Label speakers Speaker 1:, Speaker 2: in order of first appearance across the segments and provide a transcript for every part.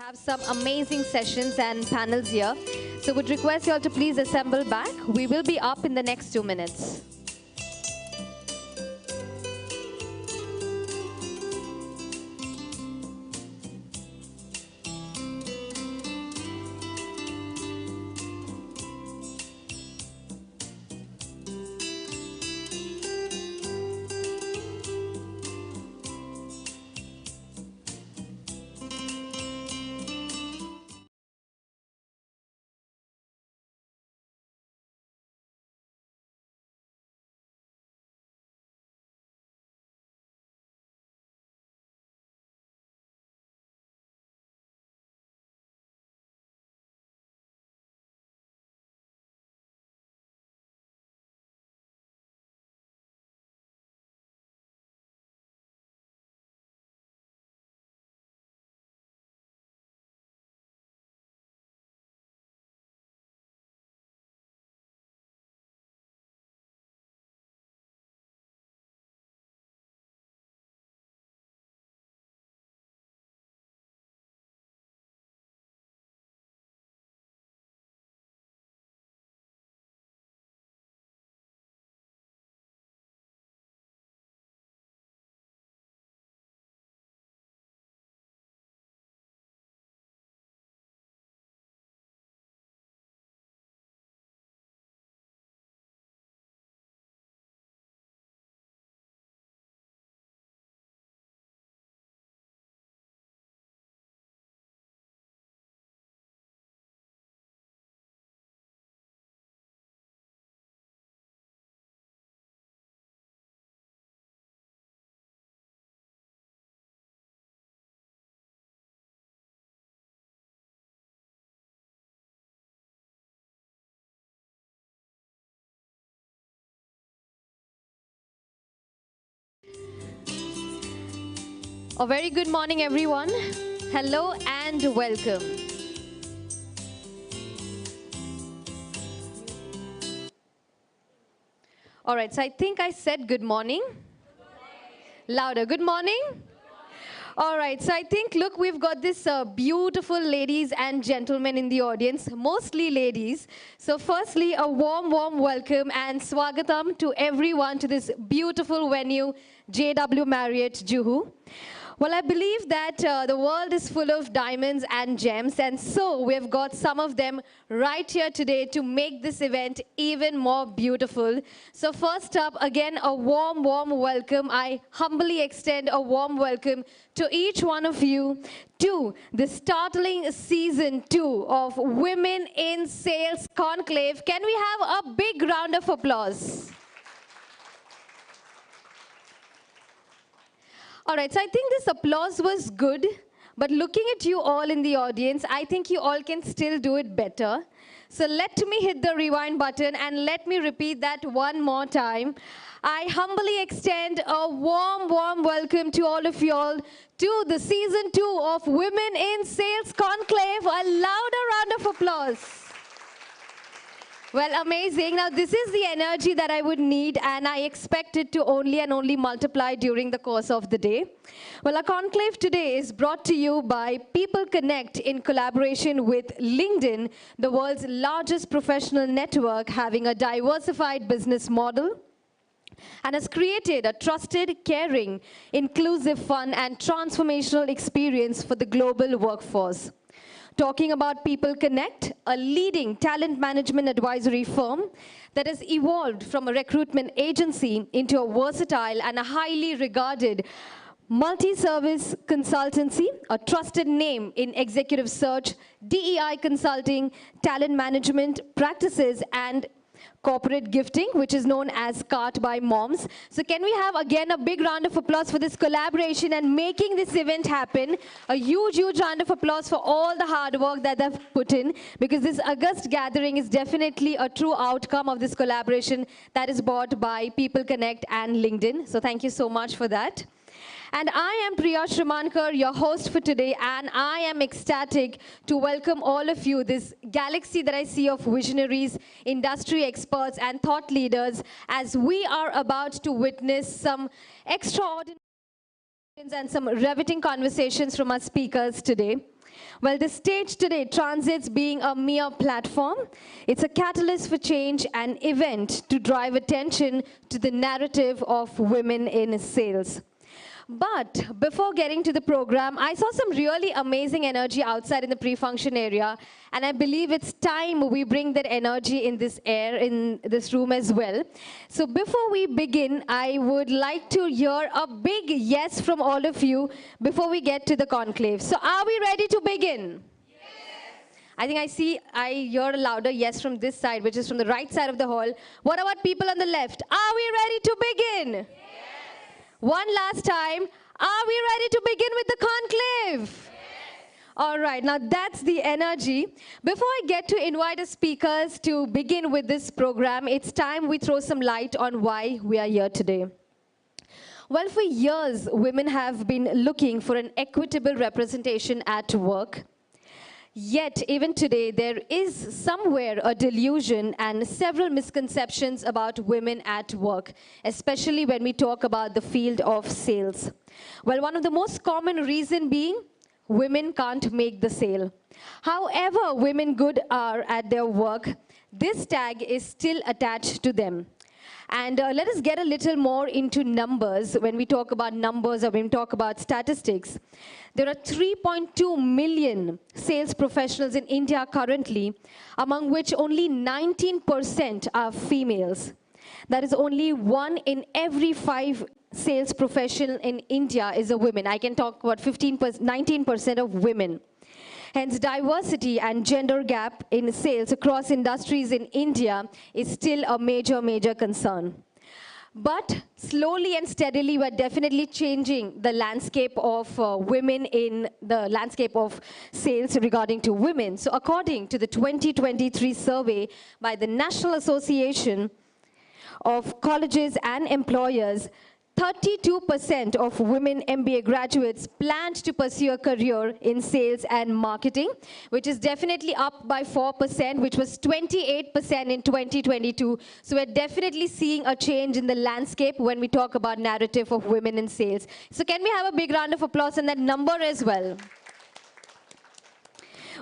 Speaker 1: Have some amazing sessions and panels here. So would request you all to please assemble back. We will be up in the next 2 minutes. A very good morning, everyone. Hello and welcome. All right, so I think I said good morning. Louder, good morning. All right, so I think, look, we've got this beautiful ladies and gentlemen in the audience, mostly ladies. So firstly, a warm, warm welcome and swagatam to everyone to this beautiful venue, JW Marriott, Juhu. Well, I believe that the world is full of diamonds and gems, and so we've got some of them right here today to make this event even more beautiful. So first up, again, a warm, warm welcome. I humbly extend a warm welcome to each one of you to the startling season 2 of Women in Sales Conclave. Can we have a big round of applause? All right, so I think this applause was good, but looking at you all in the audience, I think you all can still do it better. So let me hit the rewind button and let me repeat that one more time. I humbly extend a warm, warm welcome to all of you all to the season 2 of Women in Sales Conclave. A louder round of applause. Well, amazing. Now, this is the energy that I would need, and I expect it to only and only multiply during the course of the day. Well, our conclave today is brought to you by People Connect in collaboration with LinkedIn, the world's largest professional network having a diversified business model, and has created a trusted, caring, inclusive, fun, and transformational experience for the global workforce. Talking about People Connect, a leading talent management advisory firm that has evolved from a recruitment agency into a versatile and a highly regarded multi-service consultancy, a trusted name in executive search, DEI consulting, talent management practices, and corporate gifting, which is known as Cart by Moms. So can we have again a big round of applause for this collaboration and making this event happen? A huge, huge round of applause for all the hard work that they've put in, because this August gathering is definitely a true outcome of this collaboration that is brought by People Connect and LinkedIn. So thank you so much for that. And I am Priya Shramankar, your host for today, and I am ecstatic to welcome all of you, this galaxy that I see of visionaries, industry experts, and thought leaders, as we are about to witness some extraordinary And some riveting conversations from our speakers today. Well, the stage today transits being a mere platform. It's a catalyst for change, an event to drive attention to the narrative of women in sales. But before getting to the program, I saw some really amazing energy outside in the pre-function area, and I believe it's time we bring that energy in this air, in this room as well. So before we begin, I would like to hear a big yes from all of you before we get to the conclave. So are we ready to begin? I think I hear a louder yes from this side, which is from the right side of the hall. What about people on the left? Are we ready to begin? Yes. One last time. Are we ready to begin with the conclave? Yes. All right, now that's the energy. Before I get to invite the speakers to begin with this program, it's time we throw some light on why we are here today. Well, for years, women have been looking for an equitable representation at work. Yet, even today, there is somewhere a delusion and several misconceptions about women at work, especially when we talk about the field of sales. Well, one of the most common reasons being women can't make the sale. However women good are at their work, this tag is still attached to them. And let us get a little more into numbers. When we talk about numbers or when we talk about statistics, there are 3.2 million sales professionals in India currently, among which only 19% are females. That is, only 1 in every 5 sales professional in India is a woman. I can talk about 19% of women. Hence, diversity and gender gap in sales across industries in India is still a major concern. But slowly and steadily, we're definitely changing the landscape of women in the landscape of sales regarding to women. So according to the 2023 survey by the National Association of Colleges and Employers, 32% of women MBA graduates planned to pursue a career in sales and marketing, which is definitely up by 4%, which was 28% in 2022. So we're definitely seeing a change in the landscape when we talk about narrative of women in sales. So can we have a big round of applause on that number as well?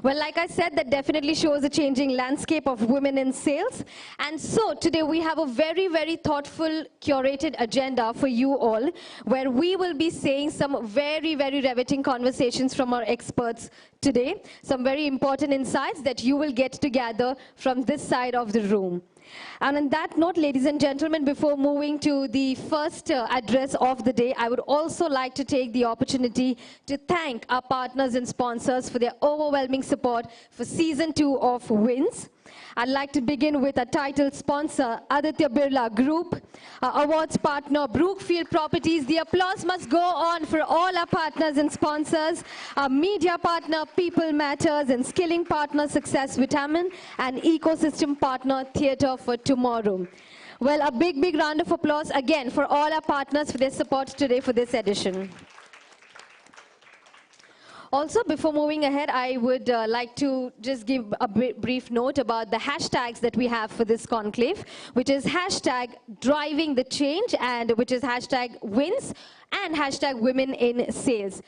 Speaker 1: Well, like I said, that definitely shows a changing landscape of women in sales. And so today we have a very thoughtful, curated agenda for you all, where we will be saying some very riveting conversations from our experts today. Some very important insights that you will get to gather from this side of the room. And on that note, ladies and gentlemen, before moving to the first address of the day, I would also like to take the opportunity to thank our partners and sponsors for their overwhelming support for Season 2 of WinS. I'd like to begin with a title sponsor, Aditya Birla Group, our awards partner, Brookfield Properties. The applause must go on for all our partners and sponsors, our media partner, People Matters, and skilling partner, Success Vitamin, and ecosystem partner, Theatre for Tomorrow. Well, a big round of applause again for all our partners for their support today for this edition. Also, before moving ahead, I would like to just give a brief note about the hashtags that we have for this conclave, which is hashtag driving the change, and which is hashtag WinS and hashtag women in sales.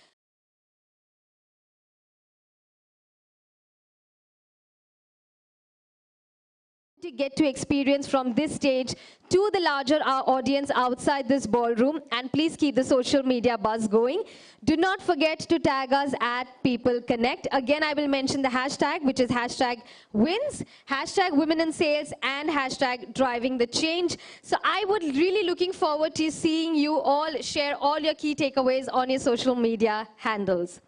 Speaker 1: To get to experience from this stage to the larger audience outside this ballroom, and please keep the social media buzz going. Do not forget to tag us at People Connect. Again, I will mention the hashtag, which is hashtag WinS, hashtag women in sales, and hashtag driving the change. So I would really looking forward to seeing you all share all your key takeaways on your social media handles.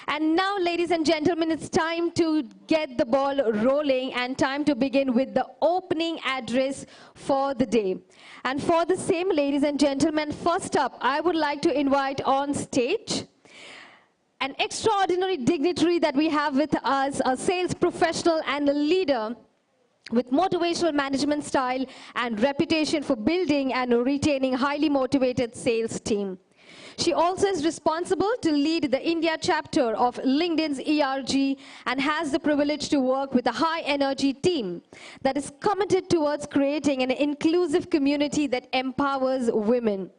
Speaker 1: And now, ladies and gentlemen, it's time to get the ball rolling and time to begin with the opening address for the day. And for the same, ladies and gentlemen, first up, I would like to invite on stage an extraordinary dignitary that we have with us, a sales professional and a leader with motivational management style and reputation for building and retaining highly motivated sales team. She also is responsible to lead the India chapter of LinkedIn's ERG and has the privilege to work with a high-energy team that is committed towards creating an inclusive community that empowers women.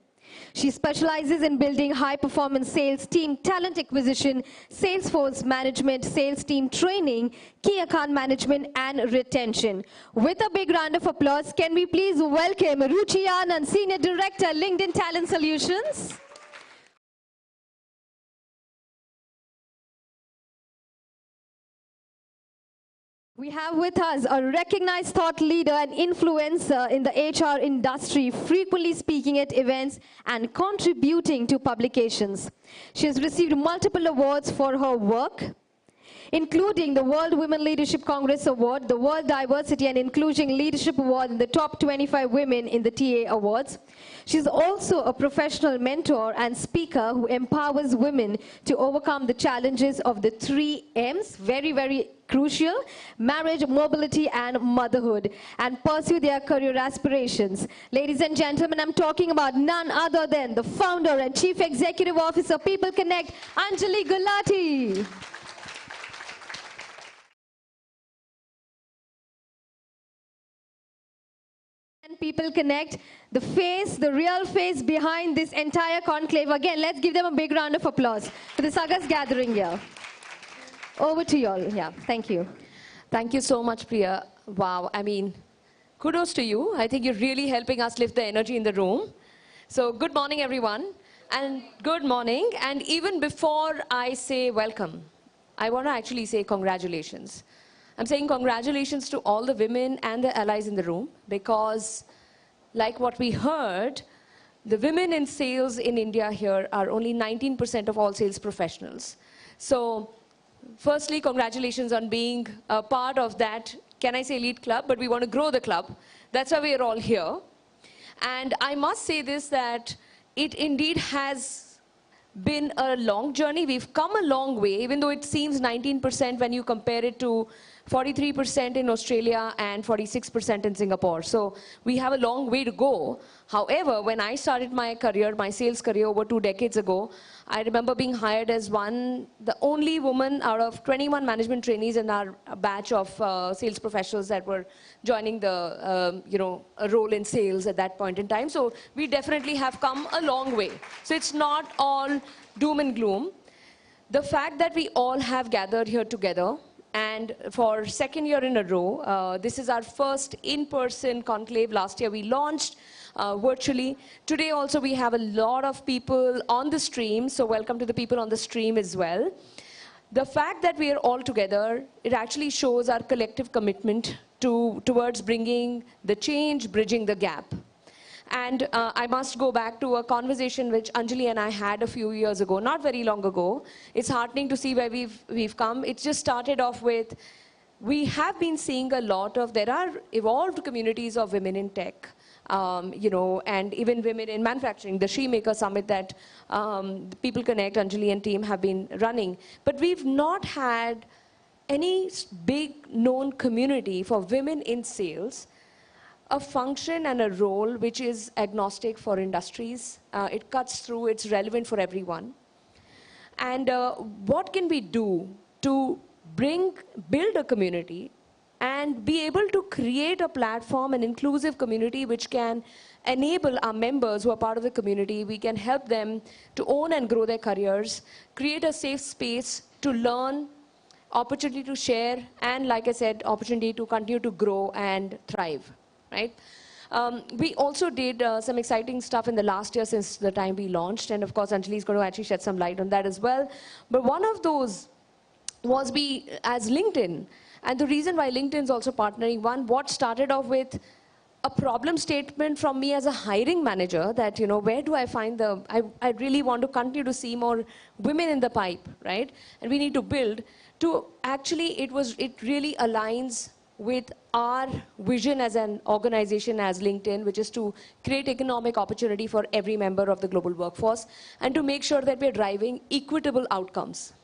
Speaker 1: She specializes in building high-performance sales team, talent acquisition, sales force management, sales team training, key account management, and retention. With a big round of applause, can we please welcome Ruchi Anand, Senior Director, LinkedIn Talent Solutions. We have with us a recognized thought leader and influencer in the HR industry, frequently speaking at events and contributing to publications. She has received multiple awards for her work, including the World Women Leadership Congress Award, the World Diversity and Inclusion Leadership Award, and the Top 25 Women in the TA Awards. She's also a professional mentor and speaker who empowers women to overcome the challenges of the 3 M's, very, very crucial: marriage, mobility, and motherhood, and pursue their career aspirations. Ladies and gentlemen, I'm talking about none other than the founder and Chief Executive Officer, People Connect, Anjali Gulati. And People Connect, the face, the real face behind this entire conclave. Again, let's give them a big round of applause for this August gathering here. Over to you all. Yeah, thank you.
Speaker 2: Thank you so much, Priya. Wow, I mean, kudos to you. I think you're really helping us lift the energy in the room. So good morning, everyone. And good morning. And even before I say welcome, I want to actually say congratulations. I'm saying congratulations to all the women and the allies in the room, because like what we heard, the women in sales in India here are only 19% of all sales professionals. So firstly, congratulations on being a part of that, can I say elite club, but we want to grow the club. That's why we're all here. And I must say this, that it indeed has been a long journey. We've come a long way, even though it seems 19% when you compare it to 43% in Australia and 46% in Singapore. So we have a long way to go. However, when I started my career, my sales career over 2 decades ago, I remember being hired as the only woman out of 21 management trainees in our batch of sales professionals that were joining the, a role in sales at that point in time. So we definitely have come a long way. So it's not all doom and gloom. The fact that we all have gathered here together, and for 2nd year in a row, this is our first in-person conclave. Last year we launched virtually. Today also we have a lot of people on the stream, so welcome to the people on the stream as well. The fact that we are all together, it actually shows our collective commitment towards bringing the change, bridging the gap. And I must go back to a conversation which Anjali and I had a few years ago, not very long ago. It's heartening to see where we've come. It just started off with, we have been seeing a lot of, there are evolved communities of women in tech, and even women in manufacturing, the She Maker Summit that People Connect, Anjali and team have been running. But we've not had any big known community for women in sales, a function and a role which is agnostic for industries. It cuts through, it's relevant for everyone. And what can we do to build a community and be able to create a platform, an inclusive community which can enable our members who are part of the community, we can help them to own and grow their careers, create a safe space to learn, opportunity to share, and like I said, opportunity to continue to grow and thrive. Right? We also did some exciting stuff in the last year since the time we launched, and of course Anjali is going to actually shed some light on that as well. But one of those was as LinkedIn, and the reason why LinkedIn is also partnering, what started off with a problem statement from me as a hiring manager that, where do I find I really want to continue to see more women in the pipe, right? And we need to build to actually, it really aligns with our vision as an organization, as LinkedIn, which is to create economic opportunity for every member of the global workforce and to make sure that we're driving equitable outcomes.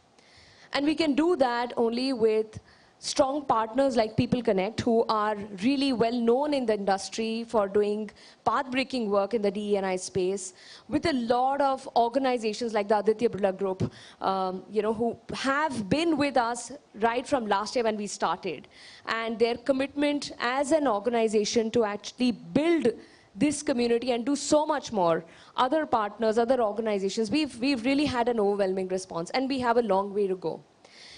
Speaker 2: And we can do that only with strong partners like People Connect, who are really well known in the industry for doing path-breaking work in the DE&I space, with a lot of organizations like the Aditya Birla Group, who have been with us right from last year when we started. And their commitment as an organization to actually build this community and do so much more. Other partners, other organizations, we've really had an overwhelming response, and we have a long way to go.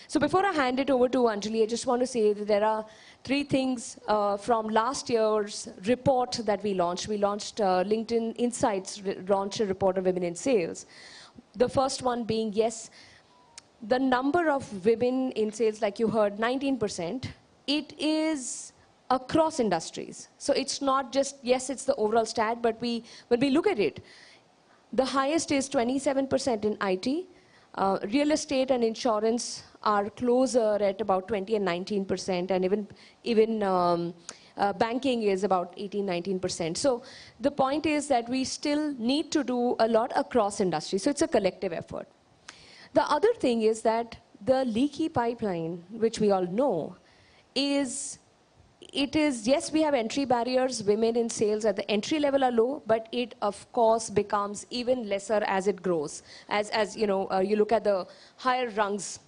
Speaker 2: So before I hand it over to Anjali, I just want to say that there are three things from last year's report that we launched. We launched LinkedIn Insights, launched a report on women in sales. The first one being, yes, the number of women in sales, like you heard, 19%, it is across industries. So it's not just, yes, it's the overall stat, but when we look at it, the highest is 27% in IT. Real estate and insurance are closer at about 20 and 19%, and even banking is about 18, 19%. So the point is that we still need to do a lot across industries. So it's a collective effort. The other thing is that the leaky pipeline, which we all know, yes, we have entry barriers. Women in sales at the entry level are low, but it, of course, becomes even lesser as it grows, as you know, you look at the higher rungs.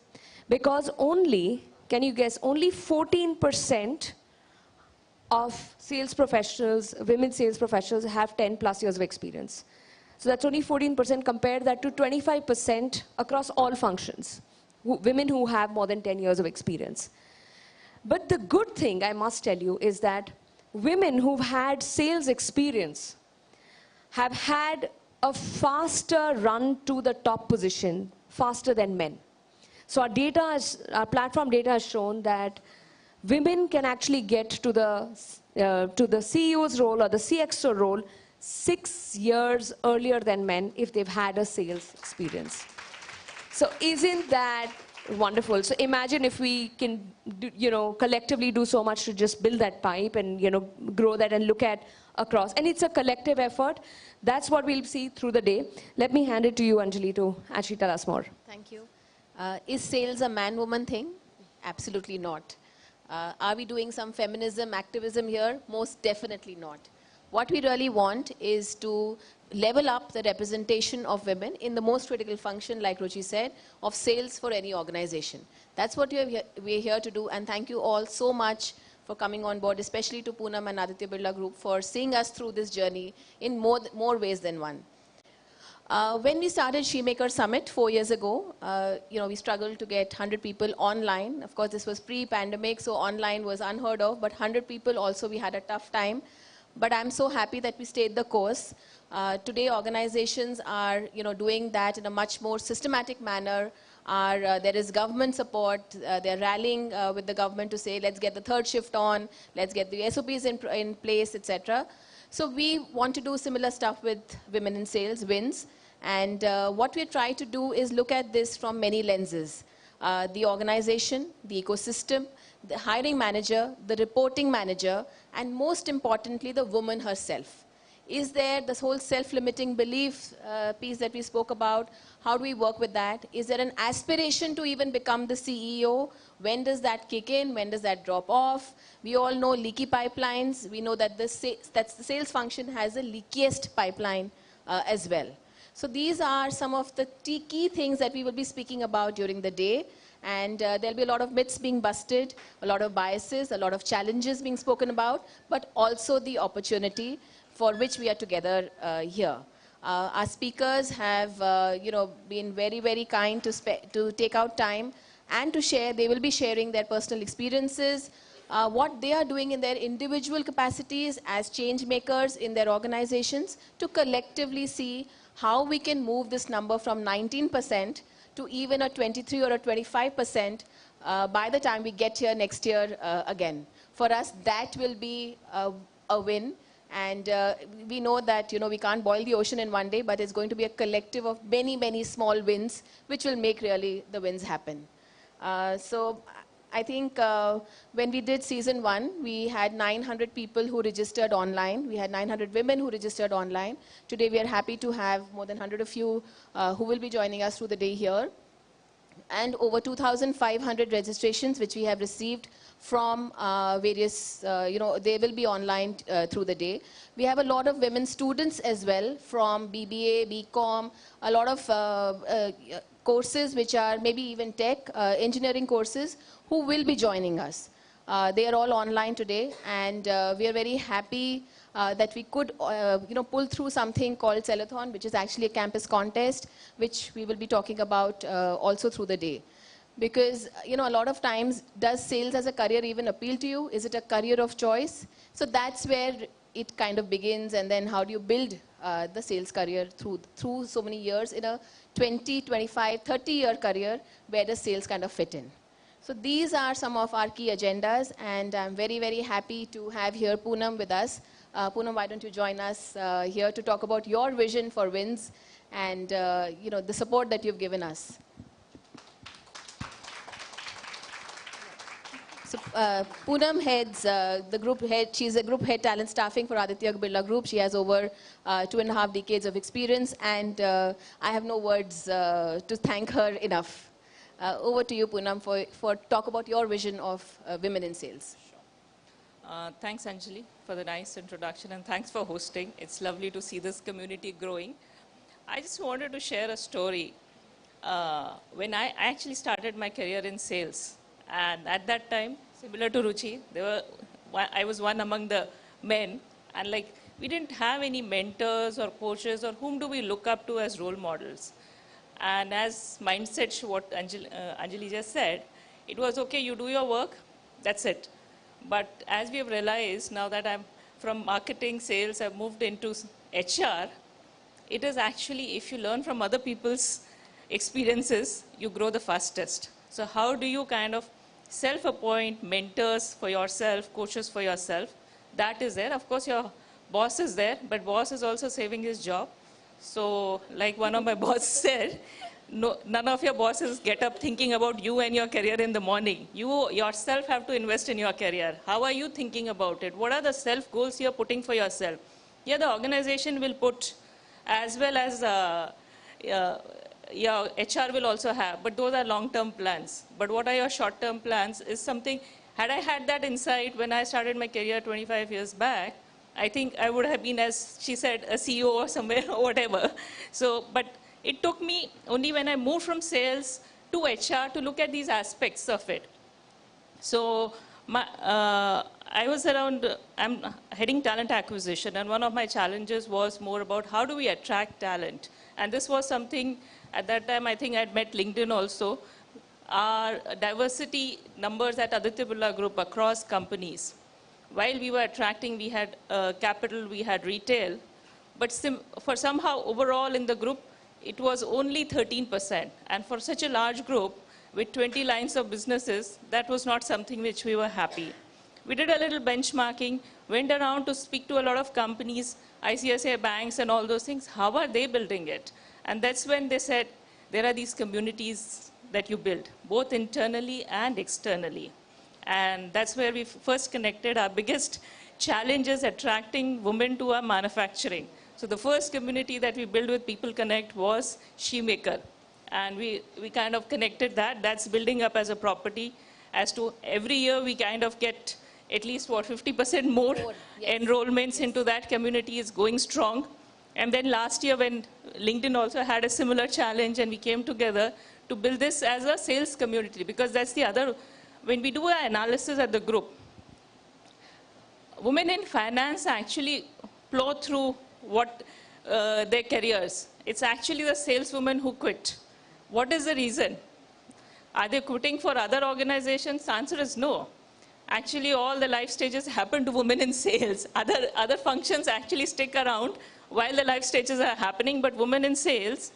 Speaker 2: Because only, can you guess, only 14% of sales professionals, women sales professionals, have 10 plus years of experience. So that's only 14%. Compare that to 25% across all functions, women who have more than 10 years of experience. But the good thing, I must tell you, is that women who've had sales experience have had a faster run to the top position, faster than men. So our platform data has shown that women can actually get to the CEO's role or the CXO role 6 years earlier than men if they've had a sales experience. So isn't that wonderful? So imagine if we can, collectively do so much to just build that pipe and, grow that and look at across. And it's a collective effort. That's what we'll see through the day. Let me hand it to you, Anjali, to actually tell us more.
Speaker 3: Thank you. Is sales a man-woman thing? Absolutely not. Are we doing some feminism, activism here? Most definitely not. What we really want is to level up the representation of women in the most critical function, like Ruchi said, of sales for any organization. That's what we're here to do, and thank you all so much for coming on board, especially to Poonam and Aditya Birla Group for seeing us through this journey in more ways than one. When we started Shemaker Summit 4 years ago, we struggled to get 100 people online. Of course, this was pre-pandemic, so online was unheard of, but 100 people also, we had a tough time. But I'm so happy that we stayed the course. Today, organizations are, doing that in a much more systematic manner. There is government support. They're rallying with the government to say, let's get the third shift on, let's get the SOPs in place, etc. So we want to do similar stuff with women in sales, WinS. And what we try to do is look at this from many lenses. The organization, the ecosystem, the hiring manager, the reporting manager, and most importantly, the woman herself. Is there this whole self-limiting belief piece that we spoke about? How do we work with that? Is there an aspiration to even become the CEO? When does that kick in? When does that drop off? We all know leaky pipelines. We know that the sales function has the leakiest pipeline as well. So these are some of the key things that we will be speaking about during the day. And there'll be a lot of myths being busted, a lot of biases, a lot of challenges being spoken about, but also the opportunity for which we are together here. Our speakers have, been very, very kind to take out time and to share. They will be sharing their personal experiences, what they are doing in their individual capacities as change makers in their organizations to collectively see how we can move this number from 19% to even a 23 or a 25% by the time we get here next year again. For us, that will be a win. And we know that, we can't boil the ocean in one day, but it's going to be a collective of many, many small wins, which will make really the wins happen. So I think when we did season 1, we had 900 people who registered online. We had 900 women who registered online. Today, we are happy to have more than 100 of you who will be joining us through the day here. And over 2,500 registrations, which we have received from various, they will be online through the day. We have a lot of women students as well from BBA, BCom, a lot of courses which are maybe even tech, engineering courses who will be joining us. They are all online today, and we are very happy that we could, pull through something called Sellathon, which is actually a campus contest, which we will be talking about also through the day. Because, a lot of times, does sales as a career even appeal to you? Is it a career of choice? So that's where it kind of begins, and then how do you build the sales career through so many years in a 20, 25, 30-year career, where does sales kind of fit in? So these are some of our key agendas, and I'm very, very happy to have here Poonam with us. Poonam, why don't you join us here to talk about your vision for WinS and the support that you've given us. So Poonam heads the group head. She's a group head talent staffing for Aditya Birla Group. She has over 2.5 decades of experience, and I have no words to thank her enough. Over to you, Poonam, for talk about your vision of women in sales.
Speaker 4: Thanks, Anjali, for the nice introduction, and thanks for hosting. It's lovely to see this community growing. I just wanted to share a story. When I actually started my career in sales, and at that time, similar to Ruchi, I was one among the men, and we didn't have any mentors or coaches, or whom do we look up to as role models. And as mindset, what Anjali just said, it was okay, you do your work, that's it. But as we have realized, now that I'm from marketing, sales, I've moved into HR, it is actually, if you learn from other people's experiences, you grow the fastest. So how do you kind of self-appoint mentors for yourself, coaches for yourself? That is there. Of course, your boss is there, but boss is also saving his job. So like one of my bosses said, no, none of your bosses get up thinking about you and your career in the morning. You yourself have to invest in your career. How are you thinking about it? What are the self goals you're putting for yourself? Yeah, the organization will put, as well as your HR will also have, but those are long-term plans. But what are your short-term plans is something, had I had that insight when I started my career 25 years back, I think I would have been, as she said, a CEO or somewhere or whatever. So, but it took me only when I moved from sales to HR to look at these aspects of it. So I was I'm heading talent acquisition, and one of my challenges was more about how do we attract talent. And this was something, at that time, I think I'd met LinkedIn also. Our diversity numbers at Aditya Birla Group across companies. While we were attracting, we had capital, we had retail, but for somehow overall in the group, it was only 13%. And for such a large group with 20 lines of businesses, that was not something which we were happy. We did a little benchmarking, went around to speak to a lot of companies, ICICI banks and all those things. How are they building it? And that's when they said, there are these communities that you build, both internally and externally. And that's where we first connected. Our biggest challenge is attracting women to our manufacturing. So the first community that we built with People Connect was Shoemaker. And we kind of connected that. That's building up as a property. As to every year, we kind of get at least, 50% more yes. enrollments yes. into that community is going strong. And then last year, when LinkedIn also had a similar challenge, and we came together to build this as a sales community, because that's the other. When we do our analysis at the group, women in finance actually plow through their careers. It's actually the saleswomen who quit. What is the reason? Are they quitting for other organizations? The answer is no. Actually, all the life stages happen to women in sales. Other functions actually stick around while the life stages are happening, but women in sales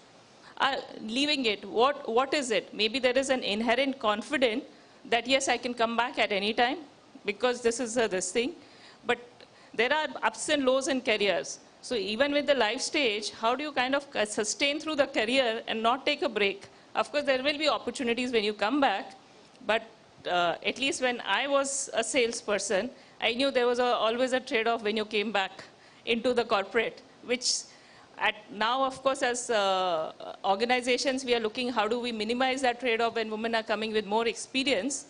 Speaker 4: are leaving it. What is it? Maybe there is an inherent confidence that yes, I can come back at any time because this is this thing. But there are ups and lows in careers. So even with the life stage, how do you kind of sustain through the career and not take a break? Of course, there will be opportunities when you come back, but at least when I was a salesperson, I knew there was always a trade-off when you came back into the corporate, which now, of course, as organizations, we are looking how do we minimize that trade-off when women are coming with more experience.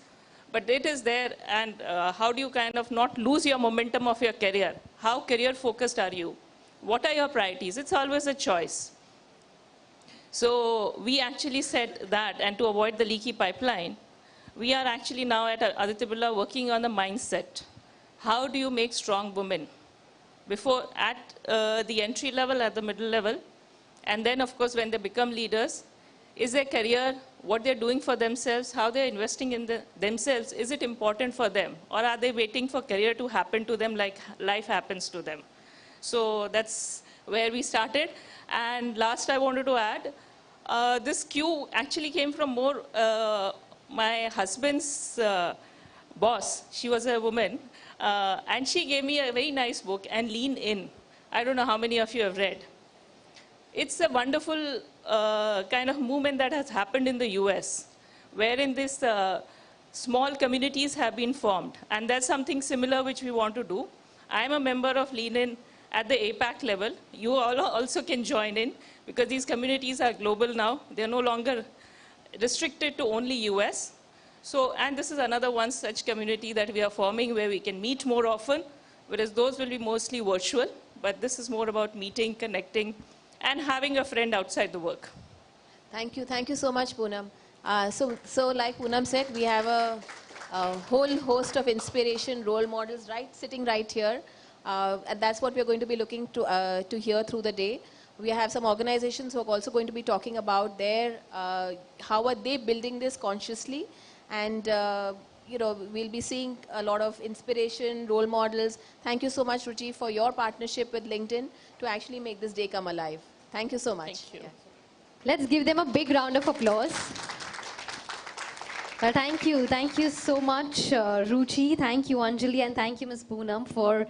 Speaker 4: But it is there, and how do you kind of not lose your momentum of your career? How career-focused are you? What are your priorities? It's always a choice. So we actually said that, and to avoid the leaky pipeline, we are actually now at Aditya Birla working on the mindset. How do you make strong women? before at the entry level, at the middle level, and then of course when they become leaders, is their career, what they're doing for themselves, how they're investing in themselves, is it important for them? Or are they waiting for career to happen to them like life happens to them? So that's where we started. And last I wanted to add, this cue actually came from more my husband's boss. She was a woman, and she gave me a very nice book, and Lean In. I don't know how many of you have read. It's a wonderful kind of movement that has happened in the US, wherein these small communities have been formed. And that's something similar which we want to do. I'm a member of Lean In at the APAC level. You all also can join in, because these communities are global now. They're no longer restricted to only US. So, and this is another one such community that we are forming where we can meet more often, whereas those will be mostly virtual. But this is more about meeting, connecting, and having a friend outside the work.
Speaker 3: Thank you so much, Poonam. So like Poonam said, we have a whole host of inspiration, role models, sitting right here. And that's what we're going to be looking to hear through the day. We have some organizations who are also going to be talking about how are they building this consciously. And we'll be seeing a lot of inspiration, role models. Thank you so much, Ruchi, for your partnership with LinkedIn to actually make this day come alive. Thank you so much.
Speaker 4: Thank you.
Speaker 3: Yeah.
Speaker 1: Let's give them a big round of applause. Thank you so much, Ruchi. Thank you, Anjali, and thank you, Ms. Poonam, for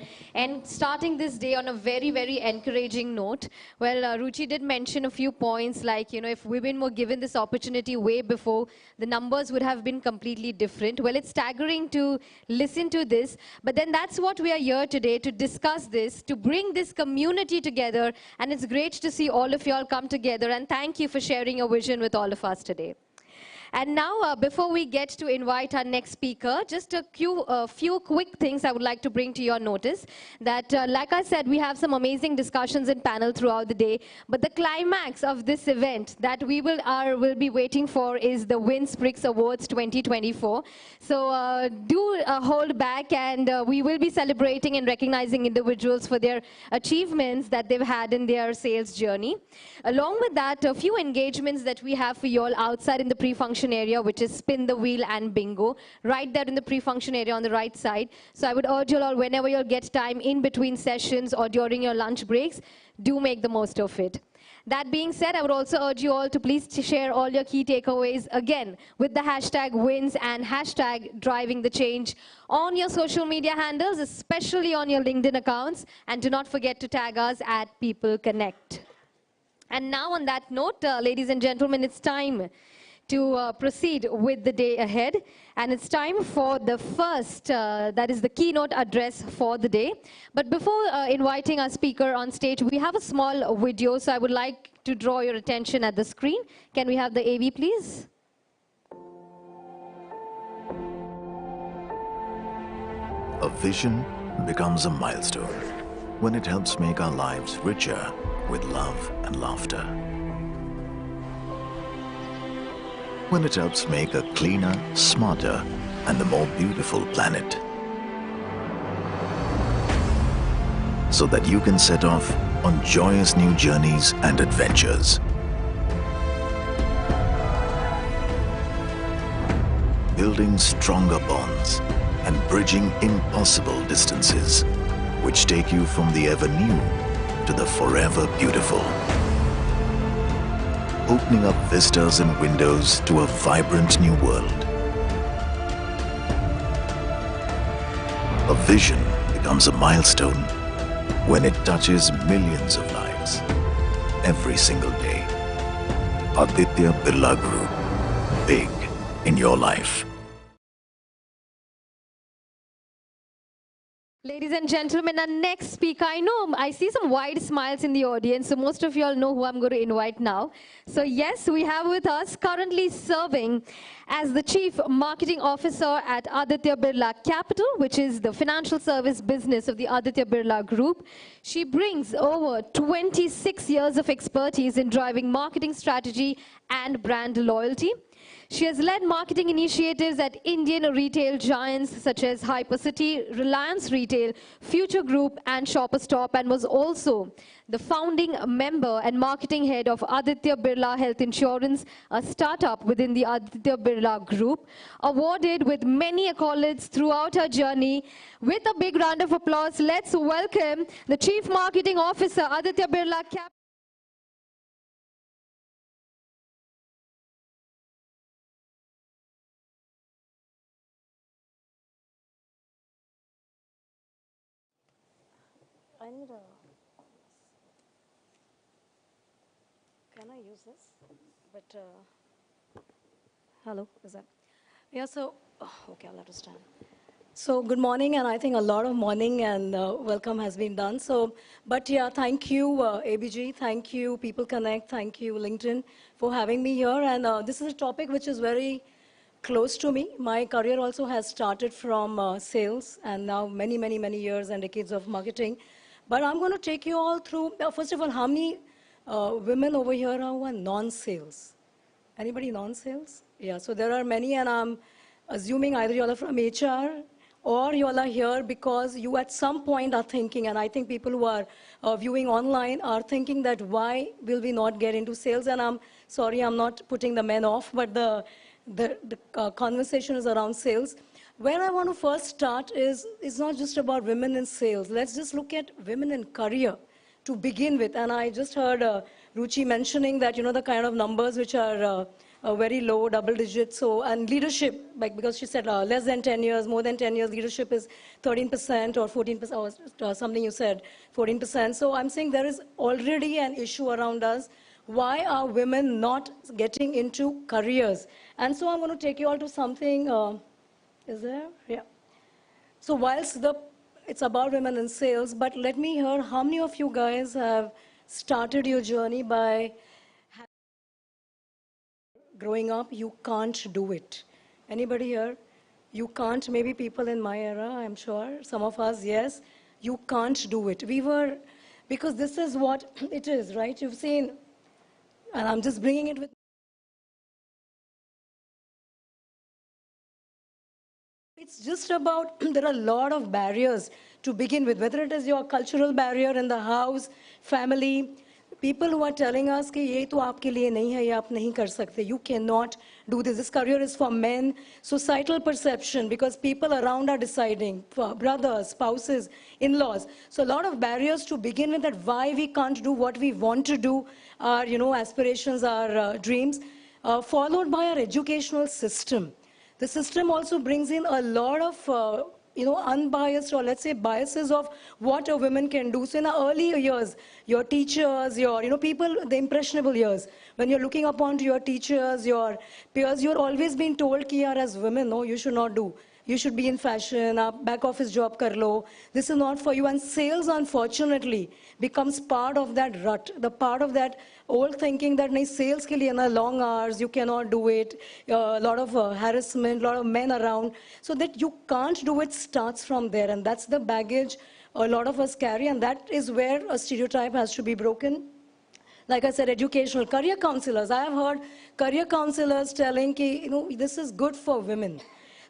Speaker 1: starting this day on a very, very encouraging note. Well, Ruchi did mention a few points like, if women were given this opportunity way before, the numbers would have been completely different. Well, it's staggering to listen to this, but then that's what we are here today to discuss this, to bring this community together, and it's great to see all of you all come together, and thank you for sharing your vision with all of us today. And now, before we get to invite our next speaker, just a few quick things I would like to bring to your notice. That, like I said, we have some amazing discussions and panel throughout the day. But the climax of this event that we will be waiting for is the WinS Awards 2024. So do hold back, and we will be celebrating and recognizing individuals for their achievements that they've had in their sales journey. Along with that, a few engagements that we have for you all outside in the pre-function area, which is spin the wheel and bingo, right there in the pre-function area on the right side. So I would urge you all, whenever you'll get time in between sessions or during your lunch breaks, do make the most of it. That being said, I would also urge you all to please share all your key takeaways, again, with the hashtag WINS and hashtag driving the change on your social media handles, especially on your LinkedIn accounts. And do not forget to tag us at People Connect. And now on that note, ladies and gentlemen, it's time to proceed with the day ahead. And it's time for the first, that is the keynote address for the day. But before inviting our speaker on stage, we have a small video, so I would like to draw your attention at the screen. Can we have the AV, please?
Speaker 5: A vision becomes a milestone when it helps make our lives richer with love and laughter. When it helps make a cleaner, smarter, and a more beautiful planet. So that you can set off on joyous new journeys and adventures. Building stronger bonds and bridging impossible distances, which take you from the ever new to the forever beautiful. Opening up vistas and windows to a vibrant new world. A vision becomes a milestone when it touches millions of lives every single day. Aditya Birla Group, big in your life.
Speaker 1: Ladies and gentlemen, our next speaker, I see some wide smiles in the audience, so most of you all know who I'm going to invite now. So yes, we have with us, currently serving as the Chief Marketing Officer at Aditya Birla Capital, which is the financial service business of the Aditya Birla Group. She brings over 26 years of expertise in driving marketing strategy and brand loyalty. She has led marketing initiatives at Indian retail giants such as Hypercity, Reliance Retail, Future Group, and Shoppers Stop, and was also the founding member and marketing head of Aditya Birla Health Insurance, a startup within the Aditya Birla Group, awarded with many accolades throughout her journey. With a big round of applause, let's welcome the Chief Marketing Officer, Aditya Birla Capital.
Speaker 6: I need a. Can I use this? But hello, is that? Yeah. So okay, I'll have to stand. So good morning, and I think a lot of morning and welcome has been done. So, but yeah, thank you ABG, thank you People Connect, thank you LinkedIn for having me here. And this is a topic which is very close to me. My career also has started from sales, and now many years and decades of marketing. But I'm going to take you all through, first of all, how many women over here who are non-sales? Anybody non-sales? Yeah, so there are many, and I'm assuming either you all are from HR or you all are here because you at some point are thinking, and I think people who are viewing online are thinking that why will we not get into sales? And I'm sorry, I'm not putting the men off, but the conversation is around sales. Where I want to first start is not just about women in sales. Let's just look at women in career to begin with. And I just heard Ruchi mentioning that, you know, the kind of numbers which are very low, double digits. So, and leadership, like, because she said less than 10 years, more than 10 years, leadership is 13% or 14%, or something you said, 14%. So I'm saying there is already an issue around us. Why are women not getting into careers? And so I'm going to take you all to something. Is there? Yeah. So whilst it's about women in sales, but let me hear how many of you guys have started your journey by growing up, you can't do it. Anybody here? You can't, maybe people in my era, I'm sure. Some of us, yes. You can't do it. We were, because this is what it is, right? You've seen, and I'm just bringing it with. It's just about, there are a lot of barriers to begin with, whether it is your cultural barrier in the house, family, people who are telling us कि ये तो आपके लिए नहीं है, ये आप नहीं कर सकते. You cannot do this. This career is for men. Societal perception, because people around are deciding, for brothers, spouses, in-laws. So a lot of barriers to begin with, that why we can't do what we want to do, our, you know, aspirations, our dreams, followed by our educational system. The system also brings in a lot of you know, unbiased, or let's say biases of what a woman can do. So in the early years, your teachers, your, you know, people, the impressionable years, when you're looking upon to your teachers, your peers, you're always being told कि यार as women, no, you should not do. You should be in fashion, back office job kar lo. This is not for you. And sales, unfortunately, becomes part of that rut, the part of that old thinking that nahi, sales ke liye na long hours, you cannot do it, a lot of harassment, a lot of men around. So that you can't do it starts from there. And that's the baggage a lot of us carry. And that is where a stereotype has to be broken. Like I said, educational, career counselors. I have heard career counselors telling ki, you know, this is good for women.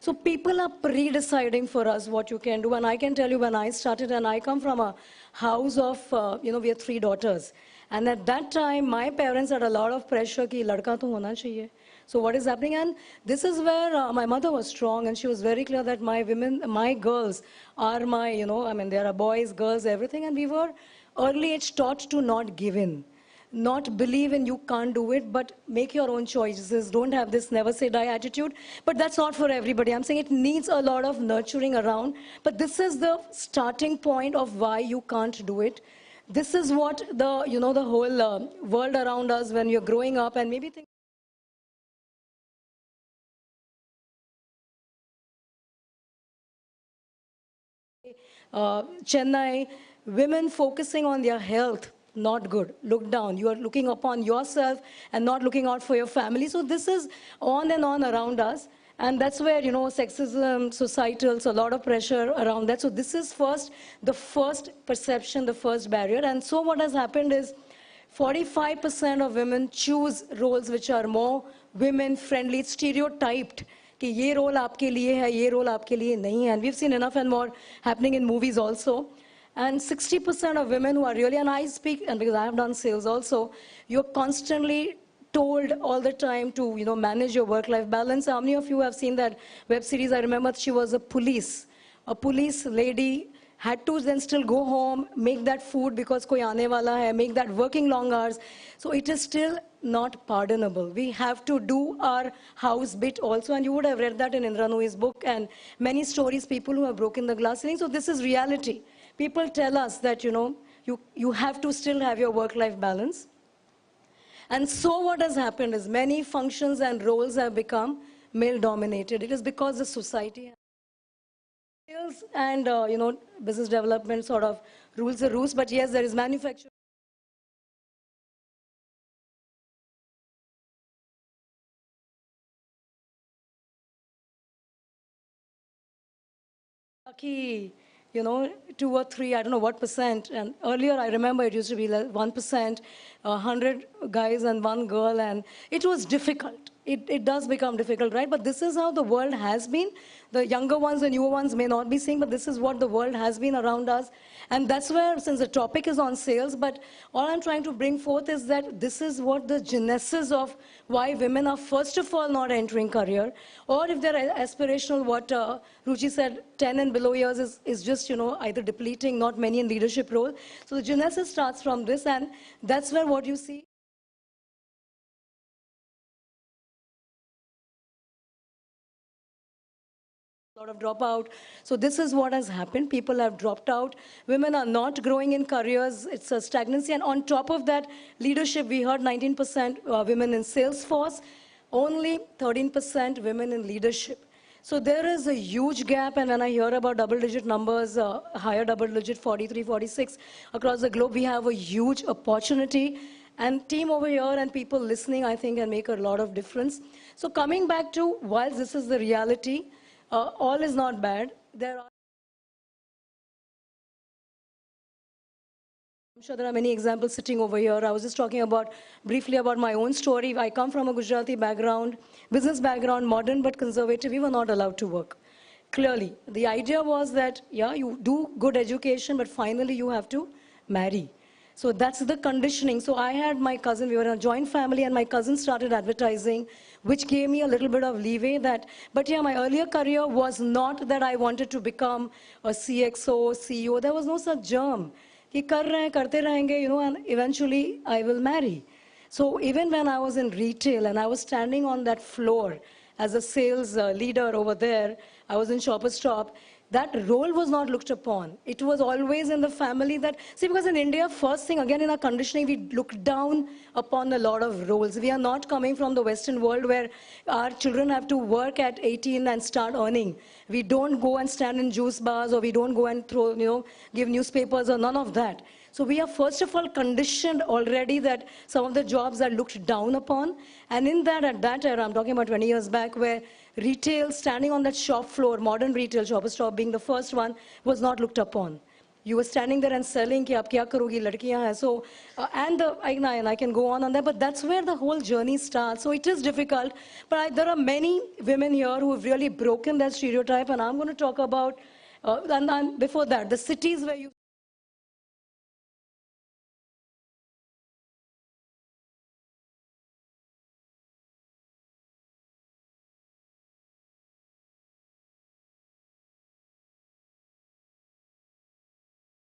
Speaker 6: So people are pre-deciding for us what you can do. And I can tell you when I started, and I come from a house of, you know, we have 3 daughters. And at that time, my parents had a lot of pressure ki ladka to hona chahiye. So what is happening? And this is where my mother was strong, and she was very clear that my women, my girls are my, you know, I mean, there are boys, girls, everything. And we were early age taught to not give in. Not believe in you can't do it, but make your own choices. Don't have this never say die attitude. But that's not for everybody. I'm saying it needs a lot of nurturing around. But this is the starting point of why you can't do it. This is what the, you know, the whole world around us when you're growing up and maybe think. Chennai, women focusing on their health, not good. Look down. You are looking upon yourself and not looking out for your family. So this is on and on around us. And that's where, you know, sexism, societal, so a lot of pressure around that. So this is first, the first perception, the first barrier. And so what has happened is 45% of women choose roles which are more women friendly, stereotyped. कि ये role आपके लिए है, ये role आपके लिए नहीं है. And we've seen enough and more happening in movies also. And 60% of women who are really, and I speak, and because I have done sales also, you're constantly told all the time to, manage your work-life balance. How many of you have seen that web series? I remember she was a police lady, had to then still go home, make that food because koi aane wala hai, make that working long hours. So it is still not pardonable. We have to do our house bit also, and you would have read that in Indra Nooyi's book and many stories, people who have broken the glass ceiling. So this is reality. People tell us that, you have to still have your work-life balance. And so what has happened is many functions and roles have become male-dominated. It is because the society sales and business development sort of rules the roost. But yes, there is manufacturing. Lucky, 2 or 3, I don't know what percent. And earlier, I remember it used to be like 1%, 100 guys and 1 girl, and it was difficult. It does become difficult, right? But this is how the world has been. The younger ones, the newer ones may not be seeing, but this is what the world has been around us. And that's where, since the topic is on sales, but all I'm trying to bring forth is that this is what the genesis of why women are, first of all, not entering career, or if they're aspirational, what Ruchi said, 10 and below years is just, either depleting, not many in leadership role. So the genesis starts from this, and that's where what you see. A lot of dropout. So this is what has happened. People have dropped out. Women are not growing in careers. It's a stagnancy. And on top of that, leadership, we heard 19% women in Salesforce, only 13% women in leadership. So there is a huge gap, and when I hear about double-digit numbers, higher double-digit, 43, 46, across the globe, we have a huge opportunity. And team over here and people listening, I think, can make a lot of difference. So coming back to, while this is the reality, all is not bad. I'm sure there are many examples sitting over here. I was just talking briefly about my own story. I come from a Gujarati background, business background, modern but conservative. We were not allowed to work. Clearly, the idea was that, yeah, you do good education, but finally you have to marry. So that's the conditioning. So I had my cousin, we were in a joint family, and my cousin started advertising, which gave me a little bit of leeway that, but yeah, my earlier career was not that I wanted to become a CXO, CEO. There was no such germ. कि कर रहे हैं, करते रहेंगे, and eventually I will marry. So even when I was in retail and I was standing on that floor as a sales leader over there, I was in Shoppers Stop, that role was not looked upon. It was always in the family that, see, because in India, first thing, again, in our conditioning, we look down upon a lot of roles. We are not coming from the Western world where our children have to work at 18 and start earning. We don't go and stand in juice bars, or we don't go and throw, give newspapers, or none of that. So we are first of all conditioned already that some of the jobs are looked down upon. And in that, at that era, I'm talking about 20 years back, where retail, standing on that shop floor, modern retail, Shoppers Stop being the first one, was not looked upon. You were standing there and selling, ki aap kya karogi, ladkiyan hai. So, and I can go on that, but that's where the whole journey starts. So it is difficult, but there are many women here who have really broken that stereotype, and I'm going to talk about, and before that, the cities where you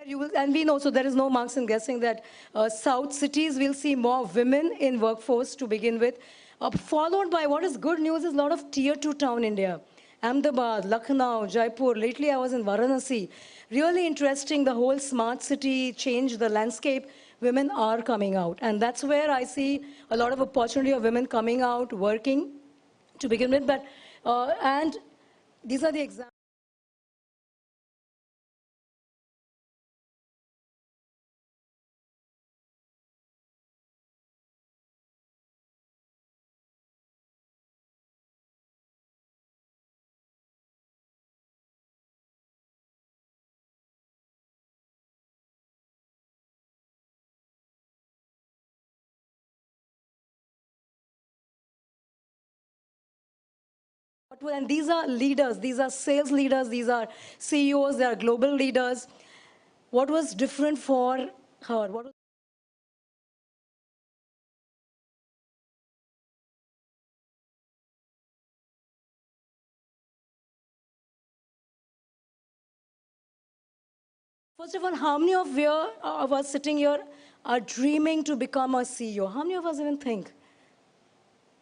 Speaker 6: You will, and we know, so there is no marks in guessing that South cities will see more women in workforce to begin with, followed by what is good news is a lot of tier 2 town India. Ahmedabad, Lucknow, Jaipur. Lately I was in Varanasi. Really interesting, the whole smart city change, the landscape. Women are coming out. And that's where I see a lot of opportunity of women coming out, working to begin with. But, and these are the examples. and these are leaders, these are sales leaders, these are CEOs, they are global leaders. What was different for her? First of all, how many of us sitting here are dreaming to become a CEO? How many of us even think?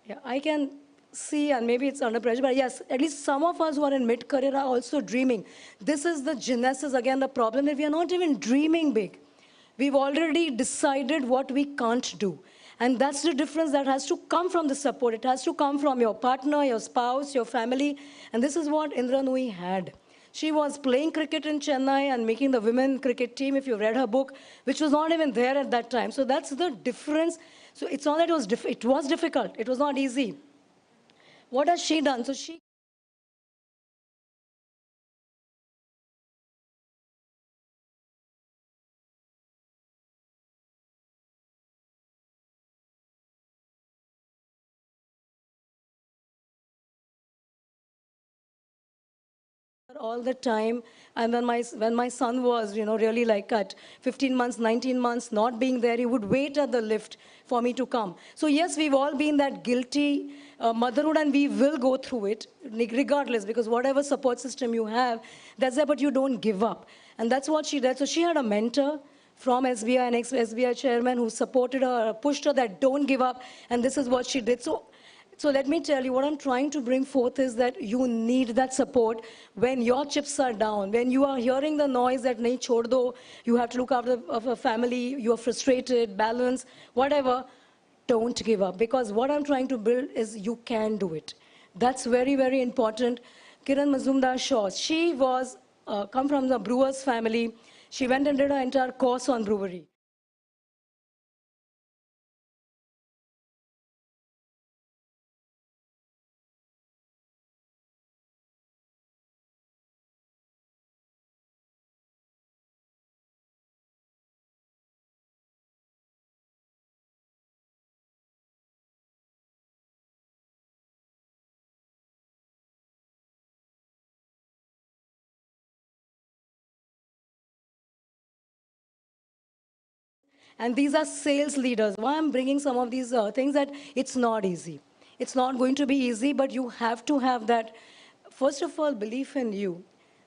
Speaker 6: Yeah, I can see, and maybe it's under pressure, but yes, at least some of us who are in mid-career are also dreaming. This is the genesis, again, the problem that we are not even dreaming big. We've already decided what we can't do. And that's the difference that has to come from the support. It has to come from your partner, your spouse, your family. And this is what Indra Nooyi had. She was playing cricket in Chennai and making the women cricket team, if you read her book, which was not even there at that time. So that's the difference. So it's not that it was difficult. It was not easy. What has she done? So she all the time. And when my son was, really like at 15 months, 19 months, not being there, he would wait at the lift for me to come. So yes, we've all been that guilty motherhood, and we will go through it regardless, because whatever support system you have, that's there, but you don't give up. And that's what she did. So she had a mentor from SBI, an ex-SBI chairman, who supported her, pushed her that don't give up, and this is what she did. So let me tell you, what I'm trying to bring forth is that you need that support when your chips are down, when you are hearing the noise that nahi chhod do, you have to look after a family, you are frustrated, balance, whatever, don't give up. Because what I'm trying to build is you can do it. That's very, very important. Kiran Mazumdar-Shaw, she was come from the brewer's family. She went and did her entire course on brewery. And these are sales leaders. Why I'm bringing some of these things, that it's not easy. It's not going to be easy, but you have to have that, first of all, belief in you.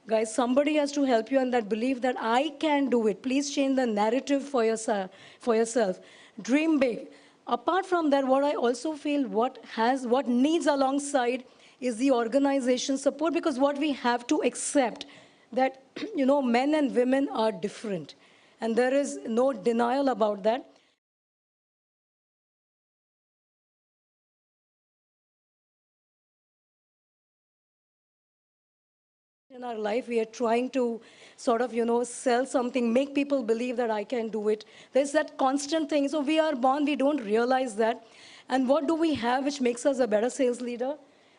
Speaker 6: Guys, somebody has to help you, and that belief that I can do it. Please change the narrative for yourself. Dream big. Apart from that, what I also feel what needs alongside is the organization support, because what we have to accept that, men and women are different. And there is no denial about that. In our life, we are trying to sort of, sell something, make people believe that I can do it. There's that constant thing. So we are born, we don't realize that. And what do we have which makes us a better sales leader?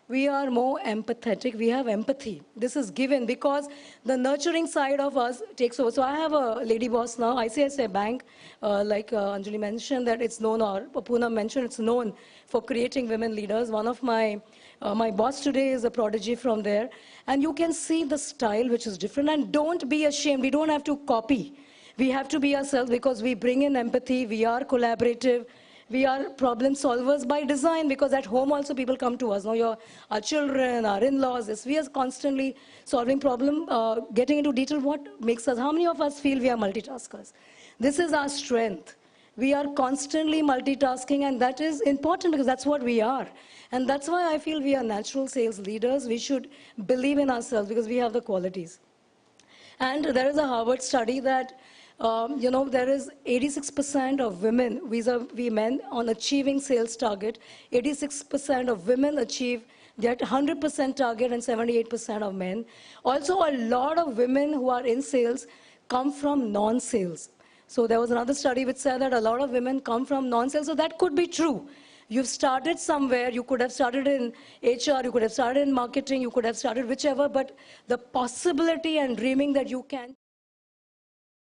Speaker 6: We are more empathetic. We have empathy. This is given because the nurturing side of us takes over. So I have a lady boss now, ICICI Bank, like Anjali mentioned, that it's known, or Poonam mentioned, it's known for creating women leaders. One of my boss today is a prodigy from there. And you can see the style which is different. And don't be ashamed. We don't have to copy. We have to be ourselves, because we bring in empathy. We are collaborative. We are problem solvers by design, because at home also people come to us. Now, our children, our in-laws, we are constantly solving problem, getting into detail. What makes us, how many of us feel we are multitaskers? This is our strength. We are constantly multitasking, and that is important, because that's what we are. And that's why I feel we are natural sales leaders. We should believe in ourselves, because we have the qualities. And there is a Harvard study that there is 86% of women vis-a-vis men on achieving sales target. 86% of women achieve that 100% target, and 78% of men. Also, a lot of women who are in sales come from non-sales. So there was another study which said that a lot of women come from non-sales. So that could be true. You've started somewhere. You could have started in HR, you could have started in marketing, you could have started whichever, but the possibility and dreaming that you can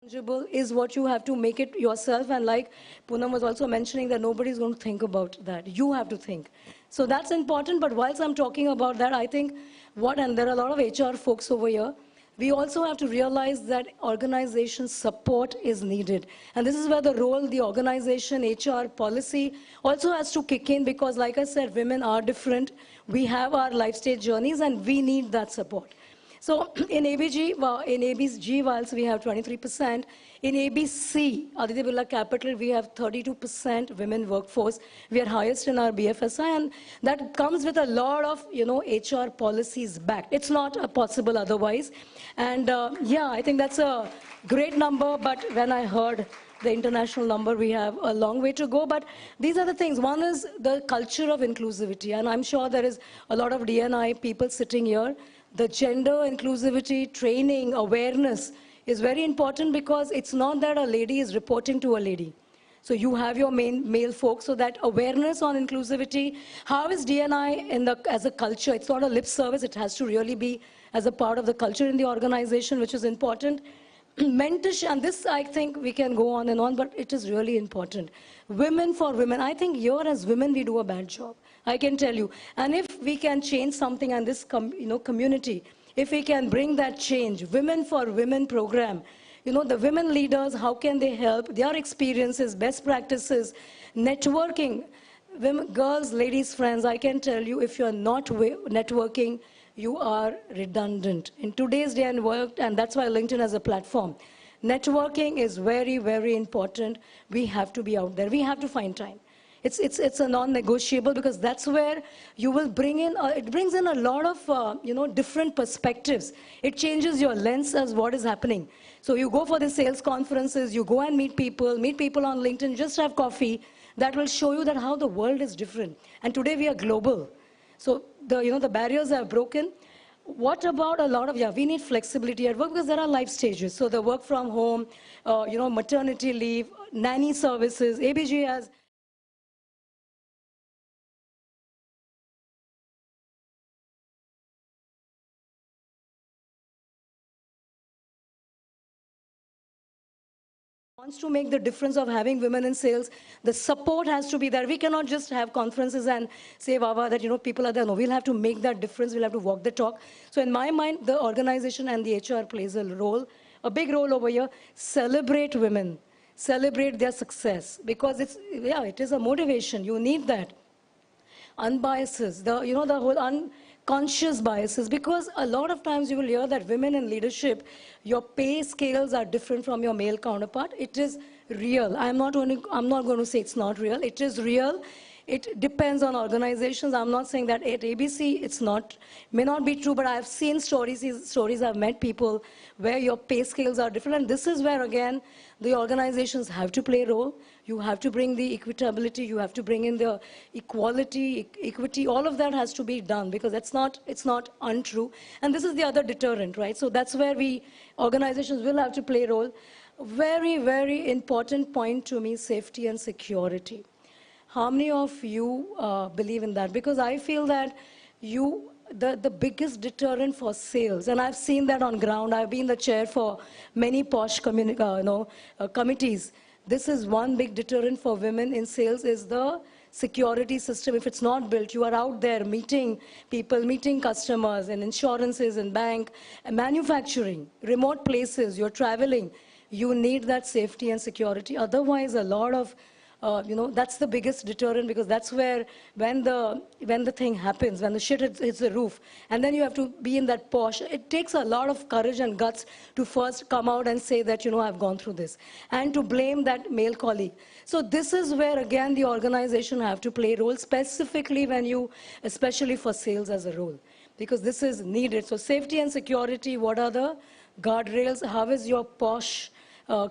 Speaker 6: Tangible is what you have to make it yourself. And like Poonam was also mentioning, that nobody's going to think about that. You have to think. So that's important. But whilst I'm talking about that, I think and there are a lot of HR folks over here, we also have to realize that organization support is needed. And this is where the role, the organization, HR, policy also has to kick in, because like I said, women are different. We have our life stage journeys and we need that support. So in ABG, in ABG whilst we have 23%, in ABC, Aditya Birla Capital, we have 32% women workforce. We are highest in our BFSI, and that comes with a lot of, HR policies back. It's not possible otherwise. And yeah, I think that's a great number, but when I heard the international number, we have a long way to go. But these are the things. One is the culture of inclusivity, and I'm sure there is a lot of D&I people sitting here. The gender inclusivity, training, awareness is very important, because it's not that a lady is reporting to a lady. So you have your male folks, so that awareness on inclusivity. How is D&I as a culture? It's not a lip service. It has to really be as a part of the culture in the organization, which is important. Mentorship, and this I think we can go on and on, but it is really important. Women for women. I think here as women we do a bad job. I can tell you. And if we can change something in this community, if we can bring that change, women for women program, the women leaders, how can they help, their experiences, best practices, networking. Women, girls, ladies, friends, I can tell you, if you're not networking, you are redundant. In today's day and work, and that's why LinkedIn as a platform. Networking is very, very important. We have to be out there. We have to find time. It's a non-negotiable, because that's where you will bring in, it brings in a lot of, different perspectives. It changes your lens as what is happening. So you go for the sales conferences, you go and meet people on LinkedIn, just have coffee. That will show you that how the world is different. And today we are global. So the barriers are broken. What about a lot of, we need flexibility at work, because there are life stages. So the work from home, maternity leave, nanny services, ABG has wants to make the difference of having women in sales. The support has to be there. We cannot just have conferences and say, Wawa, that people are there. No, we'll have to make that difference. We'll have to walk the talk. So in my mind, the organization and the HR plays a role, a big role over here. Celebrate women. Celebrate their success, because it is a motivation. You need that. Unbiases, the whole unconscious biases, because a lot of times you will hear that women in leadership, your pay scales are different from your male counterpart. It is real. I'm not going to say it's not real. It is real. It depends on organizations. I'm not saying that at ABC may not be true, but I've seen stories, I've met people where your pay scales are different. And this is where, again, the organizations have to play a role. You have to bring the equitability, you have to bring in the equality, equity, all of that has to be done, because it's not untrue. And this is the other deterrent, right? So that's where organizations will have to play a role. Very, very important point to me, safety and security. How many of you believe in that? Because I feel that the biggest deterrent for sales, and I've seen that on ground. I've been the chair for many posh committees. This is one big deterrent for women in sales, is the security system. If it's not built, you are out there meeting people, meeting customers, and insurances and bank, and manufacturing, remote places, you're traveling. You need that safety and security. Otherwise, a lot of that's the biggest deterrent, because that's where, when the thing happens, when the shit hits the roof, and then you have to be in that posh, it takes a lot of courage and guts to first come out and say that, I've gone through this, and to blame that male colleague. So this is where, again, the organization have to play a role, specifically especially for sales as a role, because this is needed. So safety and security, what are the guardrails? How is your posh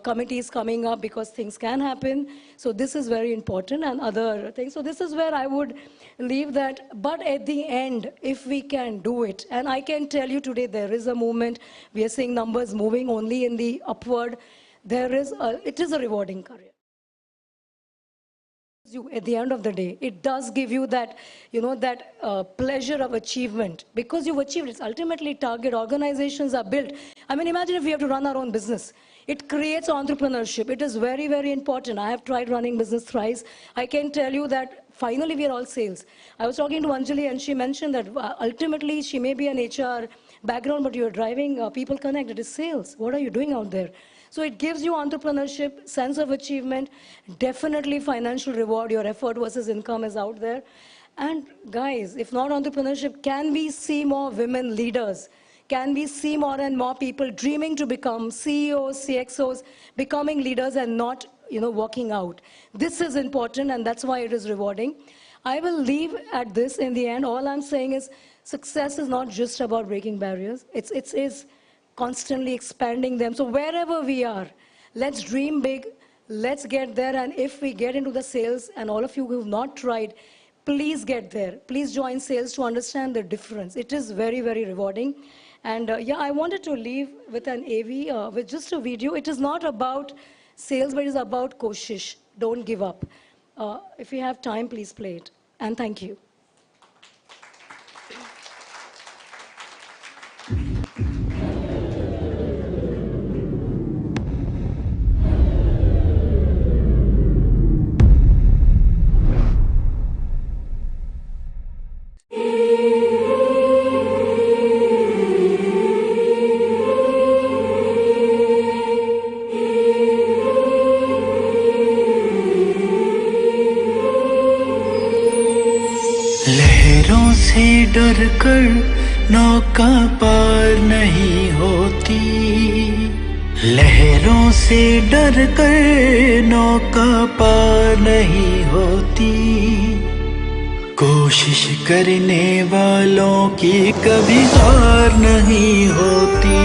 Speaker 6: committees coming up, because things can happen. So this is very important, and other things. So this is where I would leave that. But at the end, if we can do it, and I can tell you today there is a movement. We are seeing numbers moving only in the upward. It is a rewarding career. At the end of the day, it does give you that, pleasure of achievement, because you've achieved it. Ultimately, target organizations are built. I mean, imagine if we have to run our own business. It creates entrepreneurship. It is very, very important. I have tried running business thrice. I can tell you that finally we are all sales. I was talking to Anjali and she mentioned that ultimately she may be an HR background, but you're driving people connect. It is sales. What are you doing out there? So it gives you entrepreneurship, sense of achievement, definitely financial reward. Your effort versus income is out there. And guys, if not entrepreneurship, can we see more women leaders? Can we see more and more people dreaming to become CEOs, CXOs, becoming leaders and not, walking out? This is important and that's why it is rewarding. I will leave at this in the end. All I'm saying is success is not just about breaking barriers. It is constantly expanding them. So wherever we are, let's dream big, let's get there. And if we get into the sales, and all of you who have not tried, please get there. Please join sales to understand the difference. It is very, very rewarding. And yeah, I wanted to leave with an AV, with just a video. It is not about sales, but it is about koshish. Don't give up. If you have time, please play it. And thank you.
Speaker 7: लहरों से डर कर नौका पार नहीं होती, लहरों से डर कर नौका पार नहीं होती, कोशिश करने वालों की कभी हार नहीं होती,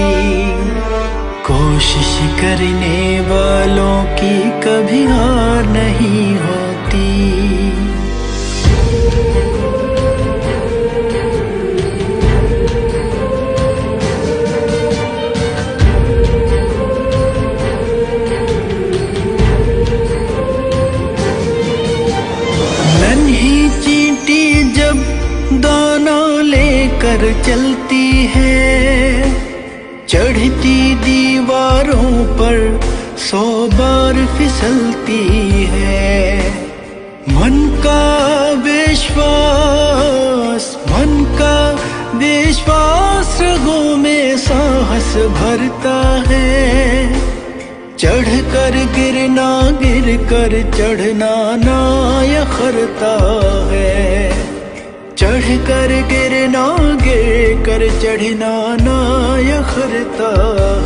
Speaker 7: कोशिश करने वालों की कभी हार नहीं होती। कर चलती है, चढ़ती दीवारों पर 100 बार फिसलती है, मन का विश्वास रगों में साहस भरता है, चढ़ कर गिरना गिर कर चढ़ना ना यखरता है, चढ़ कर गिरना गिर कर चढ़ना ना यखरता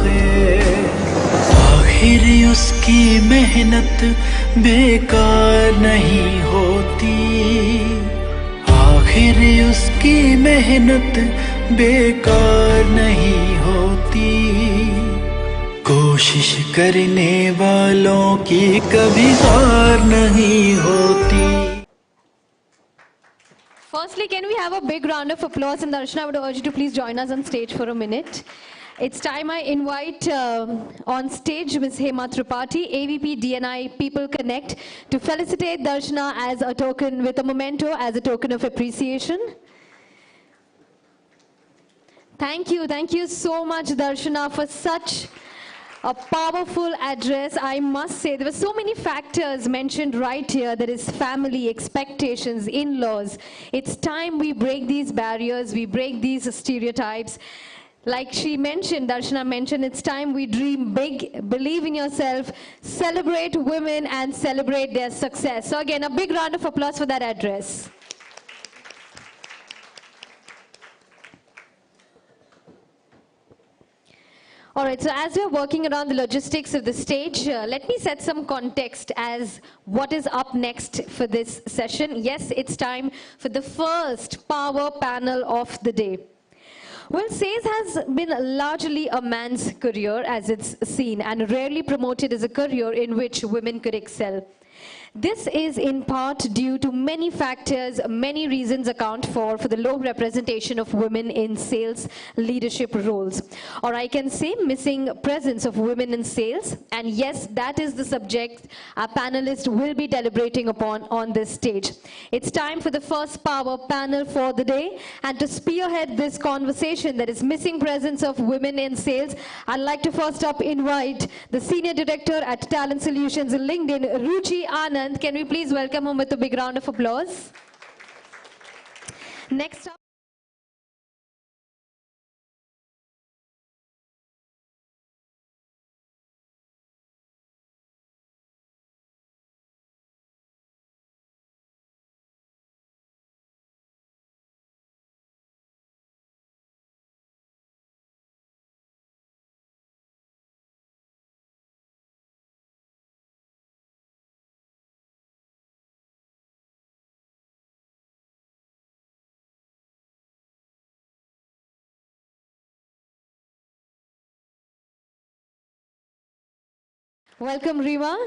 Speaker 7: है, आखिर उसकी मेहनत बेकार नहीं होती, आखिर उसकी मेहनत बेकार नहीं होती, कोशिश करने वालों की कभी हार नहीं होती।
Speaker 1: Firstly, can we have a big round of applause? And Darshana, I would urge you to please join us on stage for a minute. It's time I invite on stage Ms. Hema Tripathi, AVP DNI People Connect, to felicitate Darshana as a token, with a memento as a token of appreciation. Thank you so much, Darshana, for such a powerful address. I must say, there were so many factors mentioned right here. There is family, expectations, in-laws. It's time we break these barriers, we break these stereotypes. Like she mentioned, Darshana mentioned, it's time we dream big, believe in yourself, celebrate women and celebrate their success. So again, a big round of applause for that address. All right, so as we're working around the logistics of the stage, let me set some context as what is up next for this session. Yes, it's time for the first power panel of the day. Well, sales has been largely a man's career as it's seen, and rarely promoted as a career in which women could excel. This is in part due to many factors, many reasons account for the low representation of women in sales leadership roles. Or I can say missing presence of women in sales. And yes, that is the subject our panelists will be deliberating upon on this stage. It's time for the first power panel for the day. And to spearhead this conversation that is missing presence of women in sales, I'd like to first up invite the Senior Director at Talent Solutions LinkedIn, Ruchi Anand. Can we please welcome him with a big round of applause? Next up. Welcome, Rima.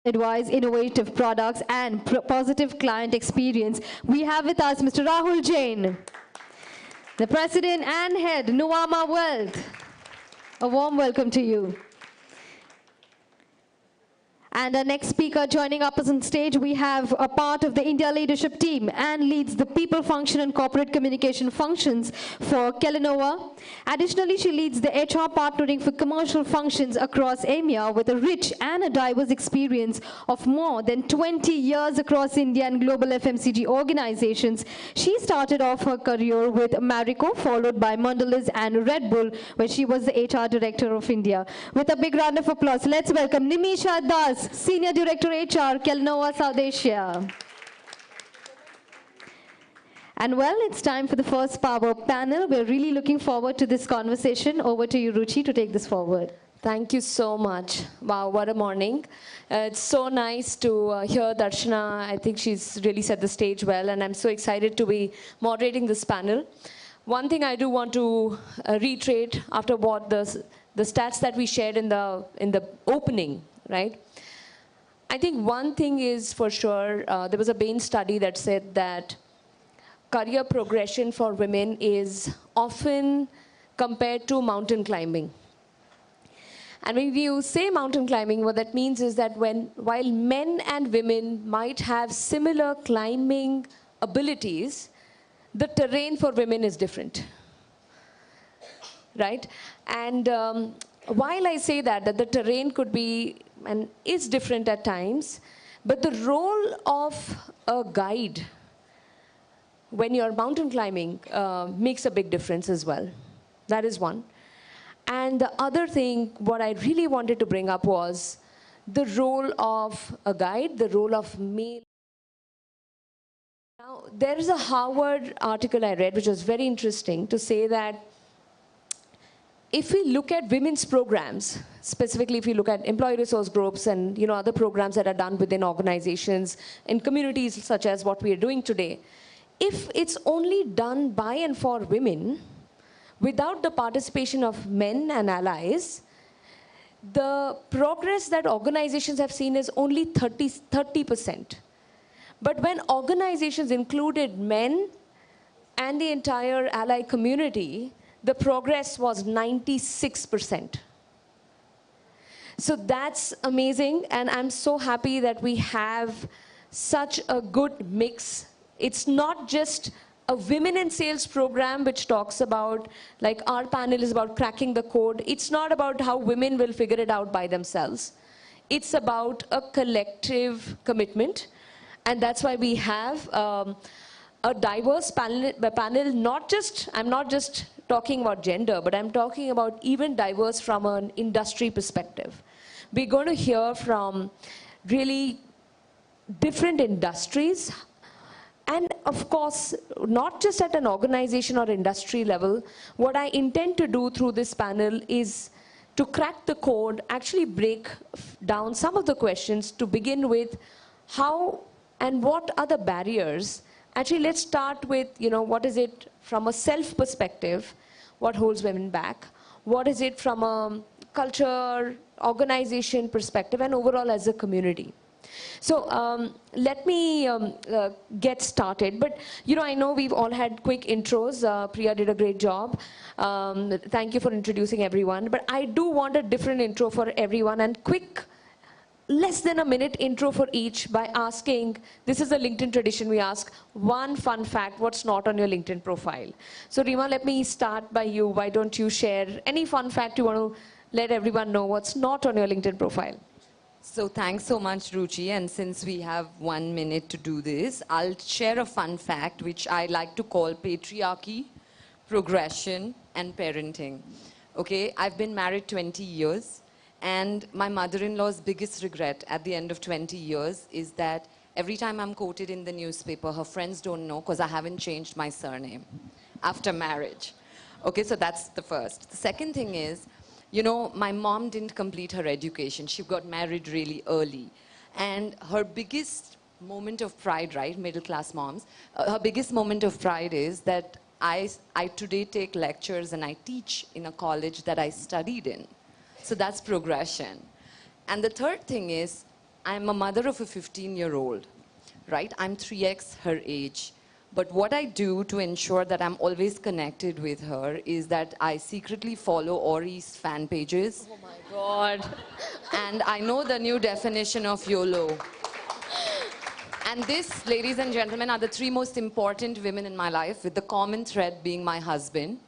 Speaker 1: Advise innovative products and positive client experience. We have with us Mr. Rahul Jain, the President and Head, Nuama Wealth. A warm welcome to you. And our next speaker joining up us on stage, we have a part of the India leadership team and leads the people function and corporate communication functions for Kellanova. Additionally, she leads the HR partnering for commercial functions across EMEA with a rich and a diverse experience of more than 20 years across India and global FMCG organizations. She started off her career with Marico, followed by Mondelez and Red Bull, where she was the HR Director of India. With a big round of applause, let's welcome Nimisha Das, Senior Director HR, Kellanova South Asia. And well, it's time for the first power panel. We're really looking forward to this conversation. Over to you, Ruchi, to take this forward.
Speaker 2: Thank you so much. Wow, what a morning. It's so nice to hear Darshana. I think she's really set the stage well, and I'm so excited to be moderating this panel. One thing I do want to reiterate after what the stats that we shared in the opening, right? I think one thing is for sure, there was a Bain study that said that career progression for women is often compared to mountain climbing. And when you say mountain climbing, what that means is that while men and women might have similar climbing abilities, the terrain for women is different, right? And while I say that the terrain could be and is different at times, but the role of a guide when you're mountain climbing makes a big difference as well. That is one. And the other thing, what I really wanted to bring up was the role of a guide, the role of male. Now, there is a Harvard article I read, which was very interesting, to say that if we look at women's programs, specifically if you look at employee resource groups and other programs that are done within organizations in communities such as what we are doing today, if it's only done by and for women, without the participation of men and allies, the progress that organizations have seen is only 30%. But when organizations included men and the entire ally community, the progress was 96%. So that's amazing, and I'm so happy that we have such a good mix. It's not just a women in sales program which talks about, like our panel is about cracking the code. It's not about how women will figure it out by themselves. It's about a collective commitment, and that's why we have a diverse panel, I'm not just talking about gender, but I'm talking about even diverse from an industry perspective. We're going to hear from really different industries, and of course, not just at an organization or industry level. What I intend to do through this panel is to crack the code, actually break down some of the questions to begin with how and what are the barriers. Actually, let's start with, what is it from a self perspective, what holds women back? What is it from a culture, organization perspective, and overall as a community? So let me get started. But, I know we've all had quick intros. Priya did a great job. Thank you for introducing everyone. But I do want a different intro for everyone, and quick, less than a minute intro for each by asking, this is a LinkedIn tradition, we ask one fun fact, what's not on your LinkedIn profile. So Rima, let me start by you. Why don't you share any fun fact you want to let everyone know what's not on your LinkedIn profile?
Speaker 8: So thanks so much, Ruchi. And since we have 1 minute to do this, I'll share a fun fact, which I like to call patriarchy, progression, and parenting. Okay, I've been married 20 years. And my mother-in-law's biggest regret at the end of 20 years is that every time I'm quoted in the newspaper, her friends don't know because I haven't changed my surname after marriage. Okay, so that's the first. The second thing is, my mom didn't complete her education. She got married really early. And her biggest moment of pride, right, middle-class moms, her biggest moment of pride is that I today take lectures and I teach in a college that I studied in. So that's progression. And the third thing is, I'm a mother of a 15-year-old, right? I'm 3x her age. But what I do to ensure that I'm always connected with her is that I secretly follow Ori's fan pages.
Speaker 2: Oh my God.
Speaker 8: And I know the new definition of YOLO. And this, ladies and gentlemen, are the 3 most important women in my life, with the common thread being my husband,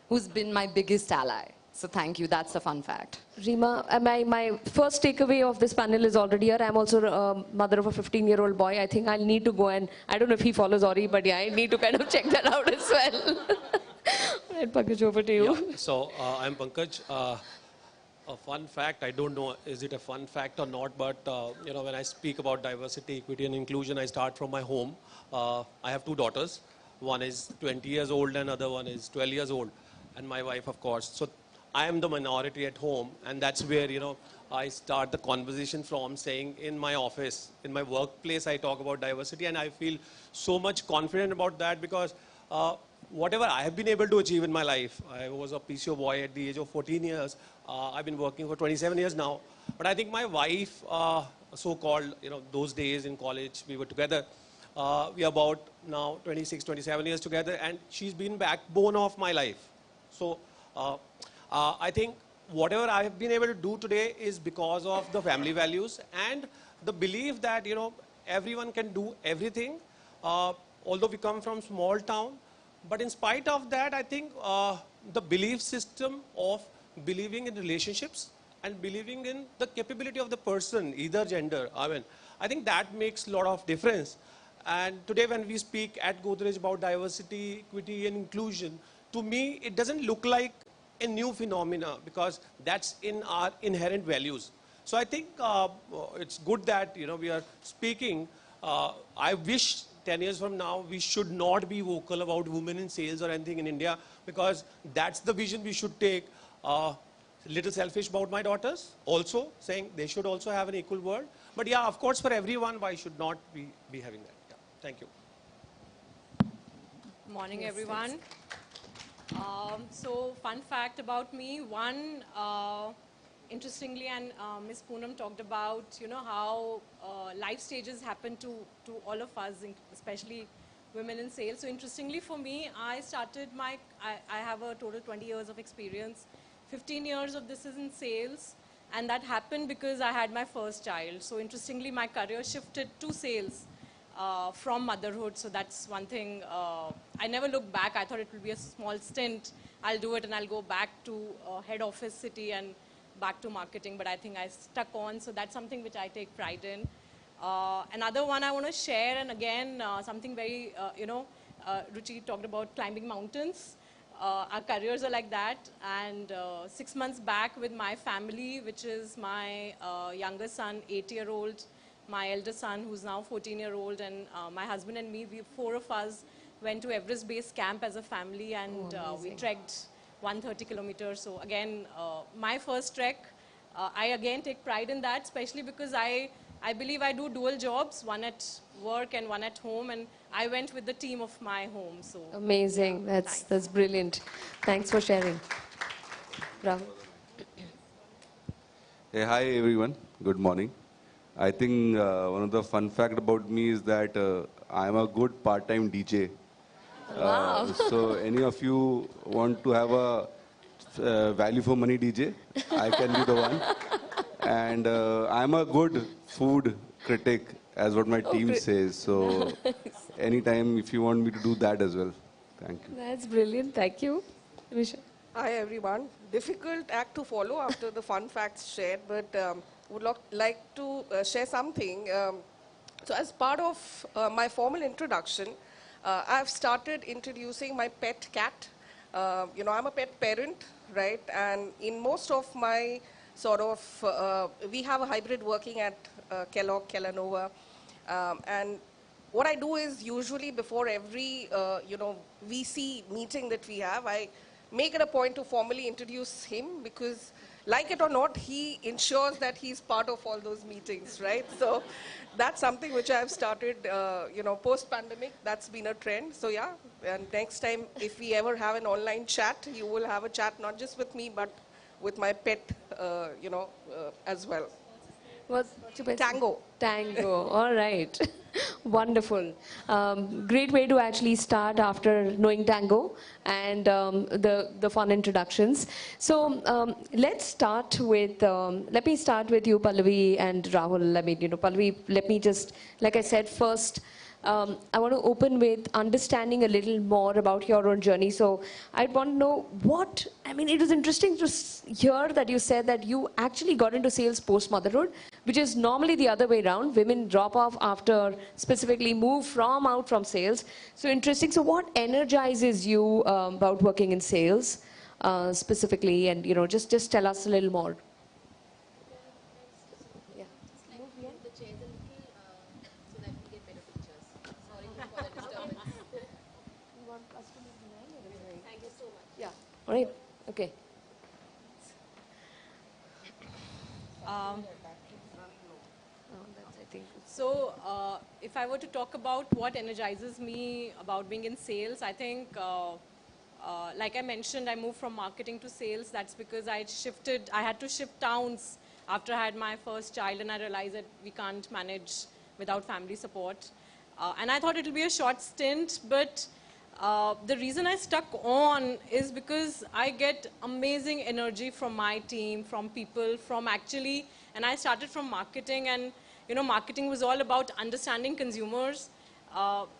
Speaker 8: who's been my biggest ally. So thank you, that's a fun fact.
Speaker 2: Rima, my first takeaway of this panel is already here. I'm also a mother of a 15-year-old boy. I think I'll need to go and, I don't know if he follows Ori, but yeah, I need to kind of check that out as well. Right, Pankaj, over to you.
Speaker 9: Yeah, so I'm Pankaj. A fun fact, I don't know is it a fun fact or not, but when I speak about diversity, equity and inclusion, I start from my home. I have 2 daughters. One is 20 years old and other one is 12 years old. And my wife, of course. So I am the minority at home, and that's where, I start the conversation from, saying in my office, in my workplace, I talk about diversity, and I feel so much confident about that because whatever I have been able to achieve in my life, I was a PCO boy at the age of 14 years. I've been working for 27 years now. But I think my wife, so-called, those days in college, we were together. We are about now 26, 27 years together, and she's been backbone of my life. So I think whatever I have been able to do today is because of the family values and the belief that, everyone can do everything, although we come from small town. But in spite of that, I think the belief system of believing in relationships and believing in the capability of the person, either gender, I think that makes a lot of difference. And today when we speak at Godrej about diversity, equity and inclusion, to me, it doesn't look like a new phenomena because that's in our inherent values. So I think it's good that, we are speaking. I wish 10 years from now, we should not be vocal about women in sales or anything in India because that's the vision we should take. Little selfish about my daughters, also saying they should also have an equal word. But yeah, of course, for everyone, why should not be having that? Yeah. Thank you.
Speaker 10: Morning, everyone. So, fun fact about me. One, interestingly, and Ms. Poonam talked about, how life stages happen to all of us, especially women in sales. So, interestingly for me, I have a total 20 years of experience. 15 years of this is in sales. And that happened because I had my first child. So, interestingly, my career shifted to sales. From motherhood, so that's one thing. I never looked back. I thought it would be a small stint. I'll do it and I'll go back to head office city and back to marketing, but I think I stuck on, so that's something which I take pride in. Another one I want to share, and again, something very, Ruchi talked about climbing mountains. Our careers are like that, and 6 months back with my family, which is my younger son, 8-year-old, my elder son, who's now 14-year-old, and my husband and me, four of us went to Everest Base Camp as a family, and we trekked 130 kilometers. So again, my first trek, I again take pride in that, especially because I believe I do dual jobs, one at work and one at home, and I went with the team of my home. So
Speaker 2: Amazing.
Speaker 10: yeah,
Speaker 2: That's brilliant. Thanks for sharing. Bravo.
Speaker 11: Hey, hi everyone. Good morning. I think one of the fun fact about me is that I am a good part-time DJ.
Speaker 2: Wow.
Speaker 11: So any of you want to have a value for money DJ, I can be the one. And I'm a good food critic, as what my team says. So anytime if you want me to do that as well. Thank you.
Speaker 2: That's brilliant. Thank you. Visha.
Speaker 12: Hi everyone. Difficult act to follow after the fun facts shared, but would like to share something. So as part of my formal introduction, I've started introducing my pet cat. I'm a pet parent, right? And in most of my we have a hybrid working at Kellogg, Kellanova. And what I do is usually before every, VC meeting that we have, I make it a point to formally introduce him because, like it or not, he ensures that he's part of all those meetings, right? So that's something which I've started, post-pandemic. That's been a trend. So yeah, and next time, if we ever have an online chat, you will have a chat not just with me, but with my pet, as well.
Speaker 2: What's your pet?
Speaker 12: Tango.
Speaker 2: Tango. All right. Wonderful. Great way to actually start after knowing Tango and the fun introductions. So let's start with, let me start with you, Pallavi and Rahul. I mean, Pallavi, let me just, like I said, first, I want to open with understanding a little more about your own journey. So I'd want to know it was interesting to hear that you said that you actually got into sales post-motherhood, which is normally the other way around. Women drop off after specifically move out from sales. So interesting. So what energizes you about working in sales specifically? And, just tell us a little more. All right. Okay.
Speaker 10: So if I were to talk about what energizes me about being in sales, I think, like I mentioned, I moved from marketing to sales. That's because I had to shift towns after I had my first child, and I realized that we can't manage without family support. And I thought it would be a short stint, but the reason I stuck on is because I get amazing energy from my team, from people, and I started from marketing, and marketing was all about understanding consumers.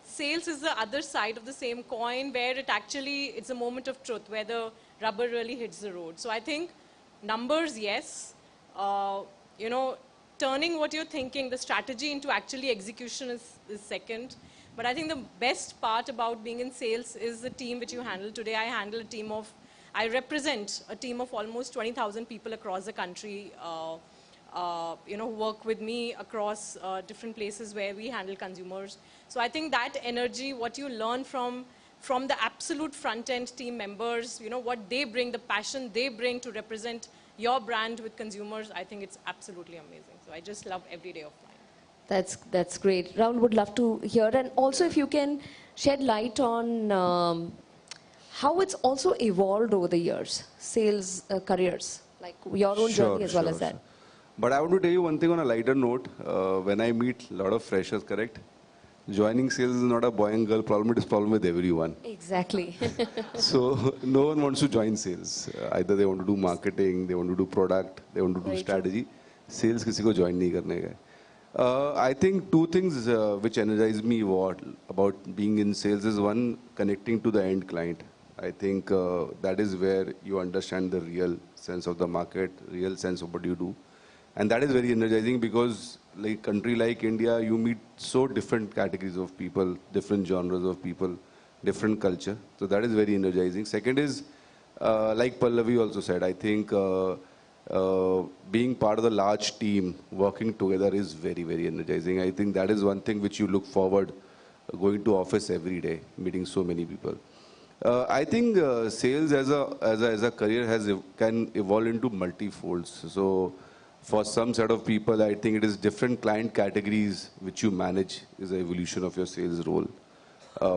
Speaker 10: Sales is the other side of the same coin where it's a moment of truth, where the rubber really hits the road. So I think numbers, yes. Turning what you're thinking, the strategy into actually execution is second. But I think the best part about being in sales is the team which you handle. Today I represent a team of almost 20,000 people across the country, who work with me across different places where we handle consumers. So I think that energy, what you learn from from the absolute front-end team members, you know, what they bring, the passion they bring to represent your brand with consumers, I think it's absolutely amazing. So I just love every day of mine.
Speaker 2: That's great. Rahul would love to hear. And also if you can shed light on how it's also evolved over the years, sales careers, like your own journey as well as that.
Speaker 11: Sure. But I want to tell you one thing on a lighter note. When I meet a lot of freshers, correct? Joining sales is not a boy and girl problem, it is a problem with everyone.
Speaker 2: Exactly.
Speaker 11: So no one wants to join sales. Either they want to do marketing, they want to do product, they want to do
Speaker 2: Very
Speaker 11: strategy. Sales किसी को join नहीं करने का. I think two things which energize me about being in sales is one, connecting to the end client. I think that is where you understand the real sense of the market, real sense of what you do. And that is very energizing because like country like India, you meet so different categories of people, different genres of people, different culture. So that is very energizing. Second is, like Pallavi also said, I think being part of the large team, working together is very, very energizing. I think that is one thing which you look forward, going to office every day, meeting so many people. I think sales as a career can evolve into multi-folds. So for some set of people, I think it is different client categories which you manage is the evolution of your sales role.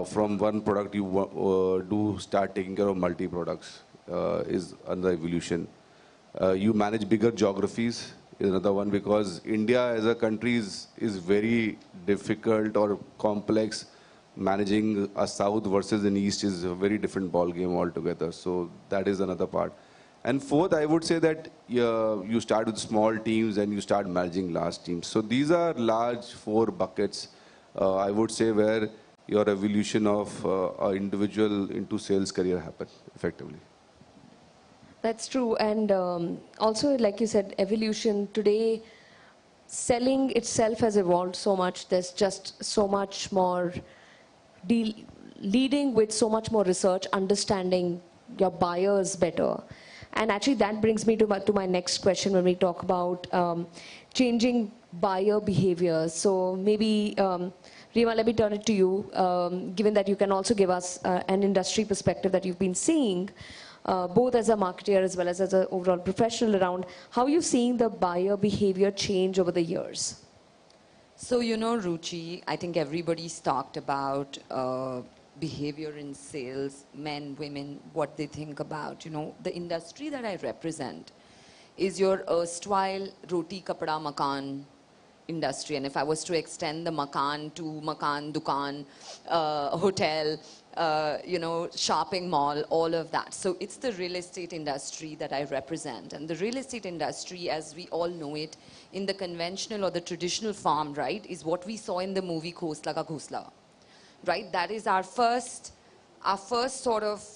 Speaker 11: From one product you do start taking care of multi-products is another evolution. You manage bigger geographies is another one because India as a country is very difficult or complex. Managing a south versus an east is a very different ball game altogether. So that is another part. And fourth, I would say that you start with small teams and you start managing large teams. So these are large 4 buckets, I would say, where your evolution of an individual into sales career happen effectively.
Speaker 2: That's true. And also, like you said, evolution. Today, selling itself has evolved so much. There's just so much more leading with so much more research, understanding your buyers better. And actually that brings me to my next question when we talk about changing buyer behavior. So maybe, Rima, let me turn it to you, given that you can also give us an industry perspective that you've been seeing, both as a marketer as well as an overall professional around, how are you seeing the buyer behavior change over the years?
Speaker 8: So, you know, Ruchi, I think everybody's talked about behavior in sales, men, women, what they think about. You know, the industry that I represent is your erstwhile roti, kapda, makan industry. And if I was to extend the makan to makan, dukan, hotel, you know, shopping mall, all of that. So it's the real estate industry that I represent. And the real estate industry, as we all know it, in the conventional or the traditional form, right, is what we saw in the movie Khosla Ka Ghosla, right? That is our first sort of,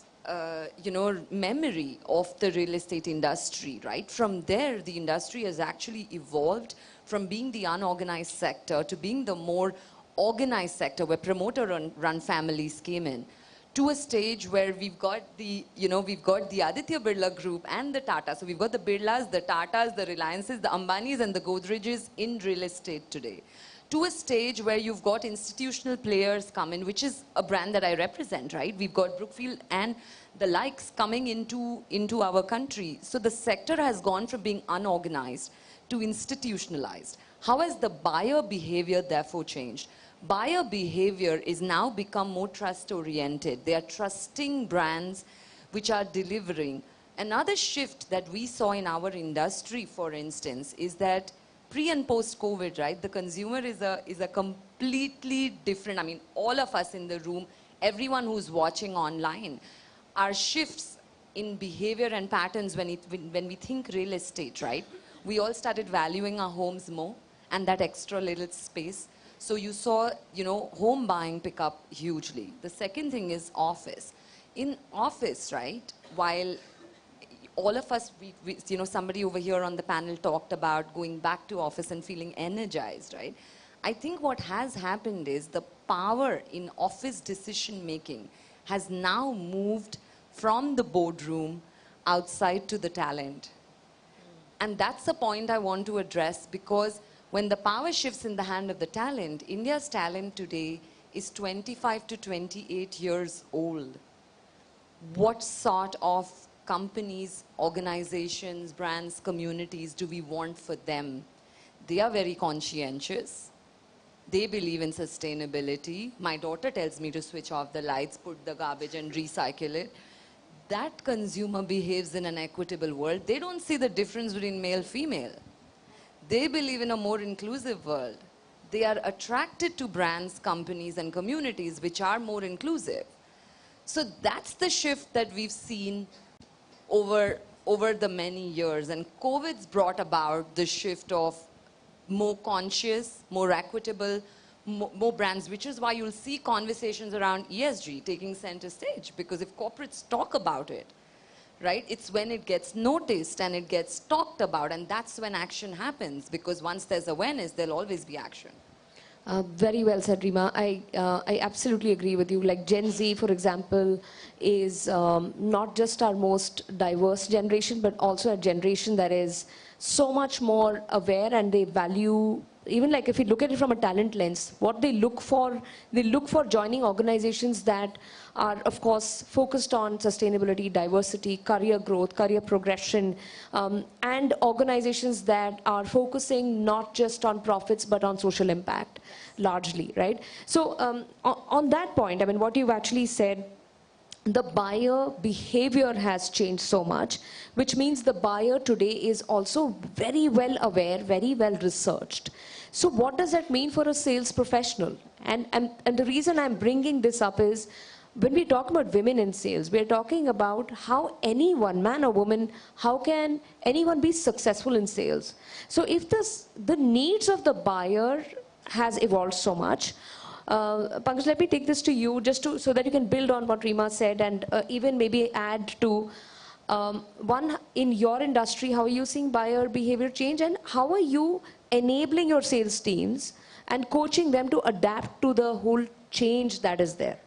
Speaker 8: you know, memory of the real estate industry, right? From there, the industry has actually evolved from being the unorganized sector to being the more organized sector where promoter-run families came in, to a stage where we've got the, you know, we've got the Aditya Birla Group and the Tata. So we've got the Birlas, the Tatas, the Reliances, the Ambanis and the Godrej's in real estate today. To a stage where you've got institutional players come in, which is a brand that I represent, right? We've got Brookfield and the likes coming into our country. So the sector has gone from being unorganized to institutionalized. How has the buyer behavior therefore changed? Buyer behavior is now become more trust-oriented. They are trusting brands which are delivering. Another shift that we saw in our industry, for instance, is that pre and post-COVID, right, the consumer is a completely different, I mean, all of us in the room, everyone who's watching online, are shifts in behavior and patterns when we think real estate, right? We all started valuing our homes more and that extra little space. So you saw, you know, home buying pick up hugely. The second thing is office. In office, right, while all of us, you know, somebody over here on the panel talked about going back to office and feeling energized, right? I think what has happened is the power in office decision making has now moved from the boardroom outside to the talent. And that's the point I want to address, because when the power shifts in the hand of the talent, India's talent today is 25 to 28 years old. What sort of companies, organizations, brands, communities do we want for them? They are very conscientious. They believe in sustainability. My daughter tells me to switch off the lights, put the garbage and recycle it. That consumer behaves in an equitable world. They don't see the difference between male, female. They believe in a more inclusive world. They are attracted to brands, companies, and communities which are more inclusive. So that's the shift that we've seen over the many years. And COVID's brought about the shift of more conscious, more equitable, more brands, which is why you'll see conversations around ESG taking center stage. Because if corporates talk about it, right, it's when it gets noticed and it gets talked about, and that's when action happens. Because once there's awareness, there'll always be action.
Speaker 2: Very well said, Rima. I absolutely agree with you. Like Gen Z, for example, is not just our most diverse generation, but also a generation that is so much more aware, and they value, even like if you look at it from a talent lens, what they look for joining organizations that are, of course, focused on sustainability, diversity, career growth, career progression, and organizations that are focusing not just on profits, but on social impact, largely, right? So on that point, I mean, what you've actually said, the buyer behavior has changed so much, which means the buyer today is also very well aware, very well researched. So what does that mean for a sales professional? And the reason I'm bringing this up is, when we talk about women in sales, we're talking about how anyone, man or woman, how can anyone be successful in sales? So if the needs of the buyer has evolved so much, Pankaj, let me take this to you so that you can build on what Rima said, and even maybe add to one, in your industry, how are you seeing buyer behavior change, and how are you enabling your sales teams and coaching them to adapt to the whole change that is there?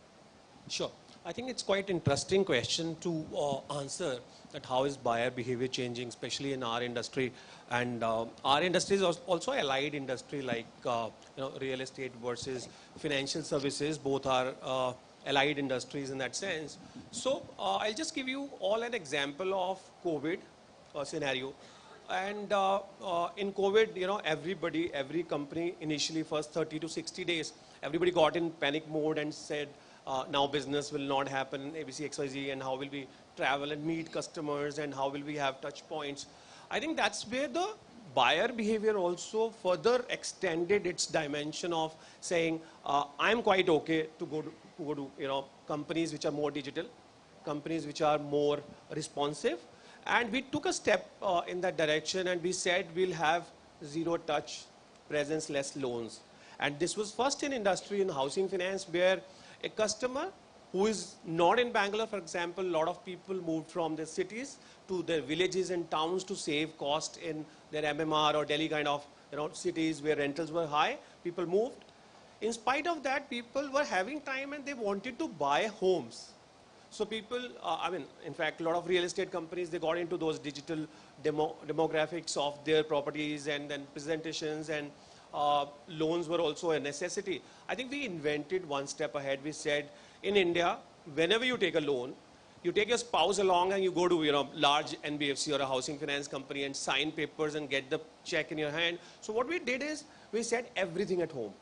Speaker 9: Sure. I think it's quite interesting question to answer, that how is buyer behavior changing, especially in our industry. And our industry is also allied industry, like real estate versus financial services. Both are allied industries in that sense. So I'll just give you all an example of COVID scenario. And in COVID, every company initially first 30 to 60 days, everybody got in panic mode and said, now business will not happen, ABC, XYZ, and how will we travel and meet customers, and how will we have touch points. I think that's where the buyer behavior also further extended its dimension of saying, I'm quite okay to go to companies which are more digital, companies which are more responsive. And we took a step in that direction, and we said we'll have zero touch, presence-less loans. And this was first in industry in housing finance, where a customer who is not in Bangalore, for example, a lot of people moved from their cities to their villages and towns to save cost in their MMR or Delhi kind of cities where rentals were high. People moved. In spite of that, people were having time and they wanted to buy homes. So people, in fact, a lot of real estate companies, they got into those digital demographics of their properties, and then presentations, and loans were also a necessity. I think we invented one step ahead. We said, in India, whenever you take a loan, you take your spouse along and you go to large NBFC or a housing finance company and sign papers and get the check in your hand. So what we did is, we said everything at home,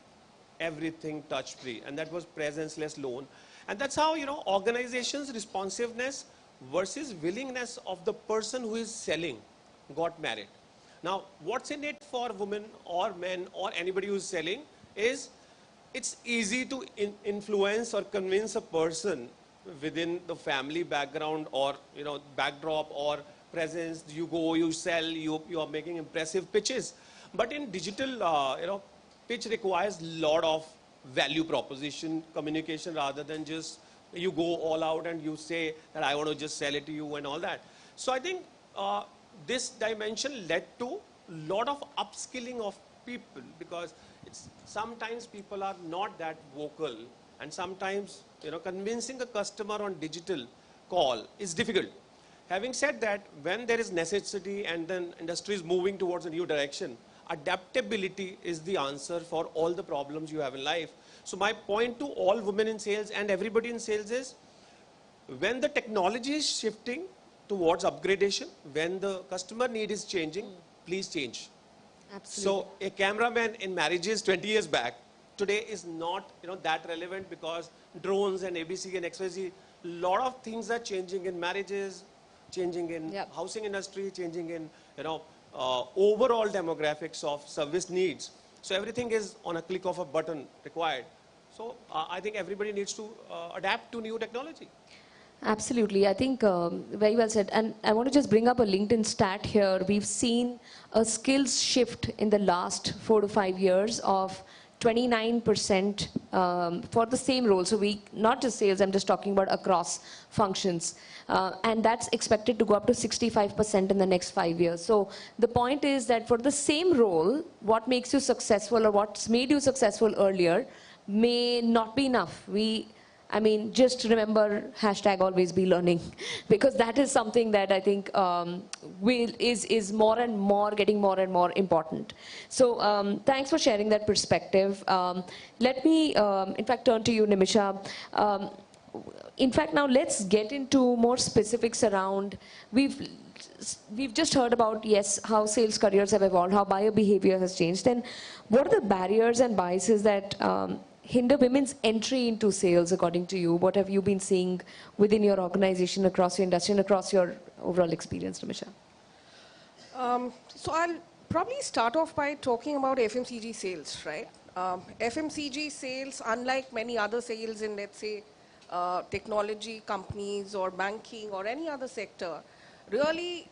Speaker 9: everything touch-free, and that was presence-less loan. And that's how, organizations' responsiveness versus willingness of the person who is selling got married. Now, what's in it for women or men or anybody who's selling is, it's easy to influence or convince a person within the family background or, backdrop or presence. You go, you sell, you are making impressive pitches. But in digital, pitch requires a lot of value proposition, communication, rather than just you go all out and you say that I want to just sell it to you and all that. So I think this dimension led to a lot of upskilling of people, because sometimes people are not that vocal, and sometimes convincing a customer on digital call is difficult. Having said that, when there is necessity and then industry is moving towards a new direction, adaptability is the answer for all the problems you have in life. So my point to all women in sales and everybody in sales is, when the technology is shifting towards upgradation, when the customer need is changing, please change.
Speaker 2: Absolutely.
Speaker 9: So a cameraman in marriages 20 years back, today is not that relevant, because drones and ABC and XYZ, lot of things are changing in marriages, changing in housing industry, changing in overall demographics of service needs. So everything is on a click of a button required. So I think everybody needs to adapt to new technology.
Speaker 2: Absolutely. I think very well said. And I want to just bring up a LinkedIn stat here. We've seen a skills shift in the last 4 to 5 years of 29% for the same role. So not just sales, I'm just talking about across functions. And that's expected to go up to 65% in the next 5 years. So the point is that for the same role, what makes you successful or what's made you successful earlier may not be enough. Just remember #always be learning, because that is something that I think is more and more getting more and more important. So thanks for sharing that perspective. Let me, in fact, turn to you, Nimisha. In fact, now let's get into more specifics around, we've just heard about, yes, how sales careers have evolved, how buyer behavior has changed. Then what are the barriers and biases that hinder women's entry into sales, according to you? What have you been seeing within your organization, across your industry, and across your overall experience, Nimisha?
Speaker 12: So I'll probably start off by talking about FMCG sales, right? FMCG sales, unlike many other sales in, let's say, technology companies or banking or any other sector, really,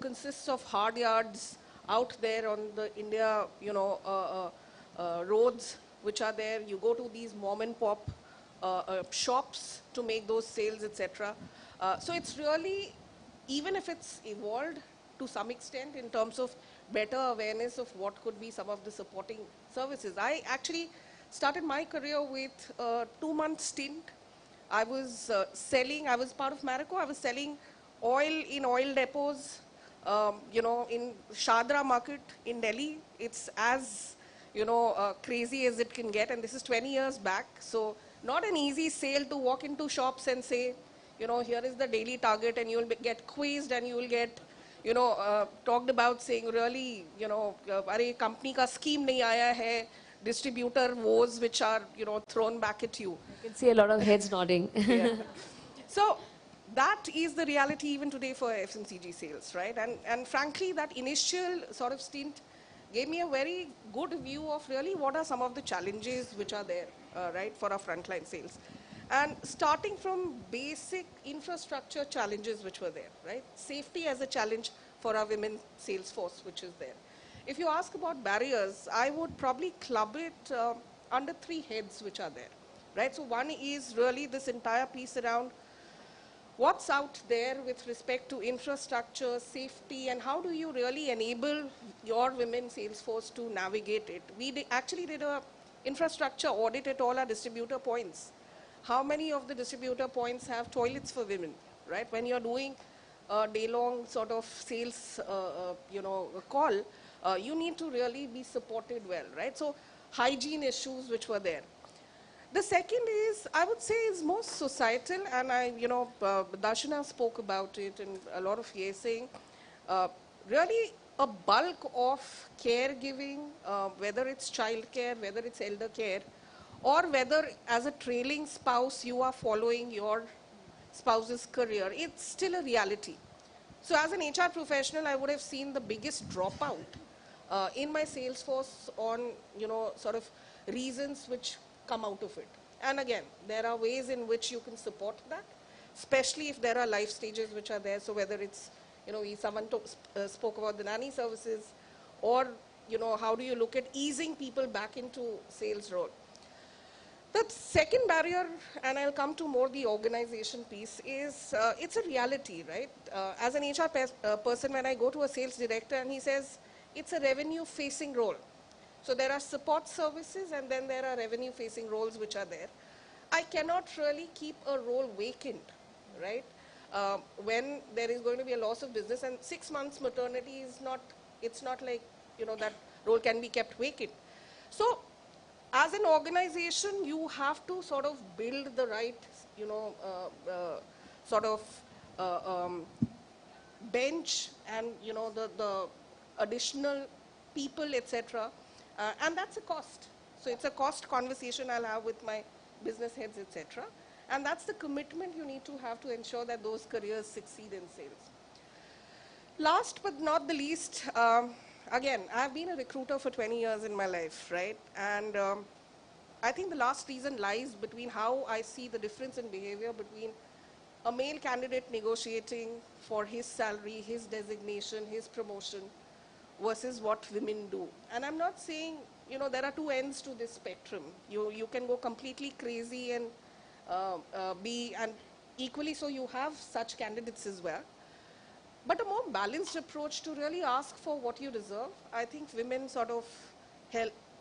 Speaker 12: consists of hard yards out there on the India, roads which are there. You go to these mom and pop shops to make those sales, etc. So it's really, even if it's evolved to some extent in terms of better awareness of what could be some of the supporting services. I actually started my career with a 2-month stint. I was I was part of Marico. I was selling oil in oil depots, in Shadra market in Delhi. It's as, crazy as it can get. And this is 20 years back. So not an easy sale to walk into shops and say, here is the daily target, and you'll get quizzed and you will get, talked about, saying really, अरे company का scheme नहीं आया है, distributor woes which are, thrown back at you.
Speaker 2: You can see a lot of heads nodding.
Speaker 12: Yeah. So that is the reality even today for FMCG sales, right? And frankly, that initial sort of stint gave me a very good view of really what are some of the challenges which are there, right, for our frontline sales. And starting from basic infrastructure challenges which were there, right? Safety as a challenge for our women sales force, which is there. If you ask about barriers, I would probably club it under 3 heads which are there, right? So one is really this entire piece around what's out there with respect to infrastructure, safety, and how do you really enable your women sales force to navigate it. We actually did a infrastructure audit at all our distributor points. How many of the distributor points have toilets for women, right? When you're doing a day-long sort of sales, call, you need to really be supported well, right? So hygiene issues which were there. The second is, I would say, is more societal, and Darshana spoke about it in a lot of years, saying really a bulk of caregiving, whether it's childcare, whether it's elder care, or whether as a trailing spouse you are following your spouse's career, it's still a reality. So as an HR professional, I would have seen the biggest dropout in my sales force on, sort of reasons which come out of it. And again, there are ways in which you can support that, especially if there are life stages which are there. So whether it's, someone spoke about the nanny services, or, how do you look at easing people back into sales role. The second barrier, and I'll come to more the organization piece, is it's a reality, right? As an HR person, when I go to a sales director and he says, it's a revenue-facing role. So there are support services and then there are revenue-facing roles which are there. I cannot really keep a role vacant, right? When there is going to be a loss of business, and 6 months maternity is not, it's not like, that role can be kept vacant. So as an organization, you have to sort of build the right, you know, sort of bench and, you know, the additional people, etc. And that's a cost. So it's a cost conversation I'll have with my business heads, etc. And that's the commitment you need to have to ensure that those careers succeed in sales. Last but not the least, again, I've been a recruiter for 20 years in my life, right? And I think the last reason lies between how I see the difference in behavior between a male candidate negotiating for his salary, his designation, his promotion, versus what women do. And I'm not saying, you know, there are two ends to this spectrum. You can go completely crazy and and equally so you have such candidates as well. But a more balanced approach to really ask for what you deserve, I think women sort of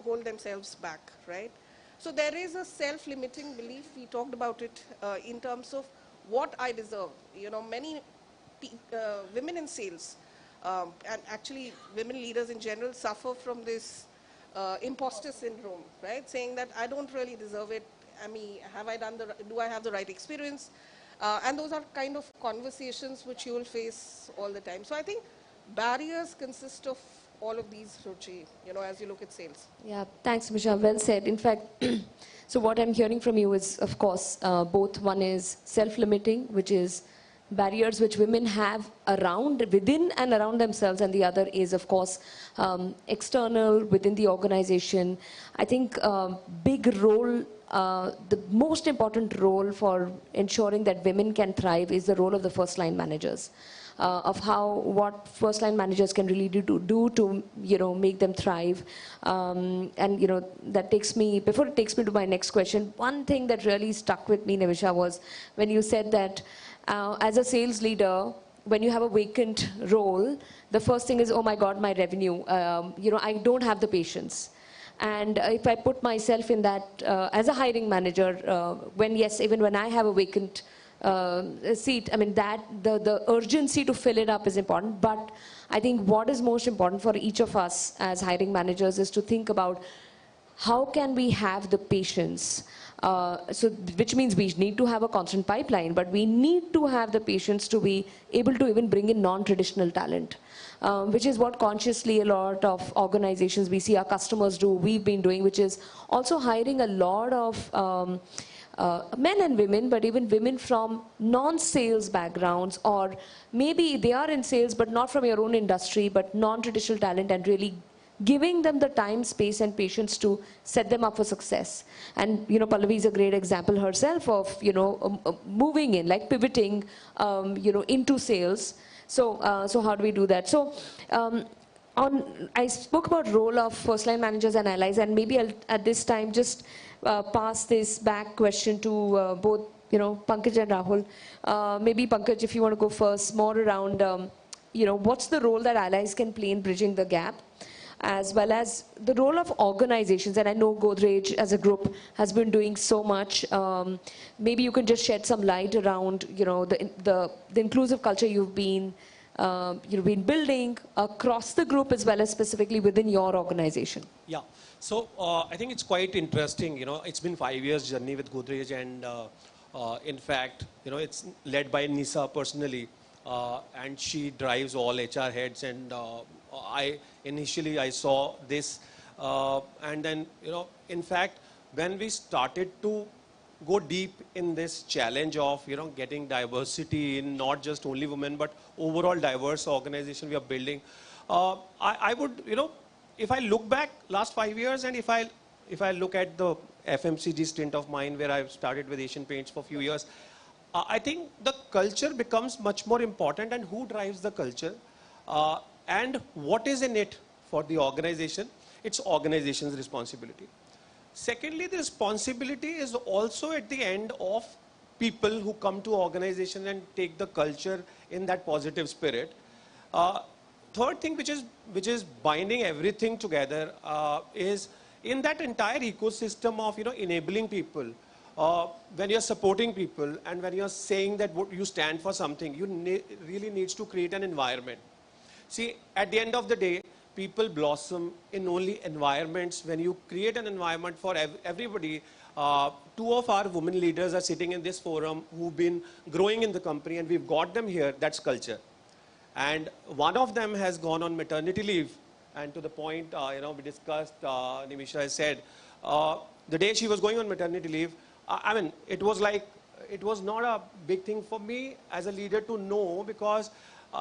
Speaker 12: hold themselves back, right? So there is a self-limiting belief, we talked about it in terms of what I deserve. You know, many women in sales, and actually women leaders in general suffer from this imposter syndrome, right? Saying that I don't really deserve it. I mean, do I have the right experience? And those are kind of conversations which you will face all the time. So I think barriers consist of all of these, Ruchi, you know, as you look at sales.
Speaker 2: Yeah, thanks, Misha. Well said. In fact, so what I'm hearing from you is, of course, both one is self-limiting, which is barriers which women have within and around themselves, and the other is, of course, external within the organization. I think big role, the most important role for ensuring that women can thrive is the role of the first line managers. Of what first line managers can really do to, you know, make them thrive. And, you know, that takes me, before it takes me to my next question, one thing that really stuck with me, Nivisha, was when you said that as a sales leader, when you have a vacant role, the first thing is, oh my God, my revenue. You know, I don't have the patience. And if I put myself in that as a hiring manager, even when I have a vacant seat, I mean, that the urgency to fill it up is important. But I think what is most important for each of us as hiring managers is to think about how can we have the patience. Which means we need to have a constant pipeline, but we need to have the patience to be able to even bring in non-traditional talent, which is what consciously a lot of organizations we see our customers do, we've been doing, which is also hiring a lot of men and women, but even women from non-sales backgrounds, or maybe they are in sales but not from your own industry, but non-traditional talent, and really giving them the time, space and patience to set them up for success. And, you know, Pallavi is a great example herself of, you know, moving in, like pivoting, you know, into sales. So how do we do that? So I spoke about role of first line managers and allies, and maybe I'll at this time just pass this back question to both, you know, Pankaj and Rahul. Maybe Pankaj, if you want to go first, more around, you know, what's the role that allies can play in bridging the gap, as well as the role of organizations. And I know Godrej as a group has been doing so much. Maybe you can just shed some light around, you know, the inclusive culture you've been building across the group, as well as specifically within your organization.
Speaker 9: Yeah. So I think it's quite interesting. You know, it's been 5 years journey with Godrej, and in fact, you know, it's led by Nisa personally, and she drives all HR heads. And initially I saw this, and then, you know, in fact, when we started to go deep in this challenge of, you know, getting diversity in not just only women, but overall diverse organization we are building, I would, you know, if I look back last 5 years, and if I look at the FMCG stint of mine where I started with Asian Paints for a few years, I think the culture becomes much more important, and who drives the culture, and what is in it for the organization. It's organization's responsibility. Secondly, the responsibility is also at the end of people who come to organization and take the culture in that positive spirit. Third thing, which is binding everything together, is in that entire ecosystem of, you know, enabling people. When you're supporting people and when you're saying that you stand for something, you really needs to create an environment. See, at the end of the day, people blossom in only environments. When you create an environment for everybody, two of our women leaders are sitting in this forum who've been growing in the company, and we've got them here. That's culture. And one of them has gone on maternity leave. And to the point, we discussed, Nimisha has said, the day she was going on maternity leave, I mean, it was like, it was not a big thing for me as a leader to know because,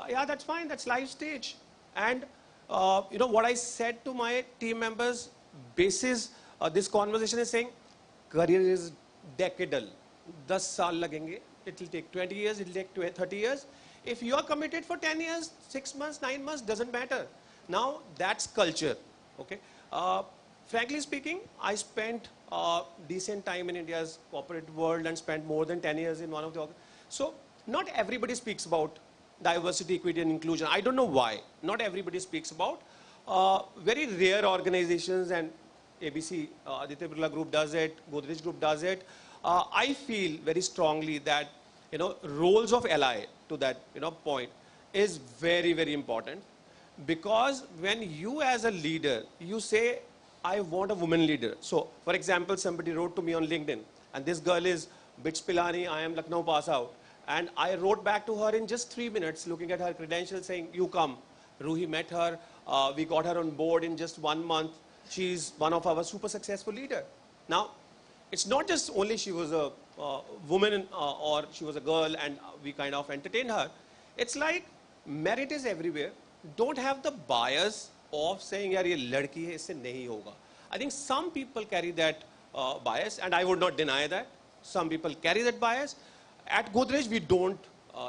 Speaker 9: yeah, that's fine, that's life stage. And, what I said to my team members, basis this conversation is saying, career is decadal. 10 saal lagenge. It will take 20 years, it will take 30 years. If you are committed for 10 years, 6 months, 9 months, doesn't matter. Now, that's culture, okay? Frankly speaking, I spent decent time in India's corporate world and spent more than 10 years in one of the... So, not everybody speaks about diversity, equity, and inclusion. I don't know why. Not everybody speaks about. Very rare organizations, and ABC, Aditya Birla Group does it, Godrej Group does it. I feel very strongly that, roles of ally to that, point is very, very important. Because when you as a leader, you say, I want a woman leader. So, for example, somebody wrote to me on LinkedIn, and this girl is Bits Pilani, I am Lucknow pass out. And I wrote back to her in just 3 minutes, looking at her credentials, saying, you come. Ruhi met her, we got her on board in just 1 month. She's one of our super successful leader. Now, it's not just only she was a woman or she was a girl and we kind of entertained her. It's like merit is everywhere. Don't have the bias of saying, yaar, ye ladki hai, isse nahi hoga. I think some people carry that bias, and I would not deny that. Some people carry that bias. At Godrej, we don't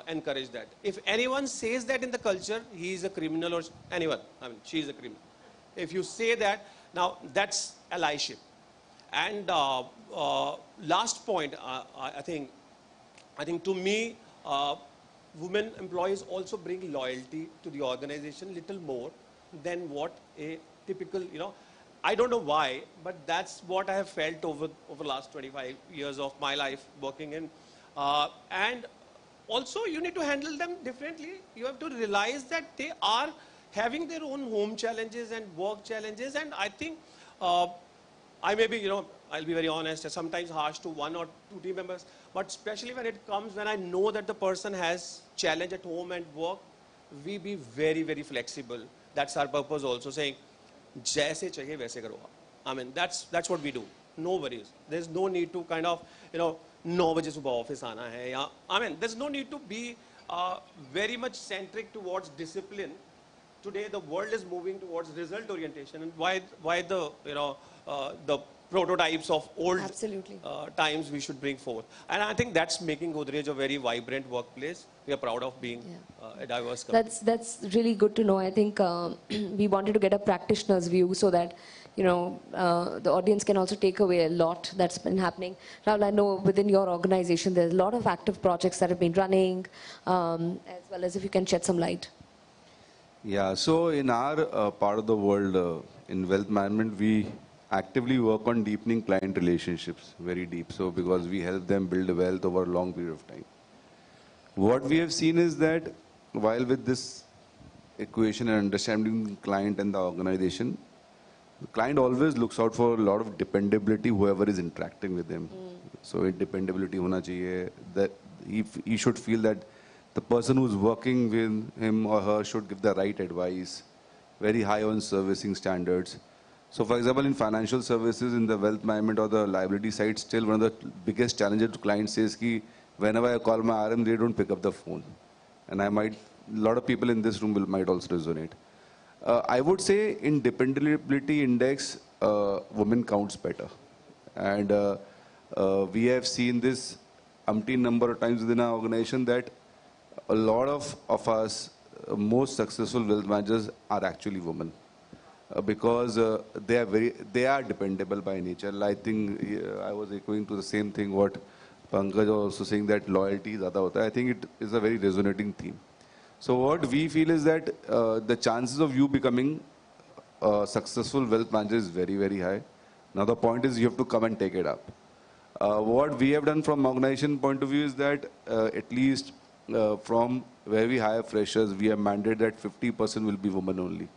Speaker 9: encourage that. If anyone says that in the culture, he is a criminal, or anyone, I mean, she is a criminal. If you say that, now that's allyship. And last point, I think to me, women employees also bring loyalty to the organization little more than what a typical, I don't know why, but that's what I have felt over the last 25 years of my life working in. And also you need to handle them differently. You have to realize that they are having their own home challenges and work challenges. And I think I may be, I'll be very honest, sometimes harsh to 1 or 2 team members, but especially when it comes, when I know that the person has challenge at home and work, we be very, very flexible. That's our purpose also, saying, jaise chahiye waise karo. I mean, that's what we do. No worries. There's no need to kind of, 9 baje subah office aana hai. Ya, I mean, there's no need to be very much centric towards discipline. Today, the world is moving towards result orientation, and why the, the prototypes of old times we should bring forth. And I think that's making Godrej a very vibrant workplace. We are proud of being a diverse company.
Speaker 2: That's really good to know. I think we wanted to get a practitioner's view so that, the audience can also take away a lot that's been happening. Rahul, I know within your organization, there's a lot of active projects that have been running, as well as if you can shed some light.
Speaker 11: Yeah, so in our part of the world, in wealth management, we actively work on deepening client relationships, very deep. So because we help them build wealth over a long period of time. What we have seen is that while with this equation and understanding the client and the organization, the client always looks out for a lot of dependability, whoever is interacting with them. So dependability hona chahiye, that he should feel that the person who's working with him or her should give the right advice, very high on servicing standards. So for example, in financial services, in the wealth management or the liability side, still one of the biggest challenges to clients is that whenever I call my RM, they don't pick up the phone. And a lot of people in this room might also resonate. I would say in dependability index, women counts better. And we have seen this umpteen number of times within our organization that a lot of us most successful wealth managers are actually women. Because they are dependable by nature. I think I was echoing to the same thing what Pankaj was also saying, that loyalty is zyada hota hai. I think it is a very resonating theme. So what we feel is that the chances of you becoming a successful wealth manager is very, very high. Now the point is you have to come and take it up. What we have done from organization point of view is that at least from where we hire freshers, we have mandated that 50% will be women only.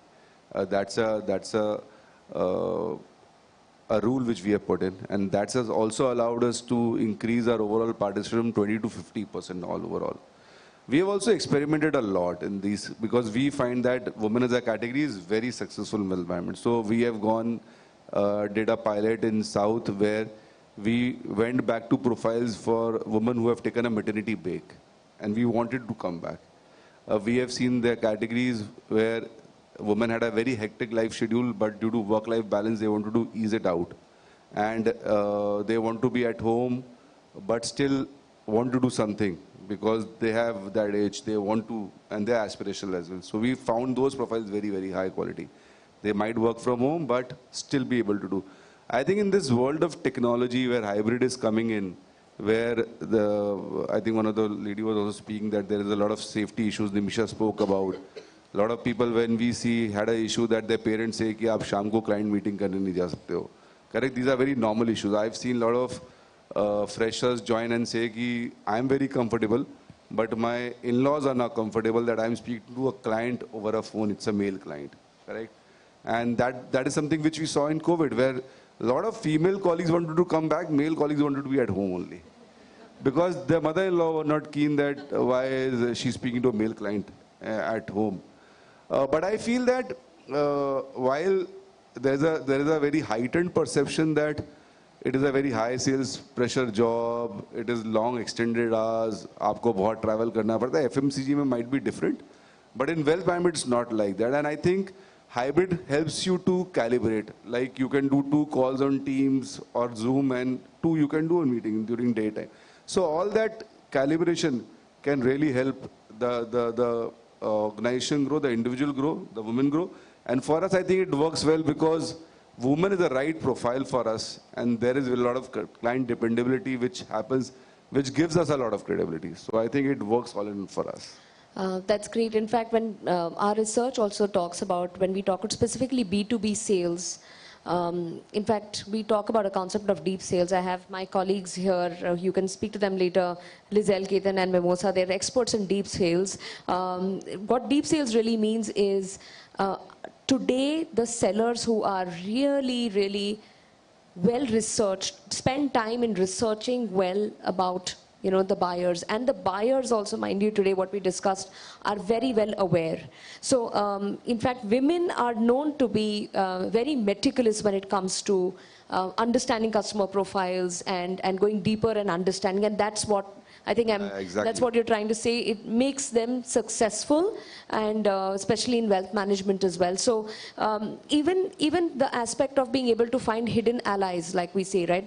Speaker 11: That's uh, a rule which we have put in, and that has also allowed us to increase our overall participation from 20 to 50% all overall. We have also experimented a lot in these because we find that women as a category is very successful in environment. So we have gone, did a pilot in South where we went back to profiles for women who have taken a maternity break, and we wanted to come back. We have seen the categories where women had a very hectic life schedule, but due to work-life balance, they want to ease it out. And they want to be at home, but still want to do something because they have that age, they want to, and they're aspirational as well. So we found those profiles very, very high quality. They might work from home, but still be able to do. I think in this world of technology where hybrid is coming in, where I think one of the lady was also speaking that there is a lot of safety issues Nimisha spoke about. A lot of people when we see had an issue that their parents say कि आप शाम को client meeting करने नहीं जा सकते हो. Correct? These are very normal issues. I've seen a lot of freshers join and say कि I'm very comfortable, but my in-laws are not comfortable that I'm speaking to a client over a phone. It's a male client. Correct? And that is something which we saw in COVID, where a lot of female colleagues wanted to come back, male colleagues wanted to be at home only. Because their mother-in-law were not keen that why is she speaking to a male client at home. But I feel that while there is a very heightened perception that it is a very high sales pressure job, it is long extended hours, आपको बहुत travel करना पड़ता है, FMCG में might be different, but in wealth management it's not like that. And I think hybrid helps you to calibrate. Like you can do 2 calls on Teams or Zoom, and 2 you can do a meeting during daytime. So all that calibration can really help the organization grow, the individual grow, the women grow. And for us, I think it works well because women is the right profile for us, and there is a lot of client dependability which happens, which gives us a lot of credibility. So I think it works all in for us.
Speaker 2: That's great. In fact, when our research also talks about, when we talk about specifically B2B sales, in fact, we talk about a concept of deep sales. I have my colleagues here, you can speak to them later, Lizelle, Ketan and Mimosa, they're experts in deep sales. What deep sales really means is, today the sellers who are really, really well researched, spend time in researching well about the buyers, and the buyers also, mind you, today what we discussed, are very well aware. So in fact, women are known to be very meticulous when it comes to understanding customer profiles and going deeper and understanding, and that's what I think
Speaker 11: exactly.
Speaker 2: That's what you're trying to say. It makes them successful, and especially in wealth management as well. So even the aspect of being able to find hidden allies, like we say, right?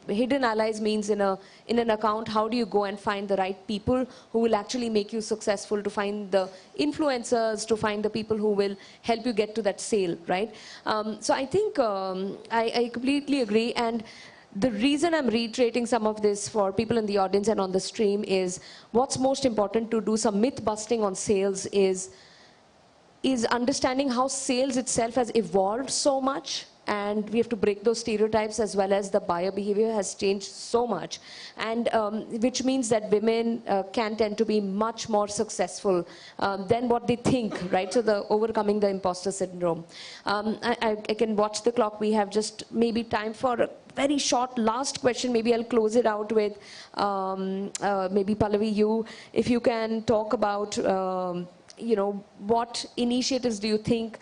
Speaker 2: Hidden allies means in an account, how do you go and find the right people who will actually make you successful, to find the influencers, to find the people who will help you get to that sale, right? So I think I completely agree. And the reason I'm reiterating some of this for people in the audience and on the stream is, what's most important to do some myth busting on sales is understanding how sales itself has evolved so much, and we have to break those stereotypes, as well as the buyer behavior has changed so much, and which means that women can tend to be much more successful than what they think, right? So the overcoming the imposter syndrome. I can watch the clock. We have just maybe time for a very short last question. Maybe I'll close it out with maybe Pallavi, if you can talk about what initiatives do you think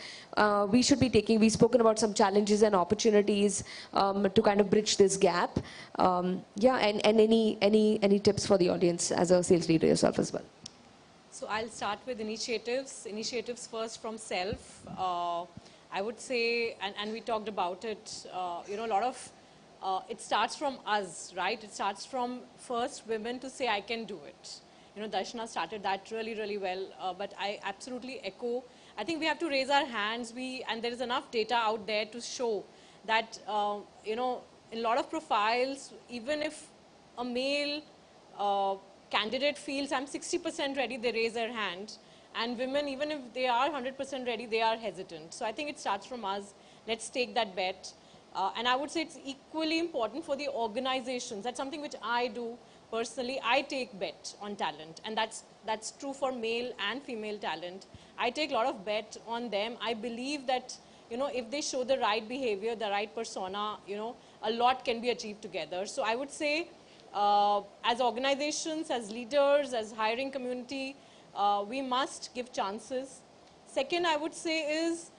Speaker 2: we should be taking? We've spoken about some challenges and opportunities to kind of bridge this gap. Yeah, and any tips for the audience as a sales leader yourself as well?
Speaker 10: So I'll start with initiatives. Initiatives first from self. I would say, and we talked about it, a lot of, it starts from us, right? It starts from first women to say, I can do it. Darshana started that really, really well, but I absolutely echo. I think we have to raise our hands, and there is enough data out there to show that, in a lot of profiles, even if a male candidate feels I'm 60% ready, they raise their hand. And women, even if they are 100% ready, they are hesitant. So I think it starts from us. Let's take that bet. And I would say it's equally important for the organizations. That's something which I do. personally, I take bet on talent, and that's true for male and female talent. I take a lot of bet on them. I believe that, you know, if they show the right behavior, the right persona, you know, a lot can be achieved together. So I would say, as organizations, as leaders, as hiring community, we must give chances. Second, I would say is,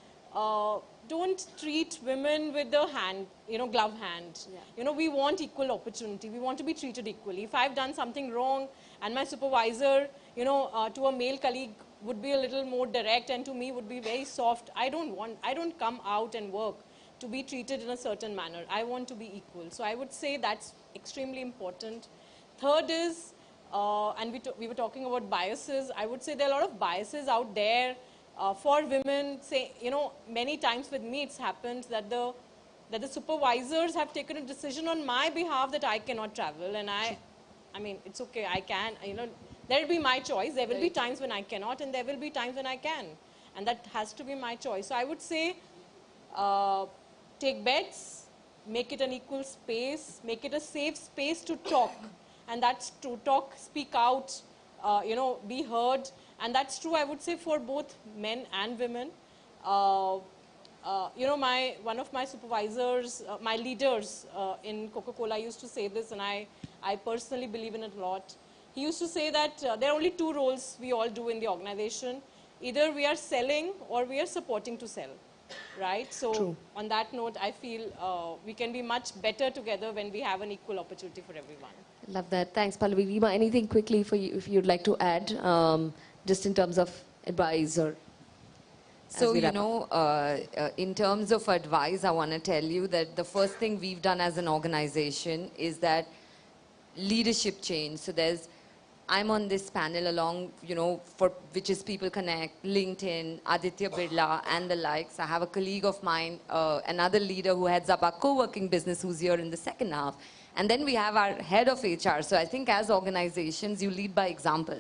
Speaker 10: don't treat women with the hand, you know, glove hand.
Speaker 2: Yeah.
Speaker 10: You know, we want equal opportunity. We want to be treated equally. If I've done something wrong and my supervisor, you know, to a male colleague would be a little more direct and to me would be very soft, I don't come out and work to be treated in a certain manner. I want to be equal. So I would say that's extremely important. Third is, and we were talking about biases. I would say there are a lot of biases out there for women. Say, you know, many times with me it's happened that the supervisors have taken a decision on my behalf that I cannot travel, and I mean, it's okay, I can, you know, there will be my choice. There will be times when I cannot, and there will be times when I can, and that has to be my choice. So I would say, take bets, make it an equal space, make it a safe space to talk, and that's to talk, speak out, you know, be heard, and that's true, I would say, for both men and women. You know, one of my supervisors, my leaders in Coca-Cola used to say this, and I personally believe in it a lot. He used to say that there are only two roles we all do in the organization. Either we are selling or we are supporting to sell, right? So
Speaker 6: True.
Speaker 10: on that note, I feel we can be much better together when we have an equal opportunity for everyone.
Speaker 2: Love that. Thanks, Pallavi. Rima, anything quickly for you, if you'd like to add, just in terms of advice or...
Speaker 8: So, you know, in terms of advice, I want to tell you that the first thing we've done as an organization is that leadership change. So I'm on this panel along, you know, which is People Connect, LinkedIn, Aditya Birla, and the likes. I have a colleague of mine, another leader who heads up our co-working business, who's here in the second half. And then we have our head of HR. So I think as organizations, you lead by example.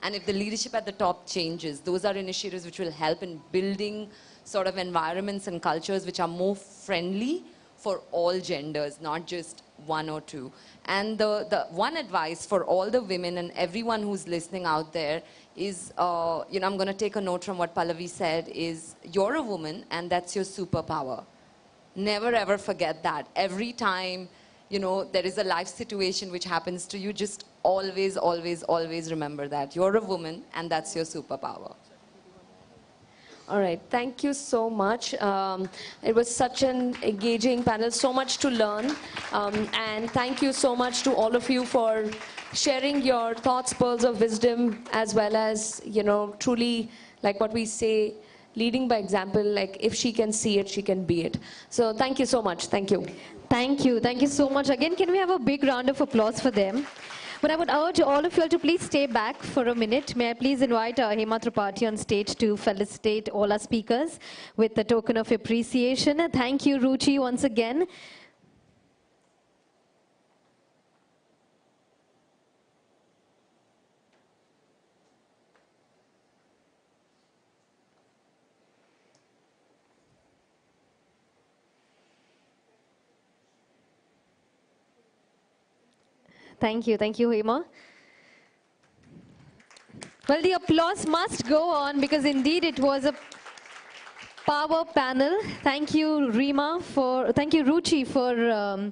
Speaker 8: And if the leadership at the top changes, those are initiatives which will help in building sort of environments and cultures which are more friendly for all genders, not just one or two. And the one advice for all the women and everyone who's listening out there is, you know, I'm going to take a note from what Pallavi said, is you're a woman and that's your superpower. Never ever forget that. Every time, you know, there is a life situation which happens to you, just always, always, always remember that. You're a woman and that's your superpower.
Speaker 2: All right, thank you so much. It was such an engaging panel, so much to learn. And thank you so much to all of you for sharing your thoughts, pearls of wisdom, as well as, you know, truly, like what we say, leading by example, like if she can see it, she can be it. So thank you so much. Thank you.
Speaker 1: Thank you. Thank you so much. Again, can we have a big round of applause for them? But I would urge all of you all to please stay back for a minute. May I please invite Hema Tripathi on stage to felicitate all our speakers with a token of appreciation. Thank you, Ruchi, once again. Thank you, Hema. Well, the applause must go on because indeed it was a power panel. Thank you, thank you, Ruchi, for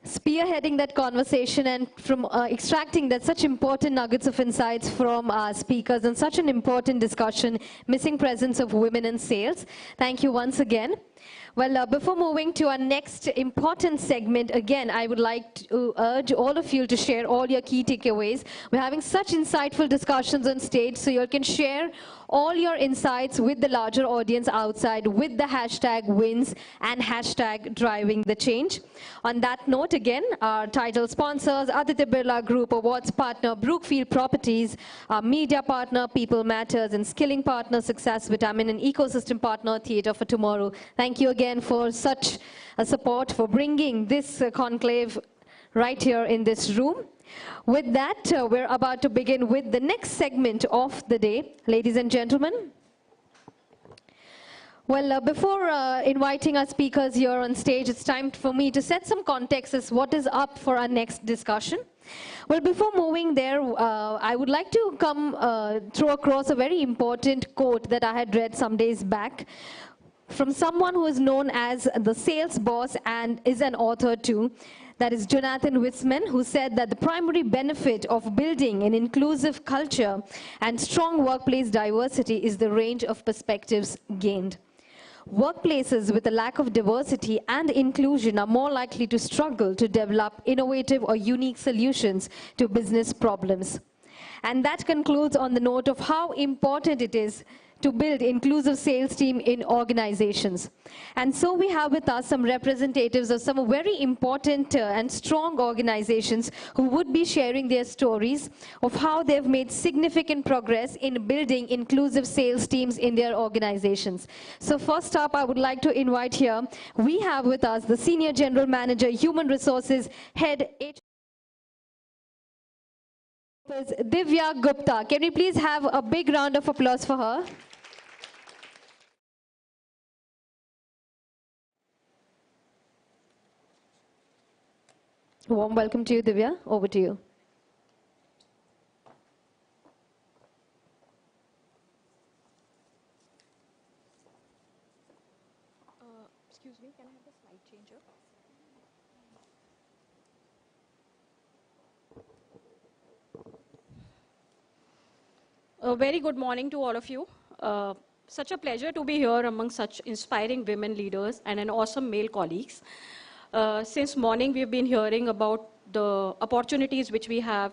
Speaker 1: spearheading that conversation and from extracting that such important nuggets of insights from our speakers and such an important discussion, missing presence of women in sales. Thank you once again. Well, before moving to our next important segment, again, I would like to urge all of you to share all your key takeaways. We're having such insightful discussions on stage, so you can share all your insights with the larger audience outside with the hashtag WinS and hashtag driving the change. On that note, again, our title sponsors, Aditya Birla Group, awards partner, Brookfield Properties, our media partner, People Matters, and skilling partner, Success Vitamin, and ecosystem partner, Theatre for Tomorrow. Thank you again for such a support for bringing this conclave right here in this room. With that, we're about to begin with the next segment of the day. Ladies and gentlemen, well, before inviting our speakers here on stage, it's time for me to set some context as what is up for our next discussion. Well, before moving there, I would like to throw across a very important quote that I had read some days back from someone who is known as the sales boss and is an author too. That is Jonathan Wiseman, who said that the primary benefit of building an inclusive culture and strong workplace diversity is the range of perspectives gained. Workplaces with a lack of diversity and inclusion are more likely to struggle to develop innovative or unique solutions to business problems. And that concludes on the note of how important it is to build inclusive sales team in organizations. And so we have with us some representatives of some very important and strong organizations who would be sharing their stories of how they've made significant progress in building inclusive sales teams in their organizations. So first up, I would like to invite here, we have with us the Senior General Manager, Human Resources, Head HR, Divya Gupta. Can we please have a big round of applause for her? Warm welcome to you, Divya. Over to you.
Speaker 13: Excuse me, can I have the slide changer? A very good morning to all of you. Such a pleasure to be here among such inspiring women leaders and an awesome male colleagues. Since morning, we've been hearing about the opportunities which we have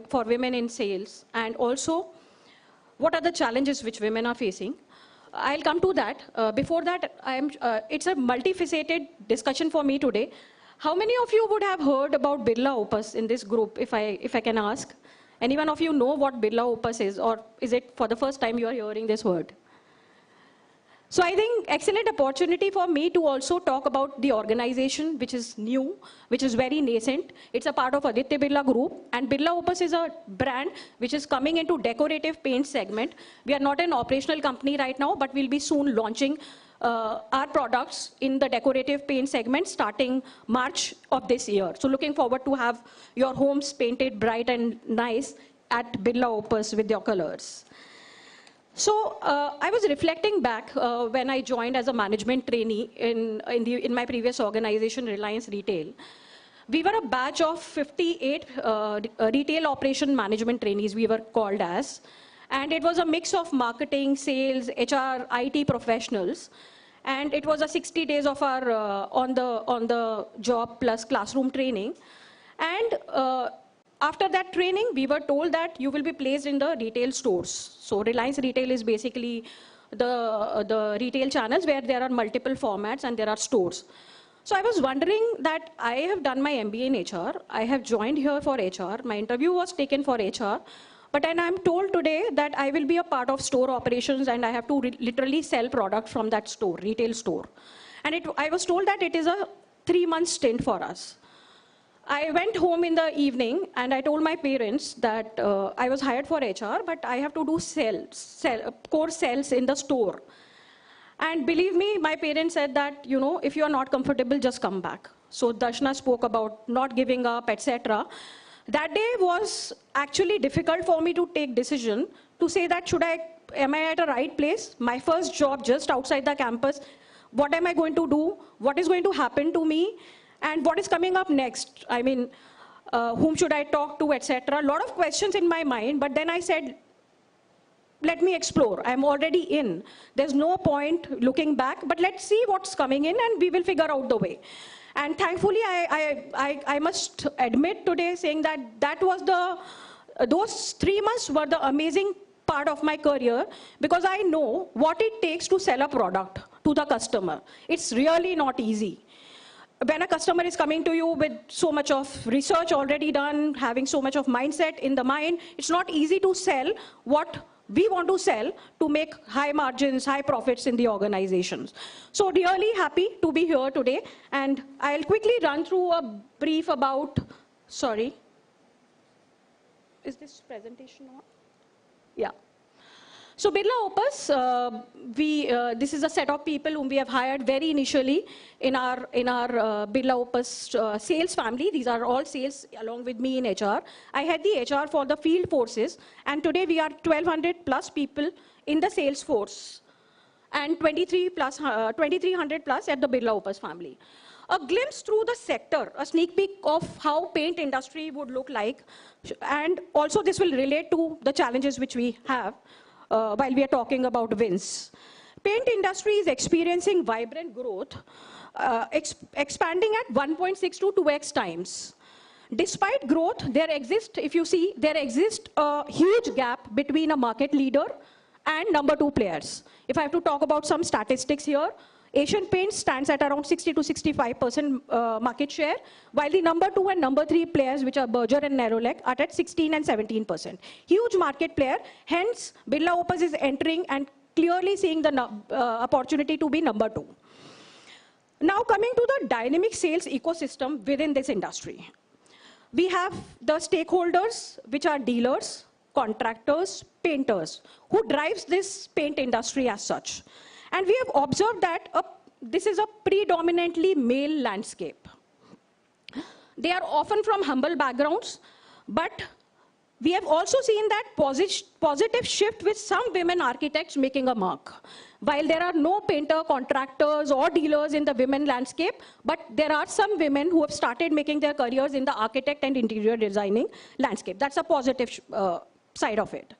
Speaker 13: for women in sales, and also what are the challenges which women are facing. I'll come to that. Before that, it's a multifaceted discussion for me today. How many of you would have heard about Birla Opus in this group, if I can ask? Anyone of you know what Birla Opus is, or is it for the first time you are hearing this word? So I think excellent opportunity for me to also talk about the organization, which is new, which is very nascent. It's a part of Aditya Birla Group, and Birla Opus is a brand which is coming into decorative paint segment. We are not an operational company right now, but we'll be soon launching our products in the decorative paint segment starting March of this year. So looking forward to have your homes painted bright and nice at Birla Opus with your colors. So I was reflecting back when I joined as a management trainee in my previous organization, Reliance Retail. We were a batch of 58 retail operation management trainees, we were called as. And it was a mix of marketing, sales, HR, IT professionals. And it was a 60 days of our on the job plus classroom training. And after that training, we were told that you will be placed in the retail stores. So Reliance Retail is basically the retail channels where there are multiple formats and there are stores. So I was wondering that I have done my MBA in HR. I have joined here for HR. My interview was taken for HR. But then I'm told today that I will be a part of store operations and I have to literally sell product from that store, retail store. And I was told that it is a 3-month stint for us. I went home in the evening and I told my parents that I was hired for HR, but I have to do core sales in the store. And believe me, my parents said that, you know, if you are not comfortable, just come back. So Darshana spoke about not giving up, etc. That day was actually difficult for me to take decision to say that am I at a right place? My first job just outside the campus. What am I going to do? What is going to happen to me? And what is coming up next? I mean, whom should I talk to, etc. A lot of questions in my mind, but then I said, let me explore. I'm already in. There's no point looking back, but let's see what's coming in and we will figure out the way. And thankfully, I must admit today saying that was those 3 months were the amazing part of my career because I know what it takes to sell a product to the customer. It's really not easy. When a customer is coming to you with so much of research already done, having so much of mindset in the mind, it's not easy to sell what we want to sell to make high margins, high profits in the organizations. So really happy to be here today. And I'll quickly run through a brief about, sorry. Is this presentation on? Yeah. So Birla Opus, this is a set of people whom we have hired very initially in our Birla Opus sales family. These are all sales along with me in HR. I had the HR for the field forces, and today we are 1,200 plus people in the sales force, and 2,300 plus at the Birla Opus family. A glimpse through the sector, a sneak peek of how paint industry would look like, and also this will relate to the challenges which we have while we are talking about WinS. Paint industry is experiencing vibrant growth, expanding at 1.6 to 2x times. Despite growth, there exists a huge gap between a market leader and number 2 players. If I have to talk about some statistics here, Asian Paints stands at around 60 to 65% market share, while the number 2 and number 3 players, which are Berger and Nerolac, are at 16 and 17%. Huge market player, hence Birla Opus is entering and clearly seeing the opportunity to be number 2. Now coming to the dynamic sales ecosystem within this industry. We have the stakeholders, which are dealers, contractors, painters, who drives this paint industry as such. And we have observed that this is a predominantly male landscape. They are often from humble backgrounds, but we have also seen that positive shift with some women architects making a mark. While there are no painter, contractors, or dealers in the women landscape, but there are some women who have started making their careers in the architect and interior designing landscape. That's a positive side of it.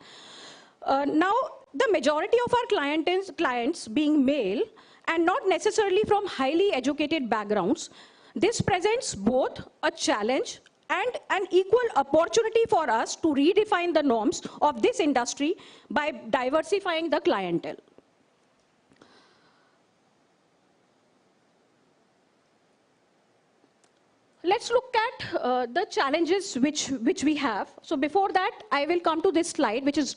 Speaker 13: Now, the majority of our clients being male and not necessarily from highly educated backgrounds, this presents both a challenge and an equal opportunity for us to redefine the norms of this industry by diversifying the clientele. Let's look at the challenges which we have. So before that, I will come to this slide, which is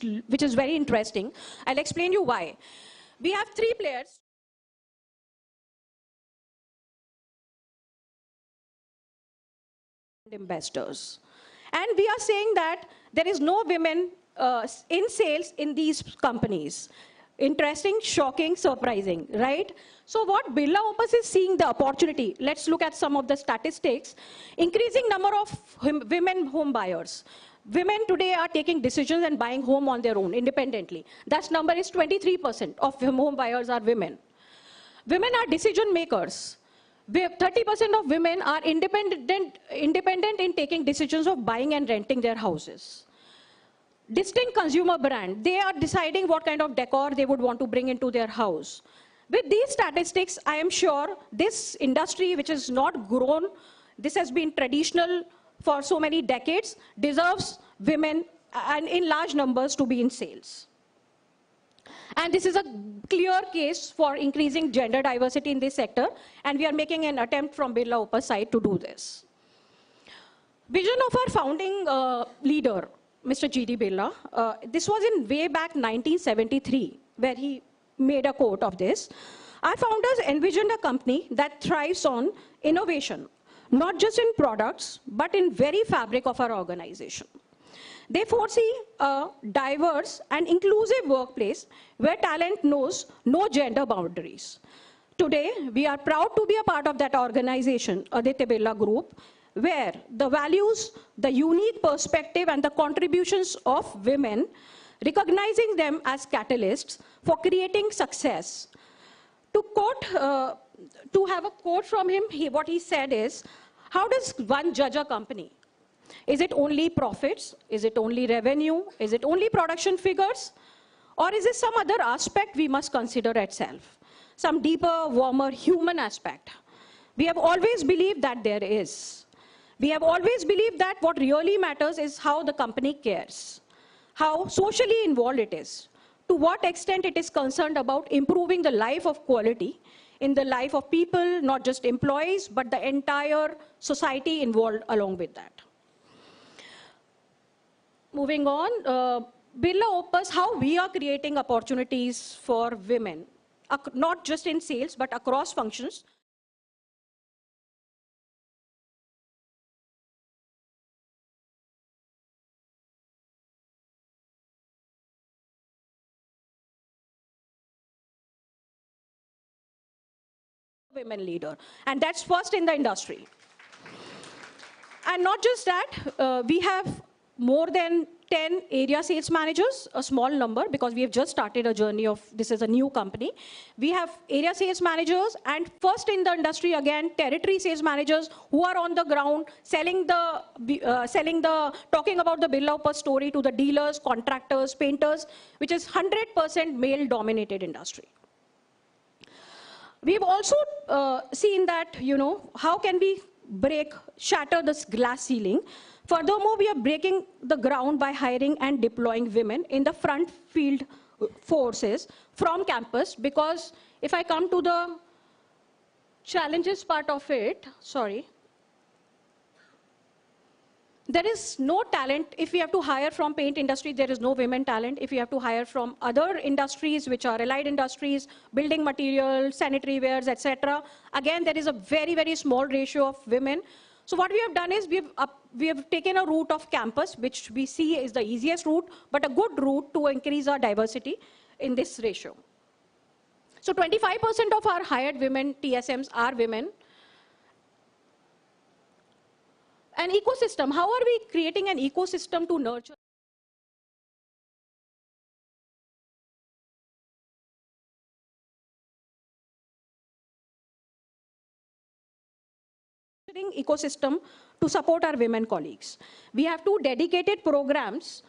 Speaker 13: very interesting. I'll explain you why. We have 3 players. Investors. And we are saying that there is no women in sales in these companies. Interesting, shocking, surprising, right? So what Birla Opus is seeing the opportunity, let's look at some of the statistics. Increasing number of women home buyers. Women today are taking decisions and buying home on their own independently. That number is 23% of home buyers are women. Women are decision makers. 30% of women are independent in taking decisions of buying and renting their houses. Distinct consumer brand. They are deciding what kind of decor they would want to bring into their house. With these statistics, I am sure this industry, which is not grown, this has been traditional for so many decades, deserves women and in large numbers to be in sales. And this is a clear case for increasing gender diversity in this sector, and we are making an attempt from Birla Opus side to do this. Vision of our founding leader, Mr. G.D. Birla, this was in way back 1973, where he made a quote of this. Our founders envisioned a company that thrives on innovation, not just in products, but in very fabric of our organization. They foresee a diverse and inclusive workplace where talent knows no gender boundaries. Today, we are proud to be a part of that organization, Aditya Birla Group, where the values, the unique perspective, and the contributions of women, recognizing them as catalysts for creating success. To have a quote from him, what he said is, how does one judge a company? Is it only profits? Is it only revenue? Is it only production figures? Or is it some other aspect we must consider itself? Some deeper, warmer human aspect. We have always believed that there is. We have always believed that what really matters is how the company cares, how socially involved it is, to what extent it is concerned about improving the life of quality in the life of people, not just employees, but the entire society involved along with that. Moving on, Birla Opus, how we are creating opportunities for women, not just in sales, but across functions. women leader. And that's first in the industry. And not just that, we have more than 10 area sales managers, a small number because we have just started a journey of this is a new company. We have area sales managers and first in the industry again, territory sales managers who are on the ground talking about the Birla per story to the dealers, contractors, painters, which is 100% male dominated industry. We've also seen that, how can we shatter this glass ceiling. Furthermore, we are breaking the ground by hiring and deploying women in the front field forces from campus, because if I come to the challenges part of it, there is no talent. If we have to hire from paint industry, there is no women talent. If we have to hire from other industries, which are allied industries, building materials, sanitary wares, etc., again, there is a very, very small ratio of women. So what we have done is we have taken a route of campus, which we see is the easiest route, but a good route to increase our diversity in this ratio. So 25% of our hired women TSMs are women. An ecosystem, how are we creating an ecosystem to nurture ecosystem to support our women colleagues? We have two dedicated programs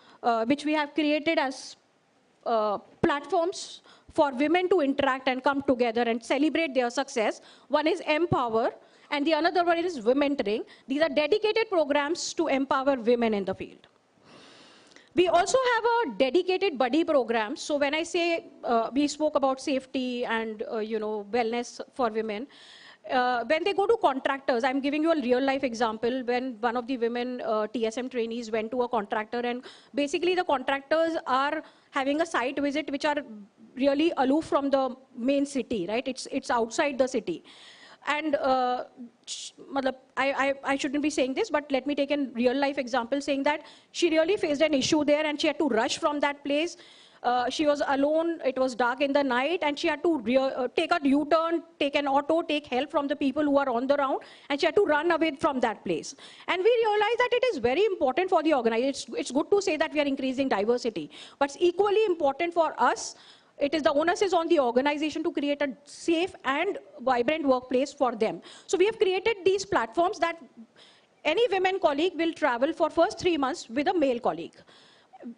Speaker 13: which we have created as platforms for women to interact and come together and celebrate their success. One is Empower, and the another one is Womentoring. These are dedicated programs to empower women in the field. We also have a dedicated buddy program. So when I say we spoke about safety and wellness for women, when they go to contractors, I'm giving you a real life example. When one of the women TSM trainees went to a contractor, and basically the contractors are having a site visit which are really aloof from the main city, right? It's outside the city. And I shouldn't be saying this, but let me take a real life example saying that she really faced an issue there and she had to rush from that place. She was alone, it was dark in the night, and she had to take a U-turn, take an auto, take help from the people who are on the round, and she had to run away from that place. And we realized that it is very important for the organization. It's good to say that we are increasing diversity, but it's equally important for us. It is the onus is on the organization to create a safe and vibrant workplace for them. So we have created these platforms that any women colleague will travel for first 3 months with a male colleague.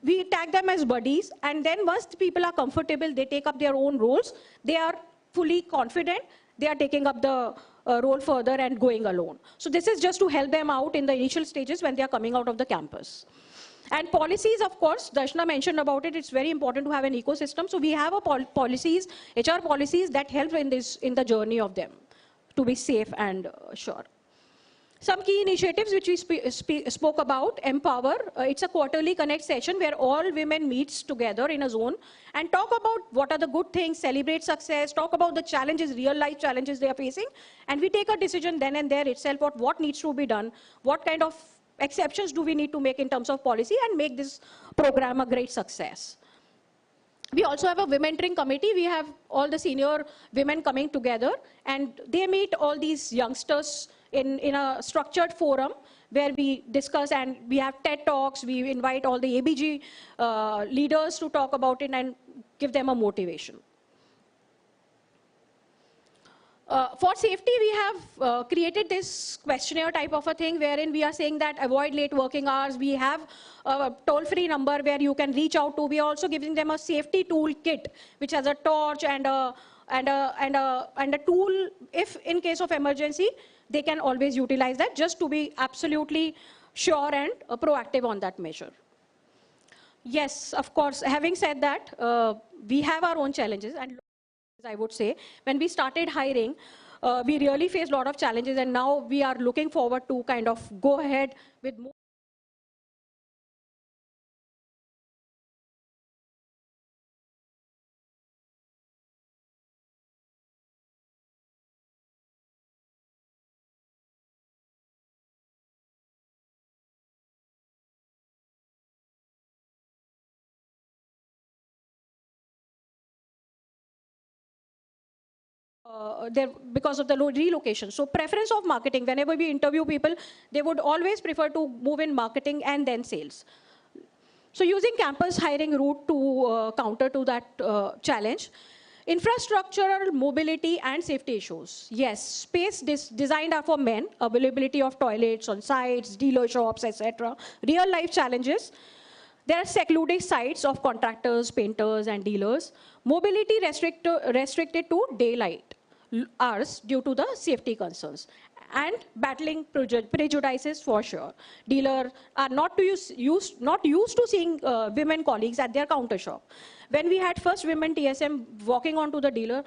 Speaker 13: We tag them as buddies, and then once the people are comfortable, they take up their own roles. They are fully confident. They are taking up the role further and going alone. So this is just to help them out in the initial stages when they are coming out of the campus. And policies, of course, Darshana mentioned about it. It's very important to have an ecosystem. So we have policies, HR policies that help in the journey of them to be safe and sure. Some key initiatives which we spoke about: Empower. It's a quarterly connect session where all women meets together in a zone and talk about what are the good things, celebrate success, talk about the challenges, real life challenges they are facing, and we take a decision then and there itself what needs to be done, what kind of exceptions do we need to make in terms of policy, and make this program a great success. We also have a womentoring committee. We have all the senior women coming together, and they meet all these youngsters in a structured forum where we discuss, and we have TED Talks. We invite all the ABG leaders to talk about it and give them a motivation. For safety, we have created this questionnaire type of a thing wherein we are saying that avoid late working hours. We have a toll-free number where you can reach out to. We are also giving them a safety tool kit, which has a torch and a tool. If in case of emergency, they can always utilize that, just to be absolutely sure and proactive on that measure. Yes, of course. Having said that, we have our own challenges, and I would say, when we started hiring, we really faced a lot of challenges, and now we are looking forward to kind of go ahead with more because of the relocation. So preference of marketing, whenever we interview people, they would always prefer to move in marketing and then sales. So using campus hiring route to counter to that challenge, infrastructural mobility and safety issues. Yes, space designed are for men, availability of toilets on sites, dealer shops, etc. Real life challenges. There are secluded sites of contractors, painters, and dealers. Mobility restricted to daylight hours due to the safety concerns. And battling prejudices for sure. Dealers are not used to seeing women colleagues at their counter shop. When we had first women TSM walking onto the dealer,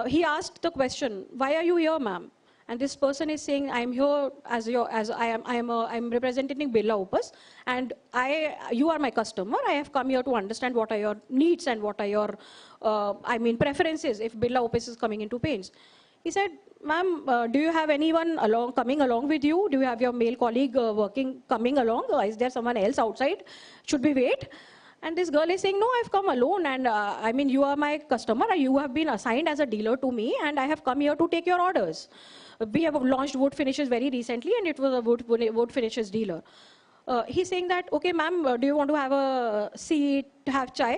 Speaker 13: he asked the question, "Why are you here, ma'am?" And this person is saying, "I'm here I'm representing Birla Opus, and you are my customer. I have come here to understand what are your needs and what are your, preferences if Birla Opus is coming into paints." He said, "Ma'am, do you have anyone coming along with you? Do you have your male colleague coming along? Or is there someone else outside? Should we wait?" And this girl is saying, "No, I've come alone, and you are my customer. You have been assigned as a dealer to me, and I have come here to take your orders. We have launched wood finishes very recently, and it was a wood finishes dealer." He's saying that, "Okay, ma'am, do you want to have a seat, have chai?"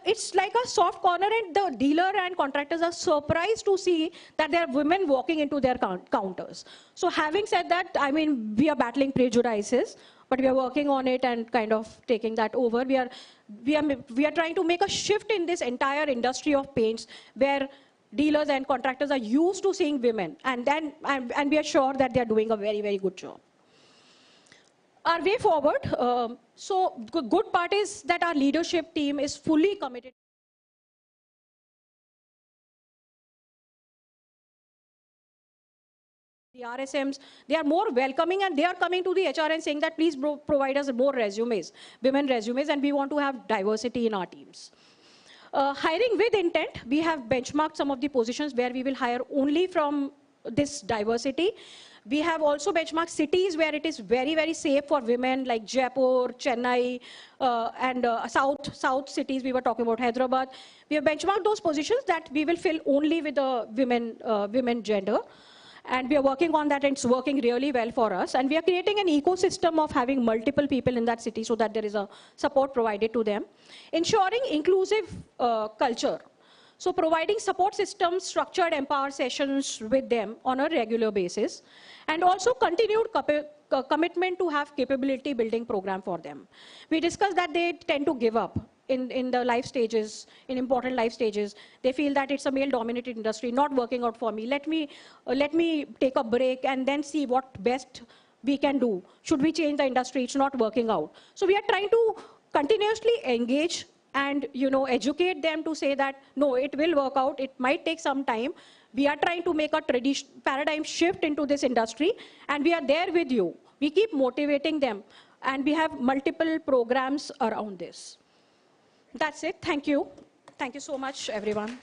Speaker 13: It's like a soft corner, and the dealer and contractors are surprised to see that there are women walking into their counters. So having said that, we are battling prejudices, but we are working on it and kind of taking that over. We are trying to make a shift in this entire industry of paints where dealers and contractors are used to seeing women, and we are sure that they are doing a very, very good job. Our way forward, good part is that our leadership team is fully committed. The RSMs, they are more welcoming, and they are coming to the HR and saying that please provide us more resumes, women resumes, and we want to have diversity in our teams. Hiring with intent, we have benchmarked some of the positions where we will hire only from this diversity. We have also benchmarked cities where it is very, very safe for women, like Jaipur, Chennai, and South cities. We were talking about Hyderabad. We have benchmarked those positions that we will fill only with the women gender. And we are working on that, and it's working really well for us. And we are creating an ecosystem of having multiple people in that city so that there is a support provided to them. Ensuring inclusive culture. So providing support systems, structured empower sessions with them on a regular basis. And also continued commitment to have capability building program for them. We discussed that they tend to give up in the life stages, in important life stages. They feel that it's a male-dominated industry, not working out for me. Let me take a break and then see what best we can do. Should we change the industry? It's not working out. So we are trying to continuously engage and educate them to say that, no, it will work out. It might take some time. We are trying to make a paradigm shift into this industry, and we are there with you. We keep motivating them, and we have multiple programs around this. That's it. Thank you. Thank you so much, everyone.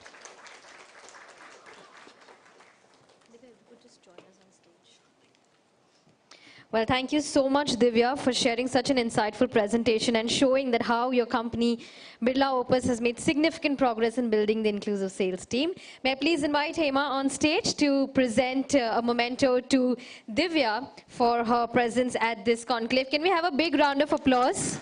Speaker 1: Well, thank you so much, Divya, for sharing such an insightful presentation and showing that how your company, Birla Opus, has made significant progress in building the inclusive sales team. May I please invite Hema on stage to present a memento to Divya for her presence at this conclave. Can we have a big round of applause?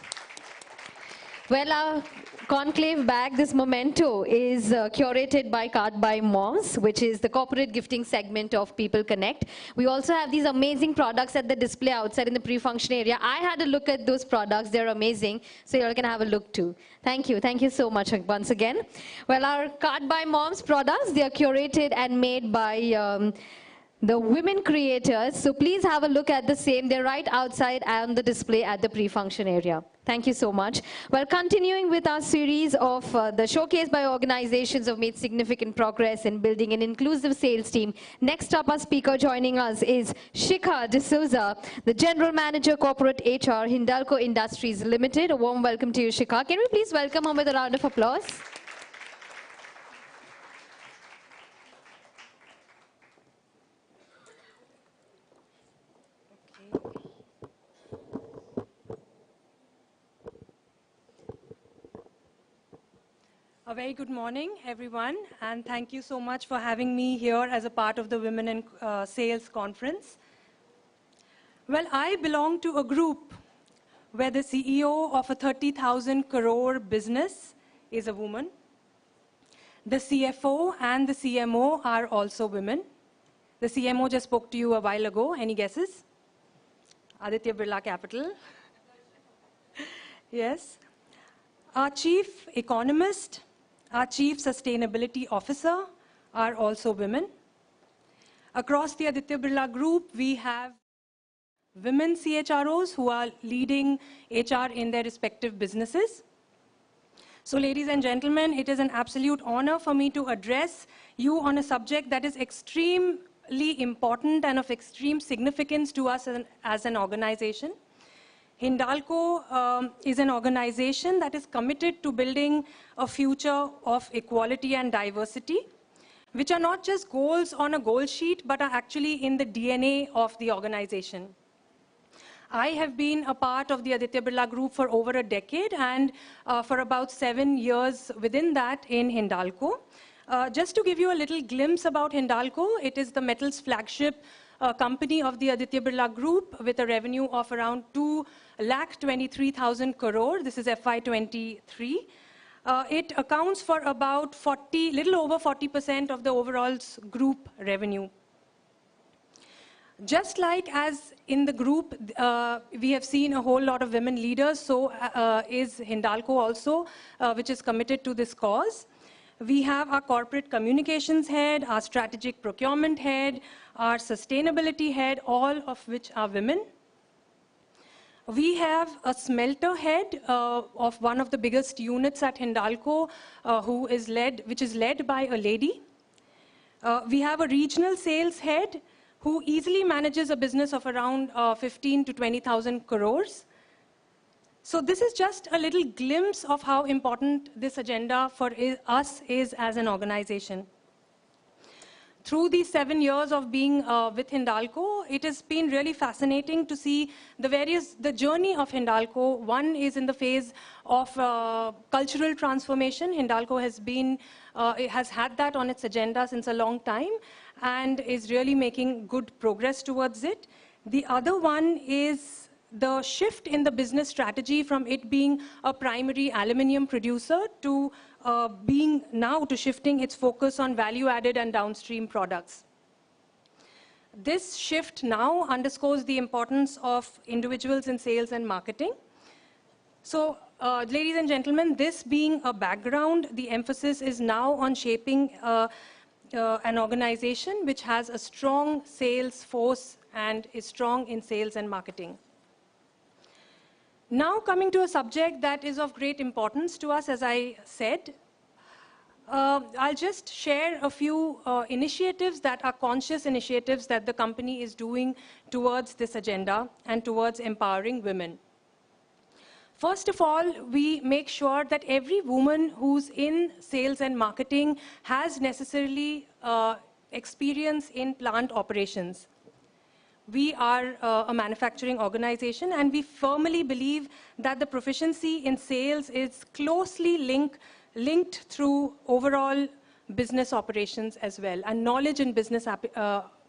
Speaker 1: Well, our conclave bag, this memento, is curated by Card by Moms, which is the corporate gifting segment of People Connect. We also have these amazing products at the display outside in the pre-function area. I had a look at those products. They're amazing. So you all can have a look too. Thank you. Thank you so much once again. Well, our Card by Moms products, they are curated and made by the women creators. So please have a look at the same. They're right outside on the display at the pre-function area. Thank you so much. Well, continuing with our series of the showcase by organizations have made significant progress in building an inclusive sales team. Next up, our speaker joining us is Shikha D'Souza, the General Manager Corporate HR, Hindalco Industries Limited. A warm welcome to you, Shikha. Can we please welcome her with a round of applause?
Speaker 14: A very good morning, everyone, and thank you so much for having me here as a part of the Women in Sales Conference. Well, I belong to a group where the CEO of a 30,000 crore business is a woman. The CFO and the CMO are also women. The CMO just spoke to you a while ago. Any guesses? Aditya Birla Capital. Yes. Our chief economist, our chief sustainability officer are also women. Across the Aditya Birla Group, we have women CHROs who are leading HR in their respective businesses. So ladies and gentlemen, it is an absolute honor for me to address you on a subject that is extremely important and of extreme significance to us as an organization. Hindalco is an organization that is committed to building a future of equality and diversity, which are not just goals on a goal sheet, but are actually in the DNA of the organization. I have been a part of the Aditya Birla Group for over a decade and for about 7 years within that in Hindalco. Just to give you a little glimpse about Hindalco, it is the metals flagship company of the Aditya Birla Group with a revenue of around 2,23,000 crore. This is FY23. It accounts for about little over 40% of the overall group revenue. Just like as in the group, we have seen a whole lot of women leaders, so is Hindalco also, which is committed to this cause. We have our corporate communications head, our strategic procurement head, our sustainability head, all of which are women. We have a smelter head of one of the biggest units at Hindalco, which is led by a lady. We have a regional sales head who easily manages a business of around 15 to 20,000 crores. So this is just a little glimpse of how important this agenda for us is as an organization. Through these 7 years of being with Hindalco, it has been really fascinating to see the journey of Hindalco. One is in the phase of cultural transformation. Hindalco has had that on its agenda since a long time and is really making good progress towards it. The other one is the shift in the business strategy from it being a primary aluminium producer to shifting its focus on value-added and downstream products. This shift now underscores the importance of individuals in sales and marketing. So, ladies and gentlemen, this being a background, the emphasis is now on shaping an organization which has a strong sales force and is strong in sales and marketing. Now coming to a subject that is of great importance to us, as I said, I'll just share a few initiatives that are conscious initiatives that the company is doing towards this agenda and towards empowering women. First of all, we make sure that every woman who's in sales and marketing has necessarily experience in plant operations. We are a manufacturing organization, and we firmly believe that the proficiency in sales is closely linked through overall business operations as well, and knowledge in business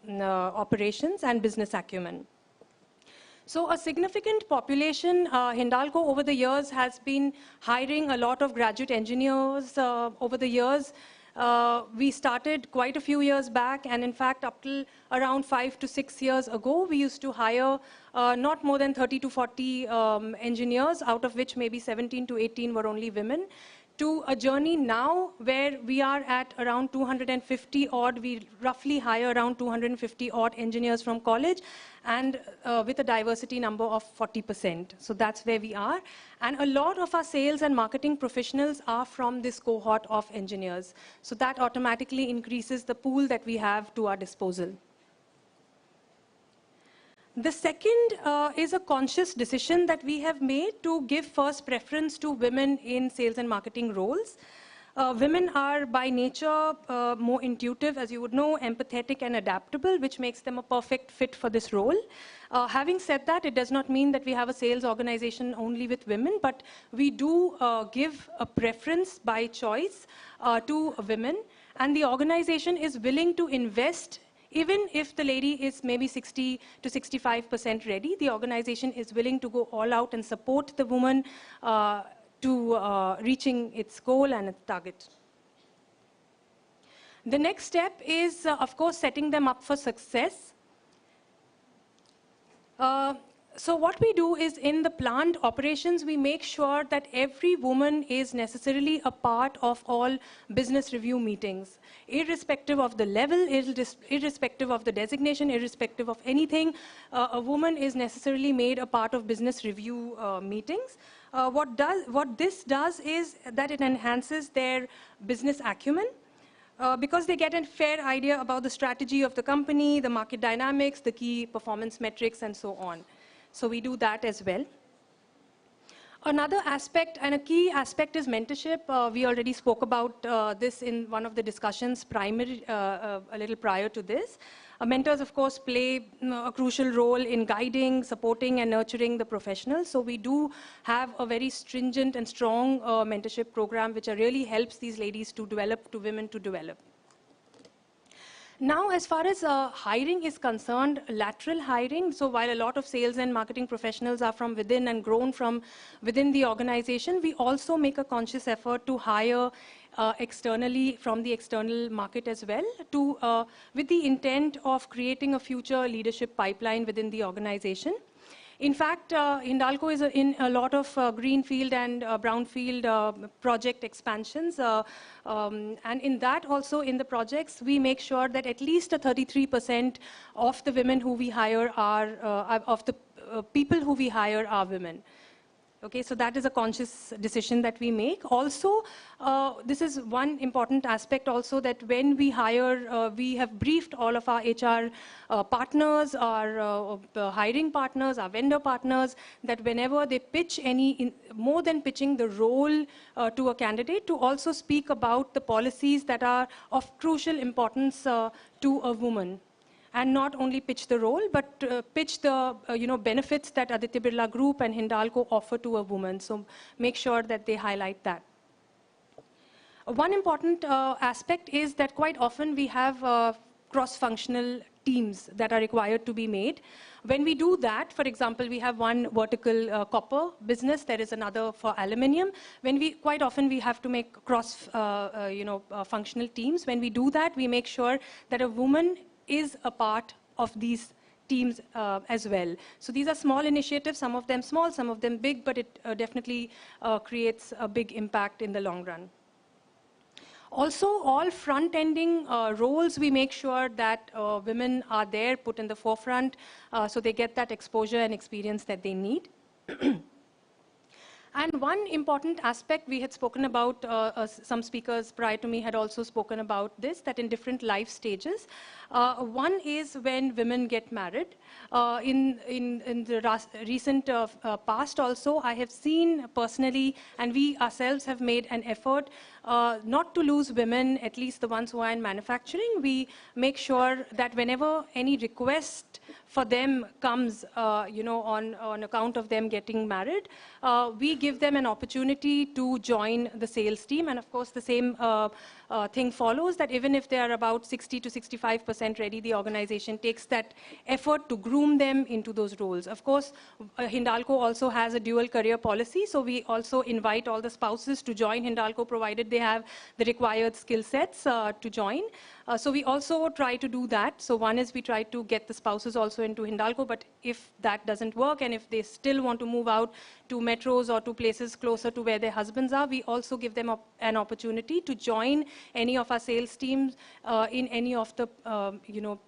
Speaker 14: operations and business acumen. So a significant population, Hindalco over the years has been hiring a lot of graduate engineers over the years. We started quite a few years back, and in fact, up till around 5 to 6 years ago, we used to hire not more than 30 to 40 engineers, out of which maybe 17 to 18 were only women, to a journey now where we are at around 250 odd. We roughly hire around 250 odd engineers from college, and with a diversity number of 40%. So that's where we are. And a lot of our sales and marketing professionals are from this cohort of engineers. So that automatically increases the pool that we have to our disposal. The second is a conscious decision that we have made to give first preference to women in sales and marketing roles. Women are by nature more intuitive, as you would know, empathetic and adaptable, which makes them a perfect fit for this role. Having said that, it does not mean that we have a sales organization only with women, but we do give a preference by choice to women, and the organization is willing to invest. Even if the lady is maybe 60 to 65% ready, the organization is willing to go all out and support the woman to reaching its goal and its target. The next step is, of course, setting them up for success. So what we do is in the plant operations, we make sure that every woman is necessarily a part of all business review meetings, irrespective of the level, irrespective of the designation, irrespective of anything. A woman is necessarily made a part of business review meetings. What this does is that it enhances their business acumen. Because they get a fair idea about the strategy of the company, the market dynamics, the key performance metrics, and so on. So we do that as well. Another aspect and a key aspect is mentorship. We already spoke about this in one of the discussions a little prior to this. Mentors, of course, play a crucial role in guiding, supporting, and nurturing the professionals. So we do have a very stringent and strong mentorship program, which really helps these ladies to develop, to women to develop. Now, as far as hiring is concerned, lateral hiring, so while a lot of sales and marketing professionals are from within and grown from within the organization, we also make a conscious effort to hire externally from the external market as well, with the intent of creating a future leadership pipeline within the organization. In fact, Hindalco is in a lot of greenfield and brownfield project expansions. And in that also, in the projects, we make sure that at least 33% of the women who we hire are, of the people who we hire are women. Okay, so that is a conscious decision that we make. Also, this is one important aspect also, that when we hire, we have briefed all of our HR partners, our hiring partners, our vendor partners, that whenever they pitch more than pitching the role to a candidate, to also speak about the policies that are of crucial importance to a woman. And not only pitch the role, but pitch the benefits that Aditya Birla Group and Hindalco offer to a woman. So make sure that they highlight that. One important aspect is that quite often we have cross-functional teams that are required to be made. When we do that, for example, we have one vertical copper business, there is another for aluminium. Quite often we have to make cross-functional teams. When we do that, we make sure that a woman is a part of these teams as well. So these are small initiatives, some of them small, some of them big, but it definitely creates a big impact in the long run. Also, all front-ending roles, we make sure that women are there, put in the forefront, so they get that exposure and experience that they need. And one important aspect we had spoken about, some speakers prior to me had also spoken about this, that in different life stages. One is when women get married. In the recent past also, I have seen personally, and we ourselves have made an effort not to lose women, at least the ones who are in manufacturing. We make sure that whenever any request for them comes, on account of them getting married, we give them an opportunity to join the sales team. And of course, the same thing follows, that even if they are about 60 to 65% ready, the organization takes that effort to groom them into those roles. Of course, Hindalco also has a dual career policy, so we also invite all the spouses to join Hindalco, provided they have the required skill sets to join. So we also try to do that. So one is we try to get the spouses also into Hindalco, but if that doesn't work, and if they still want to move out to metros or to places closer to where their husbands are, we also give them an opportunity to join any of our sales teams in any of the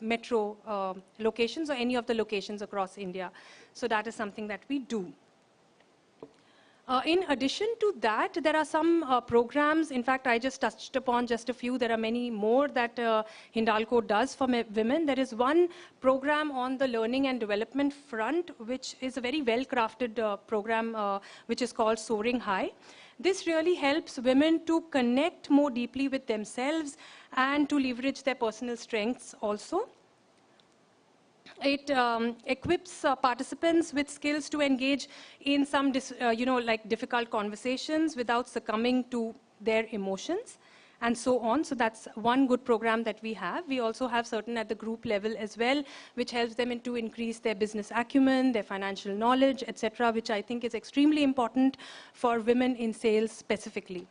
Speaker 14: metro locations or any of the locations across India. So that is something that we do. In addition to that, there are some programs. In fact, I just touched upon just a few. There are many more that Hindalco does for women. There is one program on the learning and development front, which is a very well-crafted program, which is called Soaring High. This really helps women to connect more deeply with themselves and to leverage their personal strengths also. It equips participants with skills to engage in some, like difficult conversations without succumbing to their emotions and so on. So that's one good program that we have. We also have certain at the group level as well, which helps them to increase their business acumen, their financial knowledge, etc., which I think is extremely important for women in sales specifically.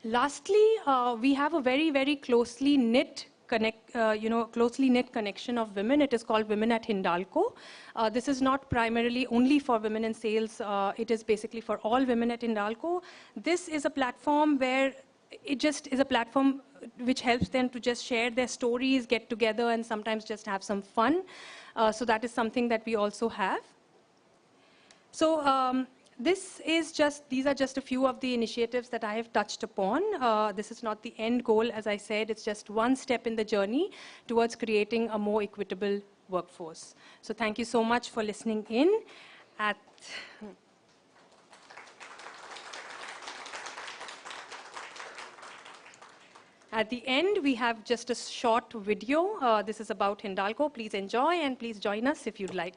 Speaker 14: Lastly, we have a very, very closely knit connection of women. It is called Women at Hindalco. This is not primarily only for women in sales. It is basically for all women at Hindalco. This is a platform where it just is a platform which helps them to just share their stories, get together, and sometimes just have some fun. So that is something that we also have. So these are just a few of the initiatives that I have touched upon. This is not the end goal, as I said. It's just one step in the journey towards creating a more equitable workforce. So thank you so much for listening in. At the end, we have just a short video. This is about Hindalco. Please enjoy, and please join us if you'd like.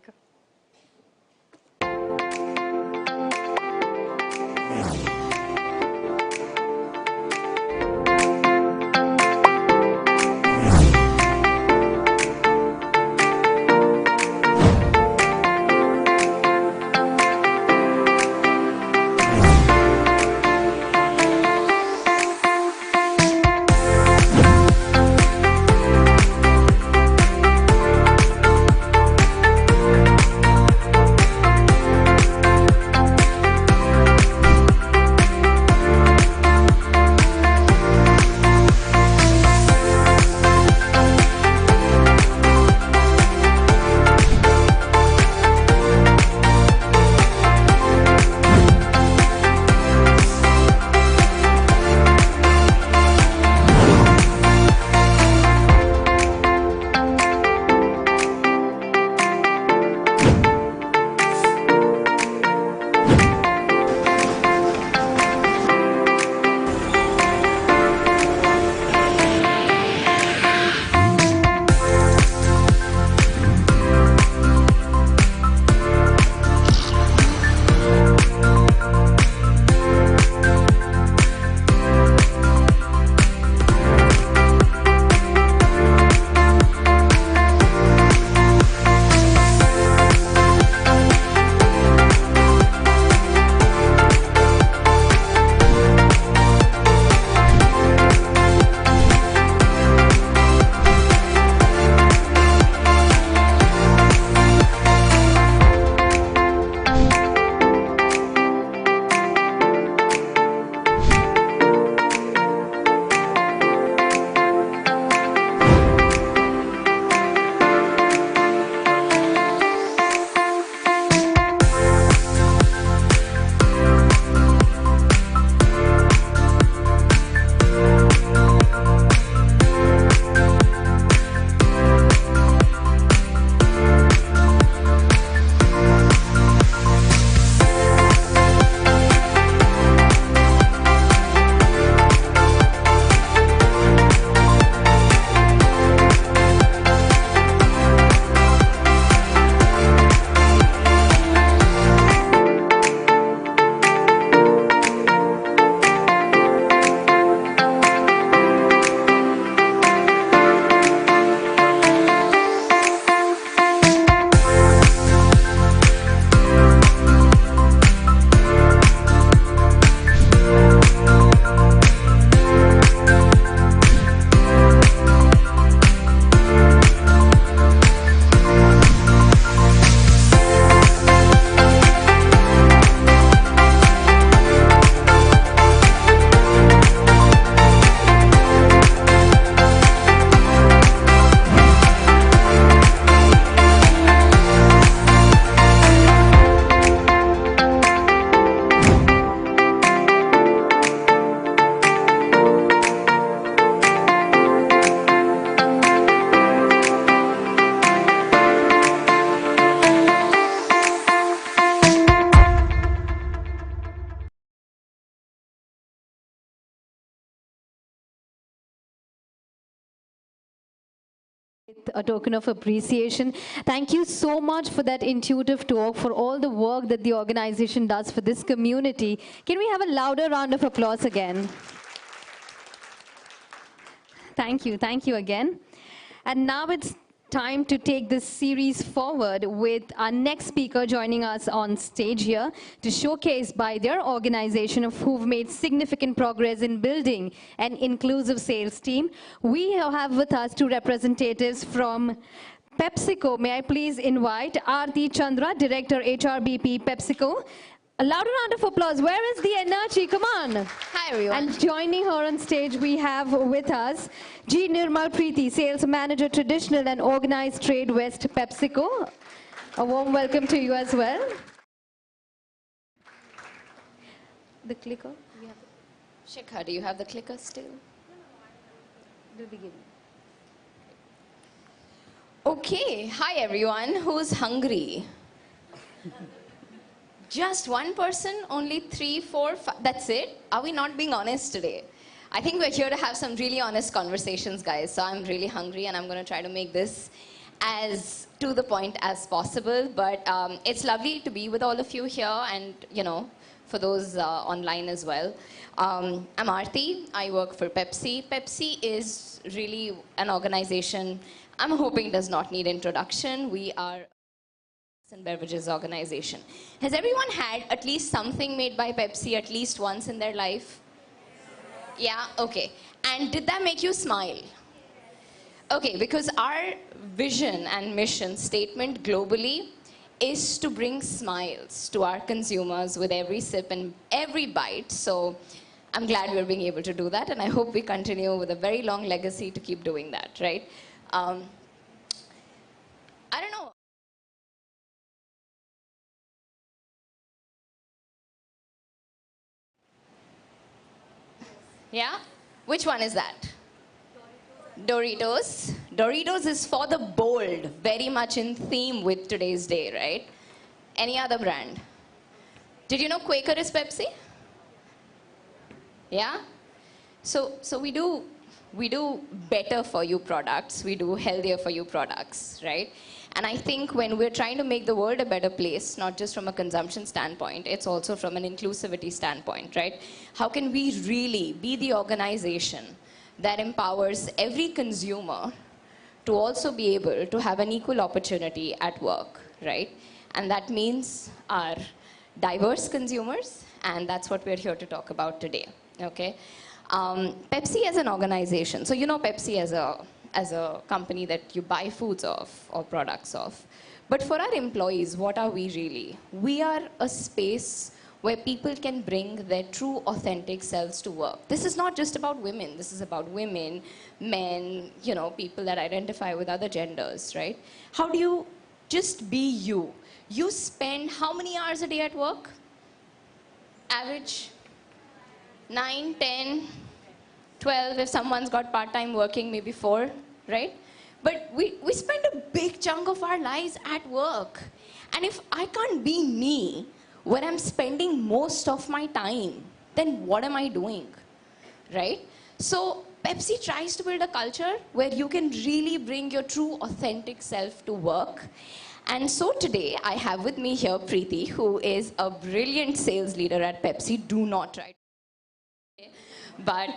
Speaker 1: a token of appreciation. Thank you so much for that intuitive talk, for all the work that the organization does for this community. Can we have a louder round of applause again? Thank you again. And now it's time to take this series forward with our next speaker joining us on stage here to showcase by their organization of who've made significant progress in building an inclusive sales team. We have with us two representatives from PepsiCo. May I please invite Aarti Chandra, Director HRBP PepsiCo. A louder round of applause. Where is the energy? Come on.
Speaker 15: Hi, everyone.
Speaker 1: And joining her on stage, we have with us G. Nirmal Preeti, Sales Manager, Traditional and Organized Trade West PepsiCo. A warm welcome to you as well. The clicker?
Speaker 15: Shikha, do you have the clicker still?
Speaker 1: We'll begin.
Speaker 15: Okay, hi everyone. Who's hungry? Just one person, only 3, 4, 5. That's it? Are we not being honest today? I think we're here to have some really honest conversations, guys. So I'm really hungry and I'm going to try to make this as to the point as possible. But it's lovely to be with all of you here and, you know, for those online as well. I'm Aarti. I work for Pepsi. Pepsi is really an organization I'm hoping does not need introduction. We are and beverages organization. Has everyone had at least something made by Pepsi at least once in their life? Yeah, okay. And did that make you smile? Okay, because our vision and mission statement globally is to bring smiles to our consumers with every sip and every bite. So I'm glad we're being able to do that, and I hope we continue with a very long legacy to keep doing that, right? I don't know. Yeah? Which one is that? Doritos. Doritos is for the bold, very much in theme with today's day, right? Any other brand? Did you know Quaker is Pepsi? Yeah? So we do better for you products, we do healthier for you products, right? And I think when we're trying to make the world a better place, not just from a consumption standpoint, it's also from an inclusivity standpoint, right? How can we really be the organization that empowers every consumer to also be able to have an equal opportunity at work, right? And that means our diverse consumers, and that's what we're here to talk about today, okay? Pepsi as an organization, so you know Pepsi as a company that you buy foods of or products of. But for our employees, what are we really? We are a space where people can bring their true, authentic selves to work. This is not just about women. This is about women, men, you know, people that identify with other genders, right? How do you just be you? You spend how many hours a day at work? Average? 9, 10, 12, if someone's got part-time working, maybe 4, right? But we spend a big chunk of our lives at work. And if I can't be me, where I'm spending most of my time, then what am I doing, right? So Pepsi tries to build a culture where you can really bring your true, authentic self to work. And so today, I have with me here Preeti, who is a brilliant sales leader at Pepsi. Do not try. But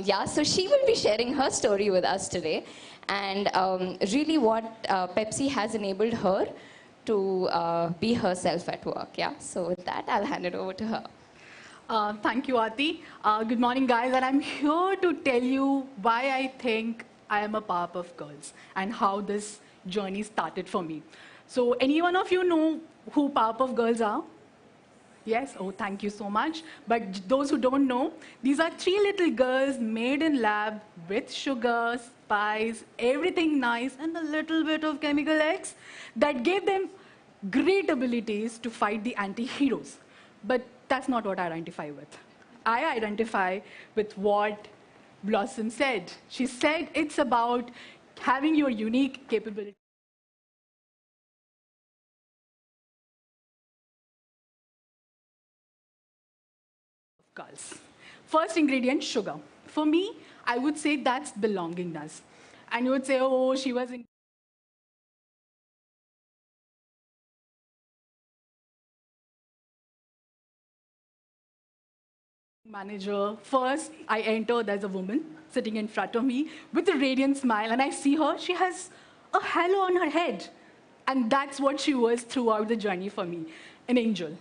Speaker 15: yeah, so she will be sharing her story with us today, and really what Pepsi has enabled her to be herself at work. Yeah, so with that, I'll hand it over to her.
Speaker 16: Thank you, Aarti. Good morning, guys, and I'm here to tell you why I think I am a Powerpuff Girls and how this journey started for me. So any one of you know who Powerpuff Girls are? Yes? Oh, thank you so much. But those who don't know, these are 3 little girls made in lab with sugar, spice, everything nice, and a little bit of chemical X that gave them great abilities to fight the anti-heroes. But that's not what I identify with. I identify with what Blossom said. She said it's about having your unique capability. Girls. First ingredient, sugar. For me, I would say that's belongingness. And you would say, oh, she was in Manager. First, I enter, there's a woman sitting in front of me with a radiant smile, and I see her, she has a halo on her head. And that's what she was throughout the journey for me, an angel.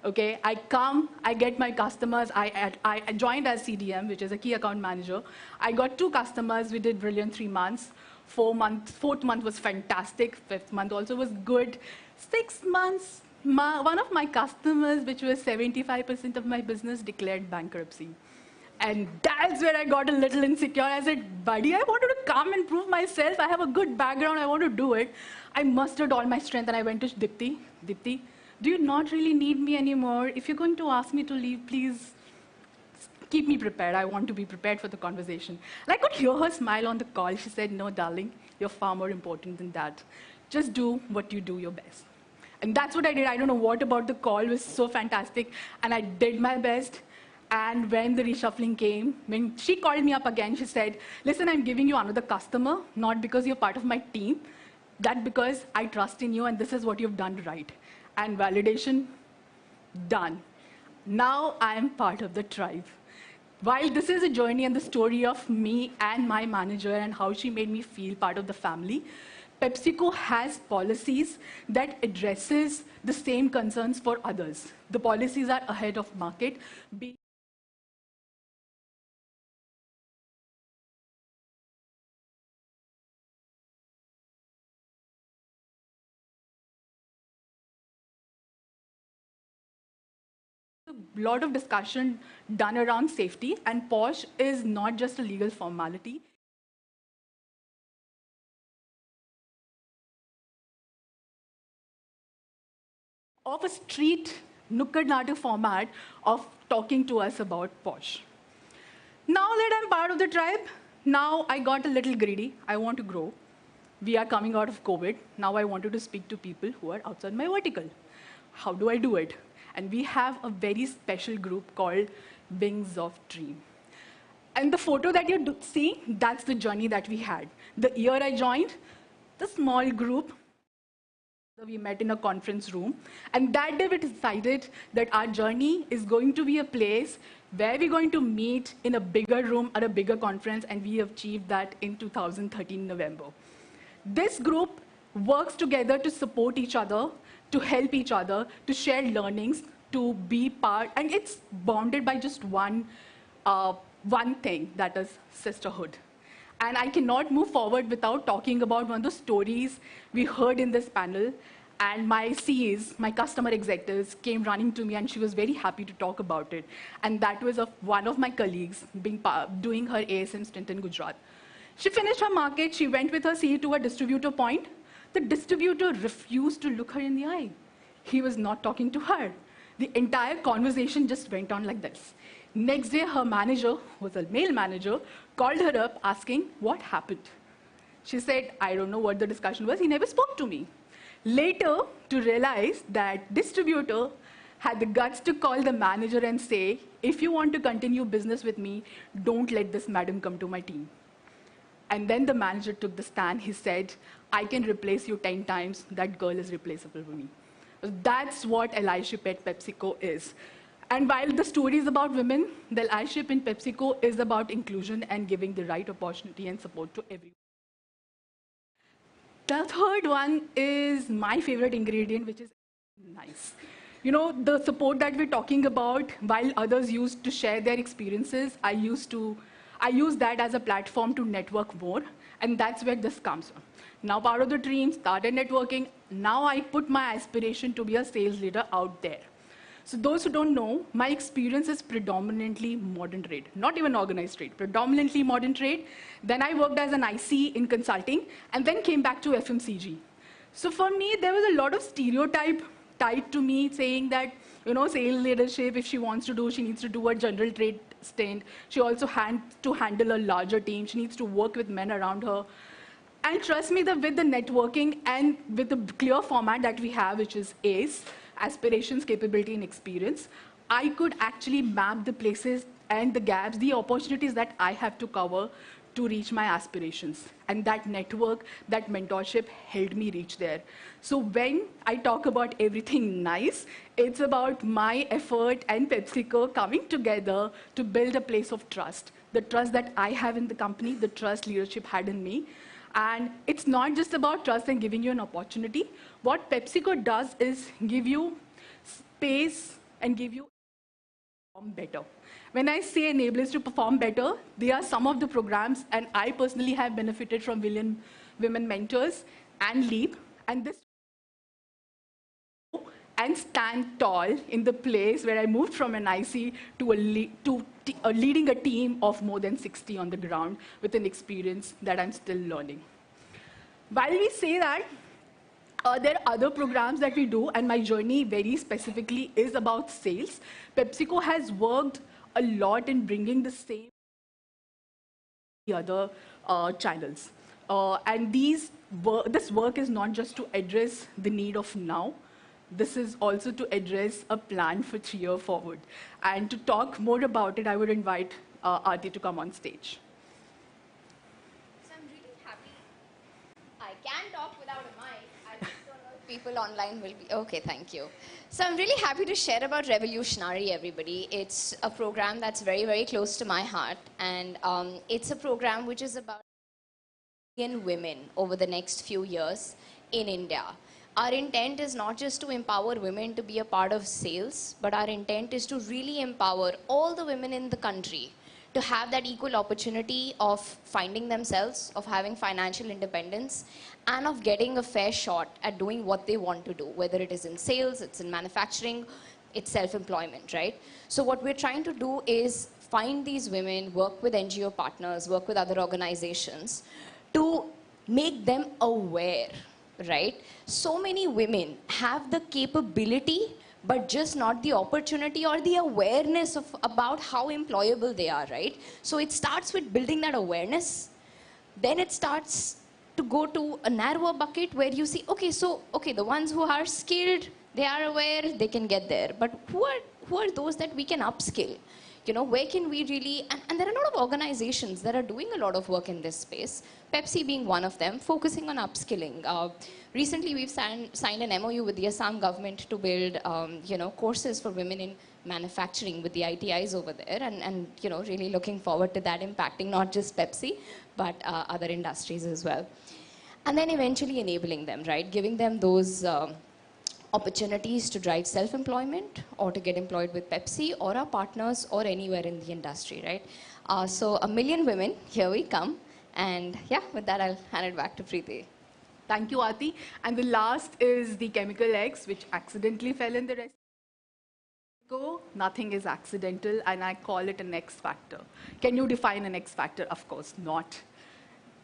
Speaker 16: Okay, I come, I get my customers, I joined as CDM, which is a key account manager. I got 2 customers, we did brilliant 3 months. 4th month was fantastic, 5th month also was good. 6 months, one of my customers, which was 75% of my business, declared bankruptcy. And that's where I got a little insecure. I said, buddy, I wanted to come and prove myself. I have a good background. I want to do it. I mustered all my strength and I went to Dipti. Dipti, do you not really need me anymore? If you're going to ask me to leave, please keep me prepared. I want to be prepared for the conversation. And I could hear her smile on the call. She said, no, darling, you're far more important than that. Just do what you do your best. And that's what I did. I don't know what about the call was so fantastic. And I did my best. And when the reshuffling came, when she called me up again, she said, listen, I'm giving you another customer, not because you're part of my team, that because I trust in you and this is what you've done right. And validation, done. Now I am part of the tribe. While this is a journey and the story of me and my manager and how she made me feel part of the family, PepsiCo has policies that addresses the same concerns for others. The policies are ahead of market. A lot of discussion done around safety, and POSH is not just a legal formality. Of a street nukkad natak format of talking to us about POSH. Now that I'm part of the tribe, now I got a little greedy. I want to grow. We are coming out of COVID. Now I wanted to speak to people who are outside my vertical. How do I do it? And we have a very special group called Wings of Dream. And the photo that you see, that's the journey that we had. The year I joined, the small group, we met in a conference room. And that day we decided that our journey is going to be a place where we're going to meet in a bigger room at a bigger conference, and we achieved that in 2013 November. This group works together to support each other, to help each other, to share learnings, to be part, and it's bonded by just one thing, that is sisterhood. And I cannot move forward without talking about one of the stories we heard in this panel. And my CEs, my customer executives, came running to me, and she was very happy to talk about it. And that was of one of my colleagues doing her ASM stint in Gujarat. She finished her market. She went with her CE to a distributor point. The distributor refused to look her in the eye. He was not talking to her. The entire conversation just went on like this. Next day, her manager, who was a male manager, called her up asking what happened. She said, I don't know what the discussion was. He never spoke to me. Later, to realize that distributor had the guts to call the manager and say, if you want to continue business with me, don't let this madam come to my team. And then the manager took the stand. He said, I can replace you 10 times. That girl is replaceable for me. That's what allyship at PepsiCo is. And while the story is about women, the allyship in PepsiCo is about inclusion and giving the right opportunity and support to everyone. The third one is my favorite ingredient, which is nice. You know, the support that we're talking about, while others used to share their experiences, I use that as a platform to network more, and that's where this comes from. Now part of the team started networking. Now I put my aspiration to be a sales leader out there. So those who don't know, my experience is predominantly modern trade, not even organized trade, predominantly modern trade. Then I worked as an IC in consulting, and then came back to FMCG. So for me, there was a lot of stereotype tied to me saying that, you know, sales leadership, if she wants to do, she needs to do a general trade stint. She also has to handle a larger team. She needs to work with men around her. And trust me, that with the networking and with the clear format that we have, which is ACE, aspirations, capability, and experience, I could actually map the places and the gaps, the opportunities that I have to cover to reach my aspirations. And that network, that mentorship helped me reach there. So when I talk about everything nice, it's about my effort and PepsiCo coming together to build a place of trust. The trust that I have in the company, the trust leadership had in me. And it's not just about trust and giving you an opportunity. What PepsiCo does is give you space and give you perform better. When I say enablers to perform better, they are some of the programs, and I personally have benefited from Women Mentors and LEAP, and this and stand tall in the place where I moved from an IC to leading a team of more than 60 on the ground with an experience that I'm still learning. While we say that, there are other programs that we do, and my journey very specifically is about sales. PepsiCo has worked a lot in bringing the same other channels. And this work is not just to address the need of now. This is also to address a plan for 3 years forward. And to talk more about it, I would invite Aarti to come on stage.
Speaker 15: So I'm really happy. I can talk without a mic. I just don't know if people online will be. Okay, thank you. So I'm really happy to share about Revolutionary, everybody. It's a program that's very, very close to my heart. And it's a program which is about women over the next few years in India. Our intent is not just to empower women to be a part of sales, but our intent is to really empower all the women in the country to have that equal opportunity of finding themselves, of having financial independence, and of getting a fair shot at doing what they want to do, whether it is in sales, it's in manufacturing, it's self-employment, right? So what we're trying to do is find these women, work with NGO partners, work with other organizations to make them aware, right? So many women have the capability, but just not the opportunity or the awareness of about how employable they are, right? So it starts with building that awareness. Then it starts to go to a narrower bucket where you see, okay, the ones who are skilled, they are aware, they can get there. But who are those that we can upskill? You know, where can we really, and there are a lot of organizations that are doing a lot of work in this space, Pepsi being one of them, focusing on upskilling. Recently, we've signed an MOU with the Assam government to build, courses for women in manufacturing with the ITIs over there, and really looking forward to that impacting not just Pepsi, but other industries as well. And then eventually enabling them, right? Giving them those opportunities to drive self-employment or to get employed with Pepsi or our partners or anywhere in the industry, right? So 1 million women, here we come. And yeah, with that, I'll hand it back to Preeti.
Speaker 16: Thank you, Aarti. And the last is the chemical X, which accidentally fell in the recipe. Nothing is accidental, and I call it an X factor. Can you define an X factor? Of course not.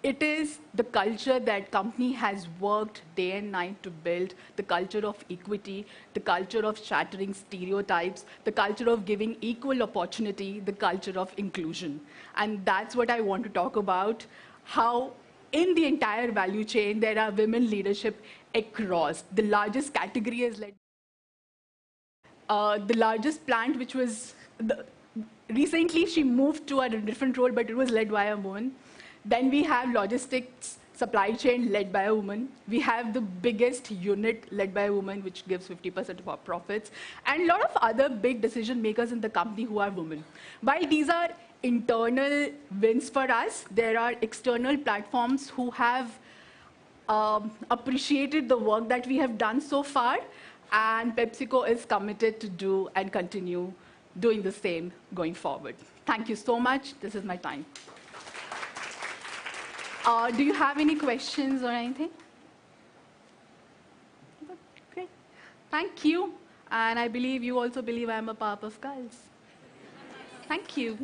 Speaker 16: It is the culture that company has worked day and night to build, the culture of equity, the culture of shattering stereotypes, the culture of giving equal opportunity, the culture of inclusion. And that's what I want to talk about, how in the entire value chain there are women leadership across. The largest category is led the largest plant, which was, recently she moved to a different role, but it was led by a woman. Then we have logistics, supply chain led by a woman. We have the biggest unit led by a woman, which gives 50% of our profits. And a lot of other big decision makers in the company who are women. While these are internal wins for us, there are external platforms who have appreciated the work that we have done so far. And PepsiCo is committed to do and continue doing the same going forward. Thank you so much. This is my time. Do you have any questions or anything? Great. Thank you. And I believe you also believe I'm a Powerpuff Girls. Thank you.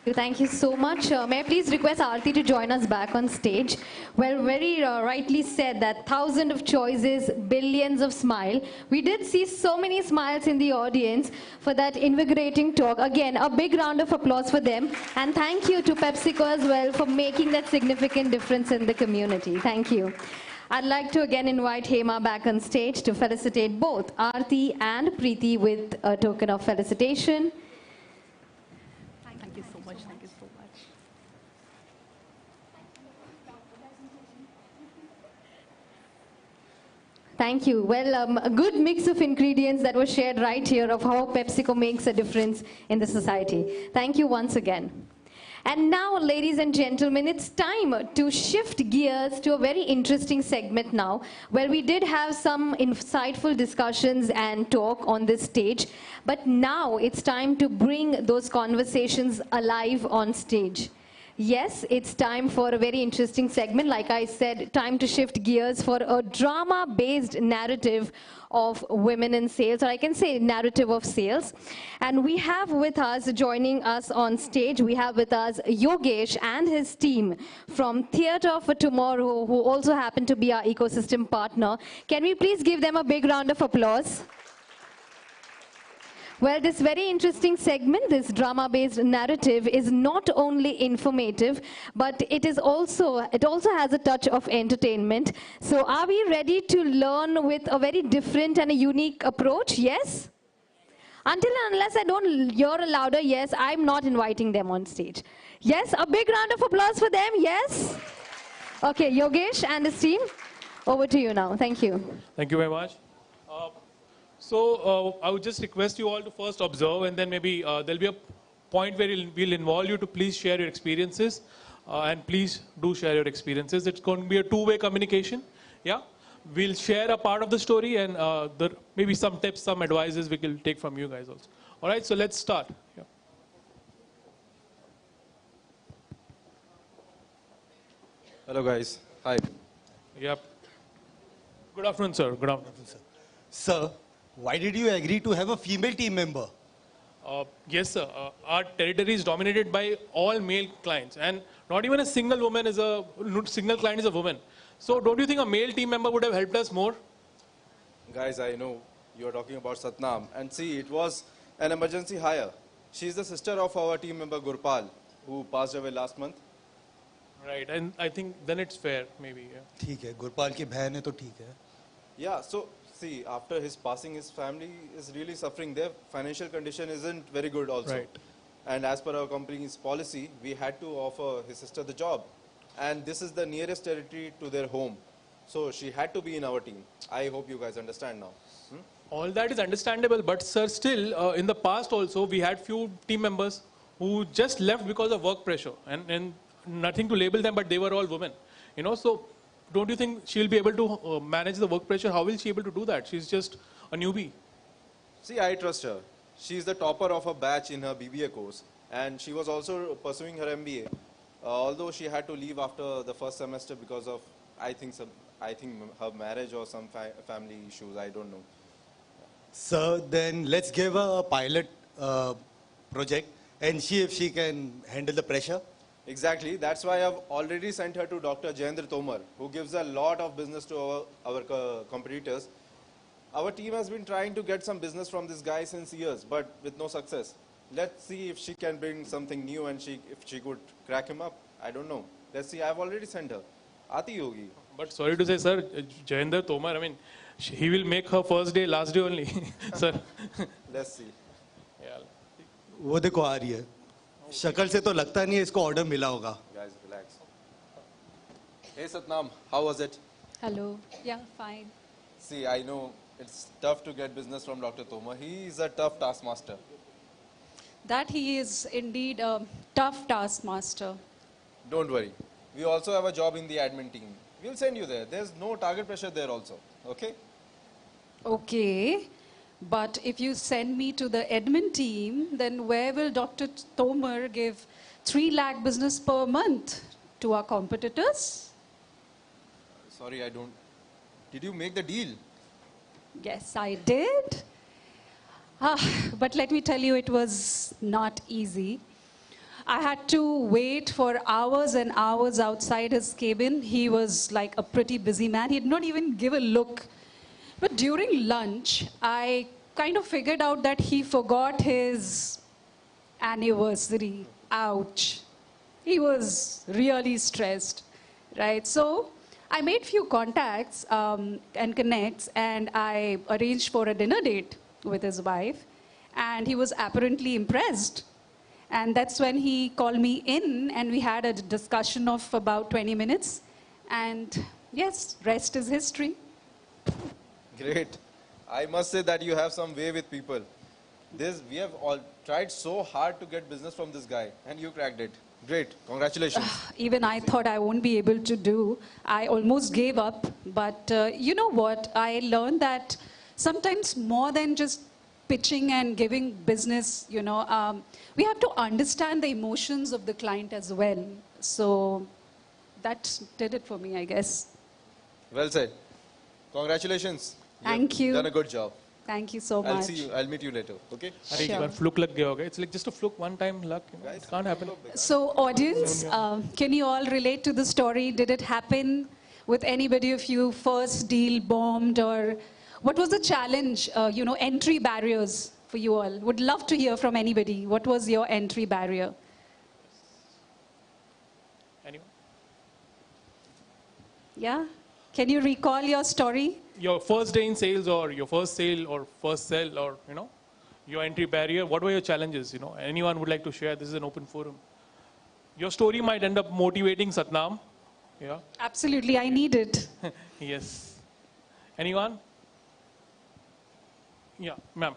Speaker 1: Thank you so much. May I please request Aarti to join us back on stage, where very rightly said that thousands of choices, billions of smiles. We did see so many smiles in the audience for that invigorating talk. Again, a big round of applause for them. And thank you to PepsiCo as well for making that significant difference in the community. Thank you. I'd like to again invite Hema back on stage to felicitate both Aarti and Preeti with a token of felicitation.
Speaker 16: Thank you so much. Thank you so much.
Speaker 1: Thank you. Well, a good mix of ingredients that was shared right here of how PepsiCo makes a difference in the society. Thank you once again. And now, ladies and gentlemen, it's time to shift gears to a very interesting segment now, where we did have some insightful discussions and talk on this stage. But now it's time to bring those conversations alive on stage. Yes, it's time for a very interesting segment. Like I said, time to shift gears for a drama-based narrative of women in sales, or I can say narrative of sales. And we have with us, joining us on stage, we have with us Yogesh and his team from Theatre for Tomorrow, who also happen to be our ecosystem partner. Can we please give them a big round of applause? Well, this very interesting segment, this drama-based narrative, is not only informative, but it also has a touch of entertainment. So are we ready to learn with a very different and a unique approach? Yes? Until and unless I don't hear a louder yes, I'm not inviting them on stage. Yes? A big round of applause for them? Yes? Okay, Yogesh and his team, over to you now. Thank you.
Speaker 17: Thank you very much. So I would just request you all to first observe, and then maybe there'll be a point where we'll involve you to please share your experiences, and please do share your experiences. It's going to be a two-way communication. Yeah, we'll share a part of the story, and maybe some tips, some advices we will take from you guys also. All right, so let's start. Yeah.
Speaker 18: Hello guys. Hi.
Speaker 17: Yep. Good afternoon, sir. Good afternoon, sir.
Speaker 19: Sir, why did you agree to have a female team member?
Speaker 17: Yes, sir. Our territory is dominated by all male clients, and not even a single client is a woman. So don't you think a male team member would have helped us more?
Speaker 18: Guys, I know you are talking about Satnam, and see, it was an emergency hire. She is the sister of our team member Gurpal, who passed away last month.
Speaker 17: Right, and I think then it's fair, maybe. Yeah.
Speaker 19: ठीक है, गुरपाल की बहन है तो ठीक है.
Speaker 18: Yeah, so see, after his passing, his family is really suffering. Their financial condition isn't very good also.
Speaker 17: Right.
Speaker 18: And as per our company's policy, we had to offer his sister the job. And this is the nearest territory to their home. So she had to be in our team. I hope you guys understand now.
Speaker 17: All that is understandable, but sir, still, in the past also, we had few team members who just left because of work pressure. And nothing to label them, but they were all women. You know, so don't you think she'll be able to manage the work pressure? How will she be able to do that? She's just a newbie.
Speaker 18: See, I trust her. She's the topper of her batch in her BBA course. And she was also pursuing her MBA. Although she had to leave after the first semester because of, I think her marriage or some family issues. I don't know.
Speaker 19: Sir, then let's give her a pilot project and see if she can handle the pressure.
Speaker 18: Exactly. That's why I've already sent her to Dr. Jayendra Tomar, who gives a lot of business to our competitors. Our team has been trying to get some business from this guy since years, but with no success. Let's see if she can bring something new and if she could crack him up. I don't know. Let's see. I've already sent her. Aati hogi.
Speaker 17: But sorry to say, sir, Jayendra Tomar, I mean, he will make her first day, last day only, sir.
Speaker 18: Let's see.
Speaker 17: Yeah.
Speaker 19: वो देखो आ रही है. शक्ल से तो लगता नहीं है इसको ऑर्डर मिला होगा.
Speaker 18: Guys, relax. Hey Satnam, how was it?
Speaker 20: Hello. Yeah, fine.
Speaker 18: See, I know it's tough to get business from Dr. Tomar. He is a tough taskmaster.
Speaker 20: That he is indeed a tough taskmaster.
Speaker 18: Don't worry. We also have a job in the admin team. We'll send you there. There's no target pressure there also. Okay?
Speaker 20: Okay. But if you send me to the admin team, then where will Dr. Tomar give 3 lakh business per month to our competitors?
Speaker 18: Sorry, I don't. Did you make the deal?
Speaker 20: Yes, I did. But let me tell you, it was not easy. I had to wait for hours and hours outside his cabin. He was like a pretty busy man. He did not even give a look. But during lunch, I kind of figured out that he forgot his anniversary. Ouch. He was really stressed, right? So I made few contacts and connects, and I arranged for a dinner date with his wife, and he was apparently impressed. And that's when he called me in, and we had a discussion of about 20 minutes. And yes, rest is history.
Speaker 18: Great. I must say that you have some way with people. We have all tried so hard to get business from this guy, and you cracked it. Great. Congratulations.
Speaker 20: Even I thought I won't be able to do. I almost gave up. But you know what? I learned that sometimes more than just pitching and giving business, we have to understand the emotions of the client as well. So that did it for me, I guess.
Speaker 18: Well said. Congratulations.
Speaker 20: Thank you.
Speaker 18: Done a good job.
Speaker 20: Thank you so much.
Speaker 18: I'll see you. I'll meet you later. Okay?
Speaker 17: अरे एक बार fluke लग गया होगा. It's like just a fluke, one time luck. It can't happen.
Speaker 20: So audience, can you all relate to the story? Did it happen with anybody of you? First deal bombed, or what was the challenge, entry barriers for you all? Would love to hear from anybody. What was your entry barrier?
Speaker 17: Anyone?
Speaker 20: Yeah? Can you recall your story?
Speaker 17: Your first day in sales, or your first sale, or first sell, or your entry barrier. What were your challenges? Anyone would like to share? This is an open forum. Your story might end up motivating Satnam. Yeah.
Speaker 20: Absolutely, I need it.
Speaker 17: Yes. Anyone? Yeah, ma'am.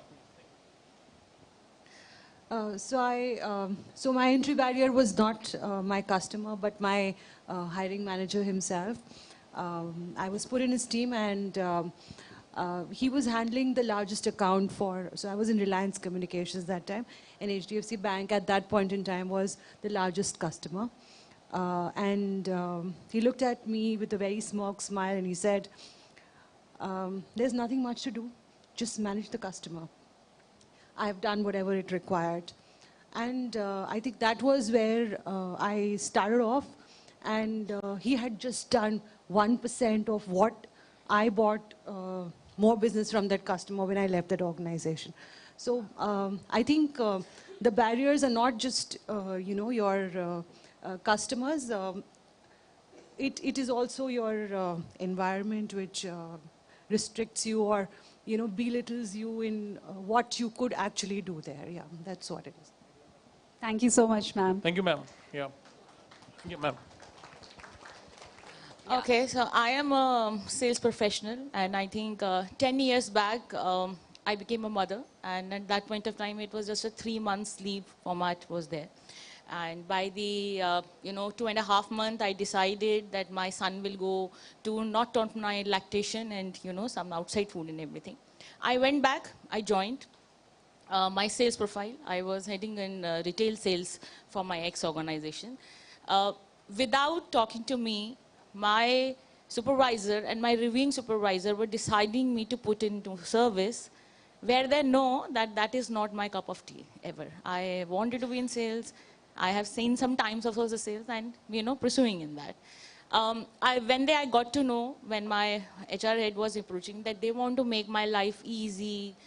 Speaker 21: So my entry barrier was not my customer, but my hiring manager himself. I was put in his team, and he was handling the largest account so I was in Reliance Communications that time, and HDFC Bank at that point in time was the largest customer. He looked at me with a very smirk smile, and he said, there's nothing much to do, just manage the customer. I've done whatever it required. And I think that was where I started off, and he had just done 1% of what I bought more business from that customer when I left that organization. So I think the barriers are not just, your customers. It is also your environment which restricts you or, belittles you in what you could actually do there. Yeah, that's what it is.
Speaker 20: Thank you so much, ma'am.
Speaker 17: Thank you, ma'am. Yeah. Yeah, ma'am.
Speaker 22: Okay, so I am a sales professional, and I think 10 years back, I became a mother, and at that point of time, it was just a 3 months leave format was there. And by the 2.5 months, I decided that my son will go to not on my lactation and some outside food and everything. I went back, I joined my sales profile. I was heading in retail sales for my ex-organization. Without talking to me, my supervisor and my reviewing supervisor were deciding me to put into service where they know that that is not my cup of tea ever. I wanted to be in sales. I have seen some times of the sales and, pursuing in that. When I got to know, when my HR head was approaching, that they want to make my life easy,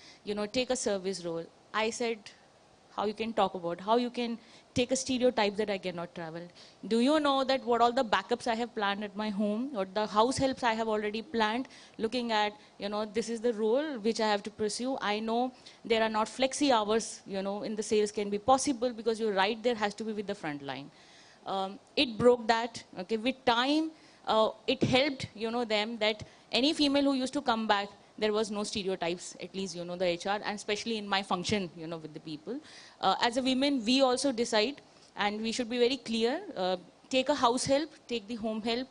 Speaker 22: take a service role. I said, how you can talk about, how you can take a stereotype that I cannot travel. Do you know that what all the backups I have planned at my home, or the house helps I have already planned, looking at, this is the role which I have to pursue. I know there are not flexi hours, in the sales can be possible, because you're right, there has to be with the front line. It broke that, okay, with time, it helped, them that any female who used to come back, there was no stereotypes, at least, the HR, and especially in my function, with the people. As a women, we also decide, and we should be very clear, take a house help, take the home help,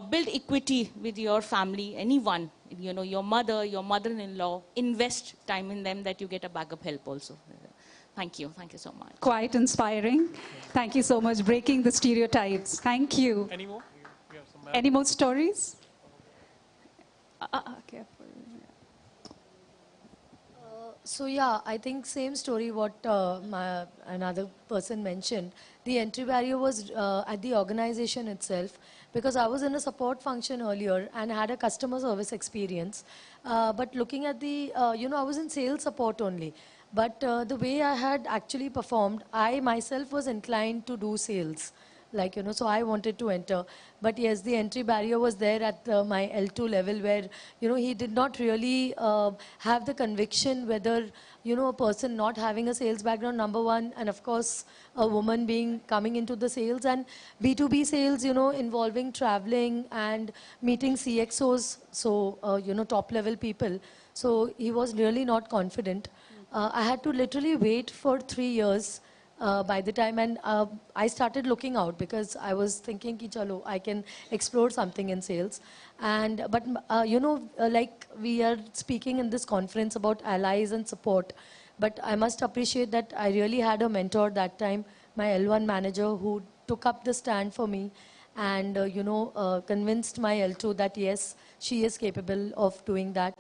Speaker 22: build equity with your family, anyone, your mother, your mother-in-law, invest time in them that you get a backup help also. Thank you so much.
Speaker 20: Quite inspiring. Thank you so much, breaking the stereotypes. Thank you.
Speaker 17: Any more?
Speaker 20: Any more stories? Careful.
Speaker 23: So yeah, I think same story what another person mentioned. The entry barrier was at the organization itself, because I was in a support function earlier and had a customer service experience. But looking at the, I was in sales support only. But the way I had actually performed, I myself was inclined to do sales. like, so I wanted to enter. But yes, the entry barrier was there at my L2 level where, he did not really have the conviction whether, a person not having a sales background, number one, and of course, a woman coming into the sales and B2B sales, involving traveling and meeting CXOs, so, top level people. So he was really not confident. I had to literally wait for 3 years by the time, and I started looking out because I was thinking ki chalo, I can explore something in sales. But like we are speaking in this conference about allies and support, but I must appreciate that I really had a mentor that time, my L1 manager, who took up the stand for me and convinced my L2 that yes, she is capable of doing that.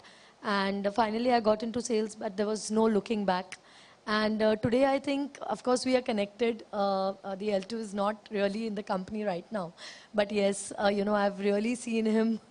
Speaker 23: And finally I got into sales, but there was no looking back. And today I think, of course, we are connected. The L2 is not really in the company right now. But yes, I've really seen him,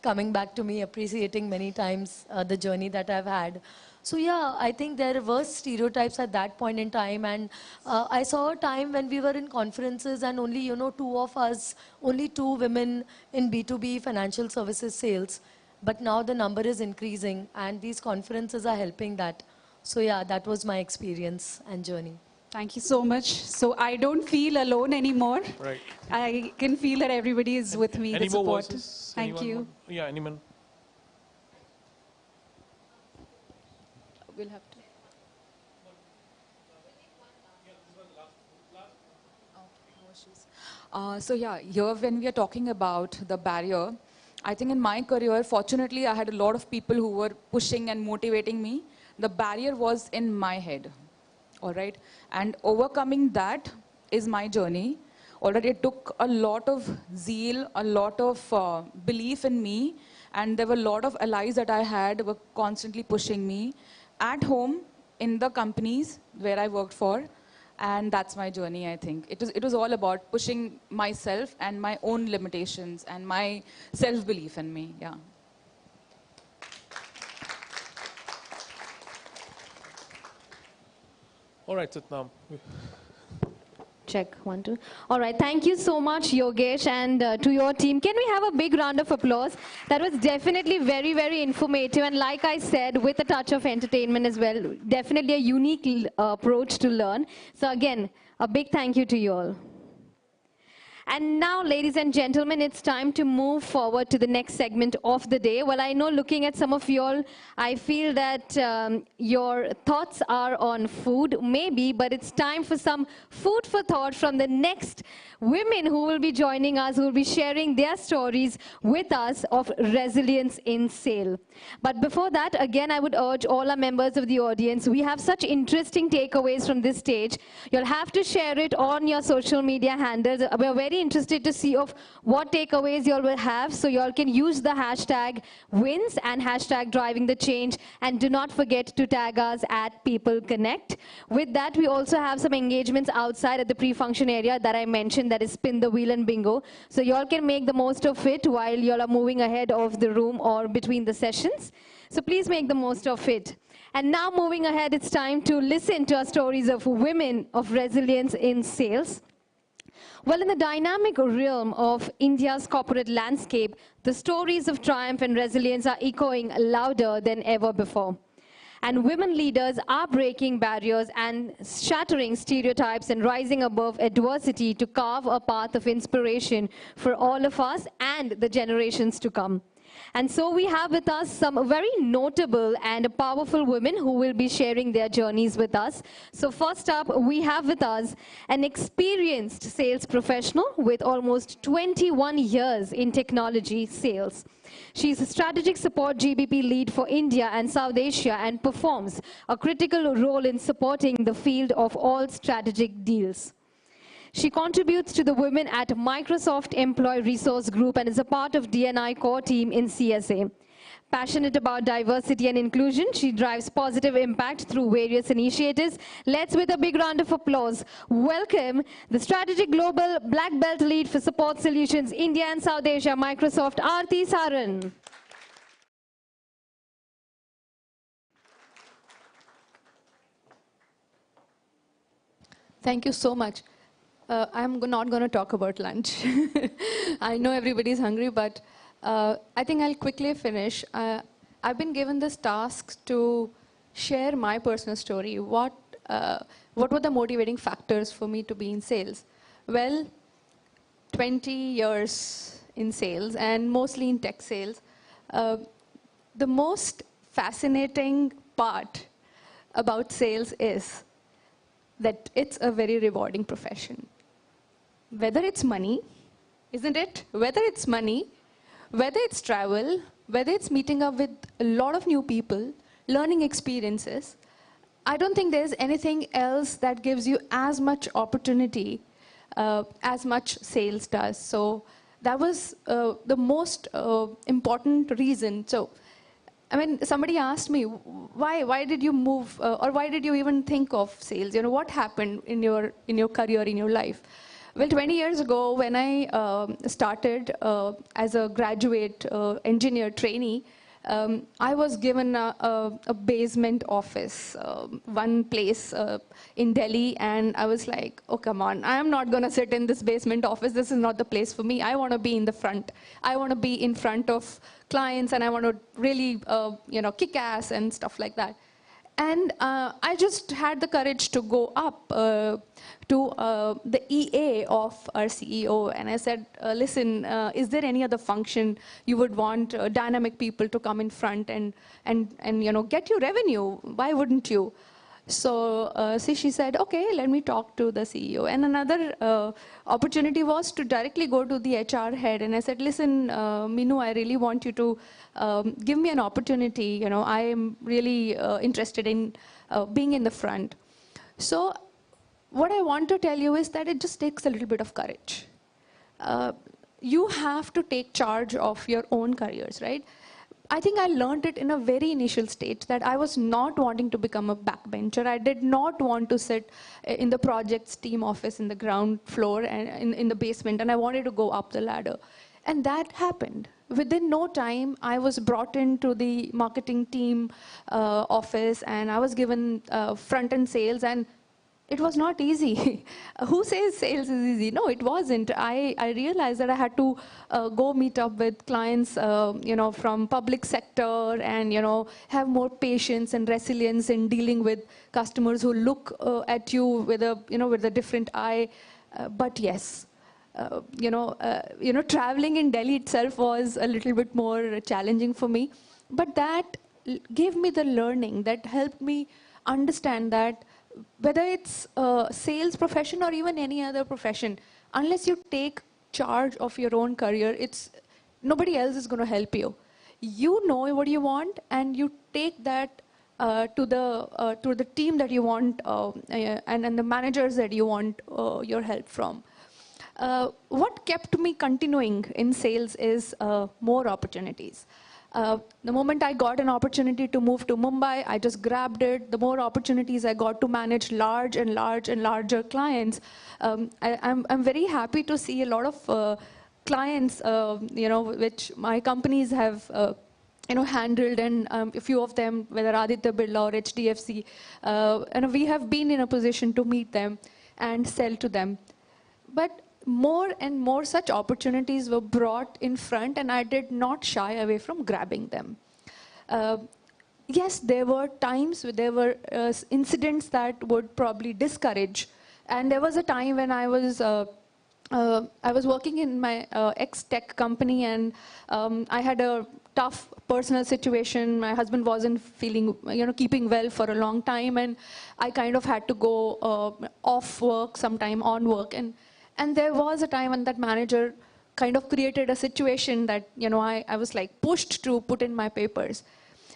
Speaker 23: coming back to me, appreciating many times the journey that I've had. So yeah, I think there were stereotypes at that point in time. And I saw a time when we were in conferences and only, two of us, only two women in B2B financial services sales. But now the number is increasing and these conferences are helping that. So yeah, that was my experience and journey.
Speaker 20: Thank you so much. So I don't feel alone anymore.
Speaker 17: Right.
Speaker 20: I can feel that everybody is with me,
Speaker 17: Any
Speaker 20: the
Speaker 17: more
Speaker 20: support.
Speaker 17: voices?
Speaker 20: Thank
Speaker 17: Anyone
Speaker 20: you.
Speaker 17: want- Yeah, anyone?
Speaker 20: We'll have to.
Speaker 3: So yeah, here when we are talking about the barrier, I think in my career, fortunately, I had a lot of people who were pushing and motivating me. The barrier was in my head, all right? And overcoming that is my journey. All right, it took a lot of zeal, a lot of belief in me, and there were a lot of allies that I had were constantly pushing me at home, in the companies where I worked for, and that's my journey, I think. It was all about pushing myself and my own limitations and my self-belief in me, yeah.
Speaker 17: All right, Satnam.
Speaker 1: Check, 1, 2. All right, thank you so much, Yogesh, and to your team. Can we have a big round of applause? That was definitely very, very informative, and like I said, with a touch of entertainment as well, definitely a unique approach to learn. So again, a big thank you to you all. And now, ladies and gentlemen, it's time to move forward to the next segment of the day. Well, I know looking at some of you all, I feel that your thoughts are on food, maybe, but it's time for some food for thought from the next women who will be joining us, who will be sharing their stories with us of resilience in sale. But before that, again, I would urge all our members of the audience, we have such interesting takeaways from this stage. You'll have to share it on your social media handles. We're very interested to see of what takeaways you all will have, so you all can use the hashtag WinS and hashtag driving the change, and do not forget to tag us at People Connect. With that, we also have some engagements outside at the pre-function area that I mentioned, that is spin the wheel and bingo. So you all can make the most of it while you all are moving ahead of the room or between the sessions. So please make the most of it. And now moving ahead, it's time to listen to our stories of women of resilience in sales. Well, in the dynamic realm of India's corporate landscape, the stories of triumph and resilience are echoing louder than ever before. And women leaders are breaking barriers and shattering stereotypes and rising above adversity to carve a path of inspiration for all of us and the generations to come. And so we have with us some very notable and powerful women who will be sharing their journeys with us. So first up, we have with us an experienced sales professional with almost 21 years in technology sales. She's a strategic support GBP lead for India and South Asia and performs a critical role in supporting the field of all strategic deals. She contributes to the women at Microsoft Employee Resource Group and is a part of D&I core team in CSA. Passionate about diversity and inclusion, she drives positive impact through various initiatives. Let's, with a big round of applause, welcome the Strategic Global Black Belt Lead for Support Solutions, India and South Asia, Microsoft, Aarti Saran.
Speaker 2: Thank you so much.
Speaker 4: I'm not going to talk about lunch. I know everybody's hungry, but I think I'll quickly finish. I've been given this task to share my personal story. What were the motivating factors for me to be in sales? Well, 20 years in sales and mostly in tech sales. The most fascinating part about sales is that it's a very rewarding profession. Whether it's money, isn't it? Whether it's money, whether it's travel, whether it's meeting up with a lot of new people, learning experiences, I don't think there's anything else that gives you as much opportunity as much sales does. So that was the most important reason. So, I mean, somebody asked me, why did you move, or why did you even think of sales? You know, what happened in your career, in your life? Well, 20 years ago, when I started as a graduate engineer trainee, I was given a basement office, one place in Delhi, and I was like, oh, come on, I am not going to sit in this basement office. This is not the place for me. I want to be in the front. I want to be in front of clients, and I want to really, kick ass and stuff like that. And I just had the courage to go up to the EA of our CEO, and I said, listen, is there any other function you would want dynamic people to come in front and get you revenue? Why wouldn't you? So she said, okay, let me talk to the CEO. And another opportunity was to directly go to the HR head. And I said, listen, Minu, I really want you to give me an opportunity. You know, I am really interested in being in the front. So what I want to tell you is that it just takes a little bit of courage. You have to take charge of your own careers, right? I think I learned it in a very initial stage that I was not wanting to become a backbencher. I did not want to sit in the projects team office in the ground floor and in the basement, and I wanted to go up the ladder. And that happened. Within no time, I was brought into the marketing team office, and I was given front-end sales, and it was not easy. Who says sales is easy? No, it wasn't. I realized that I had to go meet up with clients, from public sector, and have more patience and resilience in dealing with customers who look at you with a different eye. But yes, traveling in Delhi itself was a little bit more challenging for me. But that gave me the learning that helped me understand that whether it's a sales profession or even any other profession, unless you take charge of your own career, nobody else is going to help you. You know what you want, and you take that to the team that you want and the managers that you want your help from. What kept me continuing in sales is more opportunities. The moment I got an opportunity to move to Mumbai, I just grabbed it. The more opportunities I got to manage large and larger clients, I'm very happy to see a lot of clients, which my companies have handled, and a few of them, whether Aditya Birla or HDFC, and we have been in a position to meet them and sell to them. But more and more such opportunities were brought in front, and I did not shy away from grabbing them. Yes, there were times, there were incidents that would probably discourage. And there was a time when I was working in my ex-tech company, and I had a tough personal situation. My husband wasn't feeling, keeping well for a long time, and I kind of had to go off work, sometime on work. And there was a time when that manager kind of created a situation that, I was like pushed to put in my papers.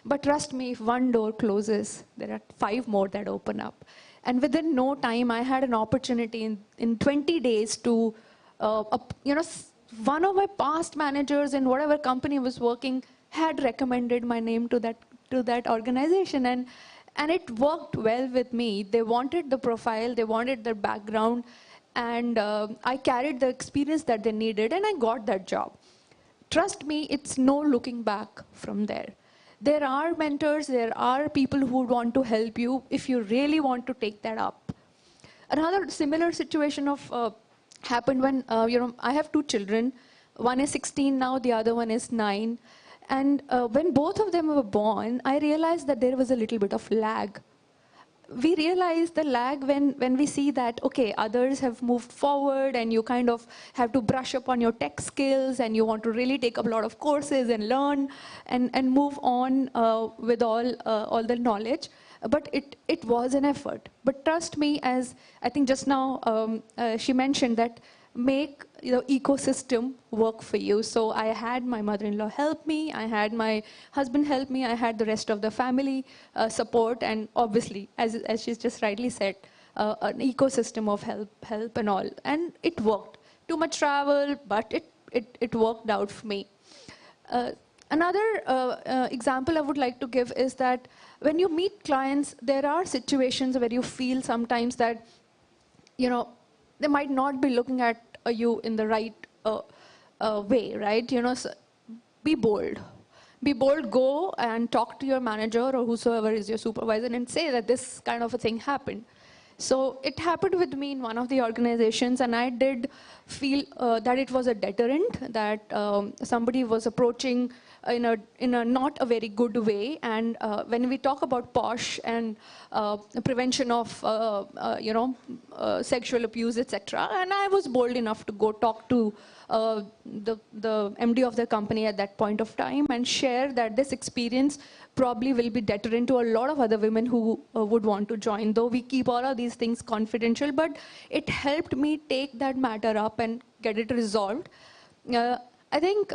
Speaker 4: But trust me, if one door closes, there are 5 more that open up. And within no time, I had an opportunity in 20 days to, one of my past managers in whatever company I was working had recommended my name to that organization. And it worked well with me. They wanted the profile, they wanted their background, and I carried the experience that they needed, and I got that job. Trust me, it's no looking back from there. There are mentors, there are people who want to help you if you really want to take that up. Another similar situation of happened when, I have 2 children. One is 16 now, the other one is 9. And when both of them were born, I realized that there was a little bit of lag. We realize the lag when we see that, okay, others have moved forward and you kind of have to brush up on your tech skills and you want to really take up a lot of courses and learn and move on with all the knowledge. But it was an effort. But trust me, as I think just now she mentioned, that make the ecosystem work for you. So I had my mother-in-law help me, I had my husband help me, I had the rest of the family support, and obviously, as she's just rightly said, an ecosystem of help and all. And it worked. Too much travel, but it worked out for me. Another example I would like to give is that when you meet clients, there are situations where you feel sometimes that, they might not be looking at you in the right way, right? So be bold. Be bold, go and talk to your manager or whosoever is your supervisor and say that this kind of a thing happened. So it happened with me in one of the organizations, and I did feel that it was a deterrent, that somebody was approaching in a not a very good way. And when we talk about POSH and prevention of sexual abuse, etc., and I was bold enough to go talk to the MD of the company at that point of time and share that this experience probably will be deterrent to a lot of other women who would want to join. Though we keep all of these things confidential, but it helped me take that matter up and get it resolved. I think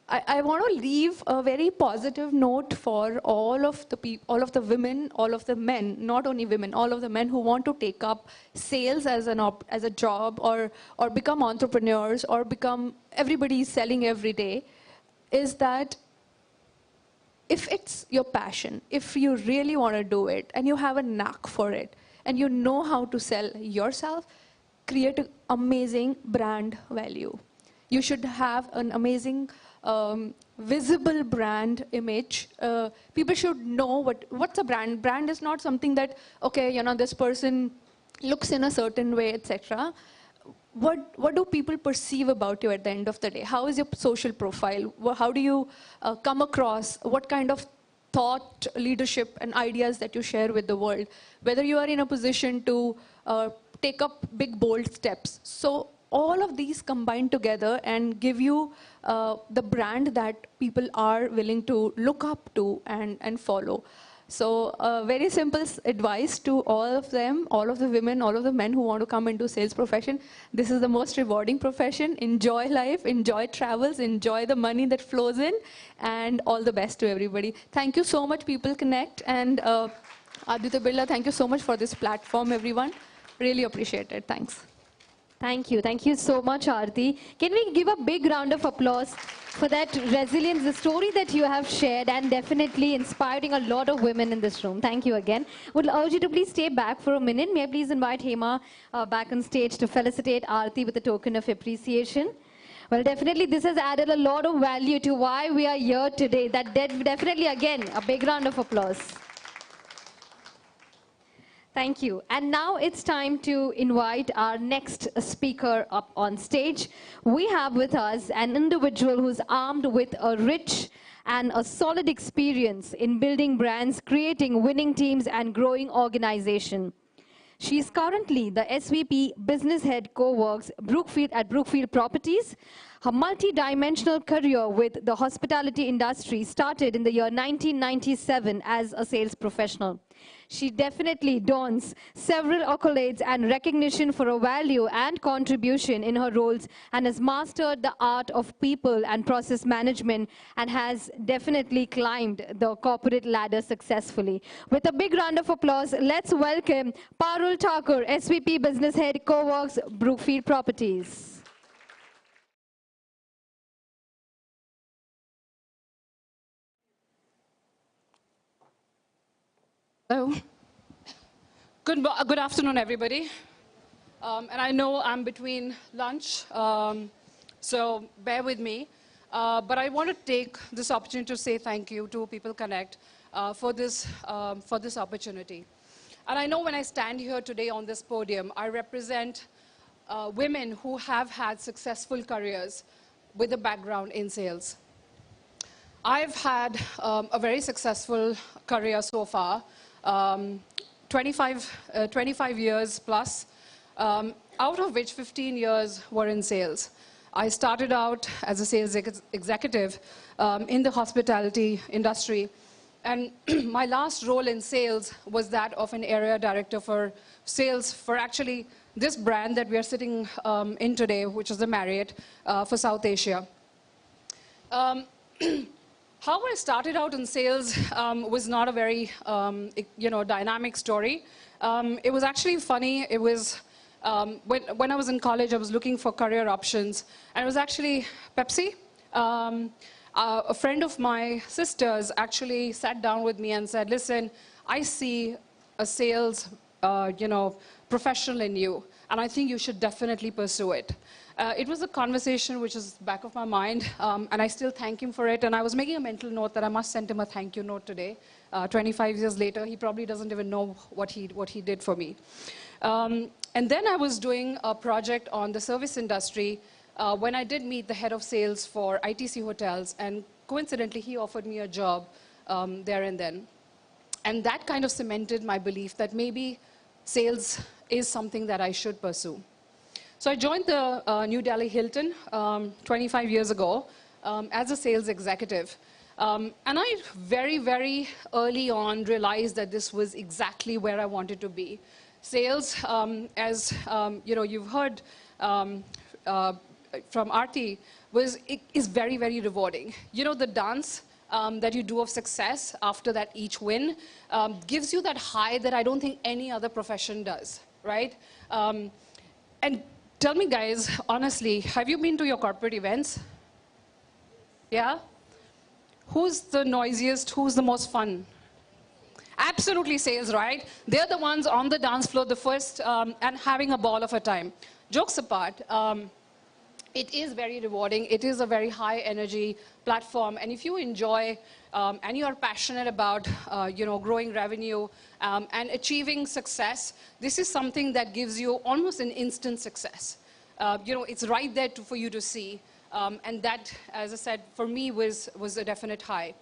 Speaker 4: I want to leave a very positive note for all of the women, all of the men, not only women, all of the men who want to take up sales as a job or become entrepreneurs or become everybody selling every day, is that if it's your passion, if you really want to do it and you have a knack for it and you know how to sell yourself, create an amazing brand value. You should have an amazing visible brand image. People should know what's a brand. Brand is not something that, okay, this person looks in a certain way, etc. What do people perceive about you at the end of the day? How is your social profile? How do you come across? What kind of thought, leadership, and ideas that you share with the world? Whether you are in a position to take up big, bold steps. So all of these combine together and give you the brand that people are willing to look up to and follow. So very simple advice to all of them, all of the women, all of the men who want to come into sales profession. This is the most rewarding profession. Enjoy life, enjoy travels, enjoy the money that flows in, and all the best to everybody. Thank you so much, People Connect, and Aditya Birla, thank you so much for this platform, everyone. Really appreciate it. Thanks.
Speaker 1: Thank you. Thank you so much, Aarti. Can we give a big round of applause for that resilience, the story that you have shared, and definitely inspiring a lot of women in this room. Thank you again. Would urge you to please stay back for a minute. May I please invite Hema back on stage to felicitate Aarti with a token of appreciation. Well, definitely this has added a lot of value to why we are here today. That definitely, again, a big round of applause. Thank you. And now it's time to invite our next speaker up on stage. We have with us an individual who's armed with a rich and a solid experience in building brands, creating winning teams, and growing organization. She is currently the SVP Business Head Co-works at Brookfield Properties. Her multi-dimensional career with the hospitality industry started in the year 1997 as a sales professional. She definitely dons several accolades and recognition for her value and contribution in her roles, and has mastered the art of people and process management, and has definitely climbed the corporate ladder successfully. With a big round of applause, let's welcome Parul Thakur, SVP Business Head Co-works, Brookfield Properties.
Speaker 5: Hello. Good afternoon, everybody. And I know I'm between lunch, so bear with me. But I want to take this opportunity to say thank you to People Connect for this opportunity. And I know when I stand here today on this podium, I represent women who have had successful careers with a background in sales. I've had a very successful career so far, 25 years plus, out of which 15 years were in sales. I started out as a sales executive in the hospitality industry. And my last role in sales was that of an area director for sales for actually this brand that we are sitting in today, which is the Marriott for South Asia. How I started out in sales was not a very dynamic story. It was actually funny. It was when I was in college, I was looking for career options, and it was actually Pepsi. A friend of my sister's actually sat down with me and said, listen, I see a sales professional in you, and I think you should definitely pursue it. It was a conversation which is back of my mind, and I still thank him for it. And I was making a mental note that I must send him a thank you note today. 25 years later, he probably doesn't even know what he did for me. And then I was doing a project on the service industry when I did meet the head of sales for ITC Hotels, and coincidentally, he offered me a job there and then. And that kind of cemented my belief that maybe sales is something that I should pursue. So I joined the New Delhi Hilton 25 years ago as a sales executive. And I very, very early on realized that this was exactly where I wanted to be. Sales, as you've heard from Aarti, is very, very rewarding. You know, the dance that you do of success after that each win gives you that high that I don't think any other profession does, right? And tell me, guys, honestly, have you been to your corporate events? Yeah? Who's the noisiest? Who's the most fun? Absolutely sales, right? They're the ones on the dance floor, the first, and having a ball of a time. Jokes apart, it is very rewarding. It is a very high energy platform. And if you enjoy and you are passionate about growing revenue and achieving success, this is something that gives you almost an instant success. It's right there for you to see. And that, as I said, for me was a definite high.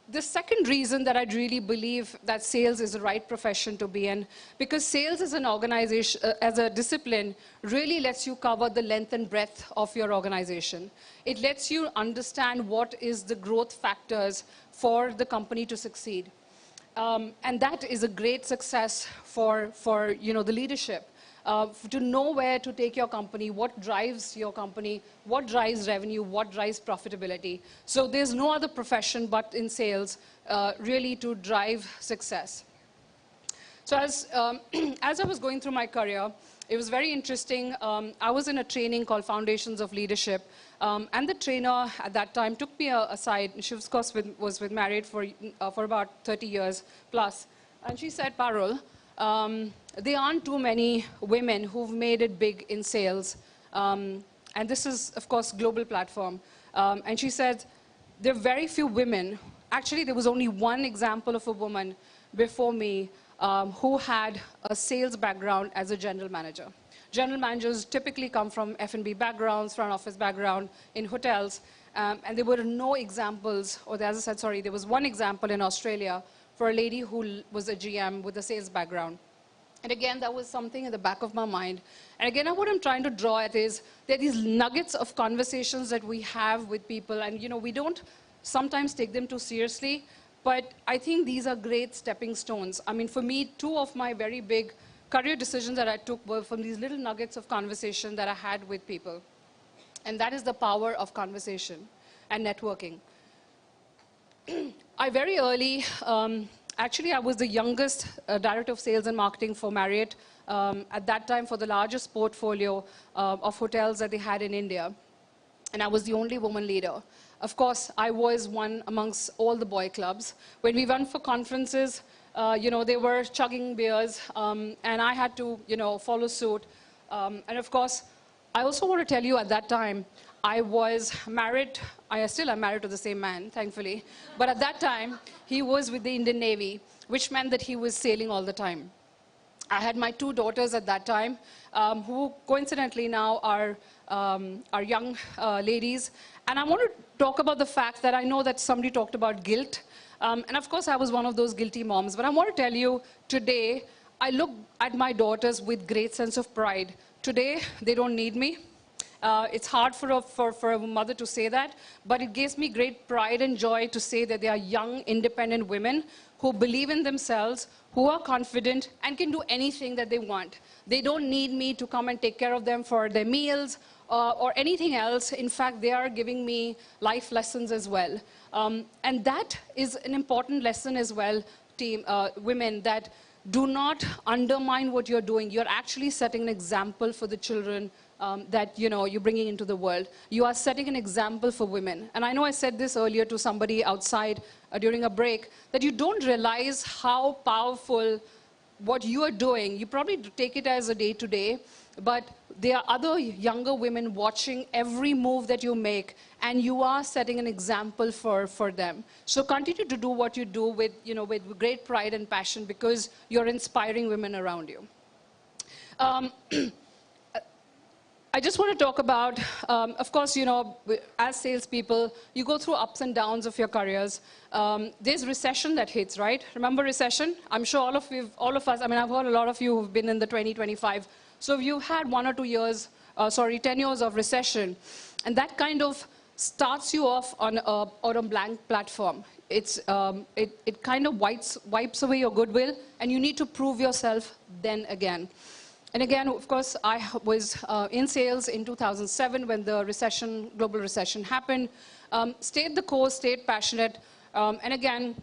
Speaker 5: The second reason that I really believe that sales is the right profession to be in, because sales as an organization, as a discipline, really lets you cover the length and breadth of your organization. It lets you understand what is the growth factors for the company to succeed. And that is a great success for the leadership. To know where to take your company, what drives your company, what drives revenue, what drives profitability. So there's no other profession but in sales really to drive success. So as I was going through my career, it was very interesting. I was in a training called Foundations of Leadership. And the trainer at that time took me aside. She, of course, was with Marriott for about 30 years plus. And she said, Parul, there aren't too many women who've made it big in sales. And this is, of course, global platform. And she said, there are very few women. Actually, there was only one example of a woman before me who had a sales background as a general manager. General managers typically come from F&B backgrounds, front office background in hotels. And there were no examples, or as I said, sorry, there was one example in Australia for a lady who was a GM with a sales background. And again, that was something in the back of my mind. And again, what I'm trying to draw at is there are these nuggets of conversations that we have with people, and we don't sometimes take them too seriously, but I think these are great stepping stones. I mean, for me, two of my very big career decisions that I took were from these little nuggets of conversation that I had with people. And that is the power of conversation and networking. I very early, actually I was the youngest director of sales and marketing for Marriott at that time for the largest portfolio of hotels that they had in India. And I was the only woman leader. Of course, I was one amongst all the boy clubs. When we went for conferences, they were chugging beers, and I had to, follow suit. And of course, I also want to tell you at that time, I was married, I still am married to the same man, thankfully. But at that time, he was with the Indian Navy, which meant that he was sailing all the time. I had my 2 daughters at that time, who coincidentally now are young ladies. And I want to talk about the fact that I know that somebody talked about guilt. And of course, I was one of those guilty moms. But I want to tell you, today, I look at my daughters with great sense of pride. Today, they don't need me. It's hard for a mother to say that, but it gives me great pride and joy to say that they are young, independent women who believe in themselves, who are confident, and can do anything that they want. They don't need me to come and take care of them for their meals or anything else. In fact, they are giving me life lessons as well. And that is an important lesson as well, women, that do not undermine what you're doing. You're actually setting an example for the children that you're bringing into the world. You are setting an example for women. And I know I said this earlier to somebody outside during a break, that you don't realize how powerful what you are doing. You probably take it as a day-to-day, but there are other younger women watching every move that you make, and you are setting an example for them. So continue to do what you do with great pride and passion, because you're inspiring women around you. I just want to talk about, of course, as salespeople, you go through ups and downs of your careers. There's recession that hits, right? Remember recession? I'm sure all of us, I mean, I've heard a lot of you who've been in the 2025. So if you've had 1 or 2 years, 10 years of recession, and that kind of starts you off on a blank platform. It kind of wipes away your goodwill, and you need to prove yourself then again. And again, of course, I was in sales in 2007 when the global recession happened. Stayed the course, stayed passionate, and again,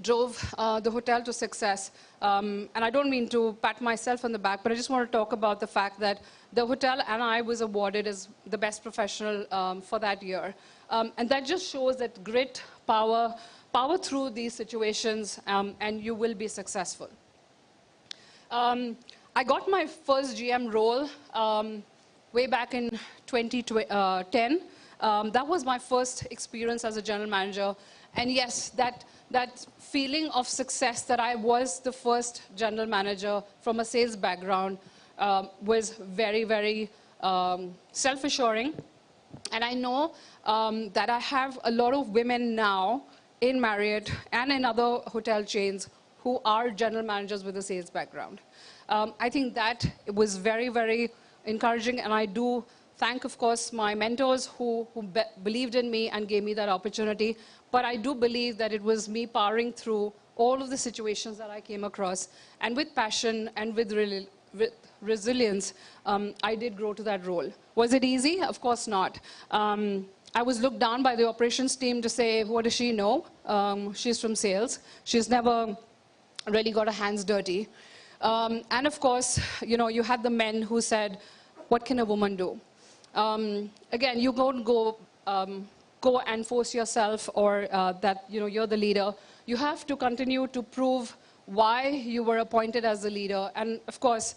Speaker 5: drove the hotel to success. And I don't mean to pat myself on the back, but I just want to talk about the fact that the hotel and I was awarded as the best professional for that year. And that just shows that grit, power through these situations, and you will be successful. I got my first GM role way back in 2010. That was my first experience as a general manager. And yes, that feeling of success that I was the first general manager from a sales background was very, very self-assuring. And I know that I have a lot of women now in Marriott and in other hotel chains who are general managers with a sales background. I think that it was very, very encouraging, and I do thank, of course, my mentors who believed in me and gave me that opportunity. But I do believe that it was me powering through all of the situations that I came across, and with passion and with resilience, I did grow to that role. Was it easy? Of course not. I was looked down by the operations team to say, what does she know? She's from sales. She's never really got her hands dirty. And of course, you had the men who said, what can a woman do? Again, you don't go and force yourself or that you're the leader. You have to continue to prove why you were appointed as the leader. And of course,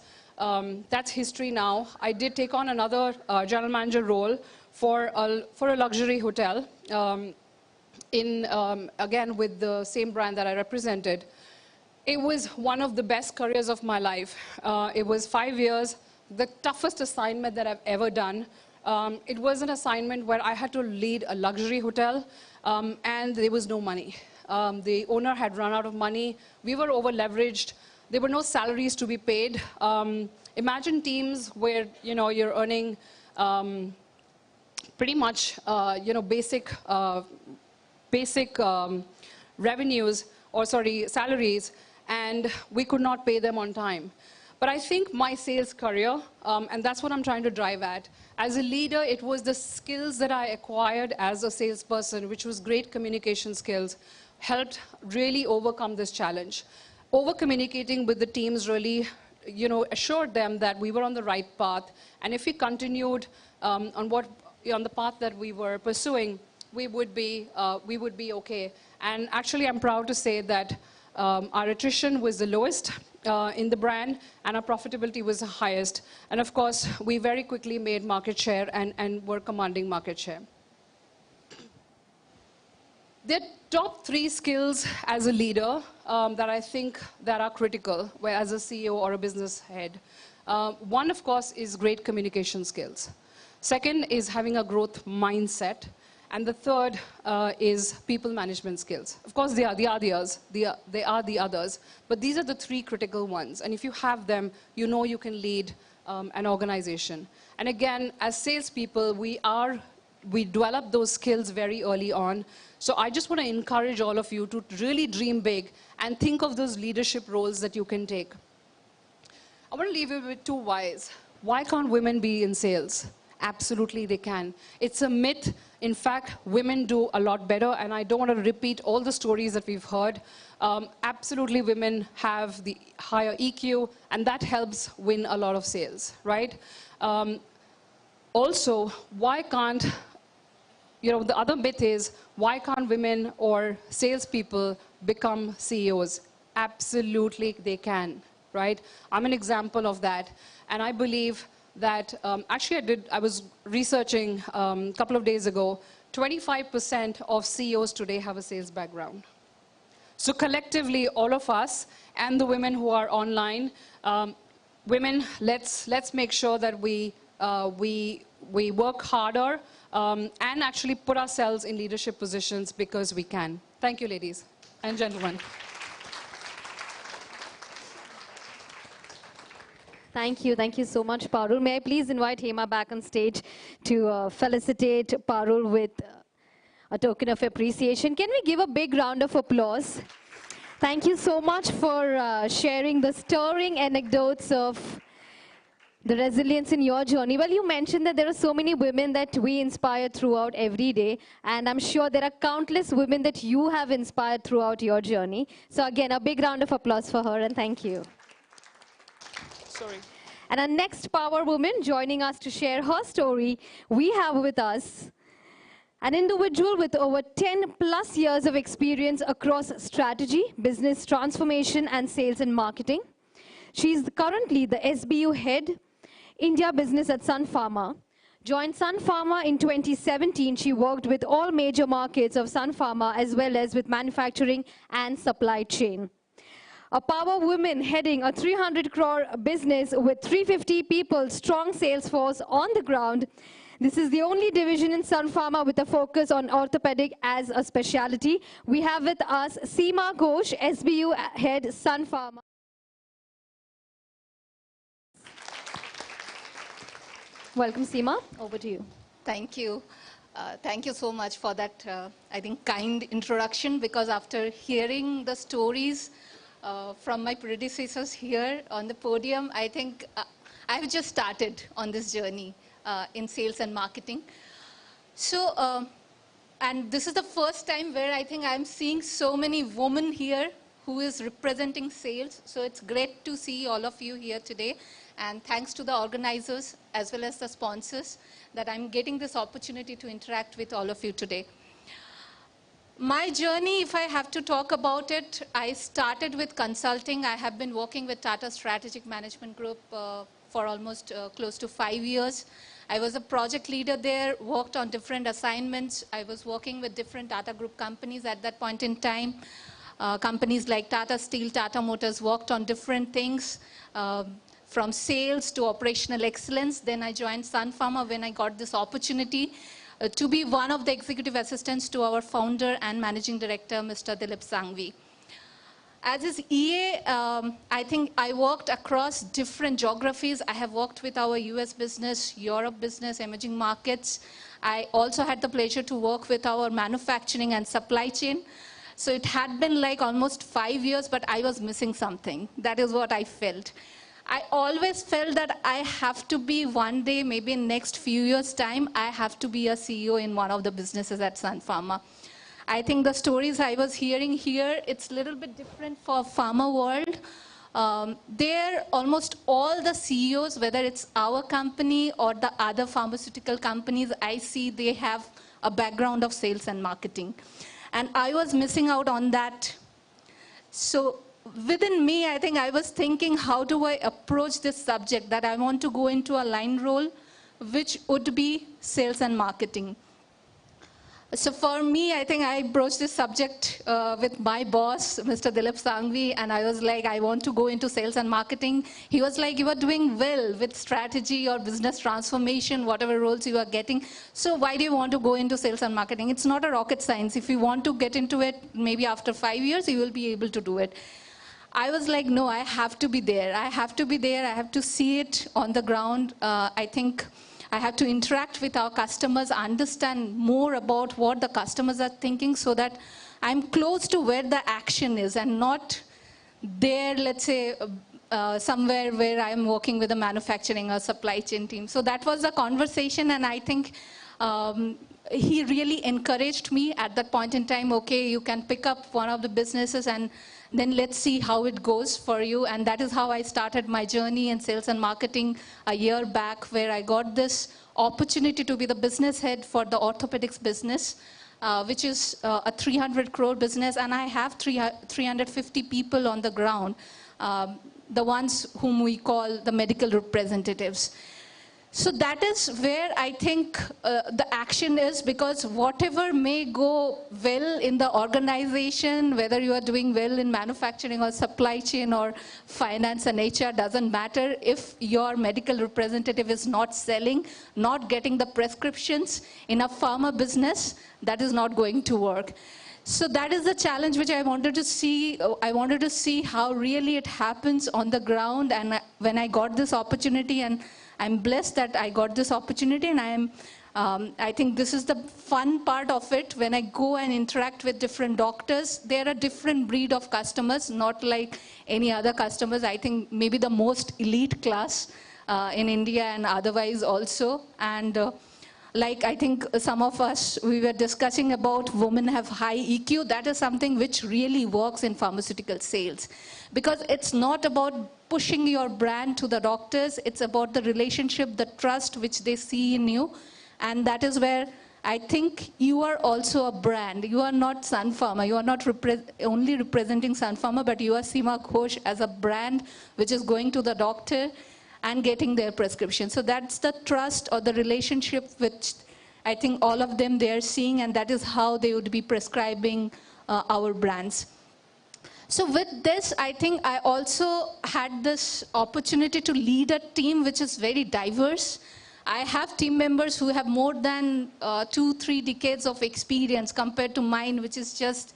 Speaker 5: that's history now. I did take on another general manager role for a luxury hotel, again, with the same brand that I represented. It was one of the best careers of my life. It was 5 years, the toughest assignment that I've ever done. It was an assignment where I had to lead a luxury hotel, and there was no money. The owner had run out of money. We were over-leveraged. There were no salaries to be paid. Imagine teams where you're earning pretty much basic revenues, or salaries, and we could not pay them on time. But I think my sales career, and that's what I'm trying to drive at, as a leader, it was the skills that I acquired as a salesperson, which was great communication skills, helped really overcome this challenge. Over-communicating with the teams really, assured them that we were on the right path, and if we continued on the path that we were pursuing, we would be okay. And actually, I'm proud to say that our attrition was the lowest in the brand, and our profitability was the highest. And of course, we very quickly made market share and were commanding market share. There are top 3 skills as a leader that I think that are critical where as a CEO or a business head. One, of course, is great communication skills. Second is having a growth mindset. And the third is people management skills. Of course, they are the others, but these are the 3 critical ones. And if you have them, you know you can lead an organization. And again, as salespeople, we develop those skills very early on. So I just want to encourage all of you to really dream big and think of those leadership roles that you can take. I want to leave you with 2 whys. Why can't women be in sales? Absolutely they can. It's a myth. In fact, women do a lot better, and I don't want to repeat all the stories that we've heard. Absolutely, women have the higher EQ, and that helps win a lot of sales, right? Also, why can't, the other myth is, why can't women or salespeople become CEOs? Absolutely, they can, right? I'm an example of that, and I believe that, actually I was researching a couple of days ago, 25% of CEOs today have a sales background. So collectively, all of us and the women who are online, women, let's make sure that we work harder and actually put ourselves in leadership positions because we can. Thank you, ladies and gentlemen.
Speaker 1: Thank you so much, Parul. May I please invite Hema back on stage to felicitate Parul with a token of appreciation. Can we give a big round of applause? Thank you so much for sharing the stirring anecdotes of the resilience in your journey. Well, you mentioned that there are so many women that we inspire throughout every day, and I'm sure there are countless women that you have inspired throughout your journey. So again, a big round of applause for her, and thank you.
Speaker 5: Sorry.
Speaker 1: And our next power woman joining us to share her story, we have with us an individual with over 10 plus years of experience across strategy, business transformation, and sales and marketing. She's currently the SBU head, India business at Sun Pharma. Joined Sun Pharma in 2017, she worked with all major markets of Sun Pharma as well as with manufacturing and supply chain. A power woman heading a 300 crore business with 350 people, strong sales force on the ground. This is the only division in Sun Pharma with a focus on orthopedic as a specialty. We have with us Seema Ghosh, SBU head, Sun Pharma. Welcome, Seema. Over to you.
Speaker 7: Thank you. Thank you so much for that, I think, kind introduction, because after hearing the stories from my predecessors here on the podium, I think I've just started on this journey in sales and marketing. So, and this is the first time where I think I'm seeing so many women here who is representing sales. So it's great to see all of you here today. And thanks to the organizers as well as the sponsors that I'm getting this opportunity to interact with all of you today. My journey, if I have to talk about it, I started with consulting. I have been working with Tata Strategic Management Group for almost close to 5 years. I was a project leader there, worked on different assignments. I was working with different Tata Group companies at that point in time. Companies like Tata Steel, Tata Motors, worked on different things, from sales to operational excellence. Then I joined Sun Pharma when I got this opportunity to be one of the executive assistants to our founder and managing director, Mr. Dilip Sangvi. As his EA, I think I worked across different geographies. I have worked with our US business, Europe business, emerging markets. I also had the pleasure to work with our manufacturing and supply chain. So it had been like almost 5 years, but I was missing something. That is what I felt. I always felt that I have to be one day, maybe in next few years' time, I have to be a CEO in one of the businesses at Sun Pharma. I think the stories I was hearing here, it's a little bit different for pharma world. There, almost all the CEOs, whether it's our company or the other pharmaceutical companies, I see they have a background of sales and marketing. And I was missing out on that. So within me, I think I was thinking, how do I approach this subject that I want to go into a line role, which would be sales and marketing. So for me, I think I broached this subject with my boss, Mr. Dilip Sangvi, and I was like, I want to go into sales and marketing. He was like, you are doing well with strategy or business transformation, whatever roles you are getting. So why do you want to go into sales and marketing? It's not a rocket science. If you want to get into it, maybe after 5 years, you will be able to do it. I was like, no, I have to be there. I have to be there. I have to see it on the ground. I think I have to interact with our customers, understand more about what the customers are thinking so that I'm close to where the action is and not there, let's say, somewhere where I'm working with a manufacturing or supply chain team. So that was the conversation, and I think he really encouraged me at that point in time, okay, you can pick up one of the businesses and then let's see how it goes for you. And that is how I started my journey in sales and marketing a year back, where I got this opportunity to be the business head for the orthopedics business, which is a 300 crore business. And I have 350 people on the ground, the ones whom we call the medical representatives. So that is where I think the action is, because whatever may go well in the organization, whether you are doing well in manufacturing or supply chain or finance and HR, doesn't matter. If your medical representative is not selling, not getting the prescriptions in a pharma business, that is not going to work. So that is the challenge which I wanted to see. I wanted to see how really it happens on the ground. And when I got this opportunity, and I'm blessed that I got this opportunity, and I think this is the fun part of it. When I go and interact with different doctors, they're a different breed of customers, not like any other customers. I think maybe the most elite class in India and otherwise also. And like I think some of us, we were discussing about women have high EQ. That is something which really works in pharmaceutical sales, because it's not about pushing your brand to the doctors. It's about the relationship, the trust which they see in you. And that is where I think you are also a brand. You are not Sun Pharma. You are not only representing Sun Pharma, but you are Seema Ghosh as a brand which is going to the doctor and getting their prescription. So that's the trust or the relationship which I think all of them they are seeing, and that is how they would be prescribing our brands. So with this, I think I also had this opportunity to lead a team which is very diverse. I have team members who have more than 2-3 decades of experience compared to mine, which is just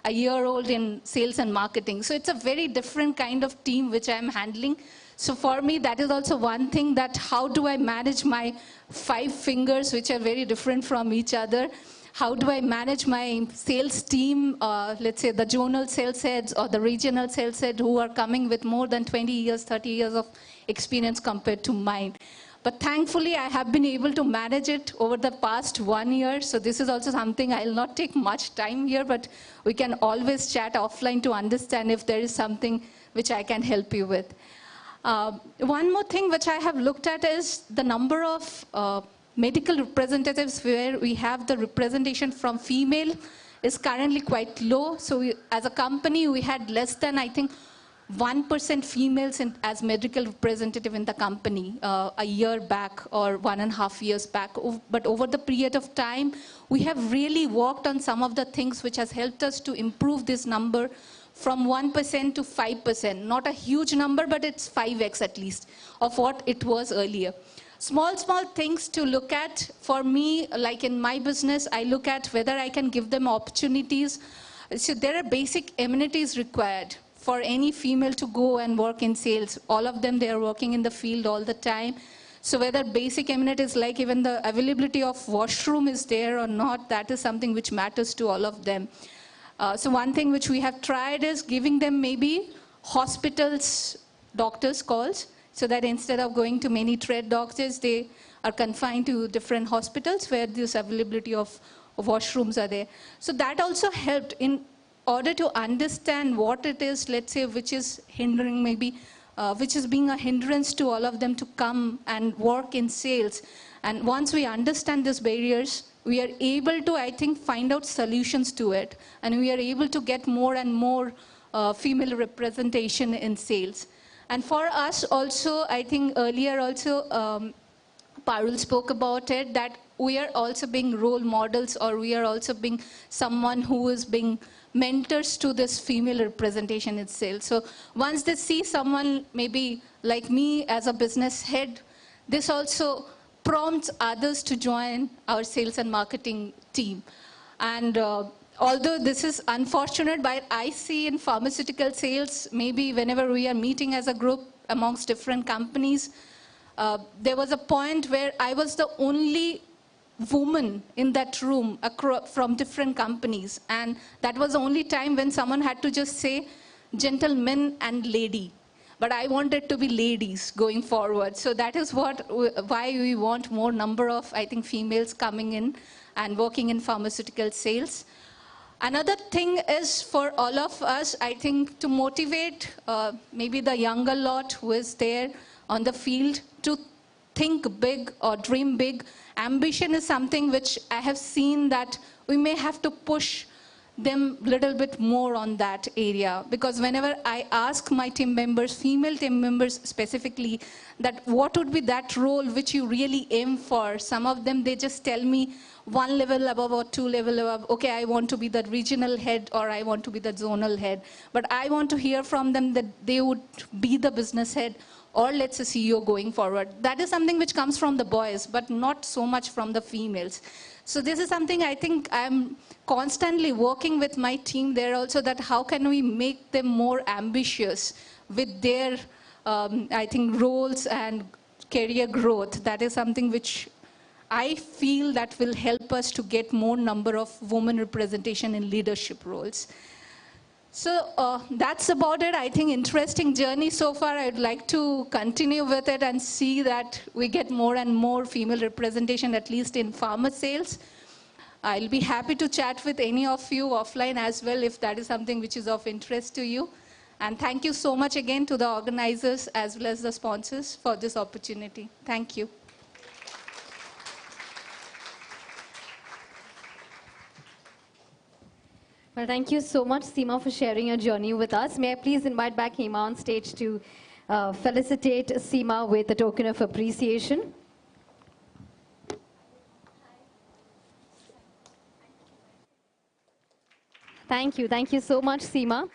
Speaker 7: a year old in sales and marketing. So it's a very different kind of team which I'm handling. So for me, that is also one thing, that how do I manage my 5 fingers, which are very different from each other? How do I manage my sales team, let's say the zonal sales heads or the regional sales head who are coming with more than 20 years, 30 years of experience compared to mine? But thankfully, I have been able to manage it over the past 1 year. So this is also something I'll not take much time here, but we can always chat offline to understand if there is something which I can help you with. One more thing which I have looked at is the number of medical representatives where we have the representation from female is currently quite low. So as a company, we had less than, I think, 1% females as medical representative in the company a year back or 1.5 years back. But over the period of time, we have really worked on some of the things which has helped us to improve this number from 1% to 5%. Not a huge number, but it's 5x at least of what it was earlier. Small things to look at. For me, like in my business, I look at whether I can give them opportunities. So there are basic amenities required for any female to go and work in sales. All of them, they are working in the field all the time. So whether basic amenities like even the availability of washroom is there or not, that is something which matters to all of them. So one thing which we have tried is giving them maybe hospitals, doctors' calls, so that instead of going to many trade doctors, they are confined to different hospitals where this availability of washrooms are there. So that also helped in order to understand what it is, let's say, which is hindering maybe, which is being a hindrance to all of them to come and work in sales. And once we understand these barriers, we are able to, I think, find out solutions to it. And we are able to get more and more female representation in sales. And for us also, I think earlier also, Parul spoke about it, that we are also being role models, or we are also being someone who is being mentors to this female representation itself. So once they see someone maybe like me as a business head, this also prompts others to join our sales and marketing team. And although this is unfortunate, but I see in pharmaceutical sales, maybe whenever we are meeting as a group amongst different companies, there was a point where I was the only woman in that room from different companies. And that was the only time when someone had to just say gentlemen and lady. But I wanted to be ladies going forward. So that is why we want more number of, I think, females coming in and working in pharmaceutical sales. Another thing is for all of us, I think, to motivate maybe the younger lot who is there on the field to think big or dream big. Ambition is something which I have seen that we may have to push them a little bit more on that area. Because whenever I ask my team members, female team members specifically, that what would be that role which you really aim for, some of them, they just tell me one level above or two level above, okay, I want to be the regional head or I want to be the zonal head. But I want to hear from them that they would be the business head or let's say CEO going forward. That is something which comes from the boys, but not so much from the females. So this is something I think I'm constantly working with my team there also, that how can we make them more ambitious with their, I think, roles and career growth. That is something which I feel that will help us to get more number of women representation in leadership roles. So that's about it. I think interesting journey so far. I'd like to continue with it and see that we get more and more female representation, at least in pharma sales. I'll be happy to chat with any of you offline as well if that is something which is of interest to you. And thank you so much again to the organizers as well as the sponsors for this opportunity. Thank you.
Speaker 1: Well, thank you so much, Seema, for sharing your journey with us. May I please invite back Hema on stage to felicitate Seema with a token of appreciation. Thank you. Thank you so much, Seema.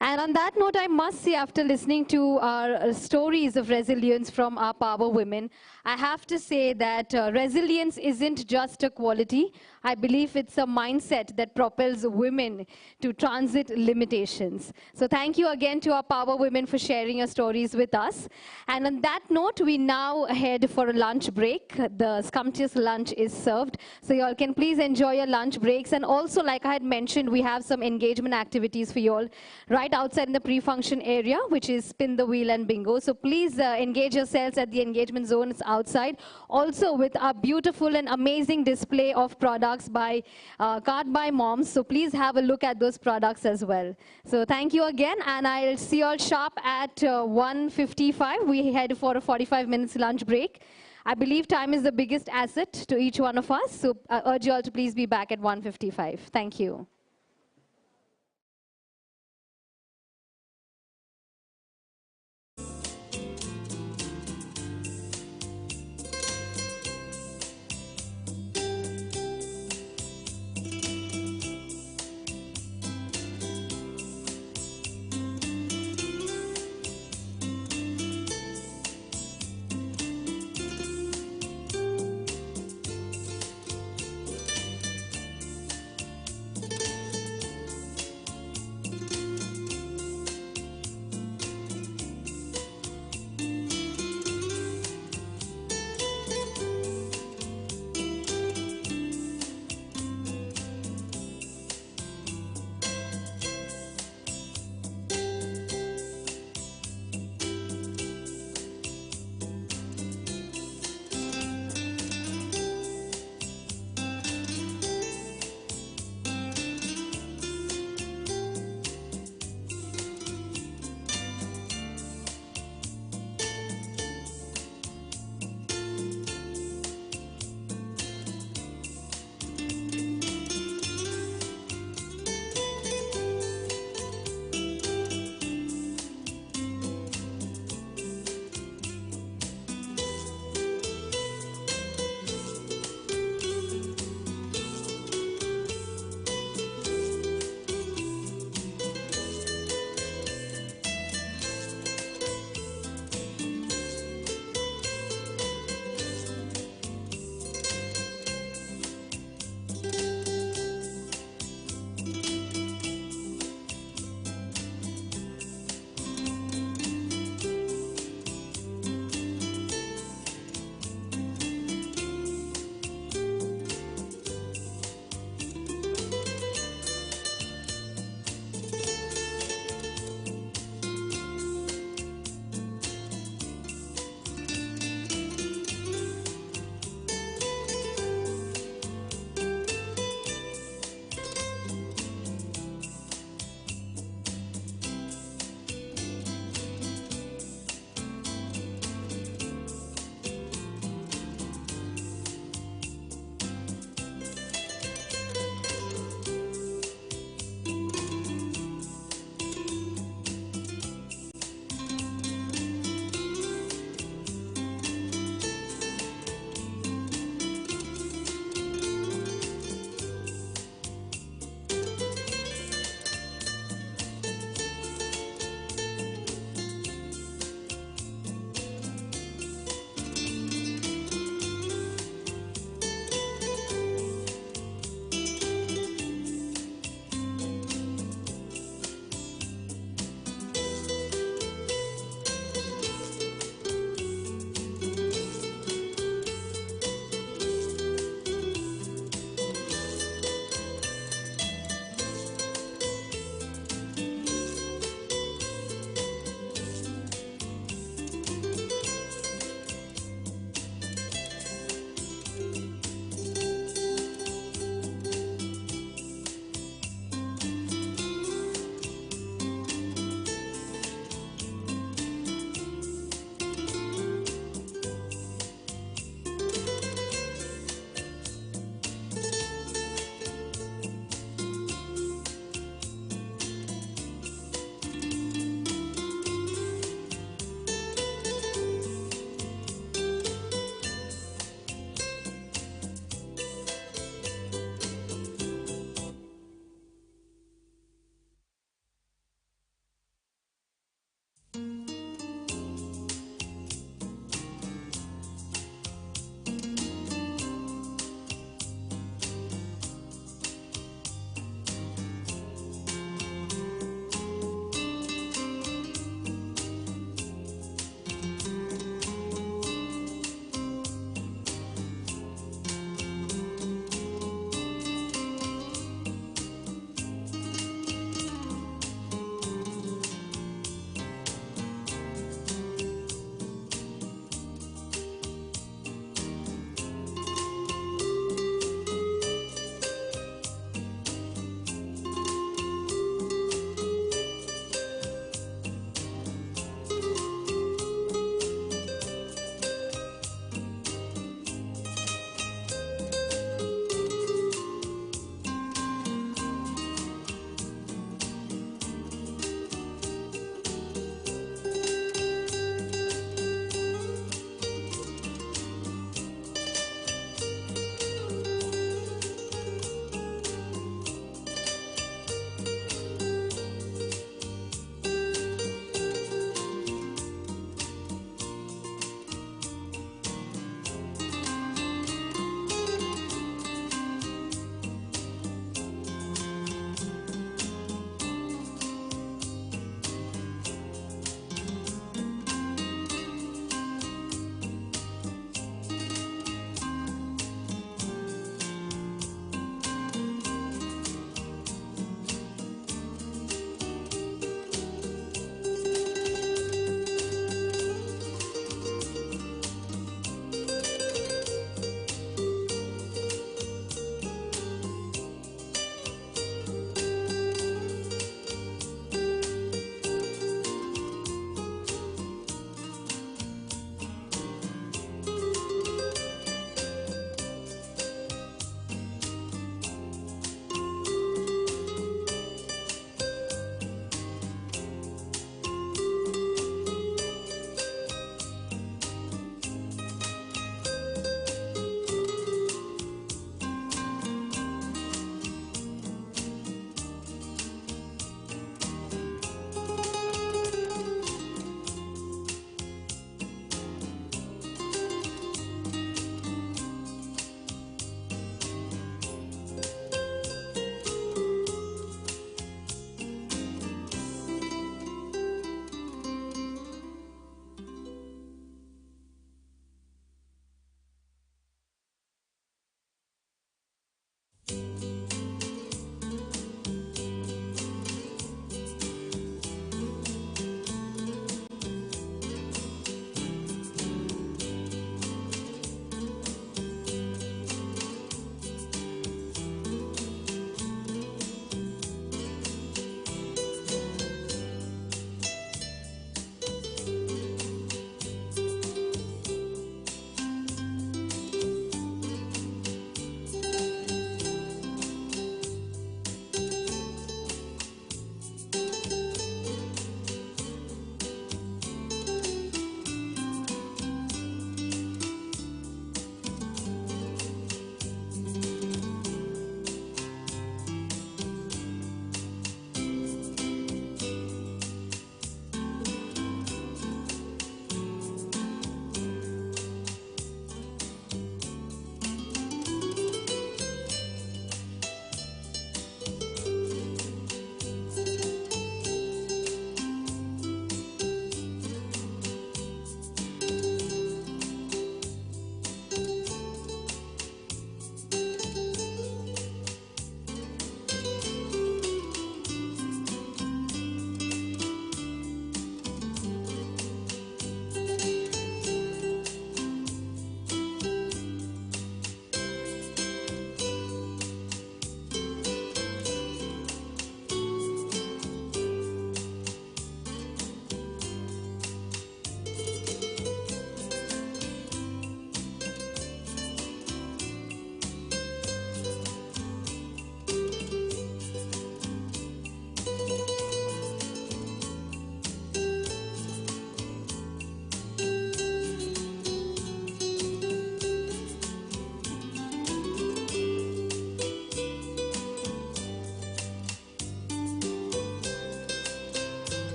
Speaker 1: And on that note, I must say, after listening to our stories of resilience from our power women, I have to say that resilience isn't just a quality. I believe it's a mindset that propels women to transit limitations. So thank you again to our power women for sharing your stories with us. And on that note, we now head for a lunch break. The scrumptious lunch is served. So you all can please enjoy your lunch breaks. And also, like I had mentioned, we have some engagement activities for you all right outside in the pre-function area, which is spin the wheel and bingo. So please engage yourselves at the engagement zones outside. Also with our beautiful and amazing display of products by Card by Moms. So please have a look at those products as well. So thank you again, and I'll see you all sharp at 1:55. We head for a 45 minutes lunch break. I believe time is the biggest asset to each one of us. So I urge you all to please be back at 1:55. Thank you.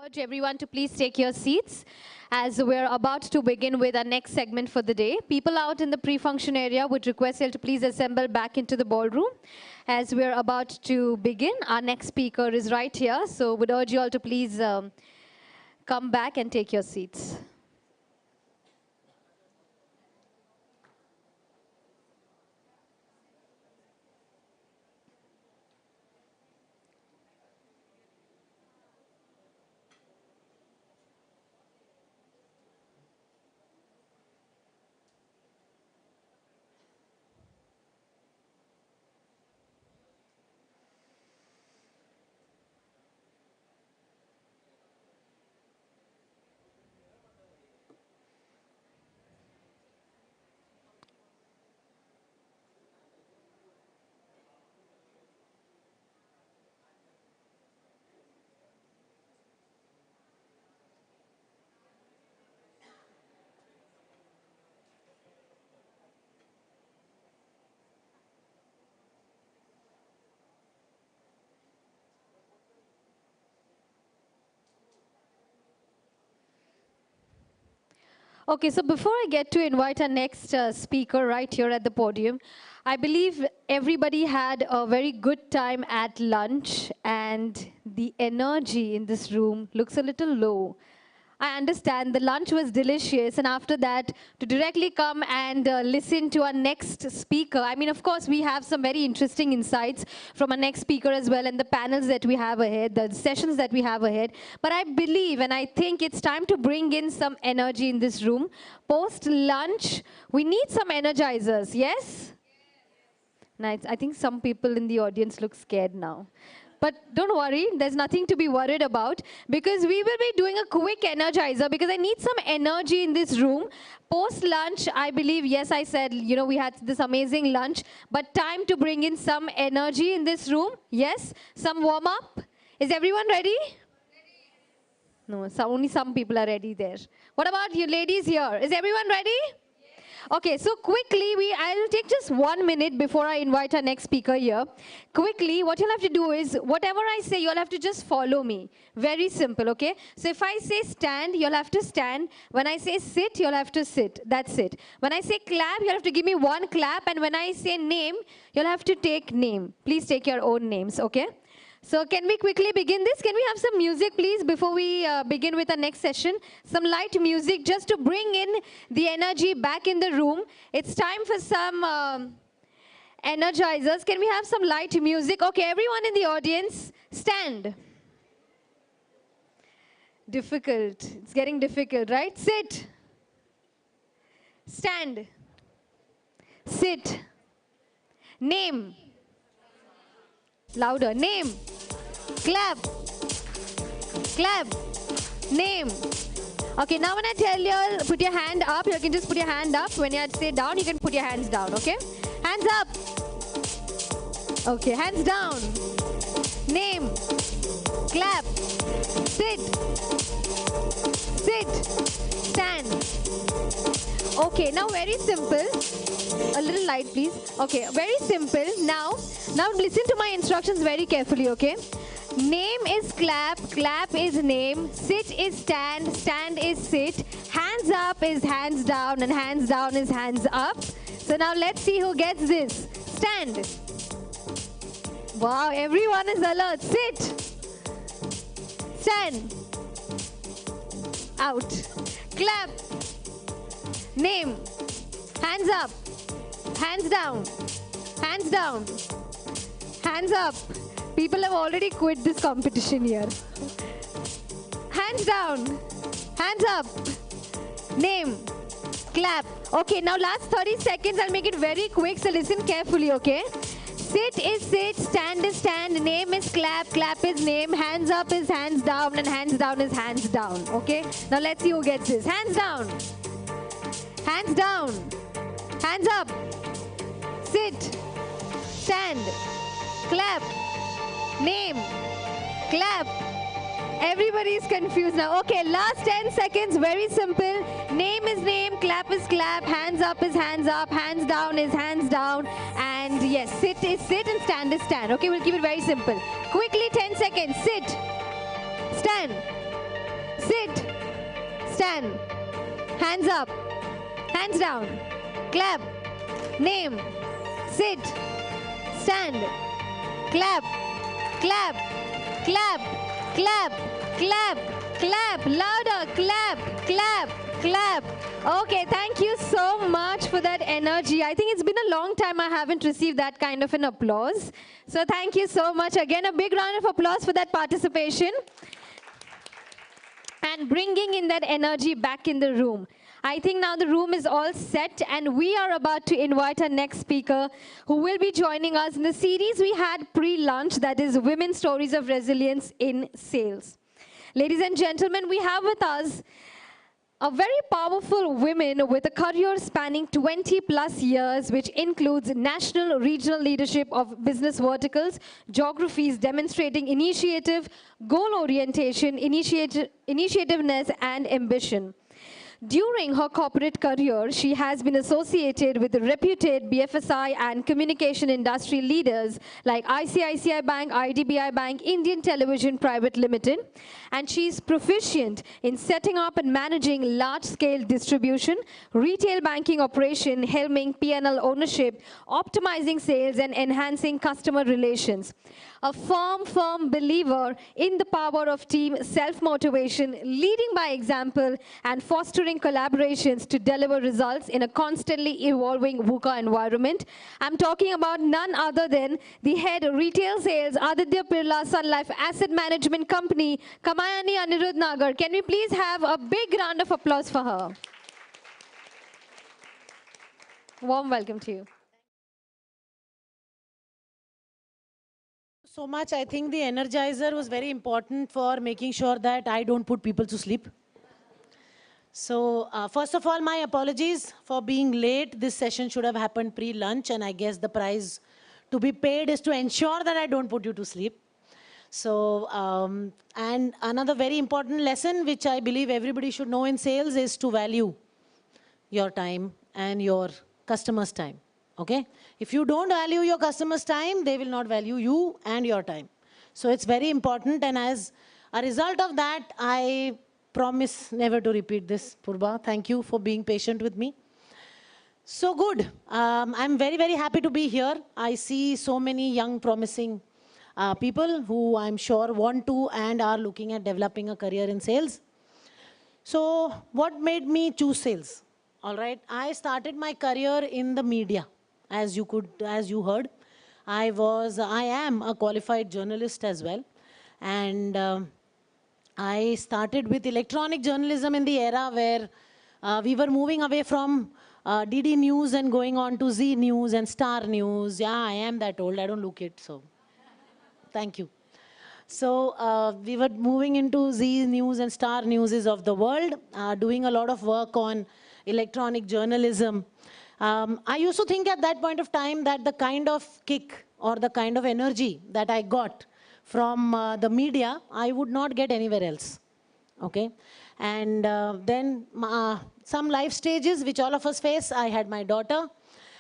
Speaker 1: urge everyone to please take your seats as we're about to begin with our next segment for the day. People out in the pre-function area would request you to please assemble back into the ballroom as we're about to begin. Our next speaker is right here, so would urge you all to please come back and take your seats. Okay, so before I get to invite our next speaker right here at the podium, I believe everybody had a very good time at lunch and the energy in this room looks a little low. I understand the lunch was delicious, and after that, to directly come and listen to our next speaker. I mean, of course, we have some very interesting insights from our next speaker as well, and the panels that we have ahead, the sessions that we have ahead. But I believe, and I think it's time to bring in some energy in this room. Post-lunch, we need some energizers, yes? Nice. I think some people in the audience look scared now. But don't worry, there's nothing to be worried about because we will be doing a quick energizer because I need some energy in this room. Post-lunch, I believe, yes, I said, you know, we had this amazing lunch, but time to bring in some energy in this room. Yes, some warm-up. Is everyone ready? No, so only some people are ready there. What about you ladies here? Is everyone ready? Okay, so quickly, I'll take just 1 minute before I invite our next speaker here. Quickly, what you'll have to do is, whatever I say, you'll have to just follow me. Very simple, okay? So if I say stand, you'll have to stand. When I say sit, you'll have to sit. That's it. When I say clap, you'll have to give me one clap. And when I say name, you'll have to take name. Please take your own names, okay? So can we quickly begin this? Can we have some music, please, before we begin with our next session? Some light music just to bring in the energy back in the room. It's time for some energizers. Can we have some light music? Okay, everyone in the audience, stand. Difficult. It's getting difficult, right? Sit. Stand. Sit. Name. Louder. Name. Clap. Clap. Name. Okay, now when I tell you put your hand up, you can just put your hand up. When you say down, you can put your hands down, okay? Hands up. Okay, hands down. Name. Clap. Sit. Sit. Stand. Okay, now very simple. A little light, please. Okay, very simple. Now listen to my instructions very carefully, okay? Name is clap, clap is name, sit is stand, stand is sit, hands up is hands down, and hands down is hands up. So now let's see who gets this. Stand. Wow, everyone is alert. Sit. Stand. Out. Clap. Name. Hands up. Hands down. Hands down. Hands up. People have already quit this competition here. Hands down. Hands up. Name. Clap. Okay, now last 30 seconds. I'll make it very quick, so listen carefully, okay? Sit is sit, stand is stand, name is clap, clap is name, hands up is hands down, and hands down is hands down, okay? Now let's see who gets this. Hands down. Hands down. Hands up. Sit. Stand. Clap. Name. Clap. Everybody is confused now. Okay, last 10 seconds, very simple. Name is name, clap is clap, hands up is hands up, hands down is hands down, and yes, sit is sit and stand is stand. Okay, we'll keep it very simple. Quickly, 10 seconds. Sit. Stand. Sit. Stand. Hands up. Hands down. Clap. Name. Sit. Stand. Clap. Clap. Clap. Clap. Clap. Clap. Louder. Clap. Clap. Clap. Okay, thank you so much for that energy. I think it's been a long time I haven't received that kind of an applause. So thank you so much. Again, a big round of applause for that participation. And bringing in that energy back in the room. I think now the room is all set and we are about to invite our next speaker who will be joining us in the series we had pre-lunch, that is Women's Stories of Resilience in Sales. Ladies and gentlemen, we have with us a very powerful woman with a career spanning 20 plus years, which includes national, regional leadership of business verticals, geographies demonstrating initiative, goal orientation, initiativeness, and ambition. During her corporate career, she has been associated with reputed BFSI and communication industry leaders like ICICI Bank, IDBI Bank, Indian Television Private Limited. And she's proficient in setting up and managing large-scale distribution, retail banking operation, helming P&L ownership, optimizing sales, and enhancing customer relations. A firm believer in the power of team self-motivation, leading by example, and fostering collaborations to deliver results in a constantly evolving VUCA environment. I'm talking about none other than the head of retail sales, Aditya Birla Sun Life Asset Management Company, Kamayani Anirudh Nagar. Can we please have a big round of applause for her? Warm welcome to you.
Speaker 9: So much. I think the energizer was very important for making sure that I don't put people to sleep. So first of all, my apologies for being late. This session should have happened pre-lunch, and I guess the prize to be paid is to ensure that I don't put you to sleep. So, and another very important lesson, which I believe everybody should know in sales, is to value your time and your customer's time. Okay? If you don't value your customer's time, they will not value you and your time. So it's very important, and as a result of that, I promise never to repeat this, Purba. Thank you for being patient with me. So good. I'm very, very happy to be here. I see so many young, promising people who I'm sure want to and are looking at developing a career in sales. So what made me choose sales? All right. I started my career in the media. As you heard, I am a qualified journalist as well. And I started with electronic journalism in the era where we were moving away from DD News and going on to Z News and Star News. Yeah, I am that old. I don't look it, so thank you. So we were moving into Z News and Star Newses of the world, doing a lot of work on electronic journalism. I used to think at that point of time that the kind of kick or the kind of energy that I got from the media, I would not get anywhere else. Okay? And then some life stages which all of us face, I had my daughter,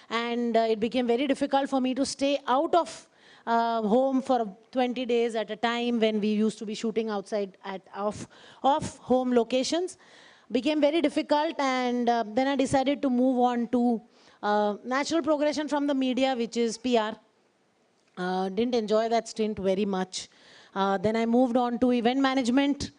Speaker 9: and it became very difficult for me to stay out of home for 20 days at a time when we used to be shooting outside at off home locations. Became very difficult, and then I decided to move on to natural progression from the media, which is PR. Didn't enjoy that stint very much. Then I moved on to event management.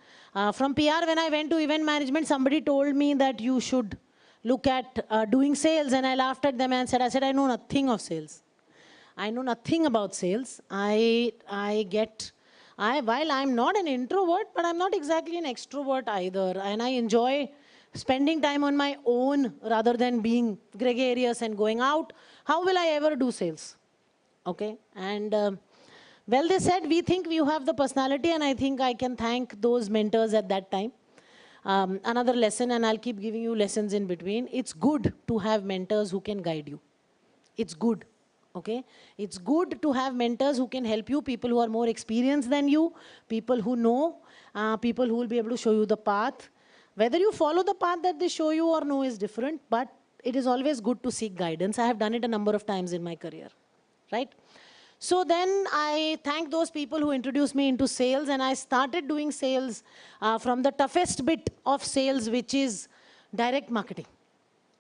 Speaker 9: From PR, when I went to event management, somebody told me that you should look at doing sales, and I laughed at them and said, I know nothing of sales. I know nothing about sales. While I'm not an introvert, but I'm not exactly an extrovert either. And I enjoy spending time on my own rather than being gregarious and going out. How will I ever do sales? Okay. And well, they said, we think you have the personality, and I think I can thank those mentors at that time. Another lesson, and I'll keep giving you lessons in between. It's good to have mentors who can guide you. It's good. Okay? It's good to have mentors who can help you, people who are more experienced than you, people who know, people who will be able to show you the path. Whether you follow the path that they show you or no is different, but it is always good to seek guidance. I have done it a number of times in my career, right? So then I thank those people who introduced me into sales, and I started doing sales from the toughest bit of sales, which is direct marketing.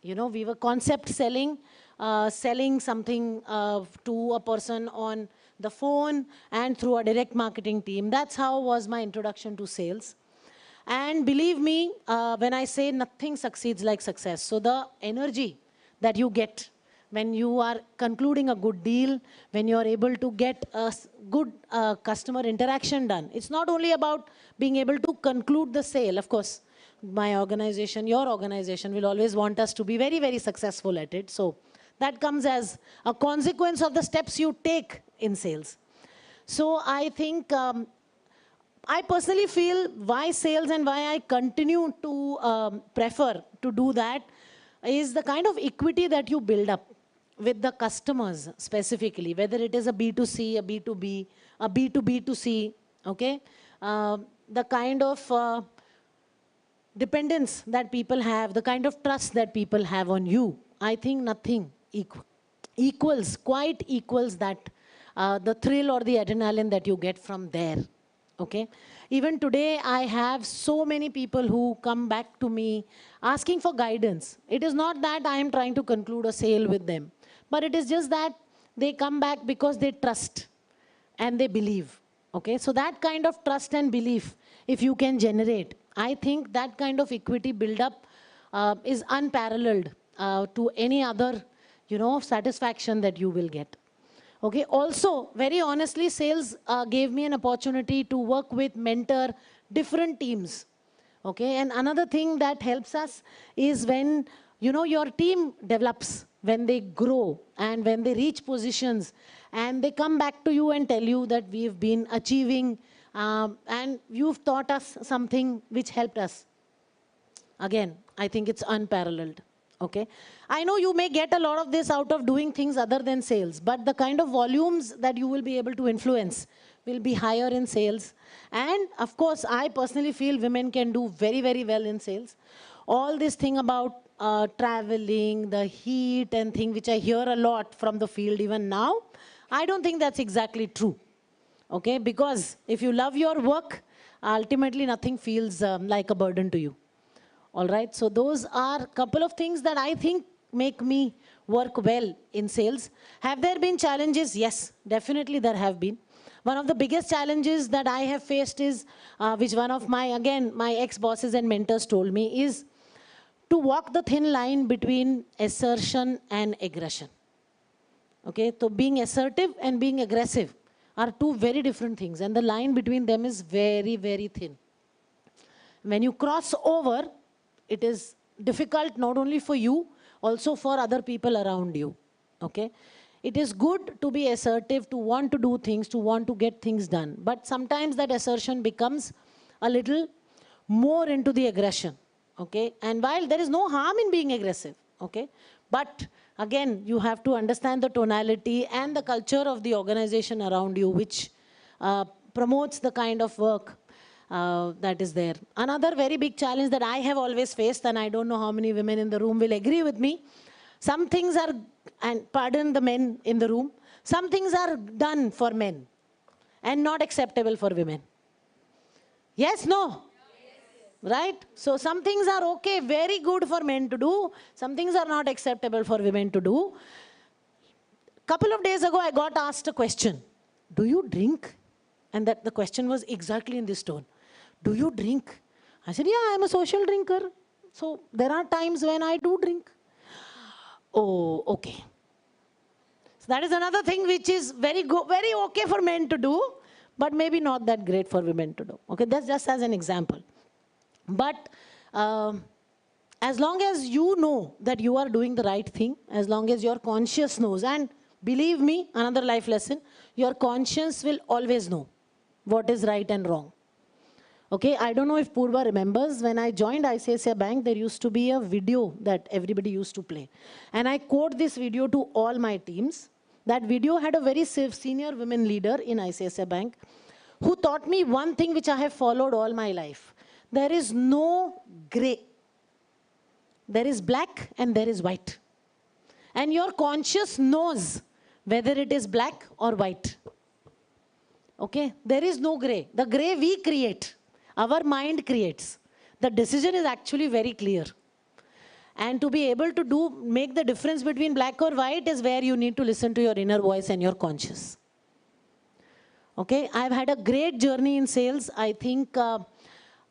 Speaker 9: You know, we were concept selling, selling something to a person on the phone and through a direct marketing team. That's how was my introduction to sales. And believe me, when I say nothing succeeds like success, so the energy that you get when you are concluding a good deal, when you are able to get a good customer interaction done, it's not only about being able to conclude the sale. Of course, my organization, your organization will always want us to be very, very successful at it. So that comes as a consequence of the steps you take in sales. So I think I personally feel why sales and why I continue to prefer to do that is the kind of equity that you build up with the customers specifically, whether it is a B2C, a B2B, a B2B2C, okay? The kind of dependence that people have, the kind of trust that people have on you, I think nothing quite equals that, the thrill or the adrenaline that you get from there, okay? Even today, I have so many people who come back to me asking for guidance. It is not that I am trying to conclude a sale with them, but it is just that they come back because they trust and they believe, okay? So that kind of trust and belief, if you can generate, I think that kind of equity build-up is unparalleled to any other, you know, satisfaction that you will get. Okay. Also, very honestly, sales gave me an opportunity to work with, mentor different teams. Okay. And another thing that helps us is when, you know, your team develops, when they grow and when they reach positions and they come back to you and tell you that we've been achieving and you've taught us something which helped us. Again, I think it's unparalleled. Okay. I know you may get a lot of this out of doing things other than sales, but the kind of volumes that you will be able to influence will be higher in sales. And of course, I personally feel women can do very, very well in sales. All this thing about traveling, the heat and thing, which I hear a lot from the field even now, I don't think that's exactly true. Okay, because if you love your work, ultimately nothing feels like a burden to you. All right, so those are a couple of things that I think make me work well in sales. Have there been challenges? Yes, definitely there have been. One of the biggest challenges that I have faced is, which one of my, again, my ex-bosses and mentors told me, is to walk the thin line between assertion and aggression. Okay, so being assertive and being aggressive are two very different things, and the line between them is very, very thin. When you cross over, it is difficult not only for you, also for other people around you, okay? It is good to be assertive, to want to do things, to want to get things done. But sometimes that assertion becomes a little more into the aggression, okay? And while there is no harm in being aggressive, okay? But again, you have to understand the tonality and the culture of the organization around you, which promotes the kind of work that is there. Another very big challenge that I have always faced, and I don't know how many women in the room will agree with me, some things are, and pardon the men in the room, some things are done for men and not acceptable for women. Yes, no? Right? So some things are okay, very good for men to do. Some things are not acceptable for women to do. Couple of days ago, I got asked a question. Do you drink? And that the question was exactly in this tone. Do you drink? I said, yeah, I'm a social drinker. So there are times when I do drink. Oh, okay. So that is another thing which is very okay for men to do, but maybe not that great for women to do. Okay, that's just as an example. But as long as you know that you are doing the right thing, as long as your conscience knows, and believe me, another life lesson, your conscience will always know what is right and wrong. Okay, I don't know if Purva remembers, when I joined ICICI Bank, there used to be a video that everybody used to play. And I quote this video to all my teams. That video had a very senior women leader in ICICI Bank who taught me one thing which I have followed all my life. There is no gray. There is black and there is white. And your conscience knows whether it is black or white. Okay, there is no gray. The gray we create, our mind creates. The decision is actually very clear. And to be able to make the difference between black or white is where you need to listen to your inner voice and your conscious. Okay, I've had a great journey in sales. I think I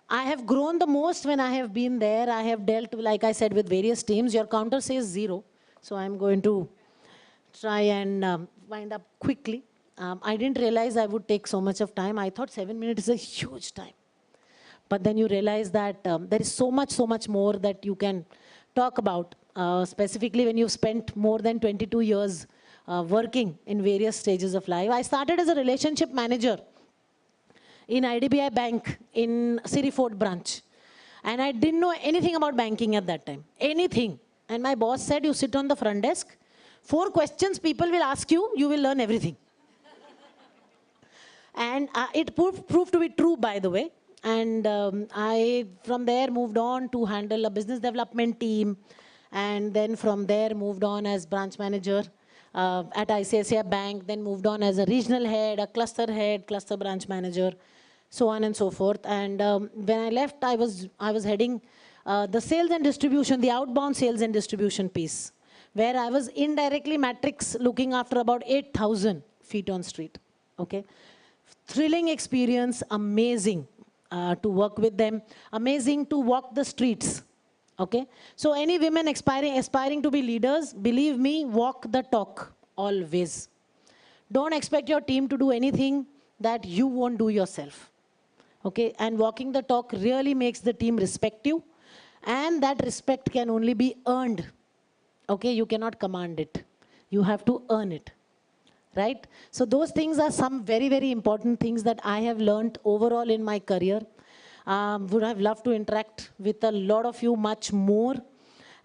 Speaker 9: have grown the most when I have been there. I have dealt, like I said, with various teams. Your counter says 0. So I'm going to try and wind up quickly. I didn't realize I would take so much of time. I thought 7 minutes is a huge time. But then you realize that there is so much more that you can talk about, specifically when you've spent more than 22 years working in various stages of life. I started as a relationship manager in IDBI Bank in Siri Fort branch. And I didn't know anything about banking at that time, anything. And my boss said, you sit on the front desk, 4 questions people will ask you, you will learn everything. And it proved to be true, by the way. And I, from there, moved on to handle a business development team. And then from there, moved on as branch manager at ICICI Bank. Then moved on as a regional head, a cluster head, cluster branch manager, so on and so forth. And when I left, I was heading the sales and distribution, the outbound sales and distribution piece, where I was indirectly matrix looking after about 8,000 feet on street. Okay. Thrilling experience, amazing to work with them, amazing to walk the streets. Okay, so any women aspiring to be leaders, believe me, walk the talk always. Don't expect your team to do anything that you won't do yourself. Okay, and walking the talk really makes the team respect you, and that respect can only be earned. Okay, you cannot command it. You have to earn it. Right? So those things are some very important things that I have learned overall in my career. Would have loved to interact with a lot of you much more.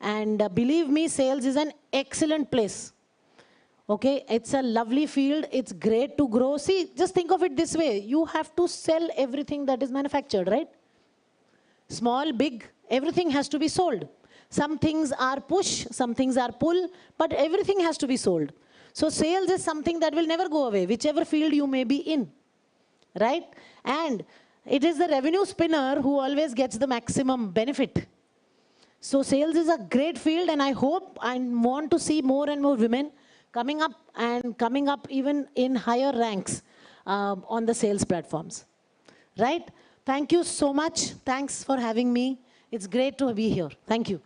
Speaker 9: And believe me, sales is an excellent place. Okay, it's a lovely field. It's great to grow. See, just think of it this way. You have to sell everything that is manufactured, right? Small, big, everything has to be sold. Some things are push, some things are pull, but everything has to be sold. So sales is something that will never go away, whichever field you may be in, right? And it is the revenue spinner who always gets the maximum benefit. So sales is a great field, and I hope and want to see more and more women coming up and coming up even in higher ranks on the sales platforms, right? Thank you so much. Thanks for having me. It's great to be here. Thank you.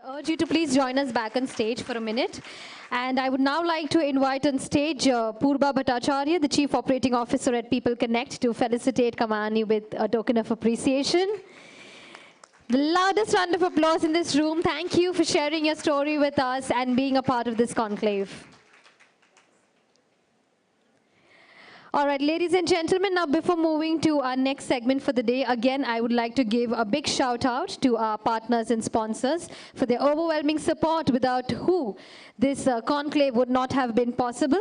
Speaker 1: I urge you to please join us back on stage for a minute. And I would now like to invite on stage Purba Bhattacharya, the Chief Operating Officer at People Connect, to felicitate Kamani with a token of appreciation. The loudest round of applause in this room. Thank you for sharing your story with us and being a part of this conclave. All right, ladies and gentlemen, now before moving to our next segment for the day, again, I would like to give a big shout out to our partners and sponsors for their overwhelming support, without who this conclave would not have been possible.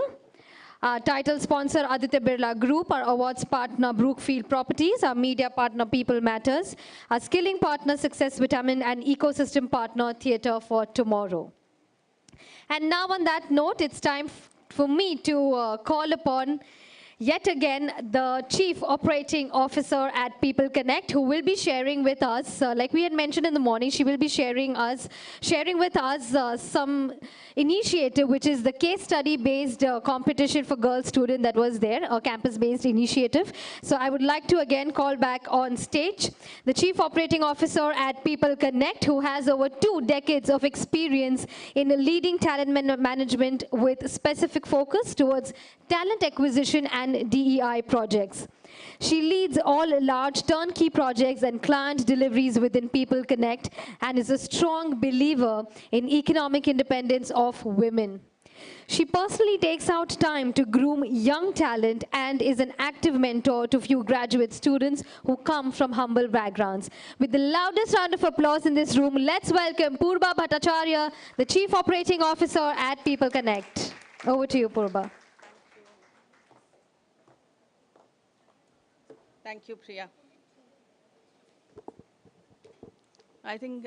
Speaker 1: Our title sponsor, Aditya Birla Group, our awards partner, Brookfield Properties, our media partner, People Matters, our skilling partner, Success Vitamin, and ecosystem partner, Theatre for Tomorrow. And now on that note, it's time for me to call upon yet again the Chief Operating Officer at People Connect, who will be sharing with us, like we had mentioned in the morning, she will be sharing with us some initiative, which is the case study-based competition for girl student that was there, a campus-based initiative. So I would like to again call back on stage the Chief Operating Officer at People Connect, who has over 2 decades of experience in leading talent management with specific focus towards talent acquisition and DEI projects. She leads all large turnkey projects and client deliveries within People Connect and is a strong believer in economic independence of women. She personally takes out time to groom young talent and is an active mentor to few graduate students who come from humble backgrounds. With the loudest round of applause in this room, let's welcome Purba Bhattacharya, the Chief Operating Officer at People Connect. Over to you, Purba.
Speaker 6: Thank you, Priya. I think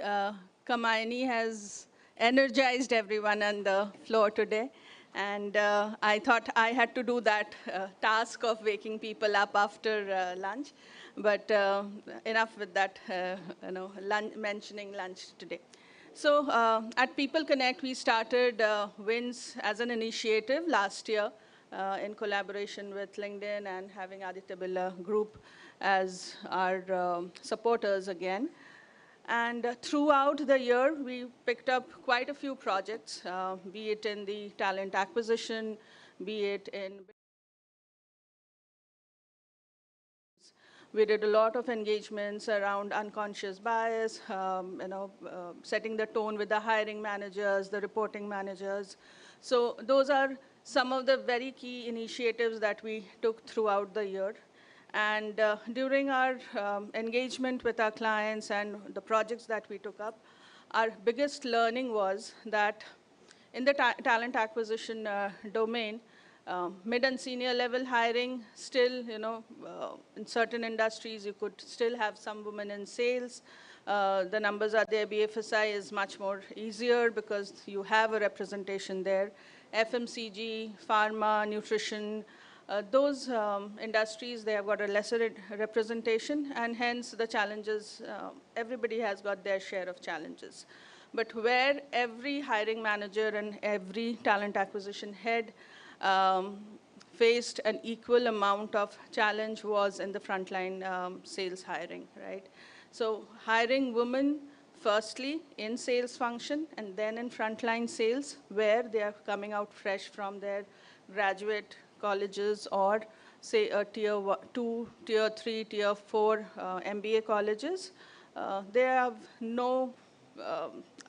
Speaker 6: Kamayani has energized everyone on the floor today. And I thought I had to do that task of waking people up after lunch. But enough with that, mentioning lunch today. So at People Connect, we started WinS as an initiative last year in collaboration with LinkedIn and having Aditya Birla Group as our supporters again. And throughout the year, we picked up quite a few projects, be it in the talent acquisition, be it in... We did a lot of engagements around unconscious bias, setting the tone with the hiring managers, the reporting managers. So those are some of the very key initiatives that we took throughout the year. And during our engagement with our clients and the projects that we took up, our biggest learning was that in the talent acquisition domain, mid and senior level hiring, still, in certain industries, you could still have some women in sales. The numbers are there. BFSI is much more easier because you have a representation there. FMCG, pharma, nutrition, those industries, they have got a lesser representation, and hence the challenges, everybody has got their share of challenges. But where every hiring manager and every talent acquisition head faced an equal amount of challenge was in the frontline sales hiring, right? So hiring women firstly in sales function and then in frontline sales where they are coming out fresh from their graduate colleges or say a tier 2, tier 3, tier 4 MBA colleges. They have no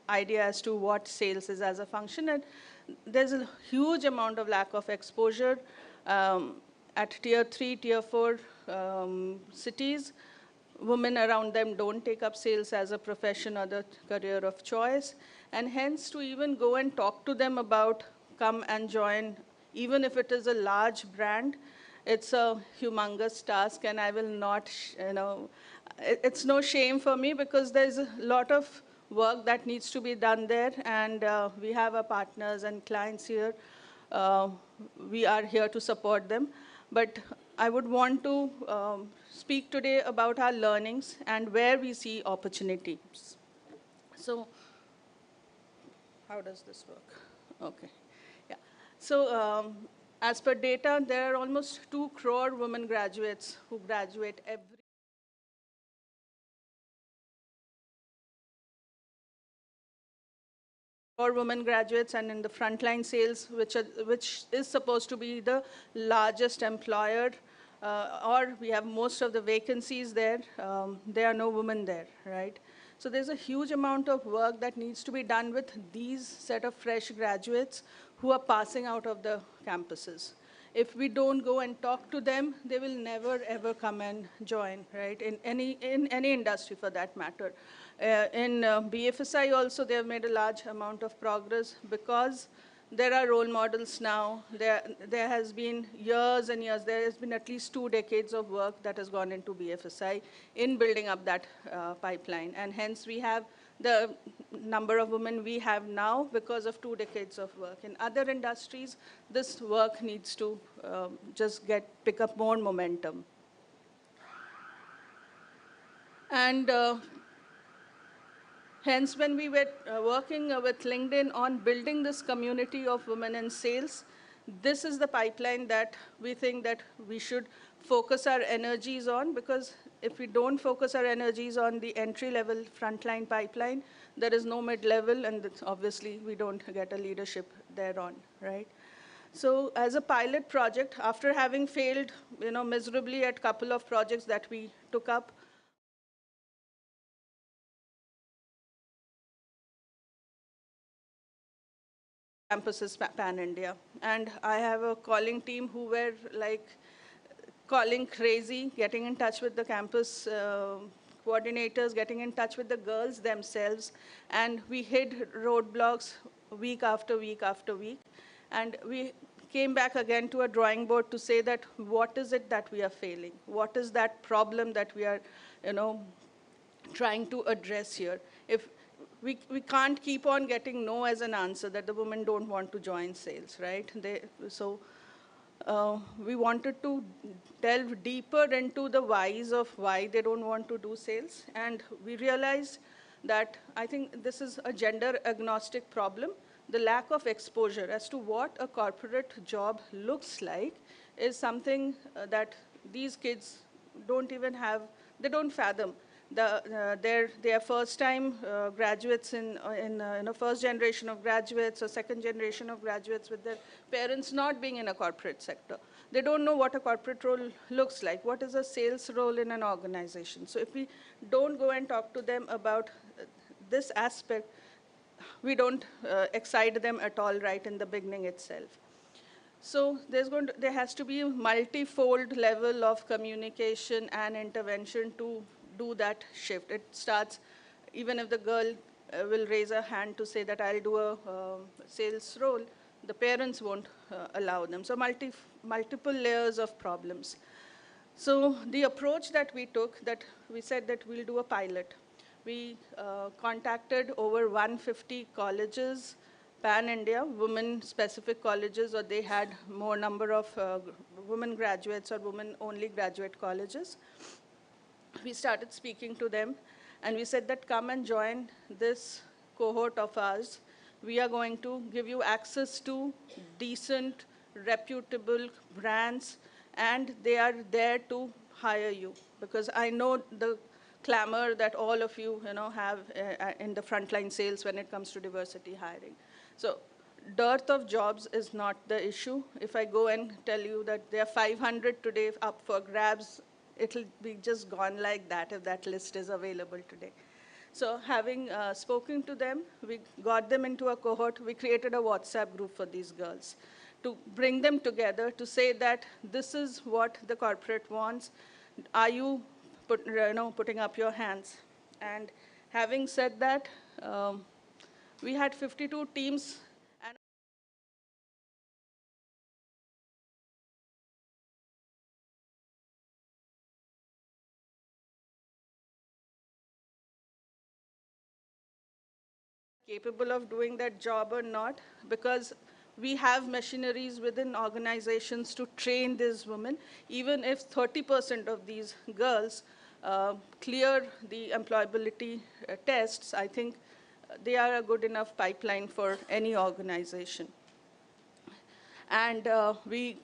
Speaker 6: idea as to what sales is as a function, and there's a huge amount of lack of exposure at tier 3, tier 4 cities. Women around them don't take up sales as a profession or the career of choice, and hence to even go and talk to them about come and join, even if it is a large brand, it's a humongous task, and I will not, it's no shame for me because there's a lot of work that needs to be done there, and we have our partners and clients here. We are here to support them. But I would want to speak today about our learnings and where we see opportunities. So how does this work? Okay. Yeah. So as per data, there are almost 2 crore women graduates who graduate every for women graduates, and in the frontline sales, which is supposed to be the largest employer, or we have most of the vacancies there, there are no women there, right? So there's a huge amount of work that needs to be done with these set of fresh graduates who are passing out of the campuses. If we don't go and talk to them, they will never, ever come and join, right, in any industry for that matter. In BFSI also, they have made a large amount of progress because there are role models now. There has been years and years, there has been at least 2 decades of work that has gone into BFSI in building up that pipeline. And hence we have the number of women we have now because of 2 decades of work. In other industries, this work needs to just pick up more momentum. And hence, when we were working with LinkedIn on building this community of women in sales, this is the pipeline that we think that we should focus our energies on, because if we don't focus our energies on the entry-level frontline pipeline, there is no mid-level, and obviously we don't get a leadership thereon, right? So as a pilot project, after having failed miserably at a couple of projects that we took up, campuses pan-India. And I have a calling team who were like calling crazy, getting in touch with the campus coordinators, getting in touch with the girls themselves. And we hit roadblocks week after week after week. And we came back again to a drawing board to say that what is it that we are failing? What is that problem that we are, trying to address here? If we can't keep on getting no as an answer, that the women don't want to join sales, right? We wanted to delve deeper into the whys of why they don't want to do sales. And we realized that I think this is a gender agnostic problem. The lack of exposure as to what a corporate job looks like is something that these kids don't even have, they don't fathom. They are first-time graduates in first generation of graduates or second generation of graduates with their parents not being in a corporate sector. They don't know what a corporate role looks like. What is a sales role in an organization? So if we don't go and talk to them about this aspect, we don't excite them at all right in the beginning itself. So there has to be a multi-fold level of communication and intervention to do that shift. It starts, even if the girl will raise a hand to say that I'll do a sales role, the parents won't allow them. So multiple layers of problems. So the approach that we took, that we said that we'll do a pilot. We contacted over 150 colleges, pan-India, women-specific colleges, or they had more number of women graduates or women-only graduate colleges. We started speaking to them, and we said that come and join this cohort of ours. We are going to give you access to decent, reputable brands, and they are there to hire you. Because I know the clamor that all of you, have in the frontline sales when it comes to diversity hiring. So dearth of jobs is not the issue. If I go and tell you that there are 500 today up for grabs, it'll be just gone like that if that list is available today. So having spoken to them, we got them into a cohort. We created a WhatsApp group for these girls to bring them together to say that this is what the corporate wants. Are you putting up your hands? And having said that, we had 52 teams. Capable of doing that job or not, because we have machineries within organizations to train these women. Even if 30% of these girls clear the employability tests, I think they are a good enough pipeline for any organization. And we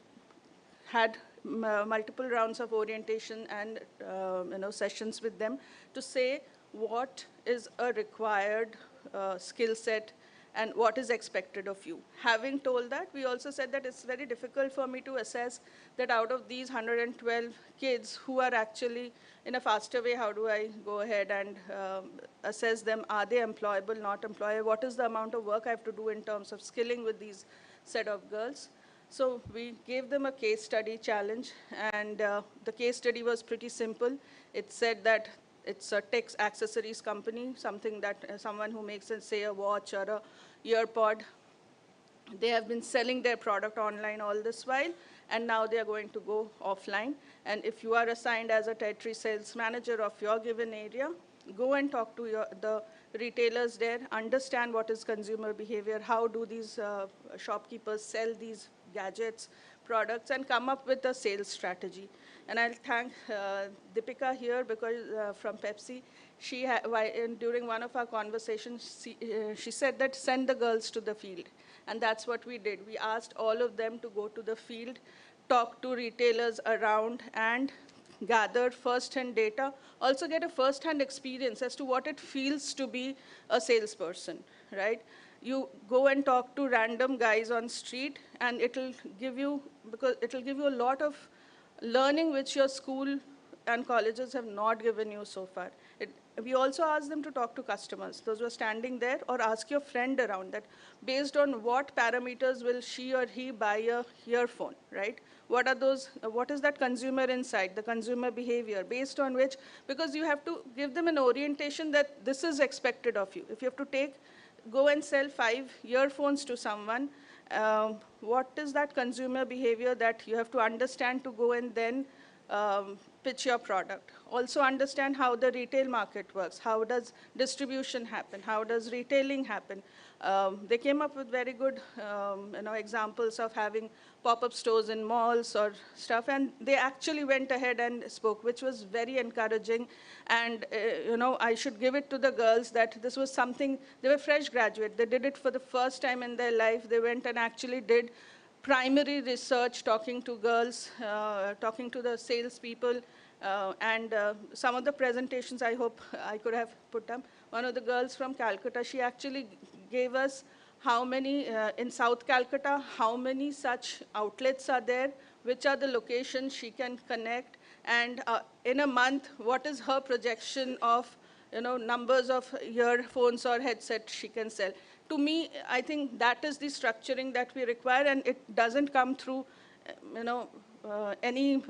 Speaker 6: had multiple rounds of orientation and sessions with them to say what is a required skill set and what is expected of you. Having told that, we also said that it's very difficult for me to assess that out of these 112 kids who are actually in a faster way, how do I go ahead and assess them? Are they employable, not employable? What is the amount of work I have to do in terms of skilling with these set of girls? So we gave them a case study challenge, and the case study was pretty simple. It said that it's a tech accessories company, something that someone who makes, say, a watch or a earpod. They have been selling their product online all this while, and now they are going to go offline. And if you are assigned as a territory sales manager of your given area, go and talk to the retailers there, understand what is consumer behavior, how do these shopkeepers sell these gadgets, products, and come up with a sales strategy. And I'll thank Deepika here because from Pepsi, during one of our conversations, she said that send the girls to the field. And that's what we did. We asked all of them to go to the field, talk to retailers around, and gather first-hand data, also get a first-hand experience as to what it feels to be a salesperson, right? You go and talk to random guys on street, and it'll give you a lot of learning which your school and colleges have not given you so far. We also ask them to talk to customers, those who are standing there, or ask your friend around that, based on what parameters will she or he buy a earphone, right? What is that consumer insight, the consumer behavior, based on which, because you have to give them an orientation that this is expected of you. If you have to go and sell 5 earphones to someone, what is that consumer behavior that you have to understand to go and then pitch your product. Also understand how the retail market works. How does distribution happen? How does retailing happen? They came up with very good examples of having pop-up stores in malls or stuff, and they actually went ahead and spoke, which was very encouraging. And I should give it to the girls that this was something, they were fresh graduates. They did it for the first time in their life. They went and actually did primary research, talking to girls, talking to the salespeople, and some of the presentations I hope I could have put up. One of the girls from Calcutta, she actually gave us how many, in South Calcutta, how many such outlets are there, which are the locations she can connect, and in a month, what is her projection of numbers of earphones or headsets she can sell. To me, I think that is the structuring that we require, and it doesn't come through, any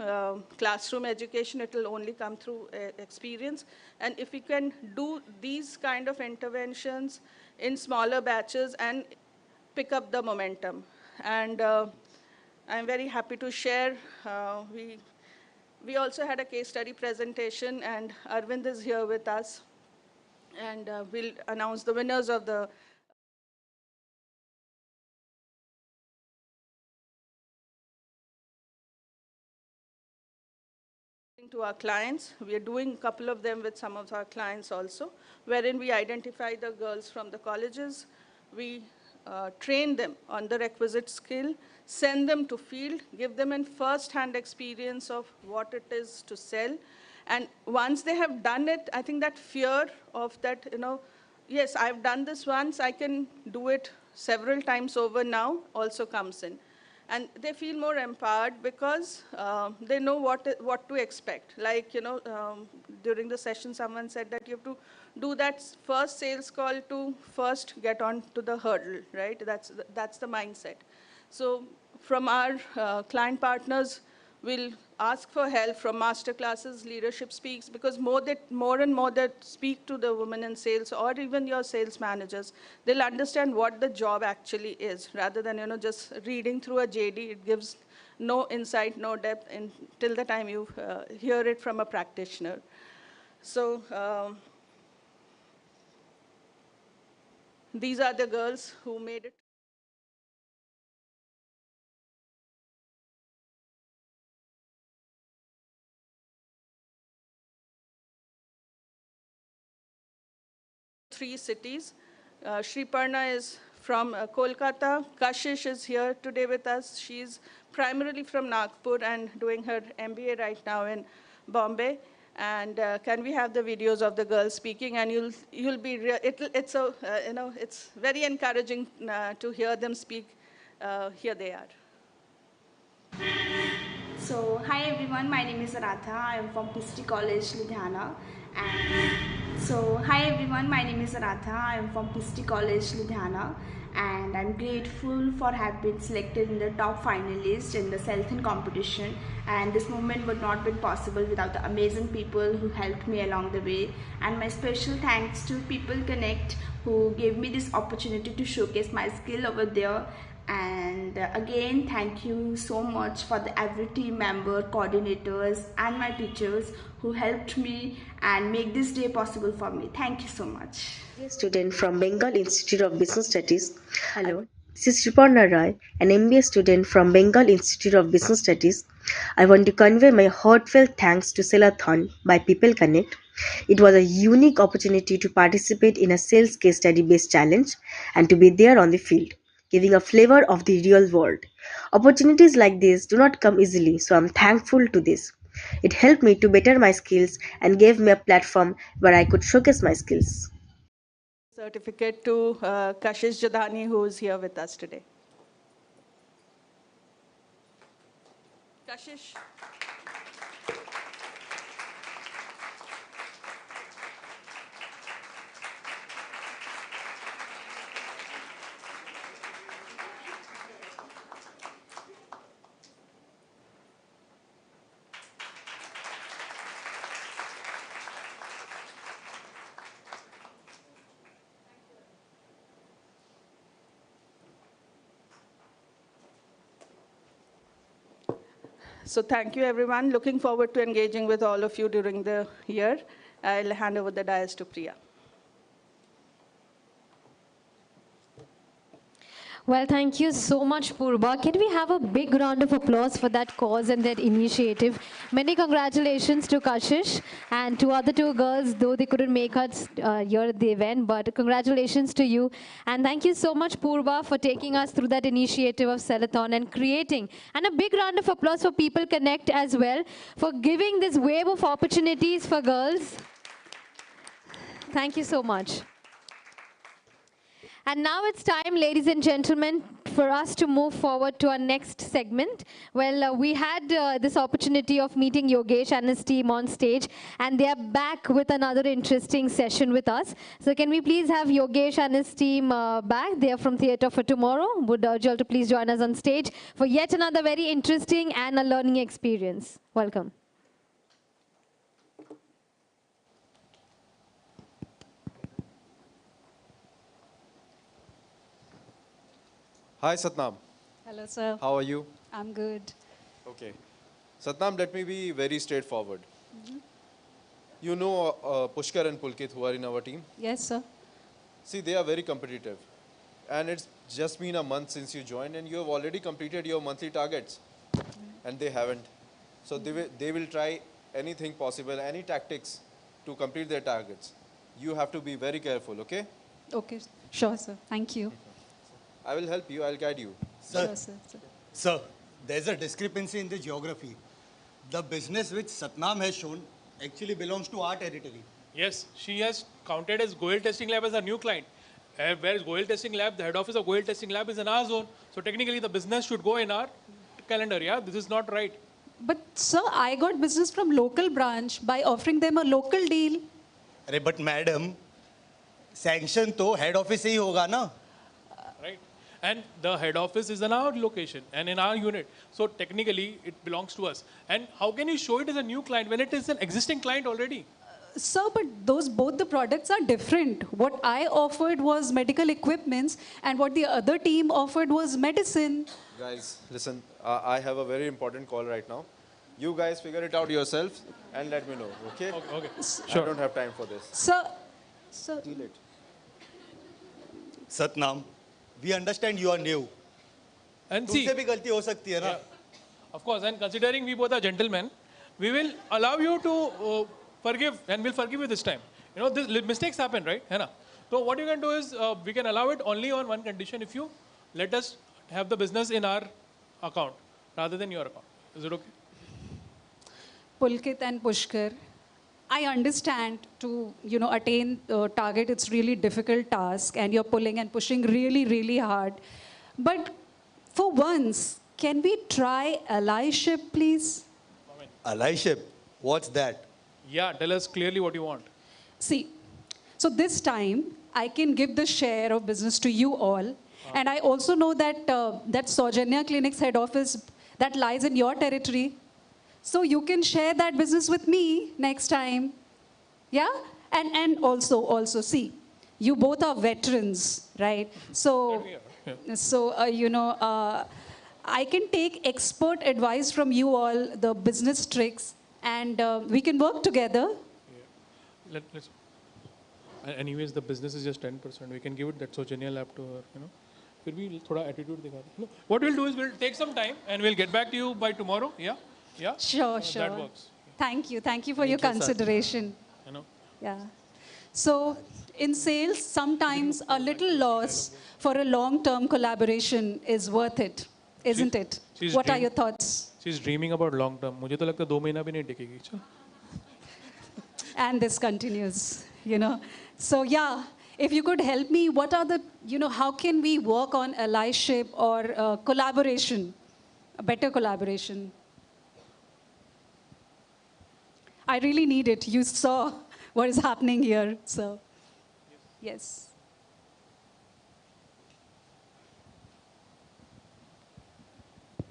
Speaker 6: classroom education. It will only come through experience. And if we can do these kind of interventions in smaller batches and pick up the momentum. And I'm very happy to share, we also had a case study presentation, and Arvind is here with us. And we'll announce the winners of the to our clients. We are doing a couple of them with some of our clients also, wherein we identify the girls from the colleges. We train them on the requisite skill, send them to field, give them a first-hand experience of what it is to sell. And once they have done it, I think that fear of that, yes, I've done this once, I can do it several times over now, also comes in. And they feel more empowered because they know what to expect. Like, during the session, someone said that you have to do that first sales call to first get on to the hurdle, right? That's the mindset. So from our client partners, we'll ask for help from master classes, leadership speaks, because more and more that speak to the women in sales or even your sales managers, they'll understand what the job actually is, rather than just reading through a JD. It gives no insight, no depth until the time you hear it from a practitioner. So these are the girls who made it. Three cities. Shriparna is from Kolkata. Kashish is here today with us. She's primarily from Nagpur and doing her MBA right now in Bombay. And can we have the videos of the girls speaking? And you'll be it's very encouraging to hear them speak. Here they are.
Speaker 10: So, hi everyone, my name is Aradha. I am from Christy College, Ludhiana. Hi everyone, my name is Aradha. I am from Christy College, Ludhiana. And I'm grateful for having been selected in the top finalists in the Selthon competition. And this moment would not be possible without the amazing people who helped me along the way. And my special thanks to People Connect, who gave me this opportunity to showcase my skill over there. And again, thank you so much for every team member, coordinators and my teachers who helped me and make this day possible for me. Thank you so much.
Speaker 11: Student from Bengal Institute of Business Studies. Hello, this is Sriparna Rai, an MBA student from Bengal Institute of Business Studies. I want to convey my heartfelt thanks to Selathon by People Connect. It was a unique opportunity to participate in a sales case study based challenge and to be there on the field, giving a flavor of the real world. Opportunities like this do not come easily, so I'm thankful to this. It helped me to better my skills and gave me a platform where I could showcase my skills.
Speaker 6: Certificate to Kashish Jadhani, who is here with us today. Kashish. So thank you, everyone. Looking forward to engaging with all of you during the year. I'll hand over the dais to Priya.
Speaker 1: Well, thank you so much, Purba. Can we have a big round of applause for that cause and that initiative? Many congratulations to Kashish and to other two girls, though they couldn't make us here at the event, but congratulations to you. And thank you so much, Purba, for taking us through that initiative of Sellathon and creating. And a big round of applause for People Connect as well, for giving this wave of opportunities for girls. Thank you so much. And now it's time, ladies and gentlemen, for us to move forward to our next segment. Well, we had this opportunity of meeting Yogesh and his team on stage, and they are back with another interesting session with us. So can we please have Yogesh and his team back? They are from Theatre for Tomorrow. Would urge you all to please join us on stage for yet another very interesting and a learning experience. Welcome.
Speaker 18: Hi, Satnam.
Speaker 20: Hello, sir.
Speaker 18: How are you?
Speaker 20: I'm good.
Speaker 18: Okay. Satnam, let me be very straightforward. You know Pushkar and Pulkit who are in our team?
Speaker 20: Yes, sir.
Speaker 18: See, they are very competitive. And it's just been a month since you joined and you have already completed your monthly targets. And they haven't. So they will try anything possible, any tactics to complete their targets. You have to be very careful, okay?
Speaker 20: Okay. Sure, sir. Thank you.
Speaker 18: I will help you, I'll guide you.
Speaker 19: Sir,
Speaker 20: Sure, sir.
Speaker 19: sir, there's a discrepancy in the geography. The business which Satnam has shown actually belongs to our territory.
Speaker 17: Yes, she has counted as Goel Testing Lab as a new client. Whereas Goel Testing Lab, the head office of Goel Testing Lab is in our zone. So technically the business should go in our calendar. Yeah, this is not right.
Speaker 20: But, sir, I got business from local branch by offering them a local deal.
Speaker 19: But madam, sanction to head office से ही होगा ना?
Speaker 17: Right. And the head office is in our location and in our unit. So technically, it belongs to us. And how can you show it as a new client when it is an existing client already?
Speaker 20: Sir, but both the products are different. What I offered was medical equipments, and what the other team offered was medicine.
Speaker 18: Guys, listen, I have a very important call right now. You guys figure it out yourselves and let me know, okay?
Speaker 17: Okay.
Speaker 18: Sure. I don't have time for this.
Speaker 20: Sir.
Speaker 18: Deal it.
Speaker 19: Satnam, we understand you are new.
Speaker 17: And see,
Speaker 19: तुमसे भी गलती हो सकती है ना?
Speaker 17: Of course, and considering we both are gentlemen, we will allow you to forgive, and we'll forgive you this time. You know, this mistakes happen, right? Hena? So what you can do is, we can allow it only on one condition: if you let us have the business in our account rather than your account. Is it okay?
Speaker 20: Pulkit and Pushkar, I understand to attain the target, it's really difficult task, and you're pulling and pushing really, really hard. But for once, can we try allyship, please?
Speaker 19: Allyship? What's that?
Speaker 17: Yeah, tell us clearly what you want.
Speaker 20: See, so this time I can give the share of business to you all, and I also know that that Saujanya Clinic's head office that lies in your territory. So you can share that business with me next time. Yeah? And also, see, you both are veterans, right? So, I can take expert advice from you all, the business tricks, and we can work together.
Speaker 17: Yeah. Let's. Anyways, the business is just 10%. We can give it that Sojanya lab to her, you know. फिर भी थोड़ा attitude दिखा दो. No, what we'll do is we'll take some time and we'll get back to you by tomorrow. Yeah? Yeah?
Speaker 20: Sure.
Speaker 17: That works.
Speaker 20: Thank you for your consideration.
Speaker 17: You know.
Speaker 20: Yeah. So in sales, sometimes a little loss for a long-term collaboration is worth it, isn't it? What are your thoughts?
Speaker 17: She's dreaming about long term. मुझे तो लगता है 2 महीना भी नहीं टिकेगी. चल.
Speaker 20: And this continues, So yeah, if you could help me, what are the, how can we work on allyship or collaboration, a better collaboration? I really need it. You saw what is happening here, so yes.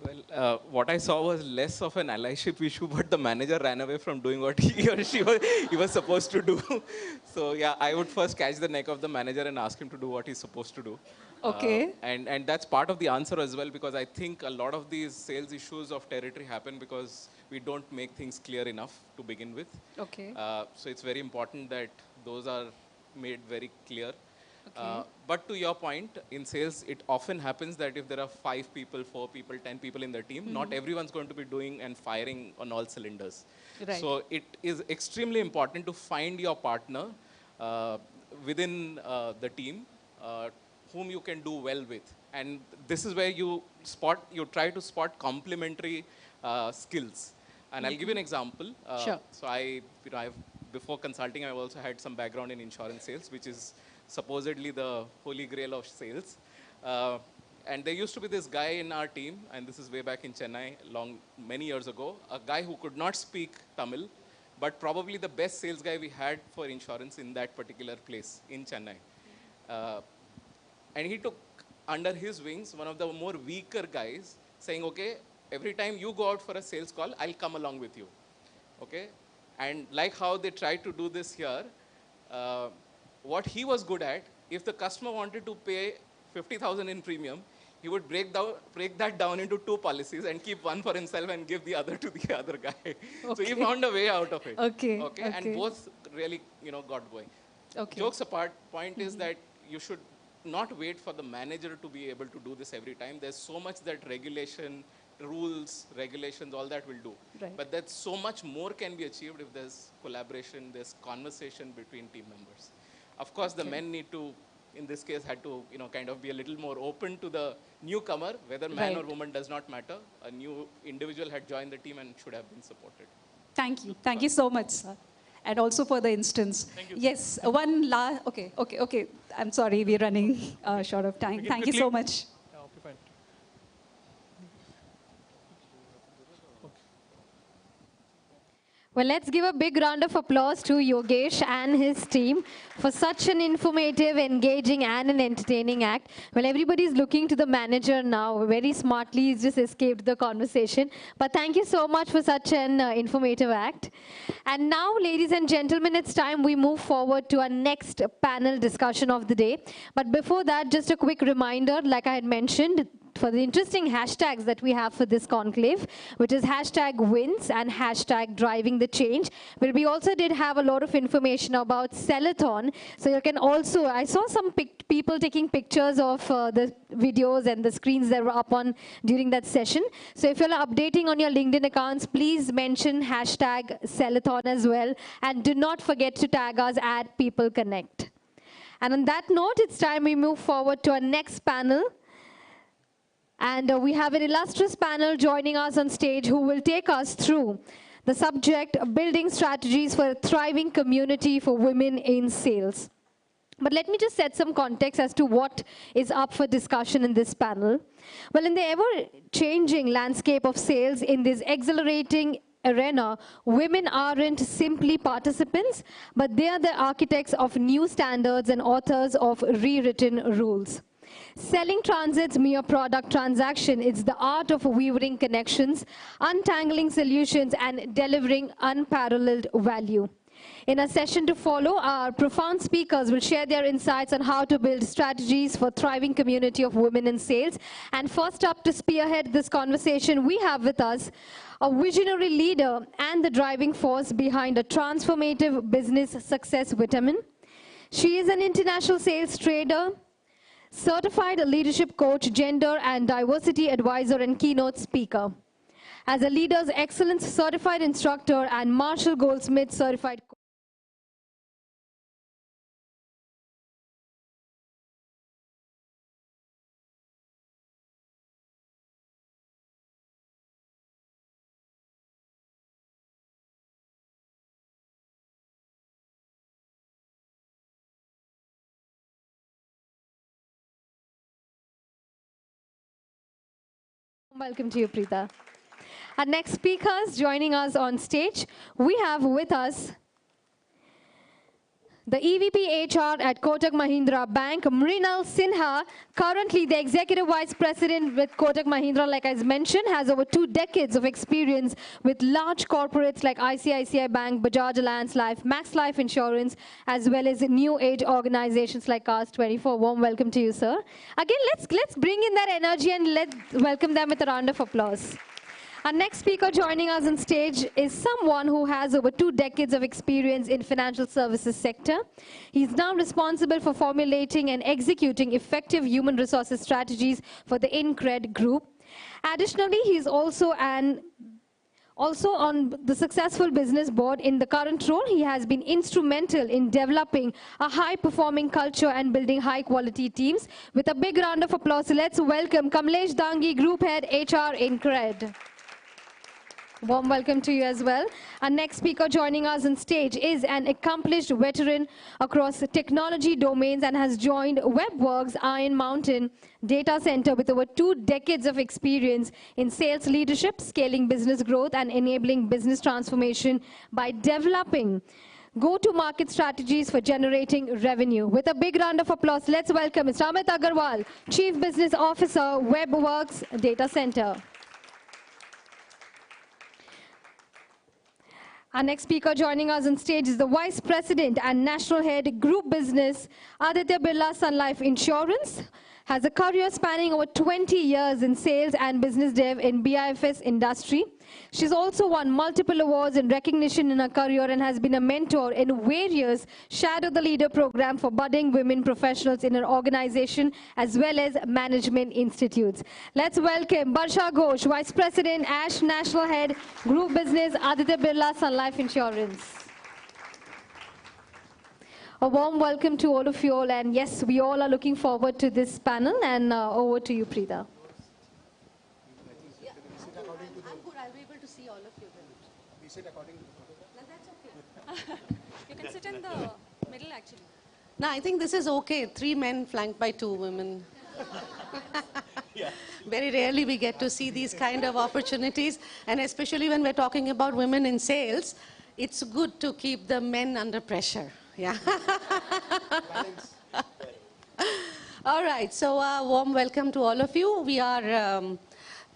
Speaker 8: Well, what I saw was less of an allyship issue, but the manager ran away from doing what he or he was supposed to do. So yeah, I would first catch the neck of the manager and ask him to do what he's supposed to do.
Speaker 14: Okay.
Speaker 8: And that's part of the answer as well, because I think a lot of these sales issues of territory happen because we don't make things clear enough to begin with.
Speaker 14: Okay.
Speaker 8: So it's very important that those are made very clear.
Speaker 14: Okay.
Speaker 8: But to your point, in sales, it often happens that if there are 5 people, 4 people, 10 people in the team, not everyone's going to be doing and firing on all cylinders.
Speaker 14: Right.
Speaker 8: So it is extremely important to find your partner within the team whom you can do well with. And this is where you try to spot complementary skills. And I'll give you an example.
Speaker 14: Sure.
Speaker 8: So before consulting, I've also had some background in insurance sales, which is supposedly the holy grail of sales. And there used to be this guy in our team, and this is way back in Chennai, many years ago, a guy who could not speak Tamil, but probably the best sales guy we had for insurance in that particular place in Chennai. And he took under his wings one of the more weaker guys, saying, okay, every time you go out for a sales call, I'll come along with you. Okay? And like how they tried to do this here, what he was good at, if the customer wanted to pay 50,000 in premium, he would break that down into 2 policies and keep one for himself and give the other to the other guy. Okay. So he found a way out of it.
Speaker 14: Okay.
Speaker 8: And both really, got going.
Speaker 14: Okay.
Speaker 8: Jokes apart, point is that you should not wait for the manager to be able to do this every time. There's so much that regulation, rules, regulations, all that will do.
Speaker 14: Right.
Speaker 8: But that's so much more can be achieved if there's collaboration, there's conversation between team members. Of course, the men need to, in this case, had to, kind of be a little more open to the newcomer, whether man or woman does not matter. A new individual had joined the team and should have been supported.
Speaker 14: Thank you. Thank you so much, sir. And also for the instance.
Speaker 8: Thank you.
Speaker 14: Yes, one last, okay. I'm sorry, we're running short of time. Thank you so much.
Speaker 17: Okay, fine.
Speaker 1: Well, let's give a big round of applause to Yogesh and his team for such an informative, engaging, and an entertaining act. Well, everybody's looking to the manager now. Very smartly, he's just escaped the conversation. But thank you so much for such an informative act. And now, ladies and gentlemen, it's time we move forward to our next panel discussion of the day. But before that, just a quick reminder, like I had mentioned, for the interesting hashtags that we have for this conclave, which is hashtag WinS and hashtag driving the change. But we also did have a lot of information about Sellathon. So you can also, I saw some people taking pictures of the videos and the screens that were up on during that session. So if you're updating on your LinkedIn accounts, please mention hashtag Sellathon as well. And do not forget to tag us at People Connect. And on that note, it's time we move forward to our next panel. And we have an illustrious panel joining us on stage who will take us through the subject, building strategies for a thriving community for women in sales. But let me just set some context as to what is up for discussion in this panel. Well, in the ever-changing landscape of sales in this exhilarating arena, women aren't simply participants, but they are the architects of new standards and authors of rewritten rules. Selling transits mere product transaction. It's the art of weaving connections, untangling solutions, and delivering unparalleled value. In a session to follow, our profound speakers will share their insights on how to build strategies for a thriving community of women in sales. And first up to spearhead this conversation, we have with us a visionary leader and the driving force behind a transformative business success vitamin. She is an international sales trader, certified leadership coach, gender and diversity advisor, and keynote speaker. As a Leaders Excellence certified instructor and Marshall Goldsmith certified coach. Welcome to you, Preeta. Our next speakers joining us on stage, we have with us the EVP HR at Kotak Mahindra Bank, Mrinal Sinha, currently the Executive Vice President with Kotak Mahindra, like I mentioned, has over 2 decades of experience with large corporates like ICICI Bank, Bajaj Allianz Life, Max Life Insurance, as well as new age organizations like Cars24. Warm welcome to you, sir. Again, let's bring in that energy and let's welcome them with a round of applause. Our next speaker joining us on stage is someone who has over 2 decades of experience in financial services sector. He's now responsible for formulating and executing effective human resources strategies for the InCred Group. Additionally, he's also on the successful business board. In the current role, he has been instrumental in developing a high-performing culture and building high-quality teams. With a big round of applause, let's welcome Kamlesh Dangi, Group Head, HR, InCred. Warm welcome to you as well. Our next speaker joining us on stage is an accomplished veteran across technology domains and has joined WebWorks Iron Mountain Data Center with over 2 decades of experience in sales leadership, scaling business growth, and enabling business transformation by developing go-to-market strategies for generating revenue. With a big round of applause, let's welcome Mr. Amit Agarwal, Chief Business Officer, WebWorks Data Center. Our next speaker joining us on stage is the Vice President and National Head Group Business, Aditya Birla Sun Life Insurance. Has a career spanning over 20 years in sales and business dev in BIFS industry. She's also won multiple awards and recognition in her career and has been a mentor in various Shadow the Leader program for budding women professionals in her organization as well as management institutes. Let's welcome Barsha Ghosh, Vice President, ASH National Head, Group Business, Aditya Birla Sun Life Insurance. A warm welcome to all of you all, and yes, we all are looking forward to this panel, and over to you, Preeta.
Speaker 20: I'm good. I'll be able to see all of you then.
Speaker 12: We sit according to the
Speaker 20: No, that's okay. You can sit in the middle, actually.
Speaker 21: No, I think this is okay. 3 men flanked by 2 women. Very rarely we get to see these kind of opportunities, and especially when we're talking about women in sales, it's good to keep the men under pressure. Yeah. All right, so warm welcome to all of you. We are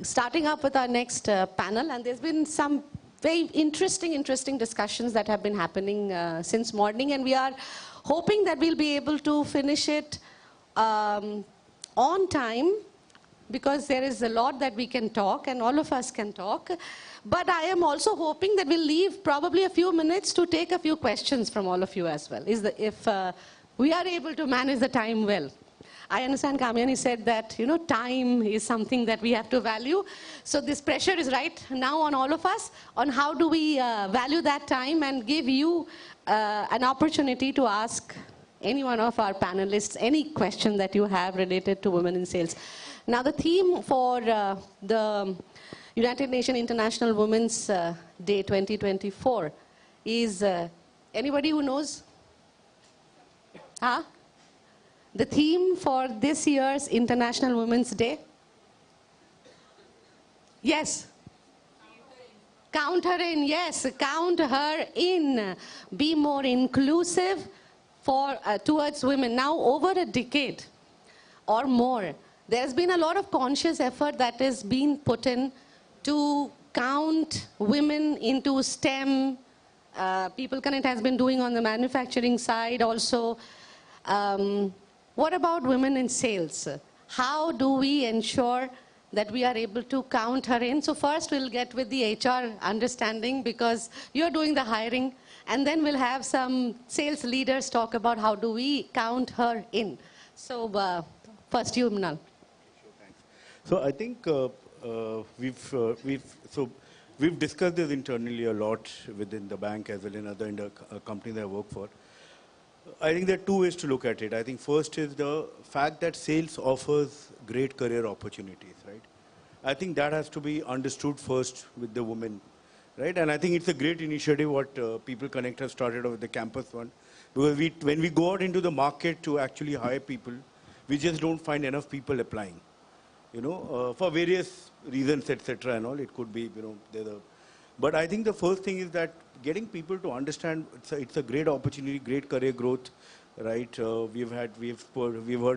Speaker 21: starting up with our next panel, and there's been some very interesting discussions that have been happening since morning, and we are hoping that we'll be able to finish it on time, because there is a lot that we can talk, and all of us can talk. But I am also hoping that we'll leave probably a few minutes to take a few questions from all of you as well, if we are able to manage the time well. I understand Kamyani said that, you know, time is something that we have to value. So this pressure is right now on all of us on how do we value that time and give you an opportunity to ask any one of our panelists any question that you have related to women in sales. Now the theme for the United Nations International Women's Day 2024 is, anybody who knows? Huh? The theme for this year's International Women's Day? Yes. Count her in, yes, count her in. Be more inclusive towards women. Now, over a decade or more, there's been a lot of conscious effort that is being put in to count women into STEM. People Connect has been doing on the manufacturing side also. What about women in sales? How do we ensure that we are able to count her in? So first we'll get with the HR understanding, because you're doing the hiring, and then we'll have some sales leaders talk about how do we count her in. So first you, Mrinal.
Speaker 12: So I think we've discussed this internally a lot within the bank as well in other companies I work for. I think there are 2 ways to look at it. I think first is the fact that sales offers great career opportunities, right? I think that has to be understood first with the women, right? And I think it's a great initiative what People Connect has started with the campus one. Because when we go out into the market to actually hire people, we just don't find enough people applying. You know, for various reasons, etc. and all. It could be, you know, But I think the first thing is that getting people to understand it's a great opportunity, great career growth, right? We've heard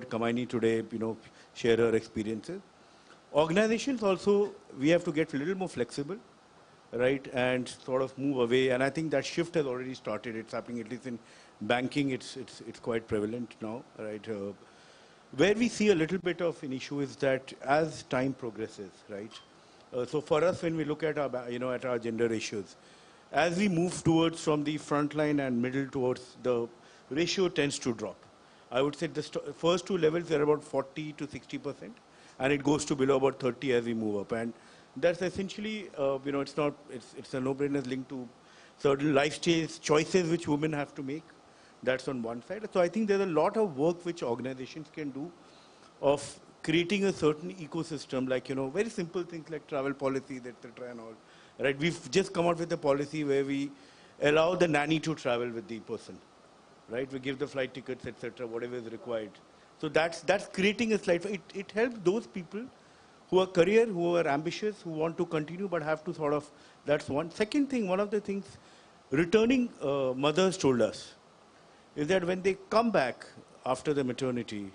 Speaker 12: Kamini today, share her experiences. Organizations also, we have to get a little more flexible, right, and sort of move away. And I think that shift has already started. It's happening, at least in banking. It's quite prevalent now, right? Where we see a little bit of an issue is that as time progresses, right? So for us, when we look at at our gender ratios, as we move towards from the front line and middle towards the ratio tends to drop. I would say the first two levels are about 40 to 60%, and it goes to below about 30 as we move up. And that's essentially, it's a no-brainer linked to certain lifestyle choices which women have to make. That's on one side. So I think there's a lot of work which organizations can do of creating a certain ecosystem, like, very simple things like travel policies, etc. and all. Right? We've just come out with a policy where we allow the nanny to travel with the person. Right? We give the flight tickets, etc., whatever is required. So that's creating a slide. It helps those people who are career, who are ambitious, who want to continue, but have to sort of, that's one. Second thing, one of the things returning mothers told us is that when they come back after the maternity,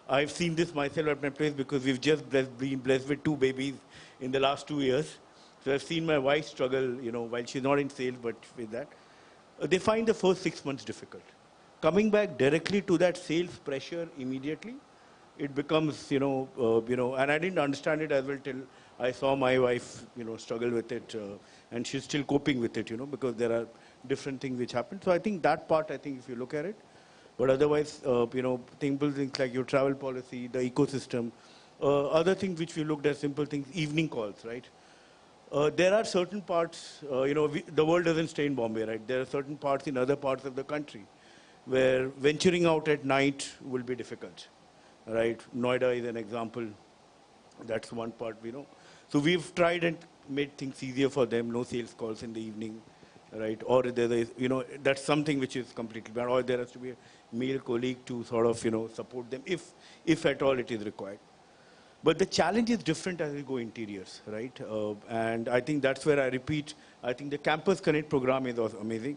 Speaker 12: I've seen this myself at my place because we've just been blessed with 2 babies in the last 2 years. So I've seen my wife struggle, while she's not in sales, but with that. They find the first 6 months difficult. Coming back directly to that sales pressure immediately, it becomes, and I didn't understand it as well till I saw my wife, struggle with it, and she's still coping with it, because there are different things which happen. So I think that part, if you look at it, but otherwise, simple things like your travel policy, the ecosystem, other things which we looked at, simple things, evening calls, right? There are certain parts, the world doesn't stay in Bombay, right? There are certain parts in other parts of the country where venturing out at night will be difficult, right? Noida is an example. That's one part, So we've tried and made things easier for them, no sales calls in the evening, right? Or there's that's something which is completely bad, or there has to be a male colleague to sort of, support them if at all it is required. But the challenge is different as we go interiors, right? And I think that's where I repeat, I think the Campus Connect program is also amazing.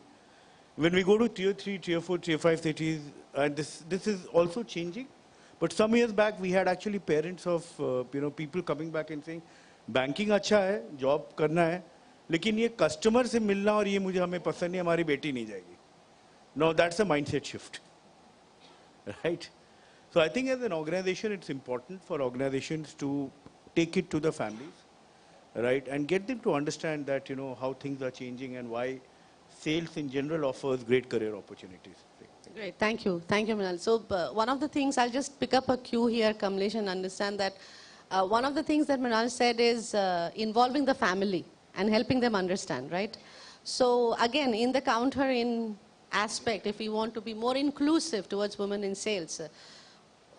Speaker 12: When we go to tier 3, tier 4, tier 5 cities, and this is also changing. But some years back, we had actually parents of, people coming back and saying, banking अच्छा है, job करना है, लेकिन ये customer से मिलना और ये मुझे हमें पसंद नहीं, हमारी बेटी नहीं जाएगी. Now that's a mindset shift, right? So I think as an organization, it's important for organizations to take it to the families, right? And get them to understand that, how things are changing and why sales in general offers great career opportunities.
Speaker 13: Great, thank you. Thank you, Minal. So one of the things, I'll just pick up a cue here, Kamlesh, and understand that one of the things that Minal said is involving the family and helping them understand, right? So again, in the counter-in aspect, if we want to be more inclusive towards women in sales,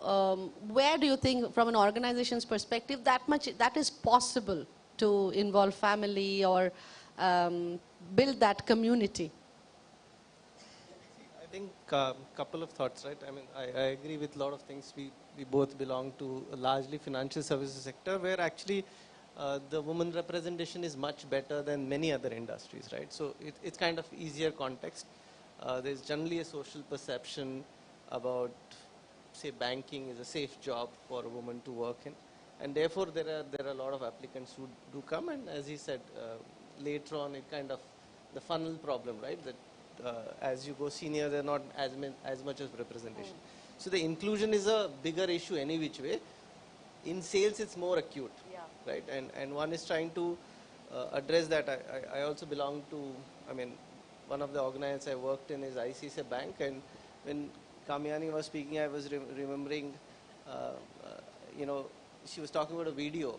Speaker 13: where do you think, from an organization's perspective, that is possible to involve family or build that community?
Speaker 15: I think a couple of thoughts, right? I mean, I agree with a lot of things. We both belong to a largely financial services sector where actually the woman representation is much better than many other industries, right? So it's kind of easier context. There's generally a social perception about, say, banking is a safe job for a woman to work in. And therefore, there are a lot of applicants who do come. And as he said, later on, it kind of, the funnel problem, right? That as you go senior, there are not as much as representation. So the inclusion is a bigger issue any which way. In sales, it's more acute, right? And one is trying to address that. I also belong to, one of the organizations I worked in is ICICI Bank. And when Kamyani was speaking, I was remembering, she was talking about a video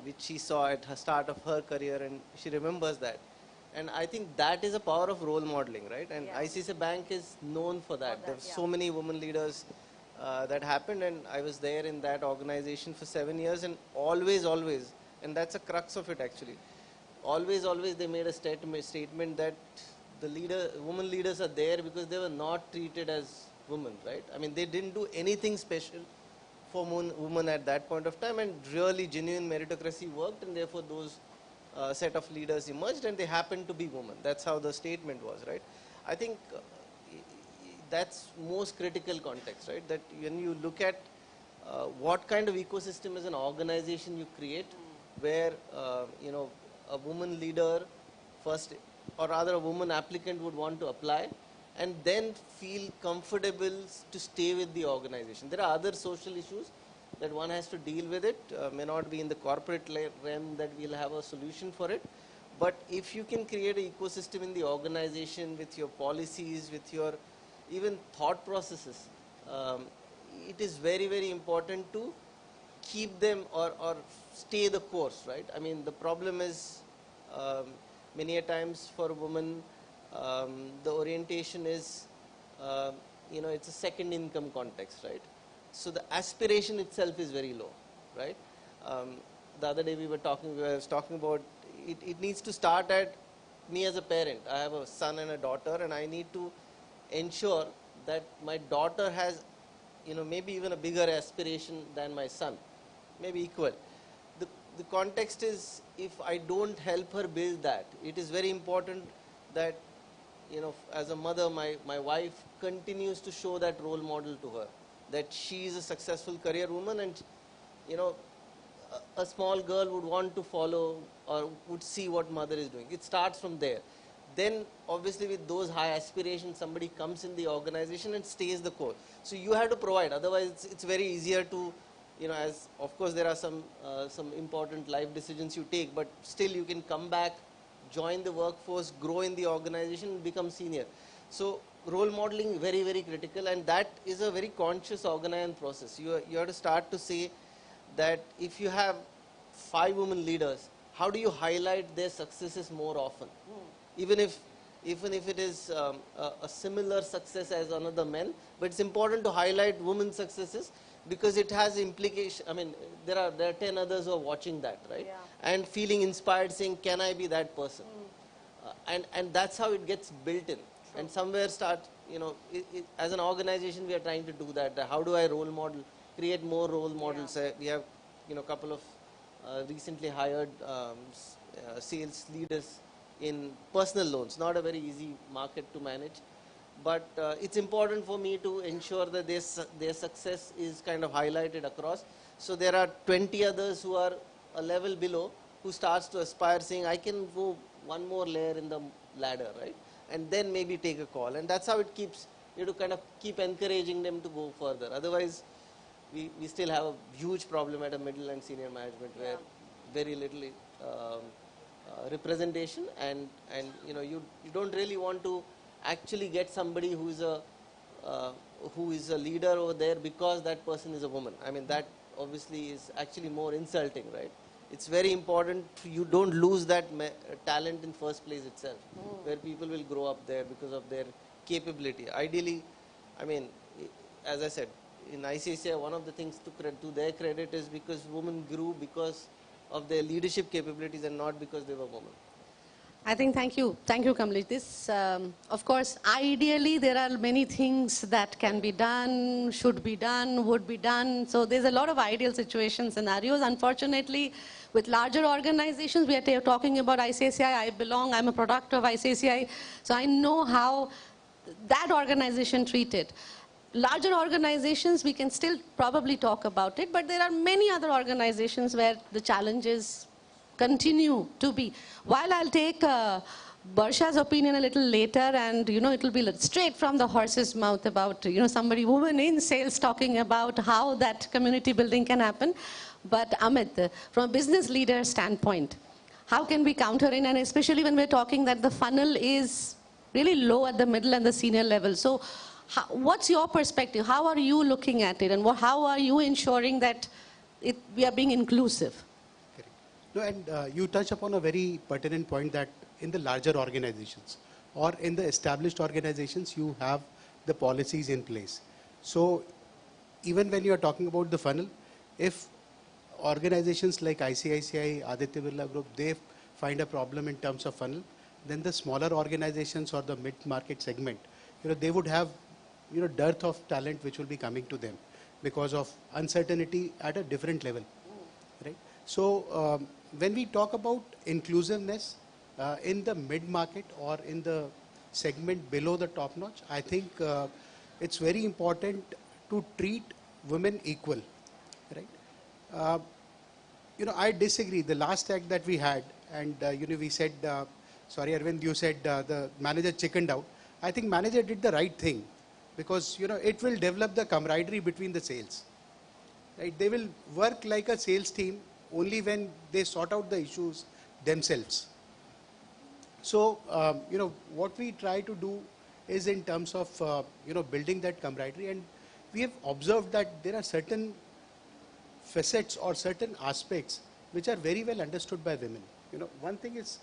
Speaker 15: which she saw at the start of her career, and she remembers that. And I think that is a power of role modeling, right? And ICICI Bank is known for that. There were so many women leaders that happened, and I was there in that organization for 7 years, and always, and that's a crux of it actually, always they made a statement that the women leaders are there because they were not treated as women, right? I mean, they didn't do anything special for women at that point of time, and really genuine meritocracy worked, and therefore those set of leaders emerged, and they happened to be women. That's how the statement was, right? I think that's most critical context, right? That when you look at what kind of ecosystem as an organization you create, where a woman leader first, or rather a woman applicant would want to apply, and then feel comfortable to stay with the organization. There are other social issues that one has to deal with it. May not be in the corporate realm that we'll have a solution for it. But if you can create an ecosystem in the organization with your policies, with your even thought processes, it is very, very important to keep them or stay the course, right? I mean, the problem is many a times for a woman, the orientation is, it's a second income context, right? So the aspiration itself is very low, right? The other day I was talking about, it needs to start at me as a parent. I have a son and a daughter, and I need to ensure that my daughter has, maybe even a bigger aspiration than my son, maybe equal. The context is, if I don't help her build that, it is very important that, as a mother, my wife continues to show that role model to her, that she is a successful career woman, and, a small girl would want to follow or would see what mother is doing. It starts from there. Then, obviously, with those high aspirations, somebody comes in the organization and stays the course. So you have to provide. Otherwise, it's very easier to, as of course there are some important life decisions you take, but still you can come back, join the workforce, grow in the organization, and become senior. So role modeling very, very critical, and that is a very conscious organizing process. You have to start to say that if you have 5 women leaders, how do you highlight their successes more often? Even if it is a similar success as another man, but it's important to highlight women's successes because it has implication. I mean, there are 10 others who are watching that, right? Yeah. And feeling inspired, saying, "Can I be that person?" And that's how it gets built in. Sure. And somewhere start, as an organization, we are trying to do that. How do I role model, create more role models? Yeah. We have, a couple of recently hired sales leaders in personal loans, not a very easy market to manage, but it's important for me to ensure that their success is kind of highlighted across. So there are 20 others who are a level below who starts to aspire, saying, I can go one more layer in the ladder, right? And then maybe take a call. And that's how it keeps, you have to kind of keep encouraging them to go further. Otherwise, we still have a huge problem at a middle and senior management where very little representation, and you don't really want to actually get somebody who is a leader over there because that person is a woman. I mean, that obviously is actually more insulting, right? It's very important you don't lose that talent in first place itself, where people will grow up there because of their capability. Ideally, I mean, as I said, in ICICI, one of the things to their credit is because women grew because of their leadership capabilities and not because they were women.
Speaker 13: I think, thank you, Kamlesh. This, of course, ideally there are many things that can be done, should be done, would be done. So there's a lot of ideal situation scenarios. Unfortunately, with larger organizations, we are talking about ICICI. I'm a product of ICICI, so I know how that organization treated. Larger organizations, we can still probably talk about it, but there are many other organizations where the challenges continue to be. While I'll take Barsha's opinion a little later, and it'll be straight from the horse's mouth about woman in sales talking about how that community building can happen. But Amit, from a business leader standpoint, how can we counter in, and especially when we're talking that the funnel is really low at the middle and the senior level. So what's your perspective? How are you looking at it, and how are you ensuring that we are being inclusive?
Speaker 16: No, and you touch upon a very pertinent point that in the larger organizations or in the established organizations, you have the policies in place. So even when you are talking about the funnel, if organizations like ICICI, Aditya Birla Group, they find a problem in terms of funnel, then the smaller organizations or the mid-market segment, they would have, dearth of talent which will be coming to them because of uncertainty at a different level, right? So when we talk about inclusiveness in the mid-market or in the segment below the top notch, I think it's very important to treat women equal, right? I disagree. The last act that we had, and we said, sorry Arvind, you said the manager chickened out. I think manager did the right thing, because it will develop the camaraderie between the sales. Right? They will work like a sales team only when they sort out the issues themselves. So, what we try to do is in terms of, building that camaraderie, and we have observed that there are certain facets or certain aspects which are very well understood by women. One thing is,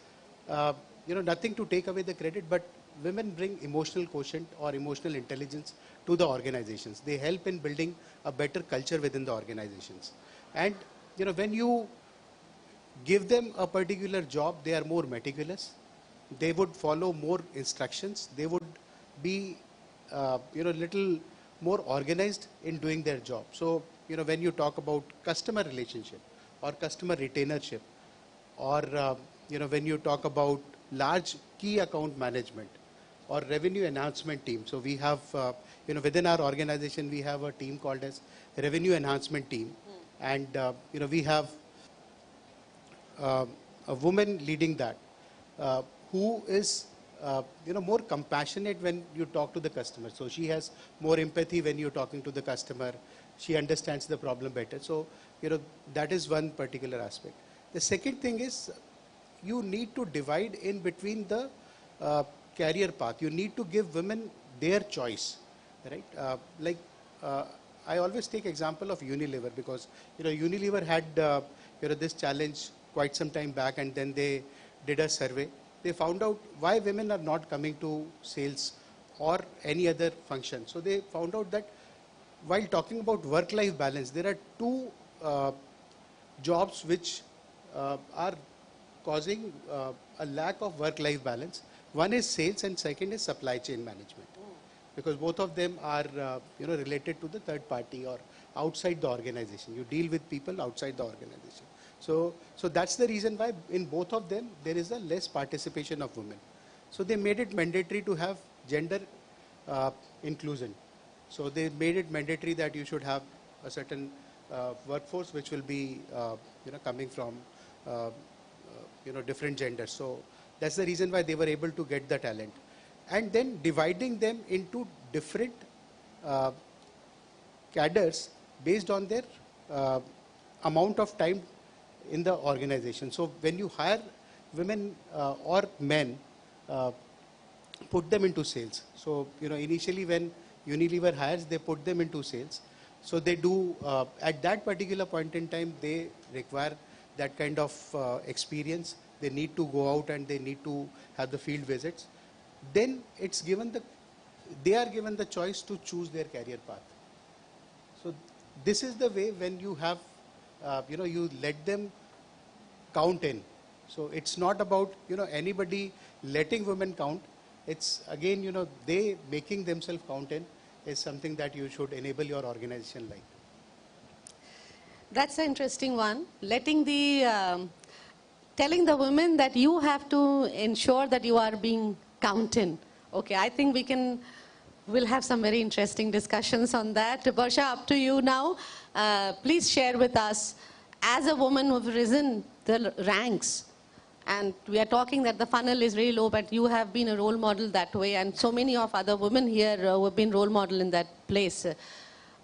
Speaker 16: nothing to take away the credit, but women bring emotional quotient or emotional intelligence to the organizations. They help in building a better culture within the organizations. And, when you give them a particular job, they are more meticulous. They would follow more instructions. They would be, little more organized in doing their job. So, when you talk about customer relationship or customer retainership, or, when you talk about large key account management or revenue enhancement team. So we have, within our organization, we have a team called as revenue enhancement team. And, we have a woman leading that, who is, more compassionate when you talk to the customer. So she has more empathy when you're talking to the customer. She understands the problem better. So, that is one particular aspect. The second thing is, you need to divide in between the career path. You need to give women their choice, right? I always take example of Unilever, because, Unilever had, this challenge quite some time back, and then they did a survey. They found out why women are not coming to sales or any other function. So they found out that while talking about work-life balance, there are two jobs which are causing a lack of work-life balance. One is sales and second is supply chain management, because both of them are related to the third party or outside the organization. You deal with people outside the organization. So that's the reason why in both of them there is a less participation of women. So they made it mandatory to have gender inclusion. So they made it mandatory that you should have a certain workforce which will be coming from different genders. So that's the reason why they were able to get the talent. And then dividing them into different cadres based on their amount of time in the organization. So when you hire women or men, put them into sales. So, initially when Unilever hires, they put them into sales. So they do, at that particular point in time, they require that kind of experience. They need to go out and they need to have the field visits. Then it's given they are given the choice to choose their career path. So this is the way when you have, you let them count in. So it's not about, anybody letting women count. It's again, they making themselves count in is something that you should enable your organization like.
Speaker 13: That's an interesting one. Letting the, telling the women that you have to ensure that you are being counted. Okay, I think we'll have some very interesting discussions on that. Barsha, up to you now. Please share with us, as a woman who've risen the ranks, and we are talking that the funnel is very low, but you have been a role model that way, and so many of other women here who have been role model in that place.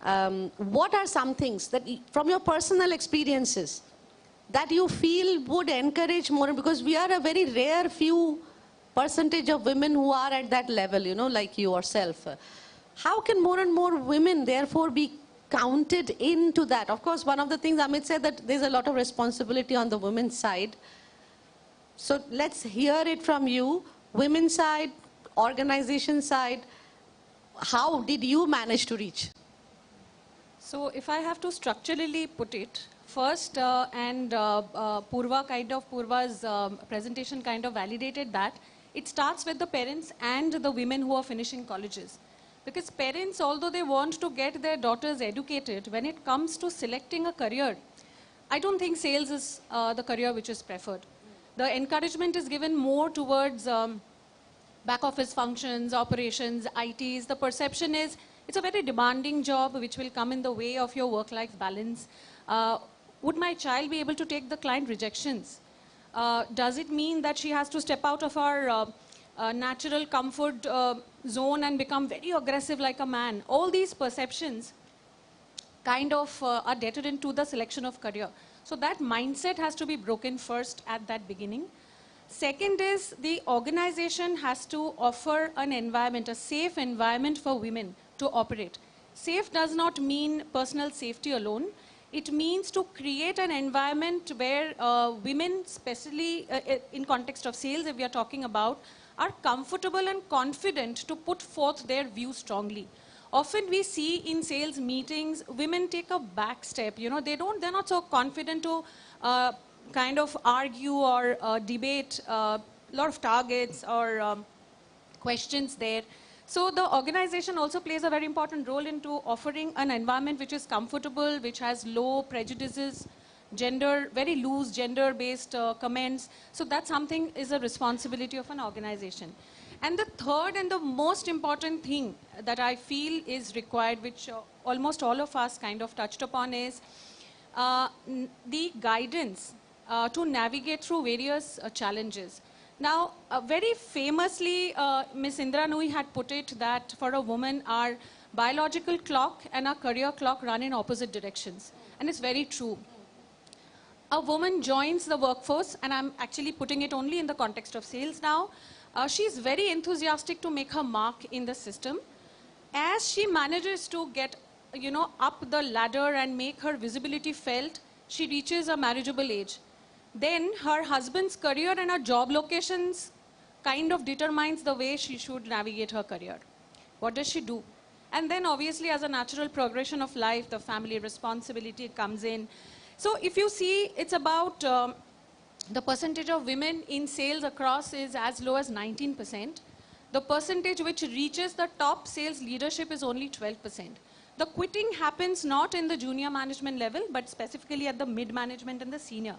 Speaker 13: What are some things that, from your personal experiences, that you feel would encourage more, because we are a very rare few percentage of women who are at that level, like you yourself. How can more and more women therefore be counted into that? Of course, one of the things Amit said, that there's a lot of responsibility on the women's side. So let's hear it from you, women's side, organization side. How did you manage to reach?
Speaker 14: So if I have to structurally put it, first, and Purva's presentation kind of validated that, it starts with the parents and the women who are finishing colleges. Because parents, although they want to get their daughters educated, when it comes to selecting a career,
Speaker 20: I don't think sales is the career which is preferred. The encouragement is given more towards back office functions, operations, ITs. The perception is it's a very demanding job which will come in the way of your work-life balance. Would my child be able to take the client rejections? Does it mean that she has to step out of her natural comfort zone and become very aggressive like a man? All these perceptions kind of are deterrent to the selection of career. So that mindset has to be broken first at that beginning. Second is the organization has to offer an environment, a safe environment for women to operate. Safe does not mean personal safety alone. It means to create an environment where women, especially in context of sales, if we are talking about, are comfortable and confident to put forth their view strongly. Often we see in sales meetings, women take a back step. You know, they're not so confident to kind of argue or debate a lot of targets or questions there. So the organization also plays a very important role into offering an environment which is comfortable, which has low prejudices, very loose gender-based comments. So that's something is a responsibility of an organization. And the third and the most important thing that I feel is required, which almost all of us kind of touched upon, is the guidance to navigate through various challenges. Now, very famously, Ms. Indra Nui had put it that for a woman, our biological clock and our career clock run in opposite directions. And it's very true. A woman joins the workforce, and I'm actually putting it only in the context of sales now. She's very enthusiastic to make her mark in the system. As she manages to get, up the ladder and make her visibility felt, she reaches a marriageable age. Then her husband's career and her job locations kind of determines the way she should navigate her career. What does she do? And then obviously as a natural progression of life, the family responsibility comes in. So if you see, it's about the percentage of women in sales across is as low as 19%. The percentage which reaches the top sales leadership is only 12%. The quitting happens not in the junior management level, but specifically at the mid-management and the senior.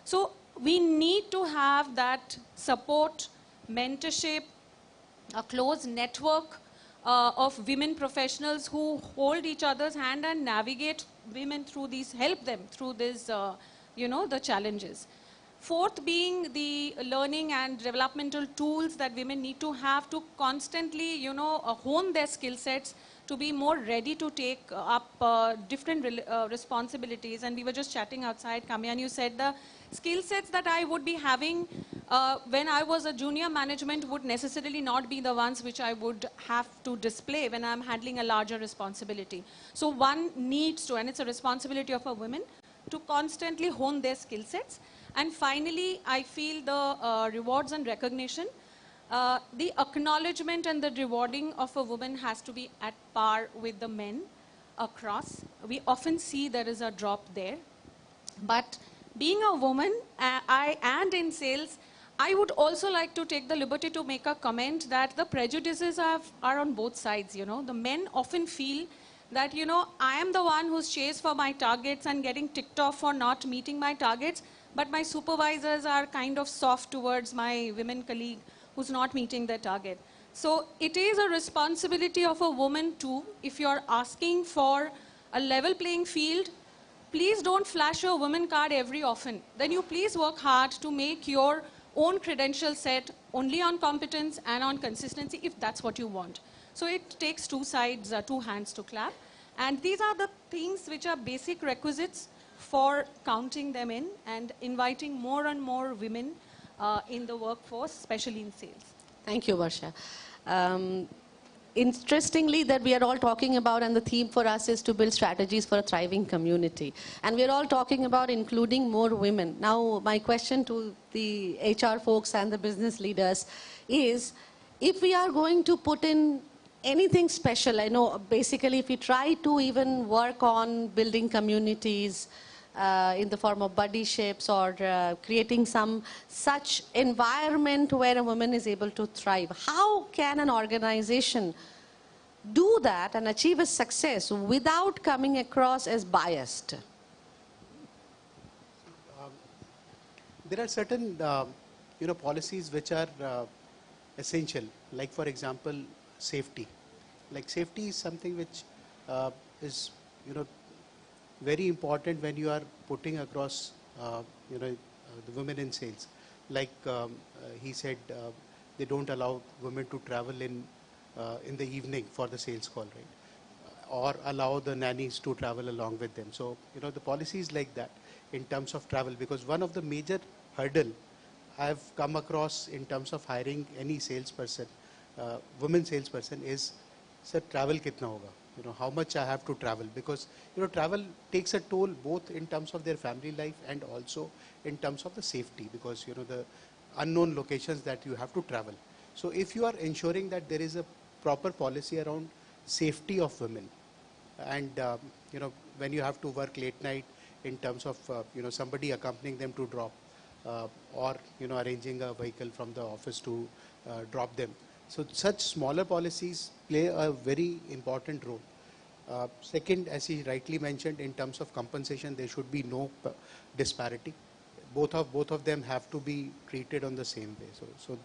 Speaker 20: So we need to have that support, mentorship, a close network of women professionals who hold each other's hand and navigate women through these, help them through this, the challenges. Fourth being the learning and developmental tools that women need to have to constantly, hone their skill sets to be more ready to take up different responsibilities. And we were just chatting outside, Kamyan, you said the skill sets that I would be having when I was a junior management would necessarily not be the ones which I would have to display when I'm handling a larger responsibility. So one needs to, and it's a responsibility of a woman, to constantly hone their skill sets. And finally, I feel the rewards and recognition. The acknowledgement and the rewarding of a woman has to be at par with the men across. We often see there is a drop there. But being a woman, and in sales, I would also like to take the liberty to make a comment that the prejudices are on both sides. The men often feel that, I am the one who's chased for my targets and getting ticked off for not meeting my targets, but my supervisors are kind of soft towards my women colleague who's not meeting their target. So it is a responsibility of a woman too. If you're asking for a level playing field, please don't flash your woman card every often. Then you please work hard to make your own credential set only on competence and on consistency if that's what you want. So it takes two sides, two hands to clap. And these are the things which are basic requisites for counting them in and inviting more and more women in the workforce, especially in sales.
Speaker 13: Thank you, Varsha. Interestingly, that we are all talking about, and the theme for us is to build strategies for a thriving community. And we are all talking about including more women. Now, my question to the HR folks and the business leaders is, if we are going to put in anything special, I know basically if we try to even work on building communities, in the form of buddyships or creating some such environment where a woman is able to thrive. How can an organization do that and achieve a success without coming across as biased?
Speaker 16: there are certain, policies which are essential. Like for example, safety. Like safety is something which is, very important when you are putting across, the women in sales. Like he said, they don't allow women to travel in the evening for the sales call, right? Or allow the nannies to travel along with them. So, the policy is like that in terms of travel, because one of the major hurdle I've come across in terms of hiring any salesperson, women salesperson is, sir, travel kitna hoga? How much I have to travel, because, travel takes a toll both in terms of their family life and also in terms of the safety, because, the unknown locations that you have to travel. So if you are ensuring that there is a proper policy around safety of women, and, when you have to work late night in terms of, somebody accompanying them to drop, or, arranging a vehicle from the office to drop them. So such smaller policies play a very important role. Second, as he rightly mentioned, in terms of compensation, there should be no disparity. Both of them have to be treated on the same way. So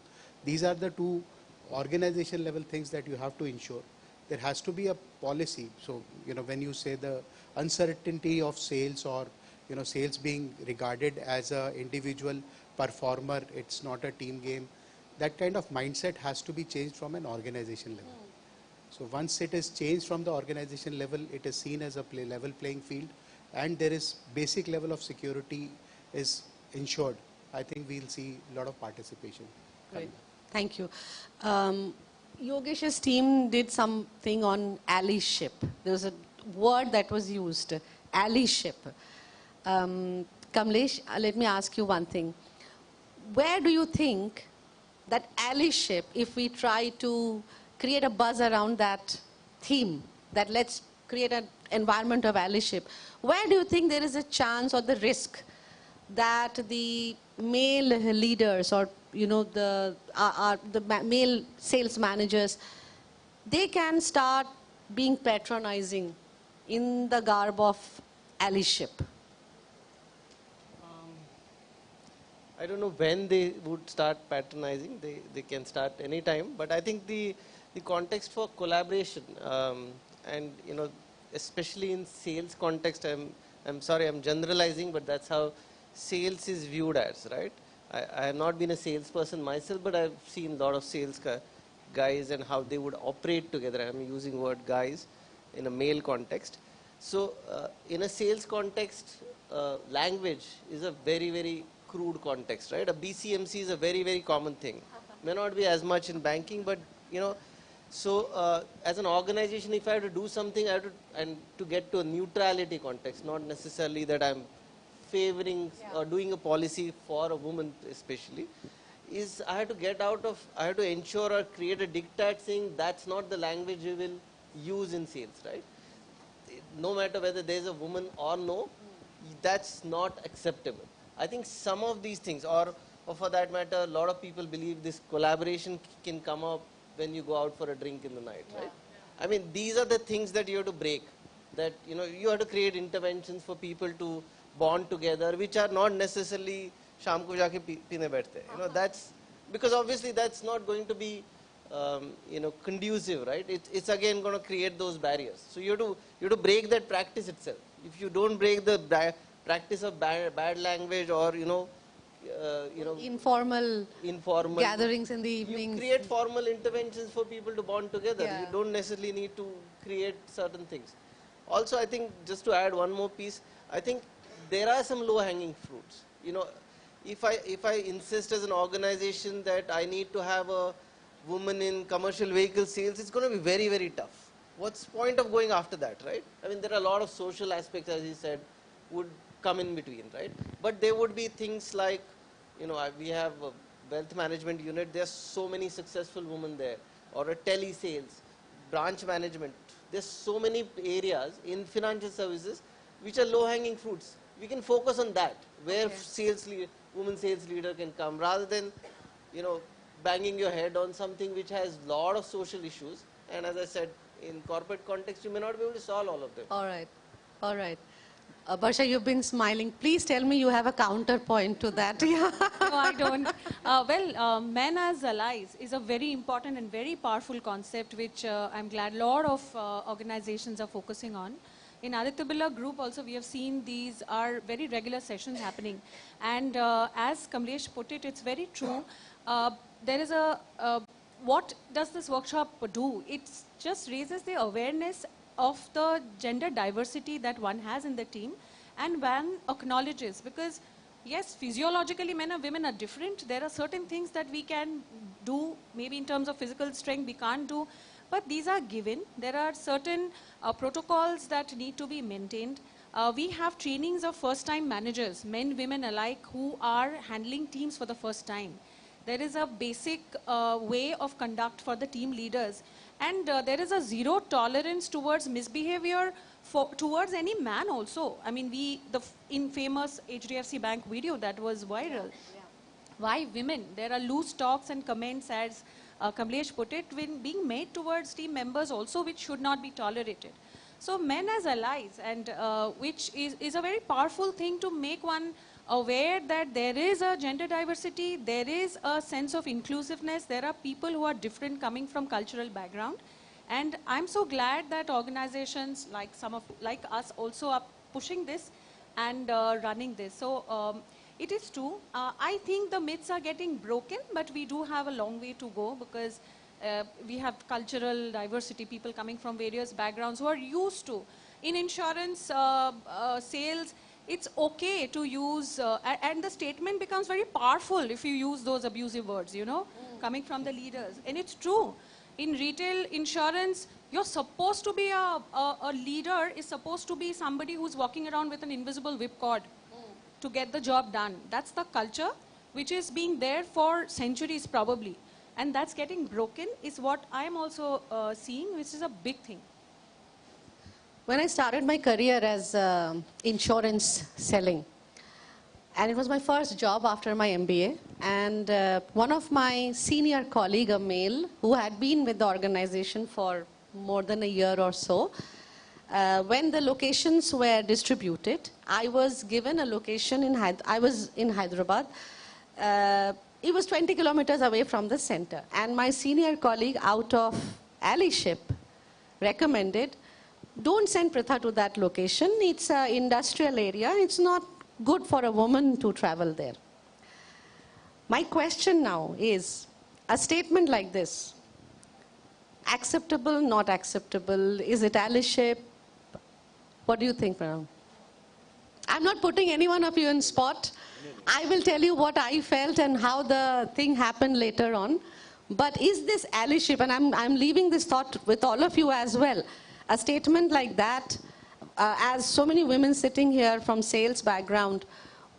Speaker 16: these are the two organization level things that you have to ensure. There has to be a policy. So, when you say the uncertainty of sales, or, sales being regarded as an individual performer, it's not a team game. That kind of mindset has to be changed from an organization level. So once it is changed from the organization level, it is seen as a level playing field, and there is basic level of security is ensured. I think we'll see a lot of participation.
Speaker 13: Great. Thank you. Yogesh's team did something on allyship. There was a word that was used, allyship. Kamlesh, let me ask you one thing. Where do you think that allyship, if we try to create a buzz around that theme, that let's create an environment of allyship, where do you think there is a chance or the risk that the male leaders, or the male sales managers, they can start being patronizing in the garb of allyship?
Speaker 15: I don't know when they would start patronizing. They can start anytime. But I think the context for collaboration, and especially in sales context, I'm sorry, I'm generalizing, but that's how sales is viewed as, right? I have not been a salesperson myself, but I've seen a lot of sales guys and how they would operate together. I'm using word guys in a male context. So in a sales context, language is a very, very crude context, right? A BCMC is a very, very common thing. May not be as much in banking, but so as an organization, if I have to do something, I have to, and to get to a neutrality context, not necessarily that I'm favoring or doing a policy for a woman especially, is I have to ensure or create a diktat saying that's not the language we will use in sales, right? No matter whether there's a woman or no, that's not acceptable. I think some of these things, or for that matter, a lot of people believe this collaboration can come up when you go out for a drink in the night, right? I mean, these are the things that you have to break. That, you have to create interventions for people to bond together, which are not necessarily sham ko jaake peene baithte. That's because obviously that's not going to be conducive, right? It's again going to create those barriers. So you have to break that practice itself. If you don't break the practice of bad language, or
Speaker 13: informal gatherings in the evenings,
Speaker 15: you create formal interventions for people to bond together.
Speaker 13: Yeah.
Speaker 15: You don't necessarily need to create certain things. Also, I think, just to add one more piece, I think there are some low-hanging fruits. If I insist as an organization that I need to have a woman in commercial vehicle sales, it's going to be very, very tough. What's the point of going after that, right? I mean, there are a lot of social aspects, as he said, would come in between, right? But there would be things like, we have a wealth management unit, there's so many successful women there, or a tele-sales, branch management. There's so many areas in financial services which are low-hanging fruits. We can focus on that, where women sales leader can come, rather than, banging your head on something which has a lot of social issues. And as I said, in corporate context, you may not be able to solve all of them.
Speaker 13: All right. All right. Barsha, you've been smiling. Please tell me you have a counterpoint to that. Yeah.
Speaker 20: No, I don't. Men as allies is a very important and very powerful concept which I'm glad a lot of organizations are focusing on. In Aditya Birla Group also we have seen these are very regular sessions happening. And as Kamlesh put it, it's very true. There is what does this workshop do? It just raises the awareness of the gender diversity that one has in the team, and one acknowledges, because yes, physiologically men and women are different. There are certain things that we can do, maybe in terms of physical strength we can't do, but these are given. There are certain protocols that need to be maintained. We have trainings of first-time managers, men, women alike, who are handling teams for the first time. There is a basic way of conduct for the team leaders. And there is a zero tolerance towards misbehavior towards any man also. I mean, the infamous HDFC Bank video that was viral. Yeah. Why women? There are loose talks and comments, as Kamlesh put it, being made towards team members also, which should not be tolerated. So men as allies, and which is a very powerful thing to make one aware that there is a gender diversity, there is a sense of inclusiveness, there are people who are different coming from cultural background. And I'm so glad that organizations like us also are pushing this and running this. So it is true. I think the myths are getting broken, but we do have a long way to go, because we have cultural diversity, people coming from various backgrounds who are used to. In insurance, sales, it's okay to use, and the statement becomes very powerful if you use those abusive words, you know, coming from the leaders. And it's true. In retail insurance, you're supposed to be a leader is supposed to be somebody who's walking around with an invisible whipcord to get the job done. That's the culture which is being there for centuries probably. And that's getting broken is what I'm also seeing, which is a big thing.
Speaker 13: When I started my career as insurance selling, and it was my first job after my MBA, and one of my senior colleague, a male, who had been with the organization for more than a year or so, when the locations were distributed, I was given a location I was in Hyderabad. It was 20 kilometers away from the center, and my senior colleague, out of allyship, recommended, don't send Pritha to that location. It's an industrial area. It's not good for a woman to travel there. My question now is, a statement like this, acceptable, not acceptable? Is it allyship? What do you think, Pranav? I'm not putting any one of you in spot. I will tell you what I felt and how the thing happened later on. But is this allyship? And I'm leaving this thought with all of you as well. A statement like that, as so many women sitting here from sales background,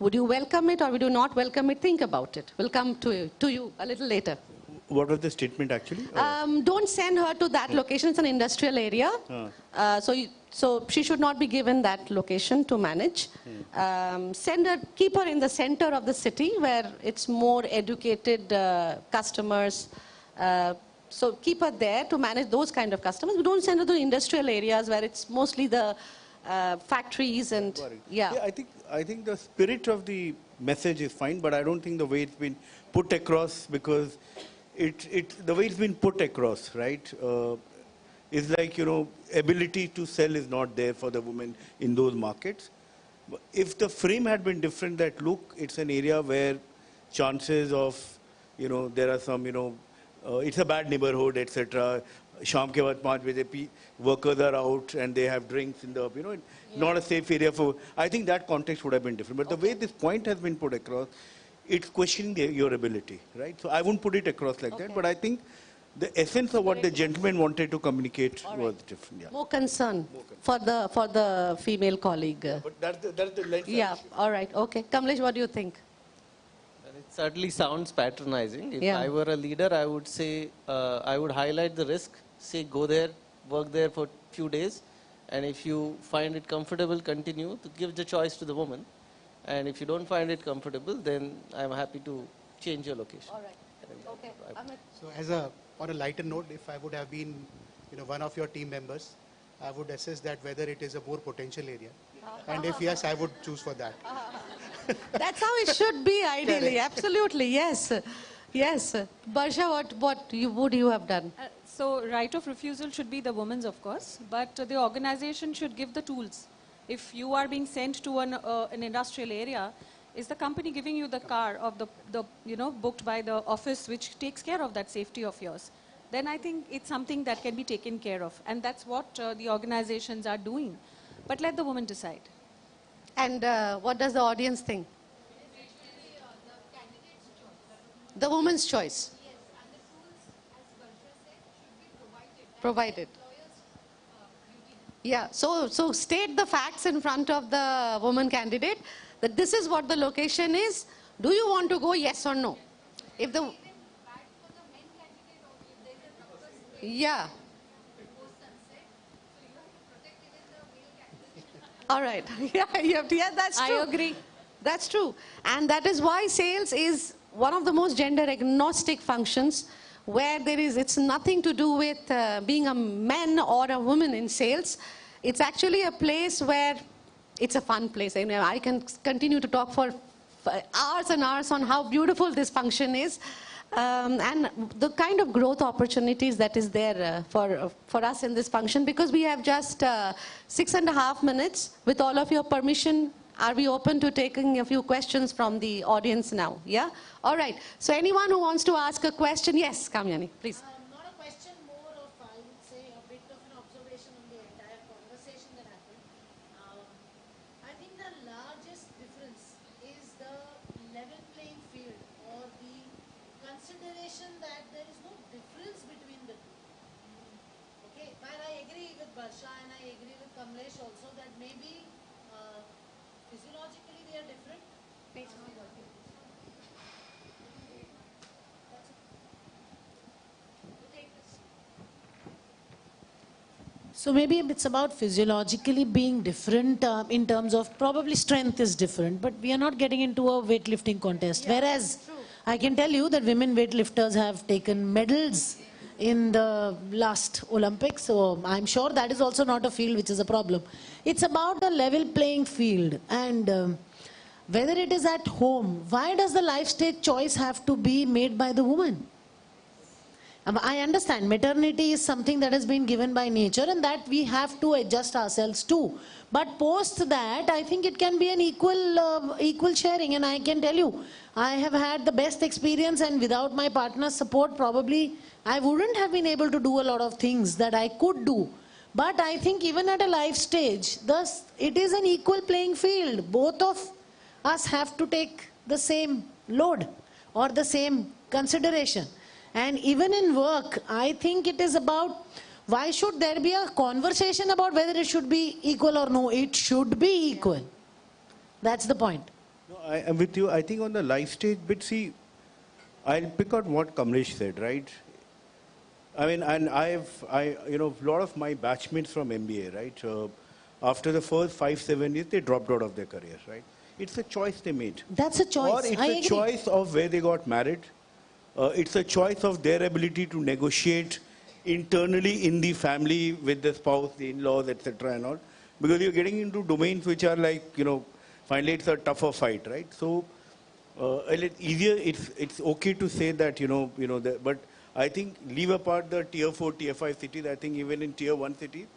Speaker 13: would you welcome it or would you not welcome it? Think about it. We'll come to you a little later.
Speaker 12: What was the statement actually?
Speaker 13: Don't send her to that location. It's an industrial area. So she should not be given that location to manage. Keep her in the center of the city where it's more educated customers. So keep her there to manage those kind of customers. We don't send her to industrial areas where it's mostly the factories and yeah.
Speaker 12: I think the spirit of the message is fine, but I don't think the way it's been put across, because the way it's been put across, right, is like, you know, ability to sell is not there for the women in those markets. If the frame had been different, that look, it's an area where chances of, you know, there are some, you know, it's a bad neighborhood, etc. Sham ke baad 5 baje workers are out and they have drinks in the, you know, not a safe area for. I think that context would have been different. But the way this point has been put across, it's questioning your ability, right? So I won't put it across like that, but I think the essence of what the gentleman wanted to communicate was different. Yeah.
Speaker 13: More concern for the female colleague.
Speaker 12: But that's the lens.
Speaker 13: Yeah. All right. Okay. Kamlesh, what do you think?
Speaker 15: It certainly sounds patronizing. If
Speaker 13: Yeah.
Speaker 15: I were a leader, I would say, I would highlight the risk, say go there, work there for a few days, and if you find it comfortable, continue to give the choice to the woman. And if you don't find it comfortable, then I'm happy to change your location.
Speaker 13: All right. Okay.
Speaker 16: So on a lighter note, if I would have been, you know, one of your team members, I would assess that whether it is a more potential area. And if yes, I would choose for that.
Speaker 13: That's how it should be, ideally.
Speaker 16: Correct.
Speaker 13: Absolutely, yes. Yes. Barsha, would you have done?
Speaker 20: So right of refusal should be the woman's, of course, but the organization should give the tools. If you are being sent to an industrial area, is the company giving you the car of booked by the office which takes care of that safety of yours? Then I think it's something that can be taken care of. And that's what the organizations are doing. But let the woman decide.
Speaker 13: And what does the audience think? The woman's choice. Provided. Yeah, so state the facts in front of the woman candidate that this is what the location is. Do you want to go, yes or no? If the... Yeah. All right. Yeah, that's true.
Speaker 20: I agree.
Speaker 13: That's true. And that is why sales is one of the most gender agnostic functions where it's nothing to do with being a man or a woman in sales. It's actually a place where it's a fun place. I can continue to talk for hours and hours on how beautiful this function is. And the kind of growth opportunities that is there for us in this function, because we have just 6.5 minutes. With all of your permission, are we open to taking a few questions from the audience now? Yeah? All right. So anyone who wants to ask a question, yes, Kamyani, please.
Speaker 9: Not a question, more of, I would say, a bit of an observation on the entire conversation that happened. I think the largest difference is the level playing field, or the consideration that there is no difference between the two. Okay, while I agree with Barsha and I agree with Kamlesh also that maybe physiologically they are different. So maybe it's about physiologically being different in terms of probably strength is different, but we are not getting into a weightlifting contest. Yeah, whereas I can tell you that women weightlifters have taken medals in the last Olympics, so I'm sure that is also not a field which is a problem. It's about the level playing field, and whether it is at home, why does the life stage choice have to be made by the woman? I understand maternity is something that has been given by nature and that we have to adjust ourselves to. But post that, I think it can be an equal sharing. And I can tell you, I have had the best experience, and without my partner's support, probably I wouldn't have been able to do a lot of things that I could do. But I think even at a life stage, thus it is an equal playing field. Both of us have to take the same load or the same consideration. And even in work, I think it is about, why should there be a conversation about whether it should be equal or no? It should be equal. That's the point.
Speaker 12: No, I'm with you. I think on the life stage bit, see, I'll pick out what Kamlesh said, right? I mean, and a lot of my batchmates from MBA, right? After the first 5-7 years, they dropped out of their careers, right? It's a choice they made.
Speaker 9: That's a choice.
Speaker 12: Or it's a choice of where they got married. It's a choice of their ability to negotiate internally in the family with the spouse, the in-laws, etc. and all. Because you're getting into domains which are like, finally it's a tougher fight, right? So, it's okay to say that, but I think leave apart the tier 4, tier 5 cities. I think even in tier 1 cities,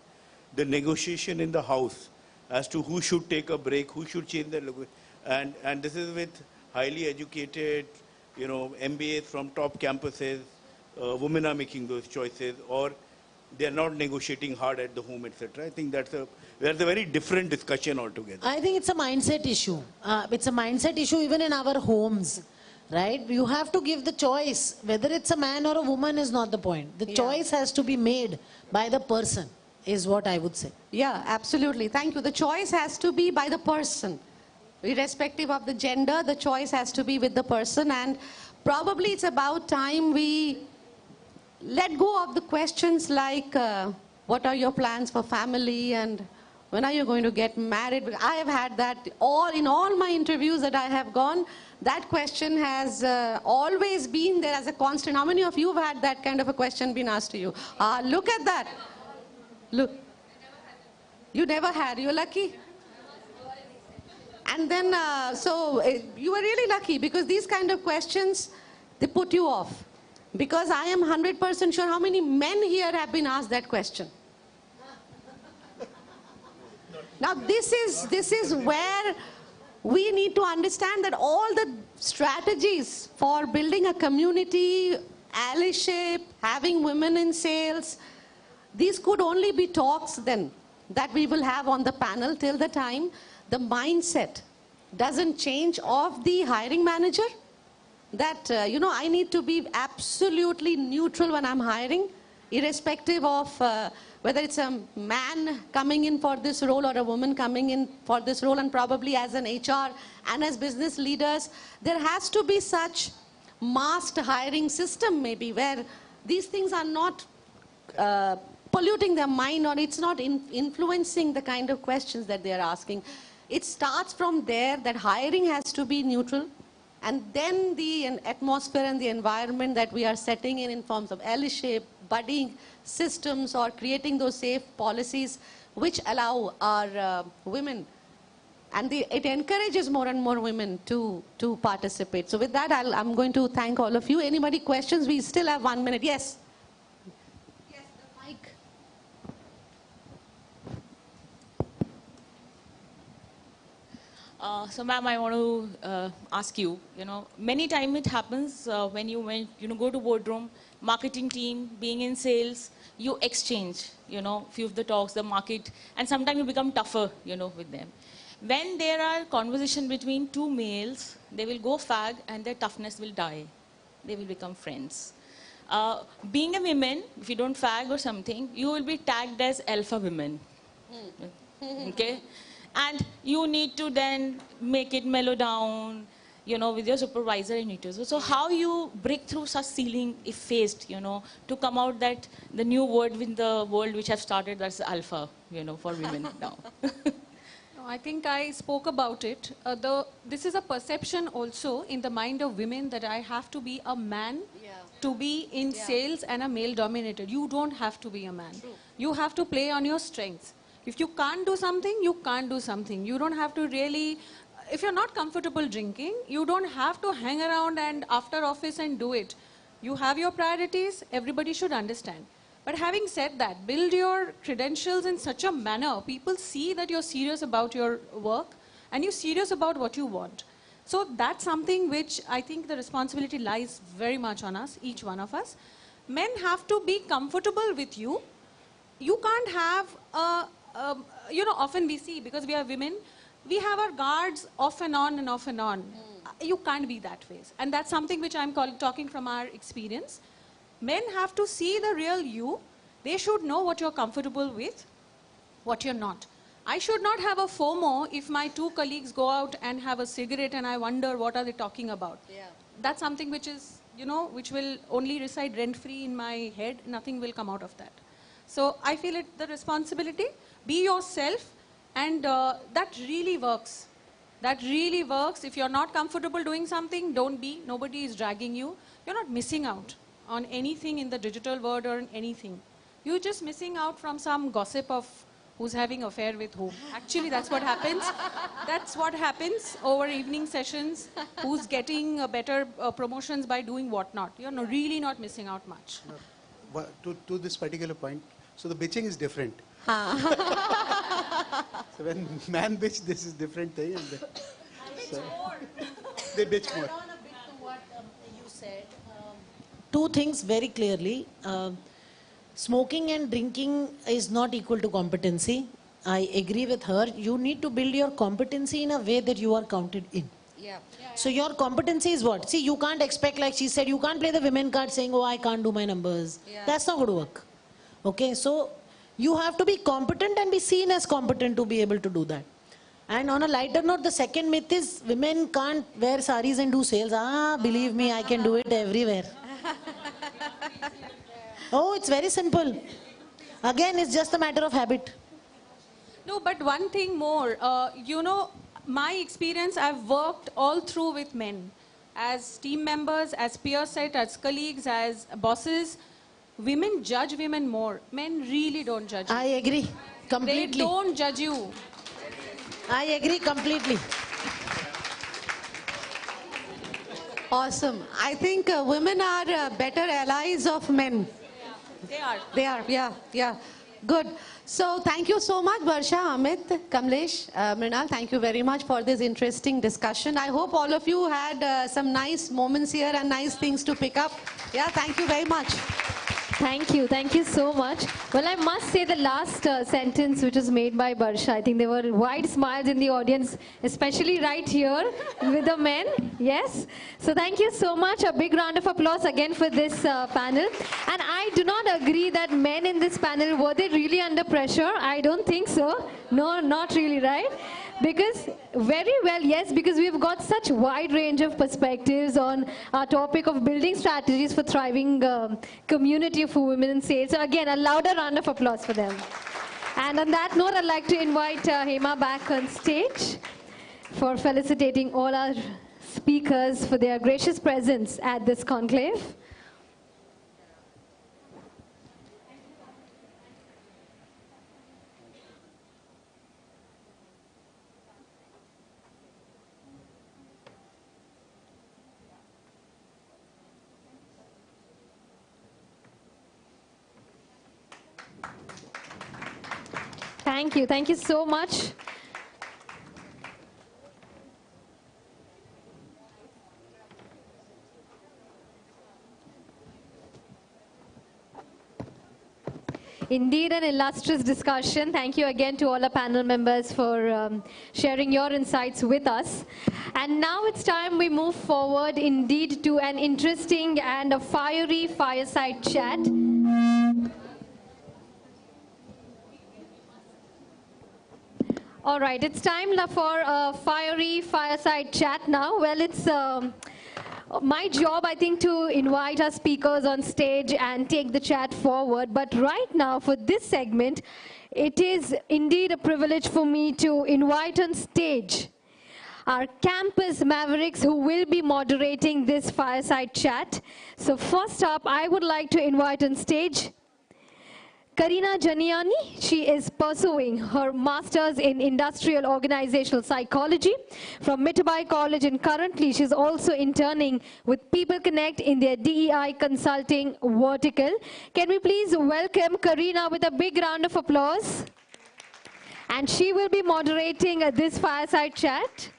Speaker 12: the negotiation in the house as to who should take a break, who should change their look. And this is with highly educated, MBAs from top campuses. Women are making those choices, or they are not negotiating hard at the home, etc. I think that's a very different discussion altogether.
Speaker 9: I think it's a mindset issue. It's a mindset issue even in our homes, right? You have to give the choice. Whether it's a man or a woman is not the point. The choice has to be made by the person, is what I would say.
Speaker 13: Yeah, absolutely. Thank you. The choice has to be by the person. Irrespective of the gender, the choice has to be with the person, and probably it's about time we let go of the questions like what are your plans for family and when are you going to get married. I have had that in all my interviews that I have gone. That question has always been there as a constant. How many of you have had that kind of a question been asked to you? Look at that. Look. You never had. You're lucky. And then, you were really lucky because these kind of questions, they put you off. Because I am 100% sure how many men here have been asked that question. Now this is where we need to understand that all the strategies for building a community, allyship, having women in sales, these could only be talks then that we will have on the panel till the time the mindset doesn't change of the hiring manager. That, I need to be absolutely neutral when I'm hiring, irrespective of whether it's a man coming in for this role or a woman coming in for this role, and probably as an HR and as business leaders, there has to be such masked hiring system maybe where these things are not polluting their mind, or it's not influencing the kind of questions that they are asking. It starts from there that hiring has to be neutral, and then the atmosphere and the environment that we are setting in forms of allyship, budding systems, or creating those safe policies which allow our women, and it encourages more and more women to participate. So with that, I'm going to thank all of you. Anybody questions? We still have 1 minute. Yes? Yes, the mic.
Speaker 3: So ma'am, I want to ask you, many times it happens when you go to boardroom, marketing team, being in sales, you exchange, few of the talks, the market, and sometimes you become tougher, with them. When there are conversation between two males, they will go fag and their toughness will die. They will become friends. Being a woman, if you don't fag or something, you will be tagged as alpha women. Okay? And you need to then make it mellow down, with your supervisor you need to. So how you break through such ceiling if faced, to come out that the new word in the world which have started, that's alpha, for women now.
Speaker 20: No, I think I spoke about it. This is a perception also in the mind of women that I have to be a man to be in sales and a male dominated. You don't have to be a man. True. You have to play on your strengths. If you can't do something, you can't do something. You don't have to really, if you're not comfortable drinking, you don't have to hang around and after office and do it. You have your priorities, everybody should understand. But having said that, build your credentials in such a manner, people see that you're serious about your work and you're serious about what you want. So that's something which I think the responsibility lies very much on us, each one of us. Men have to be comfortable with you. You can't have often we see, because we are women, we have our guards off and on and off and on. You can't be that way. And that's something which I'm talking from our experience. Men have to see the real you. They should know what you're comfortable with, what you're not. I should not have a FOMO if my two colleagues go out and have a cigarette and I wonder what are they talking about. Yeah. That's something which is, which will only reside rent-free in my head. Nothing will come out of that. So I feel it the responsibility. Be yourself, and that really works. That really works. If you're not comfortable doing something, don't be. Nobody is dragging you. You're not missing out on anything in the digital world or anything. You're just missing out from some gossip of who's having affair with whom. Actually, that's what happens. That's what happens over evening sessions. Who's getting better promotions by doing what not. You're really not missing out much.
Speaker 16: To this particular point, so the bitching is different. So when man bitch, this is different thing. And they bitch more.
Speaker 9: On a bit to what you said, two things very clearly. Smoking and drinking is not equal to competency. I agree with her. You need to build your competency in a way that you are counted in.
Speaker 13: Yeah.
Speaker 9: So your competency is what? See, you can't expect, like she said, you can't play the women card saying, oh, I can't do my numbers. Yeah. That's not going to work. Okay, so you have to be competent and be seen as competent to be able to do that. And on a lighter note, the second myth is women can't wear saris and do sales. Believe me, I can do it everywhere. Oh, it's very simple. Again, it's just a matter of habit.
Speaker 20: No, but one thing more, my experience, I've worked all through with men. As team members, as peer set, as colleagues, as bosses. Women judge women more. Men really don't judge you.
Speaker 9: I agree completely.
Speaker 20: They don't judge you.
Speaker 9: I agree completely.
Speaker 13: Awesome. I think women are better allies of men.
Speaker 3: They are.
Speaker 13: They are, yeah. Good. So thank you so much, Varsha, Amit, Kamlesh, Mrinal. Thank you very much for this interesting discussion. I hope all of you had some nice moments here and nice things to pick up. Yeah, thank you very much.
Speaker 1: Thank you so much. Well, I must say the last sentence which was made by Barsha, I think there were wide smiles in the audience, especially right here with the men. Yes. So thank you so much. A big round of applause again for this panel. And I do not agree that men in this panel, were they really under pressure? I don't think so. No, not really, right? Because very well, yes, because we've got such wide range of perspectives on our topic of building strategies for thriving community for women in sales. So again, a louder round of applause for them. And on that note, I'd like to invite Hema back on stage for felicitating all our speakers for their gracious presence at this conclave. Thank you so much. Indeed, an illustrious discussion. Thank you again to all our panel members for sharing your insights with us. And now it's time we move forward indeed to an interesting and a fiery fireside chat. All right, it's time for a fiery fireside chat now. Well, it's my job, I think, to invite our speakers on stage and take the chat forward. But right now, for this segment, it is indeed a privilege for me to invite on stage our campus mavericks who will be moderating this fireside chat. So first up, I would like to invite on stage Karina Janiani. She is pursuing her master's in industrial organizational psychology from Mitabai College, and currently she's also interning with People Connect in their DEI consulting vertical. Can we please welcome Karina with a big round of applause? And she will be moderating this fireside chat.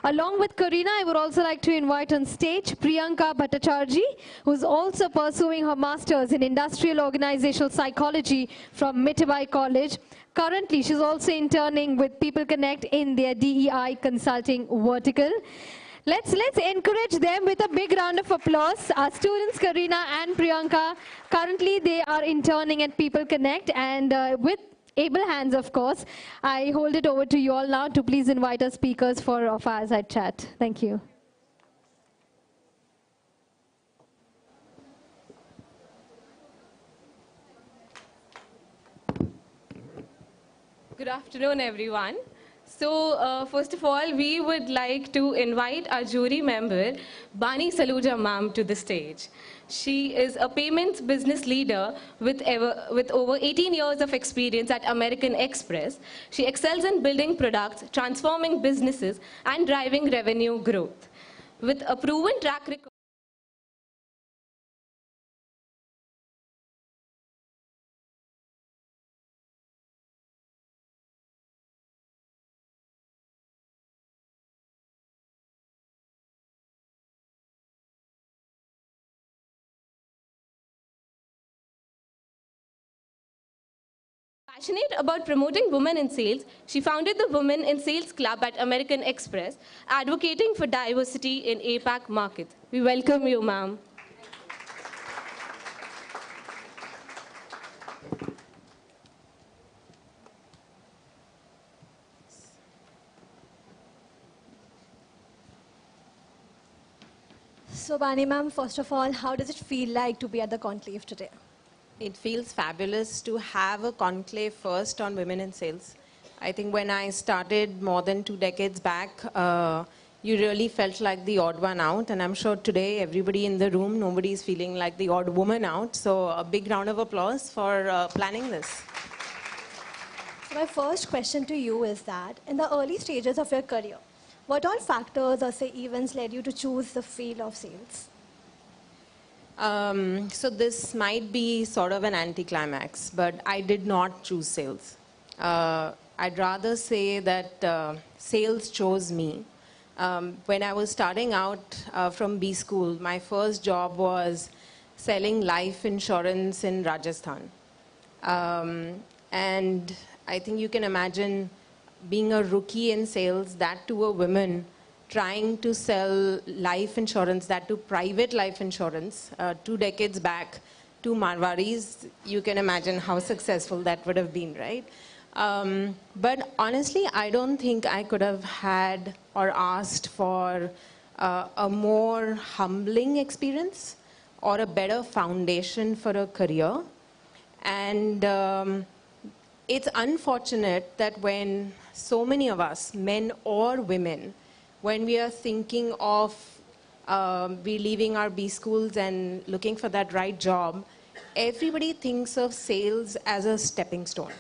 Speaker 1: Along with Karina, I would also like to invite on stage Priyanka Bhattacharjee, who's also pursuing her master's in industrial organizational psychology from Mitabai College. Currently, she's also interning with People Connect in their DEI consulting vertical. Let's encourage them with a big round of applause. Our students, Karina and Priyanka, currently they are interning at People Connect, and with able hands, of course, I hold it over to you all now to please invite our speakers for a fireside chat. Thank you.
Speaker 2: Good afternoon, everyone. So, first of all, we would like to invite our jury member, Bani Saluja ma'am, to the stage. She is a payments business leader with over 18 years of experience at American Express. She excels in building products, transforming businesses, and driving revenue growth. With a proven track record, passionate about promoting women in sales, she founded the Women in Sales Club at American Express, advocating for diversity in APAC markets. We welcome you, ma'am.
Speaker 22: So, Bani ma'am, first of all, how does it feel like to be at the conclave today?
Speaker 23: It feels fabulous to have a conclave first on women in sales. I think when I started more than 2 decades back, you really felt like the odd one out. And I'm sure today, everybody in the room, nobody is feeling like the odd woman out. So a big round of applause for planning this.
Speaker 22: So my first question to you is that in the early stages of your career, What all factors or say events led you to choose the field of sales?
Speaker 23: So this might be sort of an anticlimax, but I did not choose sales. I'd rather say that sales chose me. When I was starting out from B school, my first job was selling life insurance in Rajasthan. And I think you can imagine being a rookie in sales, that to a woman, trying to sell life insurance, that to private life insurance, 2 decades back to Marwaris. You can imagine how successful that would have been, right? But honestly, I don't think I could have had or asked for a more humbling experience or a better foundation for a career. And it's unfortunate that when so many of us, men or women, when we are thinking of leaving our B schools and looking for that right job, everybody thinks of sales as a stepping stone.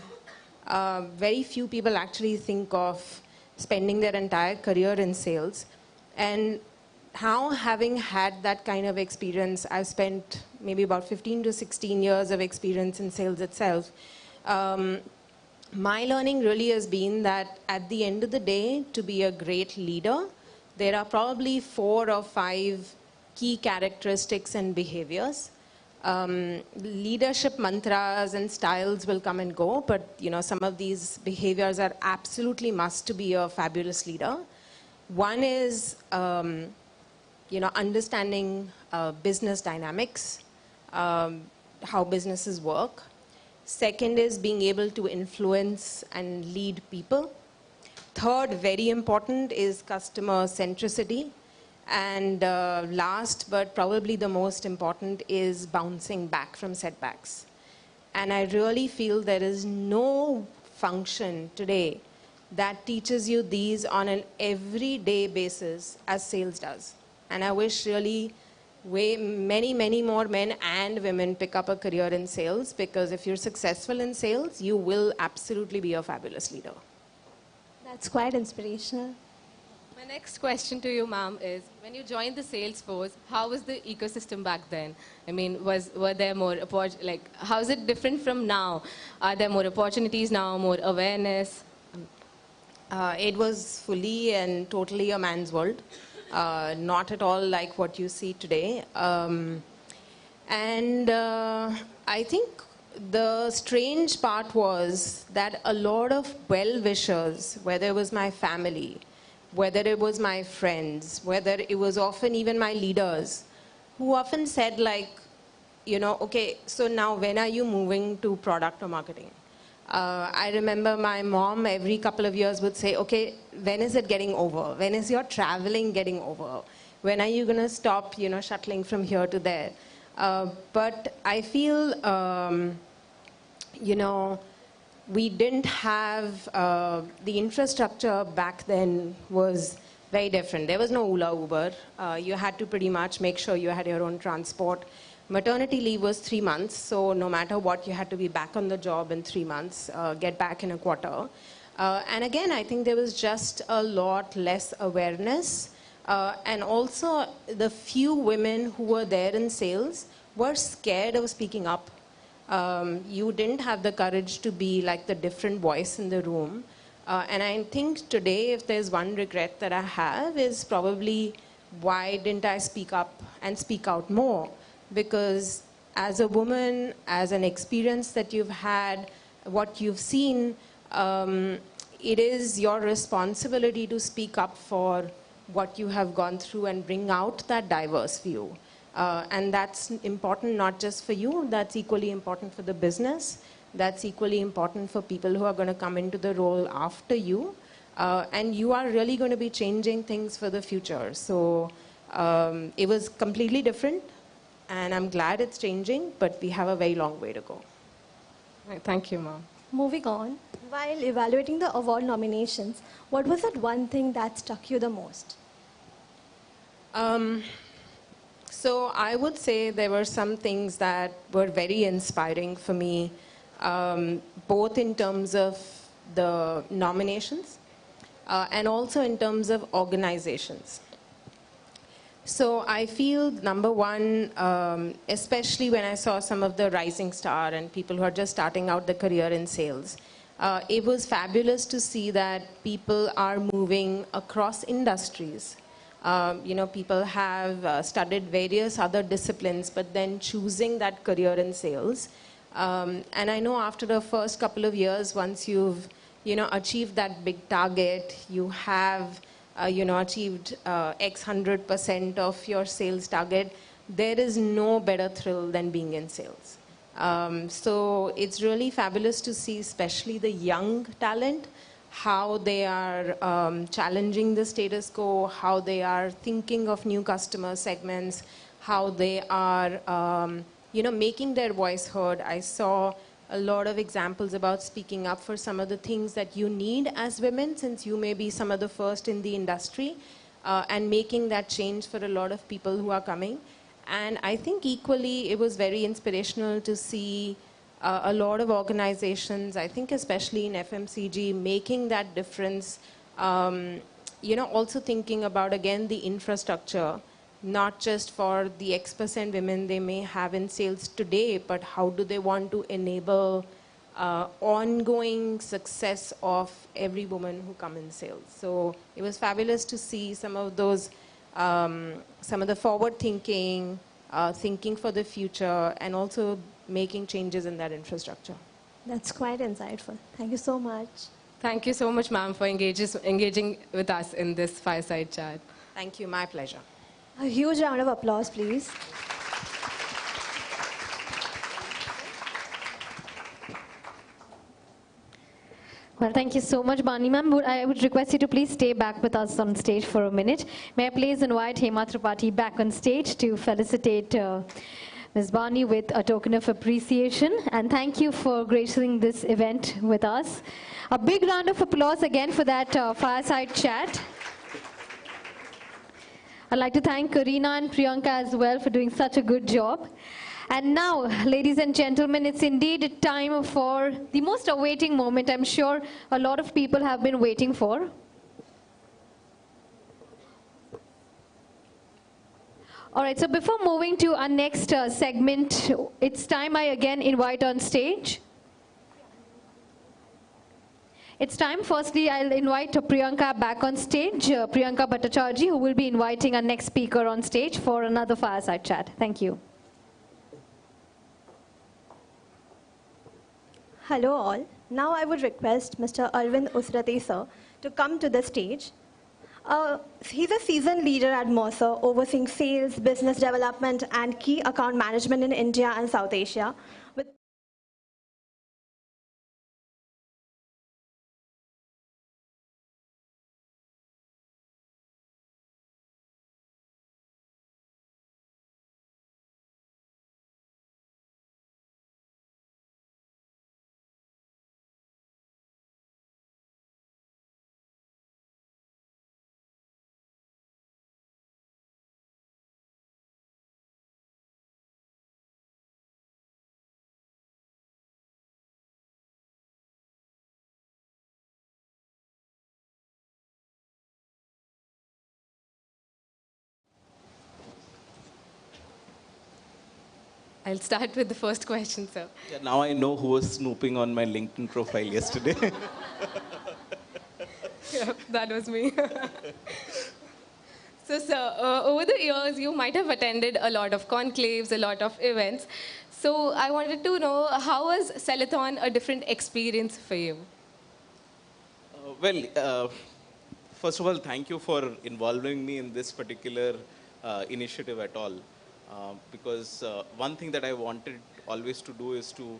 Speaker 23: Very few people actually think of spending their entire career in sales. And now, having had that kind of experience, I've spent maybe about 15 to 16 years of experience in sales itself. My learning really has been that at the end of the day, to be a great leader, there are probably 4 or 5 key characteristics and behaviors. Leadership mantras and styles will come and go, but some of these behaviors are absolutely must to be a fabulous leader. One is understanding business dynamics, how businesses work. Second is being able to influence and lead people. Third, very important, is customer centricity. And last, but probably the most important, is bouncing back from setbacks. And I really feel there is no function today that teaches you these on an everyday basis as sales does. And I wish really many more men and women pick up a career in sales, because if you're successful in sales, you will absolutely be a fabulous leader.
Speaker 22: That's quite inspirational.
Speaker 2: My next question to you, ma'am, is when you joined the sales force, how was the ecosystem back then? I mean, were there more how is it different from now? Are there more opportunities now, more awareness?
Speaker 23: It was fully and totally a man's world. Not at all like what you see today. I think the strange part was that a lot of well-wishers, whether it was my family, whether it was my friends, whether it was often even my leaders, who often said okay, so now when are you moving to product or marketing? I remember my mom every couple of years would say, okay, when is it getting over? When is your traveling getting over? When are you going to stop, shuttling from here to there? But I feel, we didn't have, the infrastructure back then was very different. There was no Ola, Uber. You had to pretty much make sure you had your own transport. Maternity leave was 3 months, so no matter what, you had to be back on the job in 3 months, get back in a quarter. And again, I think there was just a lot less awareness. And also, the few women who were there in sales were scared of speaking up. You didn't have the courage to be like the different voice in the room. And I think today, if there's one regret that I have, is probably why didn't I speak up and speak out more? Because as a woman, as an experience that you've had, what you've seen, it is your responsibility to speak up for what you have gone through and bring out that diverse view. And that's important not just for you, that's equally important for the business, that's equally important for people who are going to come into the role after you. And you are really going to be changing things for the future. So it was completely different. And I'm glad it's changing, but we have a very long way to go.
Speaker 2: Right, thank you, ma'am.
Speaker 22: Moving on, while evaluating the award nominations, what was that one thing that struck you the most?
Speaker 23: So I would say there were some things that were very inspiring for me, both in terms of the nominations, and also in terms of organizations. So I feel, number one, especially when I saw some of the rising star and people who are just starting out their career in sales, it was fabulous to see that people are moving across industries. People have studied various other disciplines, but then choosing that career in sales. And I know after the first couple of years, once you've, achieved that big target, you have achieved X 100% of your sales target, there is no better thrill than being in sales. So it's really fabulous to see, especially the young talent, how they are challenging the status quo, how they are thinking of new customer segments, how they are, making their voice heard. I saw a lot of examples about speaking up for some of the things that you need as women, since you may be some of the first in the industry, and making that change for a lot of people who are coming. And I think equally it was very inspirational to see a lot of organizations, I think especially in FMCG, making that difference, also thinking about, again, the infrastructure, not just for the X% women they may have in sales today, but how do they want to enable ongoing success of every woman who come in sales. So it was fabulous to see some of those, some of the forward thinking, thinking for the future, and also making changes in that infrastructure.
Speaker 22: That's quite insightful. Thank you so much.
Speaker 2: Thank you so much, ma'am, for engaging with us in this fireside chat.
Speaker 23: Thank you. My pleasure.
Speaker 22: A huge round of applause, please.
Speaker 1: Well, thank you so much, Bani ma'am. I would request you to please stay back with us on stage for a minute. May I please invite Hema Tripathi back on stage to felicitate Ms. Bani with a token of appreciation. And thank you for gracing this event with us. A big round of applause again for that fireside chat. I'd like to thank Karina and Priyanka as well for doing such a good job. And now, ladies and gentlemen, it's indeed time for the most awaiting moment I'm sure a lot of people have been waiting for. All right, so before moving to our next segment, it's time I again invite on stage. It's time, firstly, I'll invite Priyanka back on stage, Priyanka Bhattacharjee, who will be inviting our next speaker on stage for another fireside chat. Thank you.
Speaker 22: Hello all. Now I would request Mr. Arvind Usrati sir to come to the stage. He's a seasoned leader at Mercer, overseeing sales, business development, and key account management in India and South Asia. With
Speaker 2: I'll start with the first question, sir.
Speaker 8: Yeah, now I know who was snooping on my LinkedIn profile yesterday.
Speaker 2: Yeah, that was me. So, sir, over the years, you might have attended a lot of conclaves, a lot of events. So, I wanted to know, how was Sellathon a different experience for you?
Speaker 8: First of all, thank you for involving me in this particular initiative at all. Because one thing that I wanted always to do is to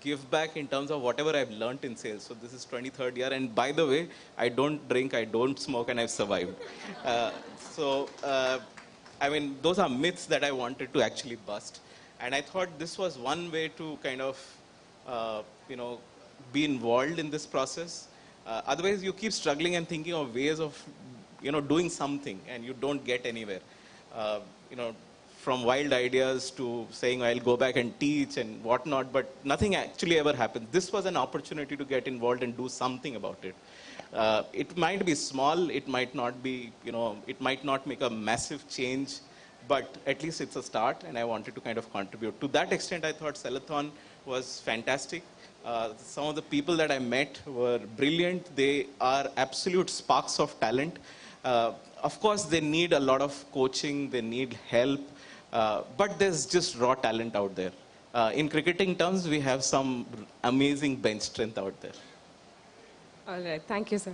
Speaker 8: give back in terms of whatever I've learned in sales. So this is 23rd year, and by the way, I don't drink, I don't smoke, and I've survived. I mean, those are myths that I wanted to actually bust. And I thought this was one way to kind of, be involved in this process. Otherwise, you keep struggling and thinking of ways of, doing something, and you don't get anywhere. From wild ideas to saying I'll go back and teach and whatnot, but nothing actually ever happened. This was an opportunity to get involved and do something about it. It might be small, it might not be, it might not make a massive change, but at least it's a start, and I wanted to kind of contribute. To that extent, I thought Sellathon was fantastic. Some of the people that I met were brilliant. They are absolute sparks of talent. Of course, they need a lot of coaching, they need help, but there's just raw talent out there. In cricketing terms, we have some amazing bench strength out there.
Speaker 2: All right, thank you, sir.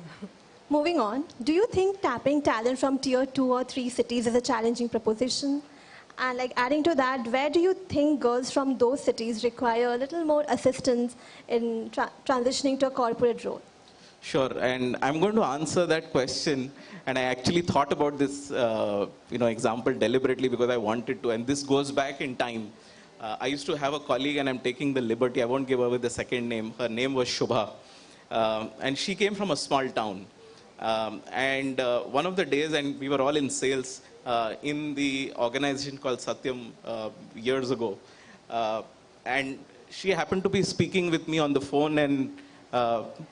Speaker 22: Moving on, do you think tapping talent from tier 2 or 3 cities is a challenging proposition? And like adding to that, where do you think girls from those cities require a little more assistance in transitioning to a corporate role?
Speaker 8: Sure, and I'm going to answer that question. And I actually thought about this, example deliberately because I wanted to. And this goes back in time. I used to have a colleague, and I'm taking the liberty. I won't give away the second name. Her name was Shubha, and she came from a small town. One of the days, and we were all in sales in the organization called Satyam years ago, and she happened to be speaking with me on the phone and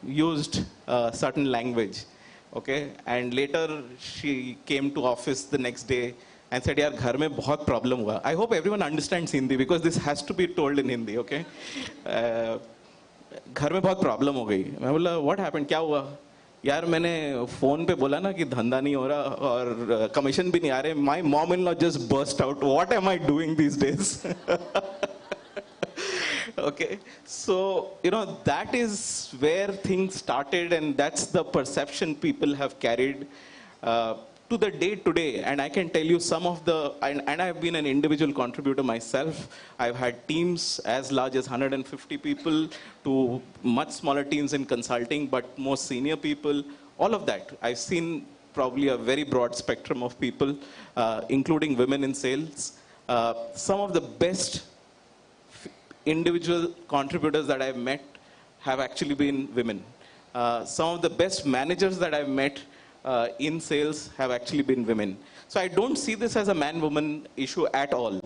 Speaker 8: used certain language. Okay, and later she came to office the next day and said, "Yaar, ghar mein bahut problem hua." I hope everyone understands Hindi because this has to be told in Hindi. Okay, घर में बहुत problem हो गई. मैं बोला, "What happened? क्या हुआ?" यार मैंने फोन पे बोला ना कि धंधा नहीं हो रहा और कमीशन भी नहीं आ रहे. My mom-in-law just burst out. What am I doing these days? Okay, so that is where things started, and that's the perception people have carried to the day today. And I can tell you some of the, and I've been an individual contributor myself. I've had teams as large as 150 people to much smaller teams in consulting, but more senior people, all of that. I've seen probably a very broad spectrum of people, including women in sales. Some of the best individual contributors that I've met have actually been women. Some of the best managers that I've met in sales have actually been women. So I don't see this as a man-woman issue at all.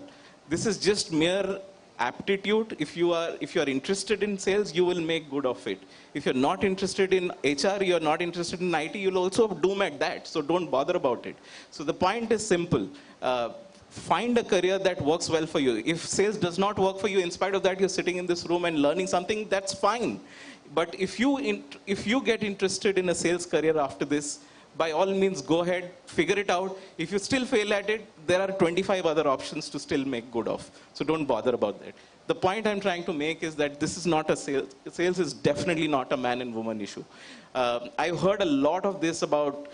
Speaker 8: This is just mere aptitude. If you are interested in sales, you will make good of it. If you're not interested in HR, you're not interested in IT, you'll also doom at that. So don't bother about it. So the point is simple. Find a career that works well for you. If sales does not work for you, in spite of that, you're sitting in this room and learning something, that's fine. But if you get interested in a sales career after this, by all means, go ahead, figure it out. If you still fail at it, there are 25 other options to still make good of. So don't bother about that. The point I'm trying to make is that this is not a sales. Sales is definitely not a man and woman issue. I've heard a lot of this about,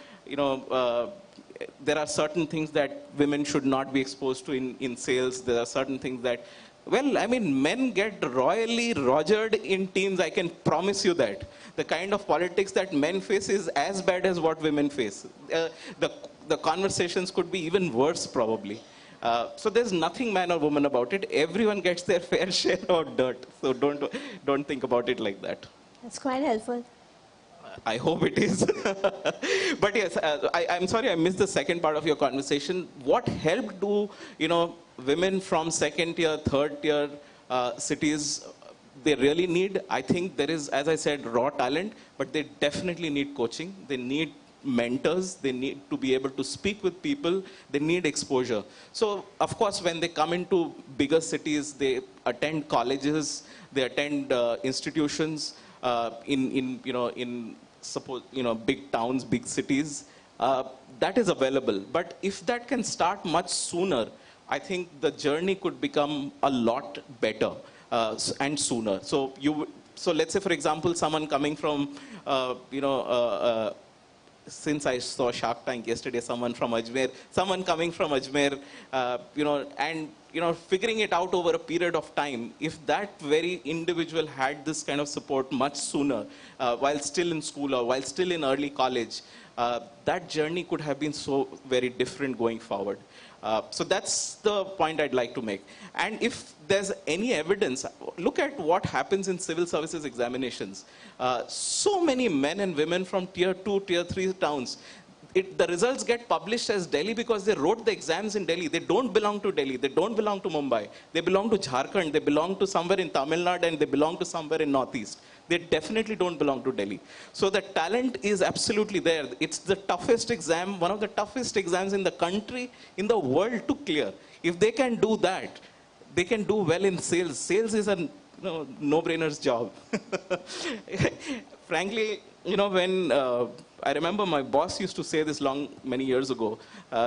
Speaker 8: there are certain things that women should not be exposed to in sales. There are certain things that, well, I mean, men get royally rogered in teams, I can promise you that. The kind of politics that men face is as bad as what women face. The conversations could be even worse, probably. So there's nothing man or woman about it. Everyone gets their fair share of dirt. So don't think about it like that.
Speaker 22: That's quite helpful.
Speaker 8: I hope it is. But yes, I'm sorry I missed the second part of your conversation. What help do, women from second tier, third tier cities, they really need? I think there is, as I said, raw talent, but they definitely need coaching. They need mentors. They need to be able to speak with people. They need exposure. So, of course, when they come into bigger cities, they attend colleges, they attend institutions in suppose big towns, big cities. That is available. But if that can start much sooner, I think the journey could become a lot better and sooner. So let's say, for example, someone coming from since I saw Shark Tank yesterday, someone from Ajmer, someone coming from Ajmer, and figuring it out over a period of time. If that very individual had this kind of support much sooner, while still in school or while still in early college, that journey could have been so very different going forward. So that's the point I'd like to make. And if there's any evidence, look at what happens in civil services examinations. So many men and women from tier 2, tier 3 towns, the results get published as Delhi because they wrote the exams in Delhi. They don't belong to Delhi. They don't belong to Mumbai. They belong to Jharkhand. They belong to somewhere in Tamil Nadu, and they belong to somewhere in Northeast. they definitely don't belong to Delhi. So the talent is absolutely there. It's the toughest exam, one of the toughest exams in the country, in the world to clear. If they can do that, they can do well in sales. Sales is a no-brainer's job. Frankly, when I remember my boss used to say this many years ago.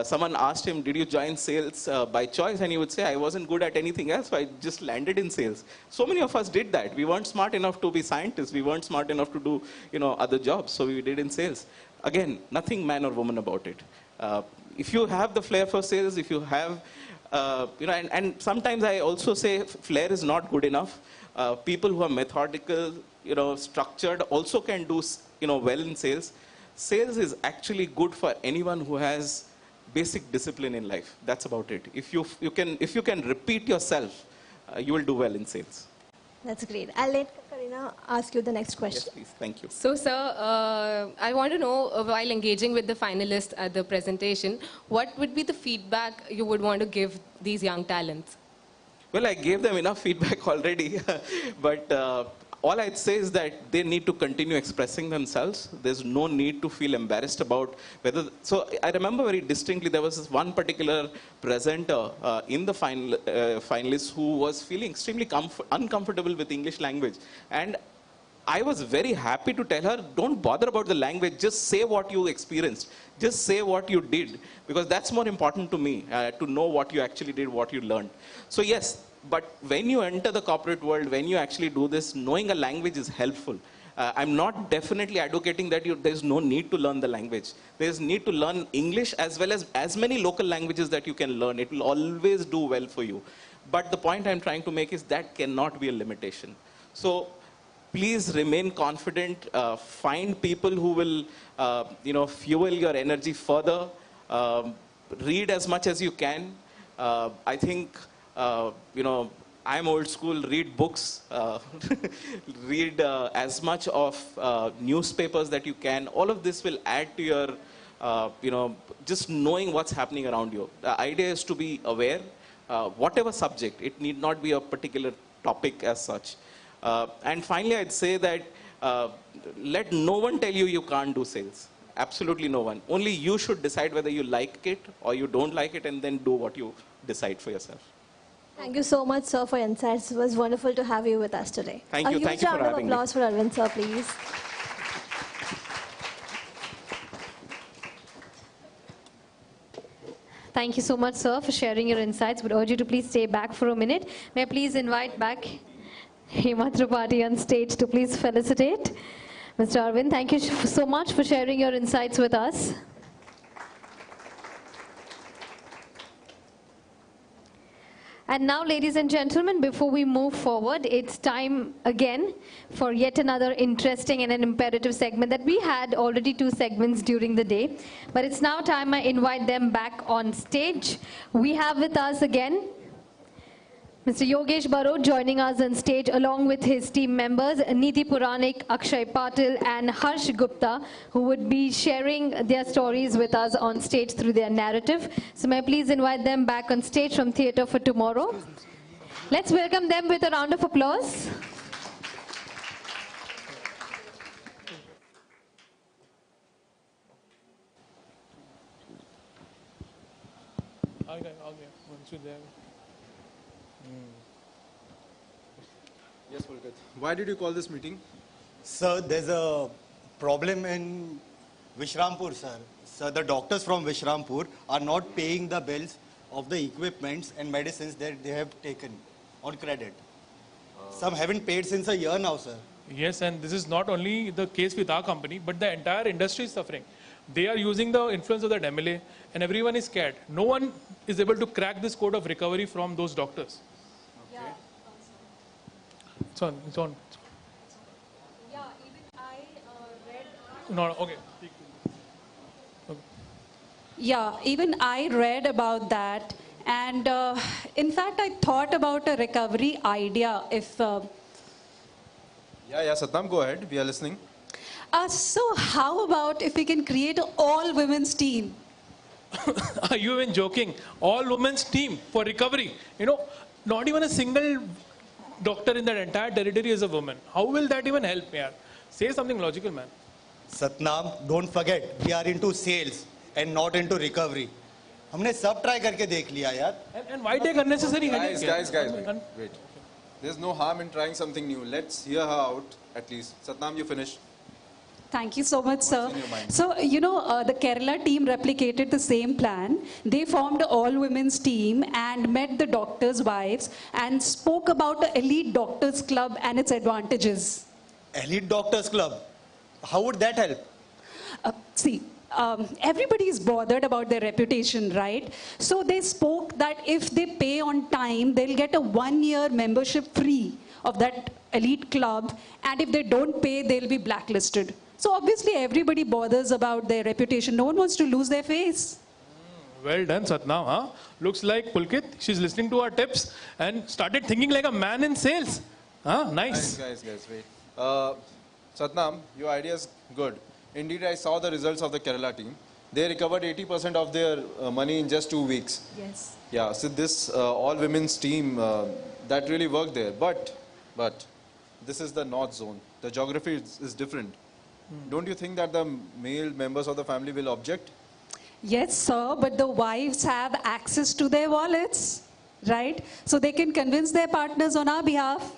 Speaker 8: Someone asked him, did you join sales by choice? And he would say, I wasn't good at anything else, so I just landed in sales. So many of us did that. We weren't smart enough to be scientists. We weren't smart enough to do, other jobs. So we did in sales. Again, nothing man or woman about it. If you have the flair for sales, if you have, and sometimes I also say flair is not good enough. People who are methodical, structured also can do, well in sales. Sales is actually good for anyone who has basic discipline in life. That's about it. If you can repeat yourself, you will do well in sales.
Speaker 22: That's great. I'll let Karina ask you the next question.
Speaker 8: Yes, please. Thank you.
Speaker 2: So, sir, I want to know, while engaging with the finalists at the presentation, what would be the feedback you would want to give these young talents?
Speaker 8: Well, I gave them enough feedback already, but all I'd say is that they need to continue expressing themselves. There's no need to feel embarrassed about whether. So I remember very distinctly there was this one particular presenter in the finalists who was feeling extremely uncomfortable with English language, and I was very happy to tell her, don't bother about the language, just say what you experienced. Just say what you did, because that's more important to me, to know what you actually did, what you learned. So yes, but when you enter the corporate world, when you actually do this, knowing a language is helpful. I'm not definitely advocating that there's no need to learn the language. There's need to learn English as well as many local languages that you can learn. It will always do well for you. But the point I'm trying to make is that cannot be a limitation. So please remain confident. Find people who will, fuel your energy further. Read as much as you can. I think, I'm old school. Read books. Read as much of newspapers that you can. All of this will add to your, just knowing what's happening around you. The idea is to be aware. Whatever subject, it need not be a particular topic as such. And finally, I'd say that let no one tell you can't do sales. Absolutely no one. Only you should decide whether you like it or you don't like it, and then do what you decide for yourself.
Speaker 22: Thank you so much, sir, for your insights. It was wonderful to have you with us today.
Speaker 8: Thank you. Thank you for having me.
Speaker 22: A huge round of applause for Arvind, sir, please.
Speaker 1: Thank you so much, sir, for sharing your insights. Would urge you to please stay back for a minute. May I please invite back Hema Tripathi on stage to please felicitate Mr. Arvind. Thank you so much for sharing your insights with us. And now, ladies and gentlemen, before we move forward, it's time again for yet another interesting and an imperative segment that we had already 2 segments during the day. But it's now time I invite them back on stage. We have with us again Mr. Yogesh Barot joining us on stage along with his team members, Niti Puranik, Akshay Patil and Harsh Gupta, who would be sharing their stories with us on stage through their narrative. So may I please invite them back on stage from Theatre for Tomorrow. Let's welcome them with a round of applause.
Speaker 18: Yes, Pulkit. Why did you call this meeting?
Speaker 19: Sir, there's a problem in Vishrampur, sir. Sir, the doctors from Vishrampur are not paying the bills of the equipments and medicines that they have taken on credit. Some haven't paid since a year now, sir.
Speaker 17: Yes, and this is not only the case with our company, but the entire industry is suffering. They are using the influence of that MLA, and everyone is scared. No one is able to crack this code of recovery from those doctors. It's on.
Speaker 20: Yeah, even I read...
Speaker 17: No, okay.
Speaker 20: Yeah, even I read about that. And in fact, I thought about a recovery idea if...
Speaker 18: Yeah, Satnam, go ahead. We are listening.
Speaker 20: So how about if we can create an all-women's team?
Speaker 17: Are you even joking? All women's team for recovery. Not even a single doctor in that entire territory is a woman. How will that even help, yaar? Say something logical, man.
Speaker 19: Satnam, don't forget, we are into sales and not into recovery. हमने सब try करके देख लिया यार.
Speaker 17: And why take unnecessary headache?
Speaker 18: Guys, wait. There's no harm in trying something new. Let's hear her out at least. Satnam, you finish.
Speaker 20: Thank you so much, sir.
Speaker 18: in your mind?
Speaker 20: So, the Kerala team replicated the same plan. They formed an all-women's team and met the doctors' wives and spoke about the elite doctors club and its advantages.
Speaker 19: Elite Doctors Club. How would that help?
Speaker 20: Everybody is bothered about their reputation, right? So they spoke that if they pay on time, they'll get a 1-year membership free of that elite club. And if they don't pay, they'll be blacklisted. So obviously everybody bothers about their reputation. No one wants to lose their face.
Speaker 17: Well done, Satnam. Huh? Looks like Pulkit, she's listening to our tips and started thinking like a man in sales. Huh? Nice.
Speaker 18: Guys, wait. Satnam, your idea is good. Indeed, I saw the results of the Kerala team. They recovered 80% of their money in just 2 weeks.
Speaker 20: Yes.
Speaker 18: Yeah, so this all-women's team, that really worked there. But this is the north zone. The geography is different. Don't you think that the male members of the family will object?
Speaker 20: Yes, sir, but the wives have access to their wallets, right? So they can convince their partners on our behalf.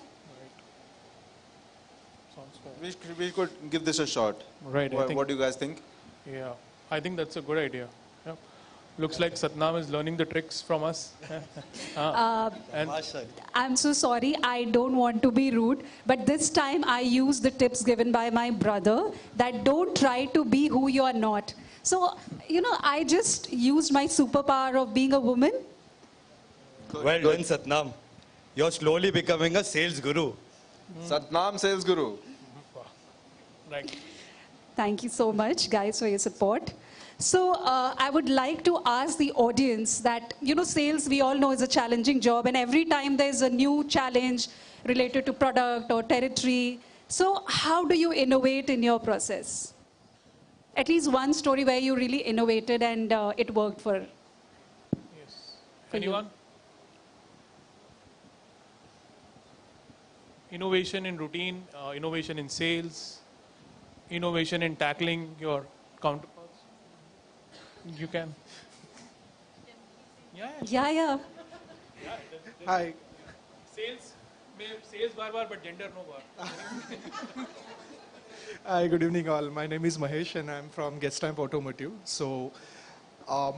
Speaker 18: We could give this a shot.
Speaker 17: Right.
Speaker 18: What do you guys think?
Speaker 17: Yeah, I think that's a good idea. Yeah. Looks like Satnam is learning the tricks from us. And
Speaker 20: I'm so sorry, I don't want to be rude, but this time I use the tips given by my brother that don't try to be who you are not. So, I just used my superpower of being a woman.
Speaker 19: Well done, Satnam. You're slowly becoming a sales guru.
Speaker 18: Satnam, sales guru.
Speaker 17: Right.
Speaker 20: Thank you so much, guys, for your support. So I would like to ask the audience that, sales, we all know, is a challenging job. And every time there's a new challenge related to product or territory. So how do you innovate in your process? At least one story where you really innovated and it worked for
Speaker 17: anyone? Innovation in routine, innovation in sales, innovation in tackling your counterparts. You can.
Speaker 20: Yeah.
Speaker 4: Hi.
Speaker 17: Sales bar, but gender no bar.
Speaker 4: Hi, good evening all. My name is Mahesh and I'm from Gestamp Automotive. So,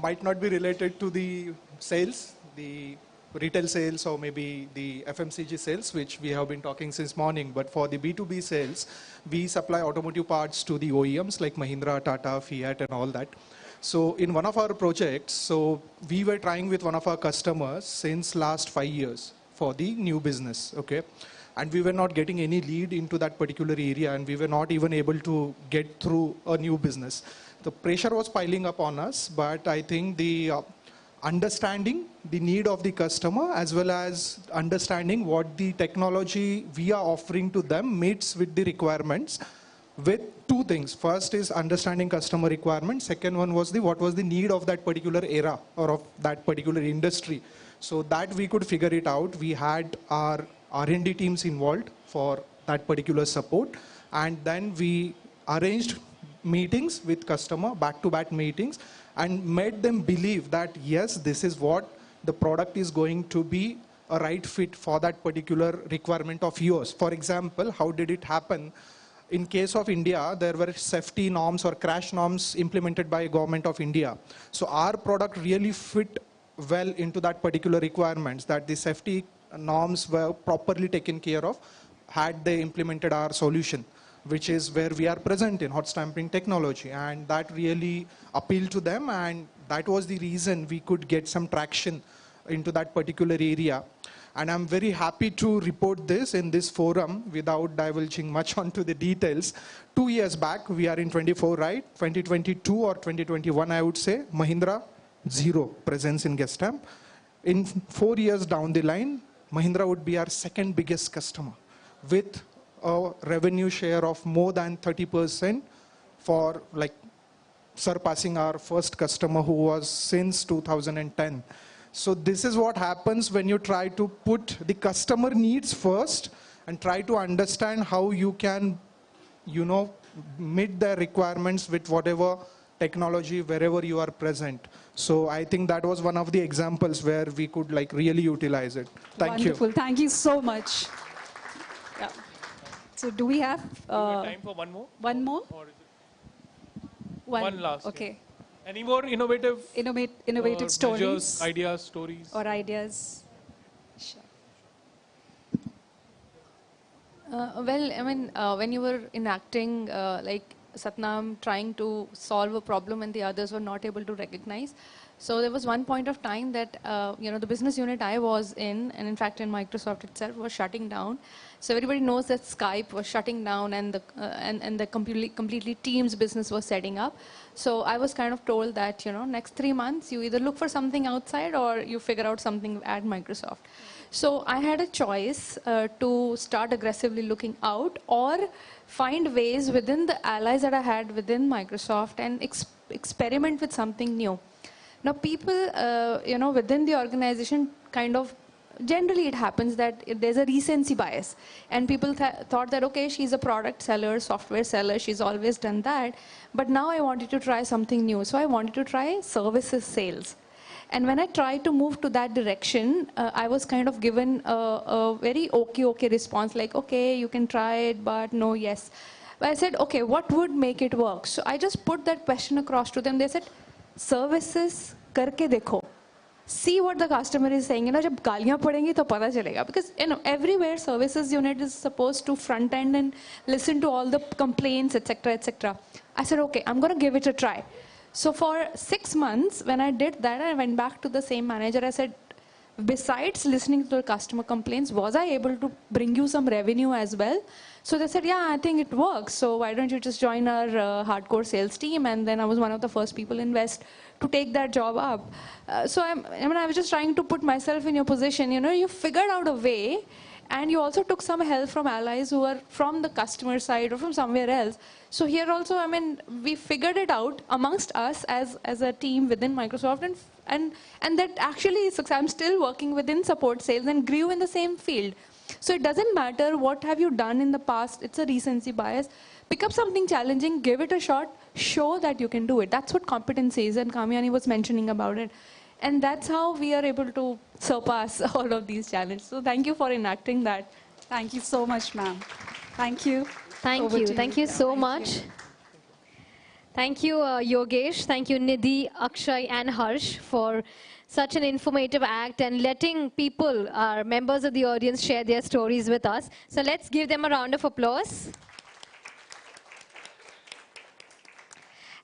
Speaker 4: might not be related to the sales, the retail sales or maybe the FMCG sales, which we have been talking since morning. But for the B2B sales, we supply automotive parts to the OEMs like Mahindra, Tata, Fiat and all that. So in one of our projects, so we were trying with one of our customers since last 5 years for the new business, okay? And we were not getting any lead into that particular area and we were not even able to get through a new business. The pressure was piling up on us, but I think the understanding the need of the customer as well as understanding what the technology we are offering to them meets with the requirements with two things. First is understanding customer requirements. Second one was what was the need of that particular era or of that particular industry. So that we could figure it out. We had our R&D teams involved for that particular support. And then we arranged meetings with customer, back-to-back meetings, and made them believe that, yes, this is what the product is going to be a right fit for that particular requirement of yours. For example, how did it happen? In case of India, there were safety norms or crash norms implemented by government of India. So our product really fit well into that particular requirements, that the safety norms were properly taken care of had they implemented our solution, which is where we are present in hot stamping technology. And that really appealed to them, and that was the reason we could get some traction into that particular area. And I'm very happy to report this in this forum without divulging much onto the details. 2 years back, we are in 24, right? 2022 or 2021, I would say, Mahindra, 0 presence in Gestamp. In 4 years down the line, Mahindra would be our second biggest customer with a revenue share of more than 30% for surpassing our first customer who was since 2010. So this is what happens when you try to put the customer needs first and try to understand how you can, meet their requirements with whatever technology wherever you are present. So I think that was one of the examples where we could really utilize it. Thank
Speaker 20: Wonderful.
Speaker 4: you.
Speaker 20: Thank you so much. Yeah. So do we have
Speaker 17: time for one more?
Speaker 20: One more?
Speaker 17: Or is it one last?
Speaker 20: Okay.
Speaker 17: Any more innovative
Speaker 20: Innovative stories?
Speaker 17: measures, ideas, stories?
Speaker 20: Or ideas? Sure.
Speaker 5: Well, I mean, when you were enacting, like Satnam trying to solve a problem and the others were not able to recognize. So there was one point of time that, the business unit I was in, and in fact in Microsoft itself, was shutting down. So everybody knows that Skype was shutting down and the completely Teams business was setting up. So I was kind of told that, next 3 months, you either look for something outside or you figure out something at Microsoft. So I had a choice to start aggressively looking out or find ways within the allies that I had within Microsoft and experiment with something new. Now people, within the organization generally it happens that there's a recency bias and people thought that, okay, she's a product seller, software seller, she's always done that. But now I wanted to try something new. So I wanted to try services sales. And when I tried to move to that direction, I was kind of given a very okay response, like, okay, you can try it, but no, yes. But I said, okay, what would make it work? So I just put that question across to them. They said, services karke dekho. See what the customer is saying. जब गालियाँ पड़ेंगी तो पता चलेगा. Because everywhere services unit is supposed to front end and listen to all the complaints, etc., etc. I said, okay, I'm going to give it a try. So for 6 months, when I did that, I went back to the same manager. I said, besides listening to the customer complaints, was I able to bring you some revenue as well? So they said, yeah, I think it works. So why don't you just join our hardcore sales team? And then I was one of the first people in West to take that job up. So I was just trying to put myself in your position. You figured out a way. And you also took some help from allies who are from the customer side or from somewhere else. So here also, we figured it out amongst us as a team within Microsoft, and that actually I'm still working within support sales and grew in the same field. So it doesn't matter what have you done in the past. It's a recency bias. Pick up something challenging, give it a shot, show that you can do it. That's what competency is, and Kamyani was mentioning about it. And that's how we are able to surpass all of these challenges. So thank you for enacting that.
Speaker 20: Thank you so much, ma'am. Thank you.
Speaker 1: Thank you. Thank you so much. Thank you, Yogesh. Thank you, Nidhi, Akshay, and Harsh for such an informative act and letting people, our members of the audience, share their stories with us. So let's give them a round of applause.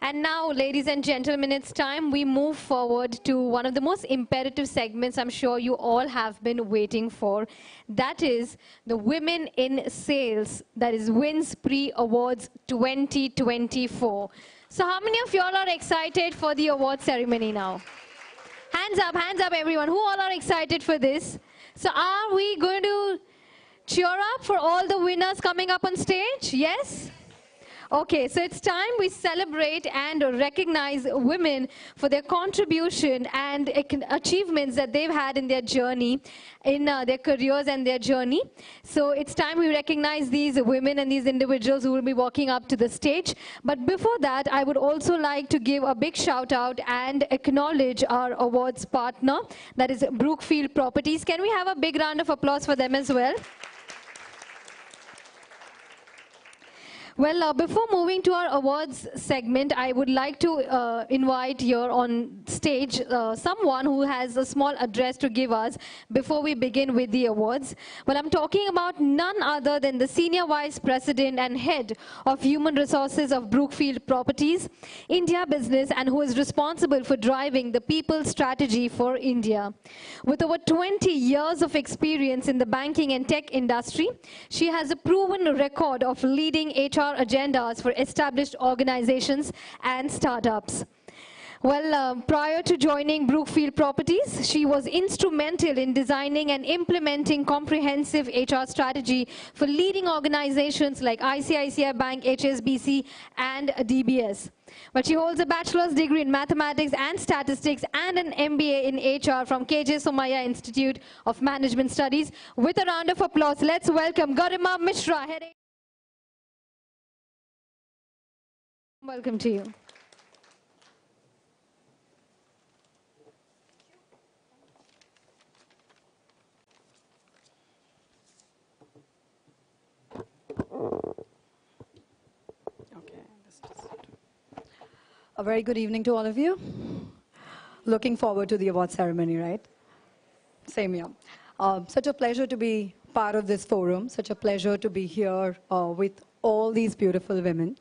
Speaker 1: And now, ladies and gentlemen, it's time we move forward to one of the most imperative segments I'm sure you all have been waiting for. That is the Women in Sales, that is WinS Pre-Awards 2024. So how many of y'all are excited for the award ceremony now? Hands up everyone. Who all are excited for this? So are we going to cheer up for all the winners coming up on stage? Yes? Okay, so it's time we celebrate and recognize women for their contribution and achievements that they've had in their journey, in their careers and their journey. So it's time we recognize these women and these individuals who will be walking up to the stage. But before that, I would also like to give a big shout out and acknowledge our awards partner, that is Brookfield Properties. Can we have a big round of applause for them as well? Well, before moving to our awards segment, I would like to invite here on stage someone who has a small address to give us before we begin with the awards. Well, I'm talking about none other than the Senior Vice President and Head of Human Resources of Brookfield Properties, India Business, and who is responsible for driving the people strategy for India. With over 20 years of experience in the banking and tech industry, she has a proven record of leading HR agendas for established organizations and startups. Well, prior to joining Brookfield Properties, she was instrumental in designing and implementing comprehensive HR strategy for leading organizations like ICICI Bank, HSBC, and DBS. But she holds a bachelor's degree in mathematics and statistics and an MBA in HR from KJ Somaya Institute of Management Studies. With a round of applause, let's welcome Garima Mishra. Welcome to you.
Speaker 7: A very good evening to all of you. Looking forward to the award ceremony, right? Same here. Such a pleasure to be part of this forum. Such a pleasure to be here with all these beautiful women,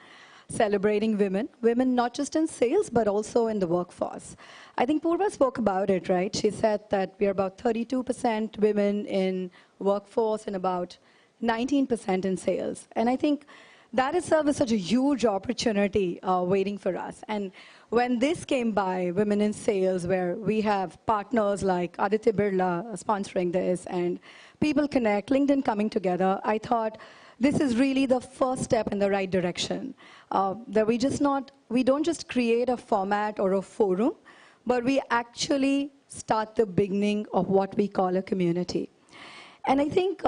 Speaker 7: celebrating women. Women not just in sales, but also in the workforce. I think Purva spoke about it, right? She said that we are about 32% women in workforce and about 19% in sales. And I think that itself is such a huge opportunity waiting for us. And when this came by, Women in Sales, where we have partners like Aditya Birla sponsoring this and People Connect, LinkedIn coming together, I thought this is really the first step in the right direction. That we don't just create a format or a forum, but we actually start the beginning of what we call a community. And I think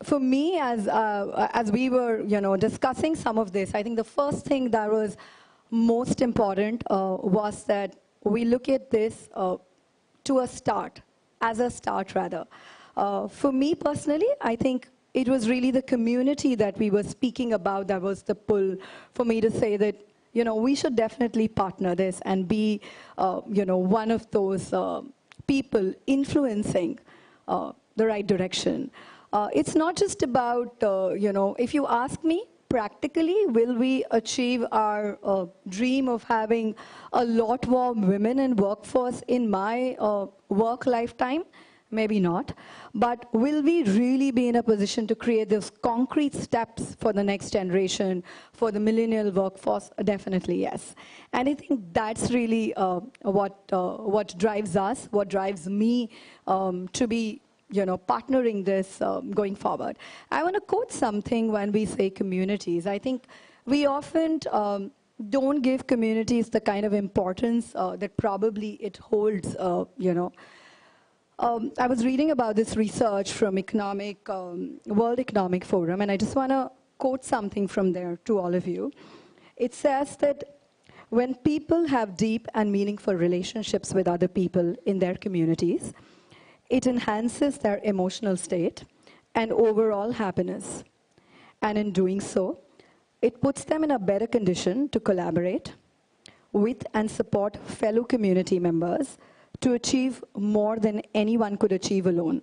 Speaker 7: for me, as we were discussing some of this, I think the first thing that was most important was that we look at this to a start, as a start rather. For me personally, I think it was really the community that we were speaking about that was the pull for me to say that we should definitely partner this and be one of those people influencing the right direction. It's not just about, if you ask me, practically, will we achieve our dream of having a lot more women in workforce in my work lifetime? Maybe not. But will we really be in a position to create those concrete steps for the next generation, for the millennial workforce? Definitely, yes. And I think that's really what drives us, what drives me to be partnering this going forward. I want to quote something when we say communities. I think we often don't give communities the kind of importance that probably it holds, I was reading about this research from World Economic Forum, and I just want to quote something from there to all of you. It says that when people have deep and meaningful relationships with other people in their communities, it enhances their emotional state and overall happiness. And in doing so, it puts them in a better condition to collaborate with and support fellow community members to achieve more than anyone could achieve alone.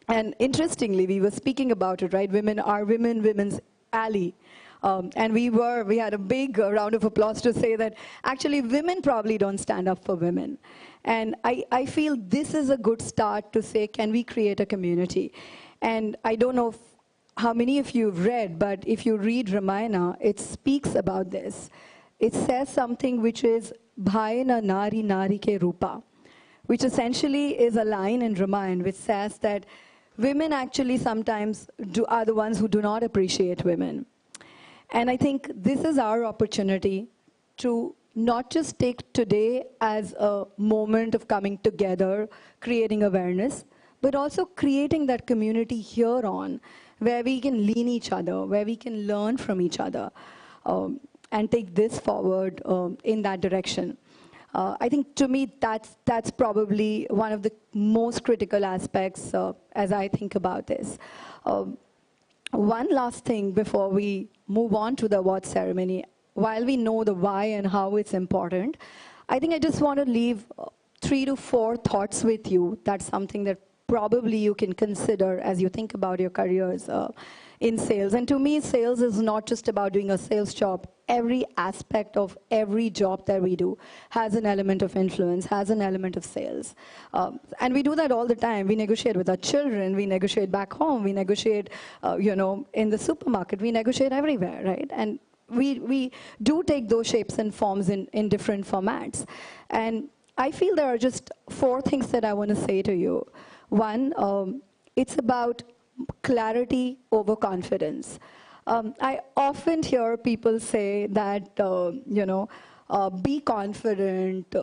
Speaker 7: And interestingly, we were speaking about it, right? Women are women, women's ally. And we had a big round of applause to say that actually women probably don't stand up for women. And I feel this is a good start to say, can we create a community? And I don't know how many of you have read, but if you read Ramayana, it speaks about this. It says something which is Bhayana Nari Nari Ke Rupa, which essentially is a line in Ramayana which says that women actually sometimes are the ones who do not appreciate women. And I think this is our opportunity to not just take today as a moment of coming together, creating awareness, but also creating that community here on where we can lean each other, where we can learn from each other, and take this forward in that direction. I think to me that's probably one of the most critical aspects as I think about this. One last thing before we move on to the award ceremony. While we know the why and how it's important, I think I just want to leave 3 to 4 thoughts with you. That's something that probably you can consider as you think about your careers in sales. And to me, sales is not just about doing a sales job. Every aspect of every job that we do has an element of influence, has an element of sales. And we do that all the time. We negotiate with our children, we negotiate back home, we negotiate in the supermarket, we negotiate everywhere, right? And we do take those shapes and forms in different formats. And I feel there are just 4 things that I want to say to you. One, it's about clarity over confidence. I often hear people say that, be confident,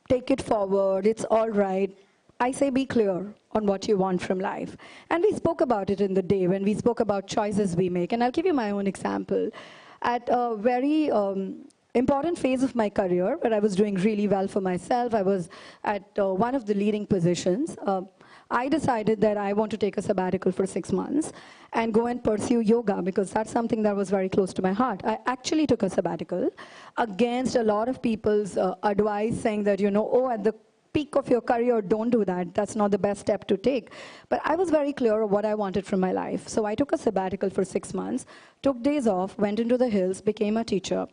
Speaker 7: take it forward, it's all right. I say be clear on what you want from life. And we spoke about it in the day when we spoke about choices we make. And I'll give you my own example. At a very important phase of my career where I was doing really well for myself, I was at one of the leading positions. I decided that I want to take a sabbatical for 6 months and go and pursue yoga because that's something that was very close to my heart. I actually took a sabbatical against a lot of people's advice saying that, you know, oh, at the peak of your career, don't do that. That's not the best step to take. But I was very clear of what I wanted from my life. So I took a sabbatical for 6 months, took days off, went into the hills, became a teacher.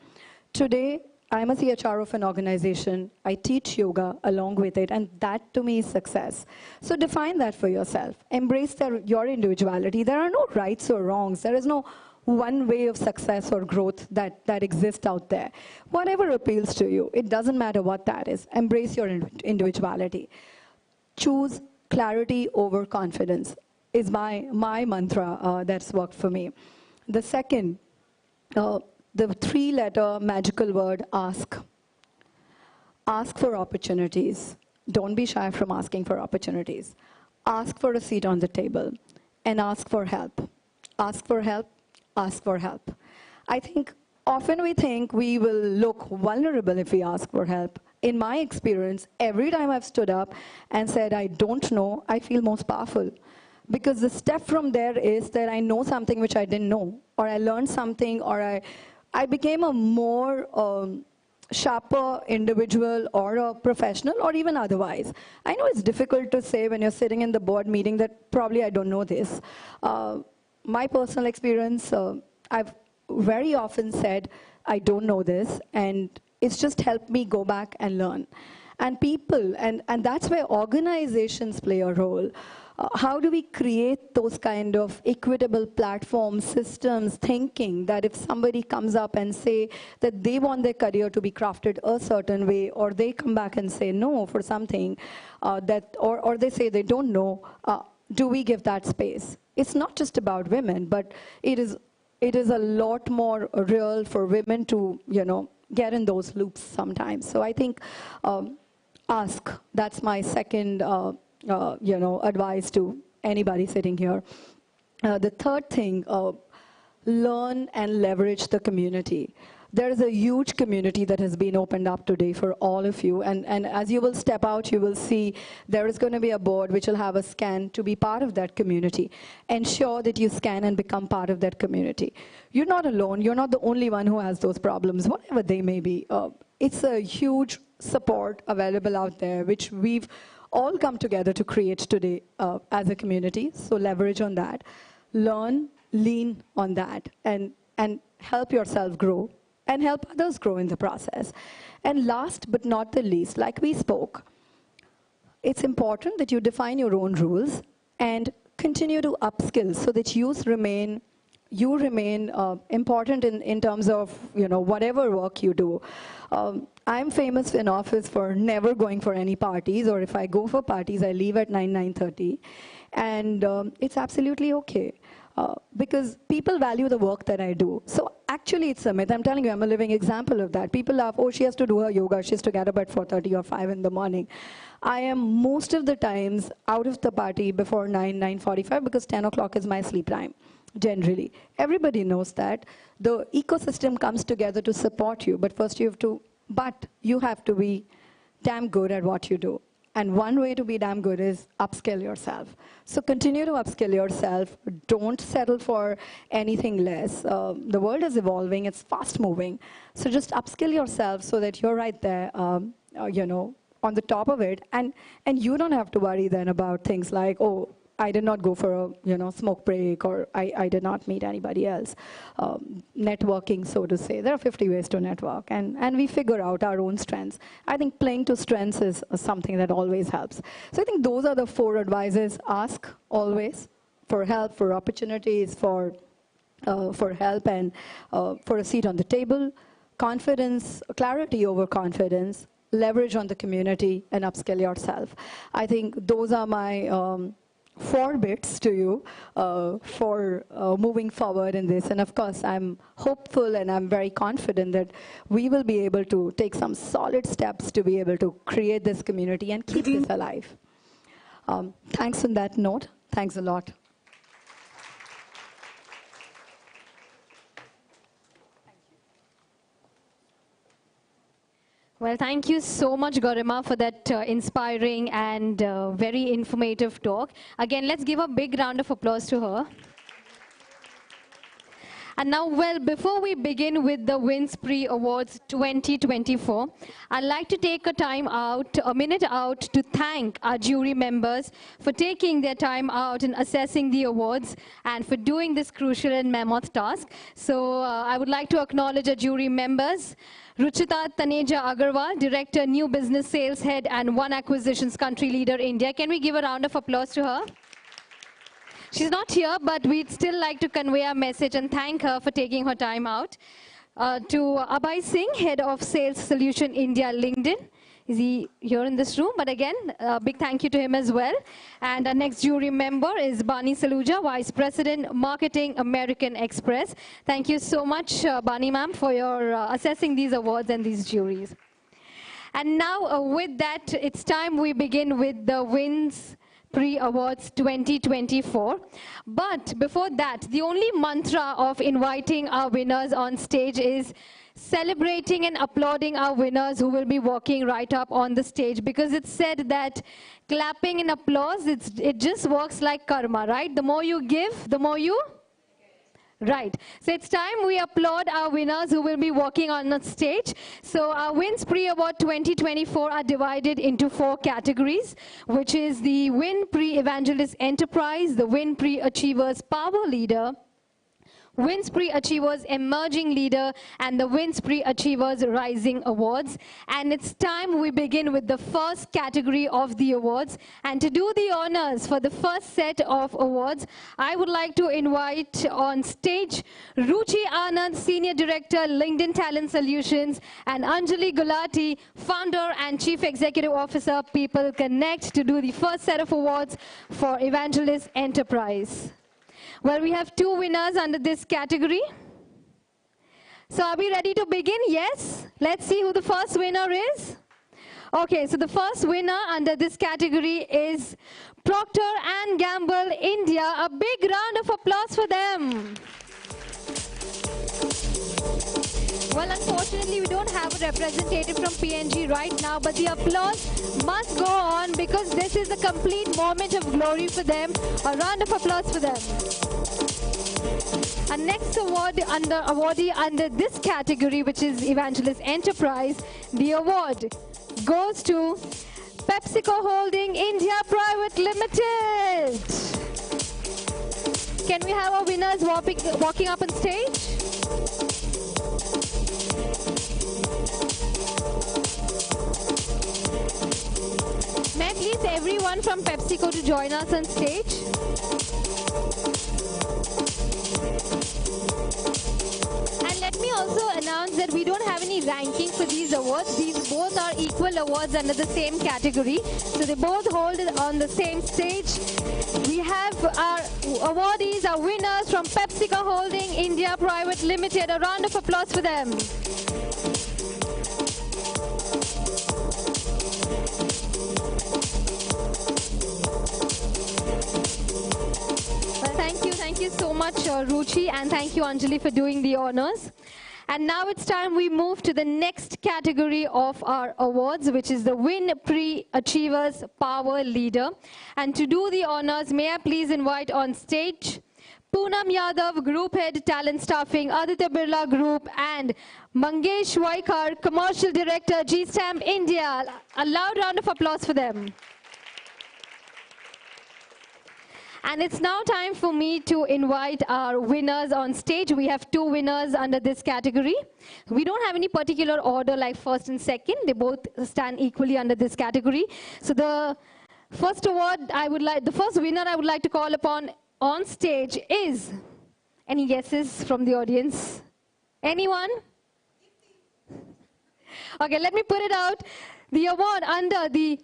Speaker 7: Today, I'm a CHR of an organization. I teach yoga along with it, and that to me is success. So define that for yourself. Embrace your individuality. There are no rights or wrongs. There is no one way of success or growth that exists out there. Whatever appeals to you, it doesn't matter what that is. Embrace your individuality. Choose clarity over confidence is my mantra that's worked for me. The second, the 3-letter magical word, ask. Ask for opportunities. Don't be shy from asking for opportunities. Ask for a seat on the table and ask for help. Ask for help, ask for help. I think often we think we will look vulnerable if we ask for help. In my experience, every time I've stood up and said, I don't know, I feel most powerful. Because the step from there is that I know something which I didn't know, or I learned something, or I became a more sharper individual or a professional or even otherwise. I know it's difficult to say when you're sitting in the board meeting that probably I don't know this. My personal experience, I've very often said, I don't know this, and it's just helped me go back and learn. And people, and that's where organizations play a role. How do we create those kind of equitable platforms, systems, thinking that if somebody comes up and say that they want their career to be crafted a certain way, or they come back and say no for something, or they say they don't know, do we give that space? It's not just about women, but it is a lot more real for women to, get in those loops sometimes. So I think ask. That's my second advice to anybody sitting here. The third thing, learn and leverage the community. There is a huge community that has been opened up today for all of you. And as you will step out, you will see there is going to be a board which will have a scan to be part of that community. Ensure that you scan and become part of that community. You're not alone. You're not the only one who has those problems, whatever they may be. It's a huge support available out there, which we've all come together to create today as a community. So leverage on that. Learn, lean on that, and help yourself grow. And help others grow in the process. And last but not the least, like we spoke, it's important that you define your own rules and continue to upskill so that you remain important in terms of whatever work you do. I'm famous in office for never going for any parties, or if I go for parties, I leave at 9:30, and it's absolutely okay. Because people value the work that I do. So actually it's a myth. I'm telling you, I'm a living example of that. People laugh, oh, she has to do her yoga. She has to get up at 4:30 or 5 in the morning. I am most of the times out of the party before 9:45 because 10 o'clock is my sleep time, generally. Everybody knows that. The ecosystem comes together to support you, but first you have to be damn good at what you do. And one way to be damn good is upskill yourself. So continue to upskill yourself. Don't settle for anything less. The world is evolving. It's fast moving. So just upskill yourself so that you're right there, on the top of it. And you don't have to worry then about things like, oh, I did not go for a smoke break, or I did not meet anybody else. Networking, so to say. There are 50 ways to network, and we figure out our own strengths. I think playing to strengths is something that always helps. So I think those are the 4 advices. Ask always for help, for opportunities, for help, and for a seat on the table. Confidence, clarity over confidence, leverage on the community, and upskill yourself. I think those are my 4 bits to you for moving forward in this. And of course, I'm hopeful and I'm very confident that we will be able to take some solid steps to be able to create this community and keep this alive. Thanks on that note. Thanks a lot.
Speaker 1: Well, thank you so much, Garima, for that inspiring and very informative talk. Again, let's give a big round of applause to her. And now, well, before we begin with the WinS Pre Awards 2024, I'd like to take a minute out to thank our jury members for taking their time out and assessing the awards and for doing this crucial and mammoth task. So I would like to acknowledge our jury members. Ruchita Taneja Agarwal, Director, New Business Sales Head and One Acquisitions Country Leader, India. Can we give a round of applause to her? She's not here, but we'd still like to convey our message and thank her for taking her time out. To Abhay Singh, Head of Sales Solution India, LinkedIn. Is he here in this room? But again, a big thank you to him as well. And our next jury member is Bani Saluja, Vice President, Marketing, American Express. Thank you so much, Bani ma'am, for your assessing these awards and these juries. And now, with that, it's time we begin with the WinS Pre-Awards 2024. But before that, the only mantra of inviting our winners on stage is celebrating and applauding our winners who will be walking right up on the stage, because it's said that clapping and applause, it just works like karma, right? The more you give, the more you... Right. So it's time we applaud our winners who will be walking on the stage. So our WinS Pre-Award 2024 are divided into 4 categories, which is the Win Pre-Evangelist Enterprise, the Win Pre-Achievers Power Leader, WinS Pre-Achievers Emerging Leader, and the WinS Pre-Achievers Rising Awards. And it's time we begin with the first category of the awards. And to do the honors for the first set of awards, I would like to invite on stage Ruchi Anand, Senior Director, LinkedIn Talent Solutions, and Anjali Gulati, Founder and Chief Executive Officer, People Connect, to do the first set of awards for Evangelist Enterprise. Well, we have 2 winners under this category. So are we ready to begin? Yes? Let's see who the first winner is. Okay, so the first winner under this category is Procter & Gamble India. A big round of applause for them. Well, unfortunately, we don't have a representative from P&G right now, but the applause must go on because this is a complete moment of glory for them. A round of applause for them. Our next awardee under this category, which is Evangelist Enterprise, the award goes to PepsiCo Holding India Private Limited. Can we have our winners walking up on stage? May I please everyone from PepsiCo to join us on stage? And let me also announce that we don't have any ranking for these awards. These both are equal awards under the same category. So they both hold it on the same stage. We have our awardees, our winners from PepsiCo Holding India Private Limited. A round of applause for them. Thank you so much, Ruchi, and thank you, Anjali, for doing the honors. And now it's time we move to the next category of our awards, which is the Win Pre-Achievers Power Leader. And to do the honors, may I please invite on stage Poonam Yadav, Group Head, Talent Staffing, Aditya Birla Group, and Mangesh Vaikar, Commercial Director, G-Stamp India. A loud round of applause for them. And it's now time for me to invite our winners on stage. We have 2 winners under this category. We don't have any particular order like first and second. They both stand equally under this category. So the first winner I would like to call upon on stage is, any guesses from the audience? Anyone? Okay, let me put it out. The award under the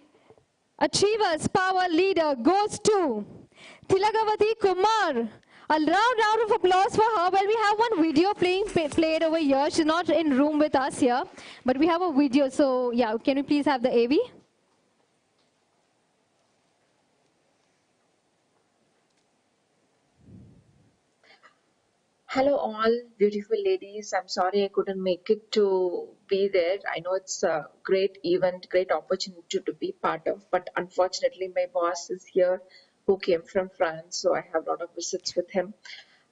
Speaker 1: Achievers Power Leader goes to Tilagavati Kumar. A round of applause for her. Well, we have one video played over here. She's not in room with us here, but we have a video. So, yeah, can we please have the AV?
Speaker 6: Hello all beautiful ladies. I'm sorry I couldn't make it to be there. I know it's a great event, great opportunity to be part of, but unfortunately my boss is here who came from France, so I have a lot of visits with him.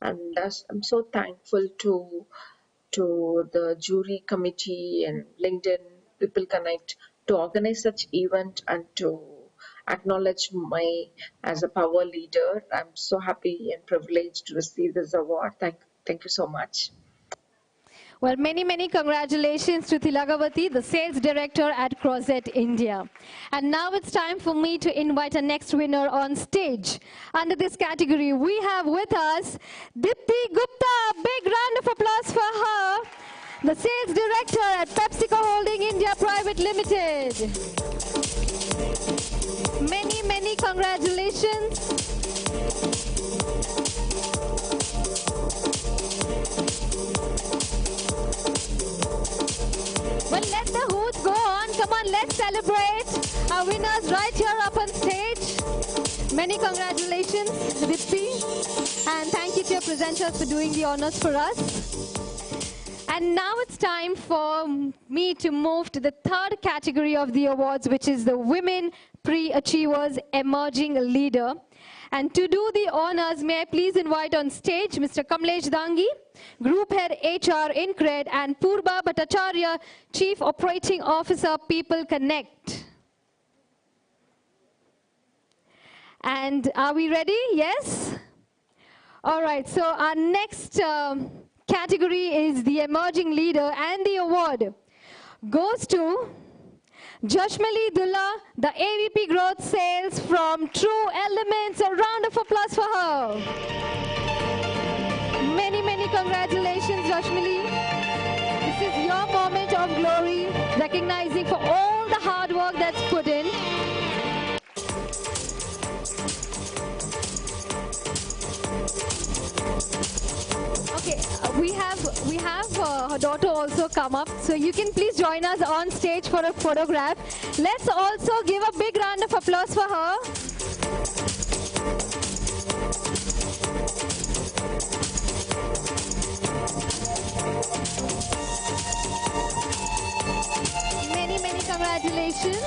Speaker 6: And I'm so thankful to the jury committee and LinkedIn People Connect to organize such event and to acknowledge my as a power leader. I'm so happy and privileged to receive this award. Thank you so much.
Speaker 1: Well, many congratulations to Tilagavati, the sales director at Crozet India. And now it's time for me to invite our next winner on stage. Under this category, we have with us Dipti Gupta. Big round of applause for her, the sales director at PepsiCo Holding India Private Limited. Many congratulations. Well, let the hoots go on. Come on, let's celebrate our winners right here up on stage. Many congratulations, Dipti. And thank you to your presenters for doing the honors for us. And now it's time for me to move to the third category of the awards, which is the Women Pre-Achievers Emerging Leader. And to do the honors, may I please invite on stage Mr. Kamlesh Dangi, Group Head HR Incred, and Purba Bhattacharya, Chief Operating Officer, People Connect. And are we ready? Yes? All right, so our next category is the Emerging Leader, and the award goes to Jashmali Dullah, the AVP Growth Sales from True Elements. A round of applause for her. Many congratulations, Jashmali. This is your moment of glory, recognizing for all the hard work that's put in. Okay, we have her daughter also come up, so you can please join us on stage for a photograph. Let's also give a big round of applause for her. Many congratulations.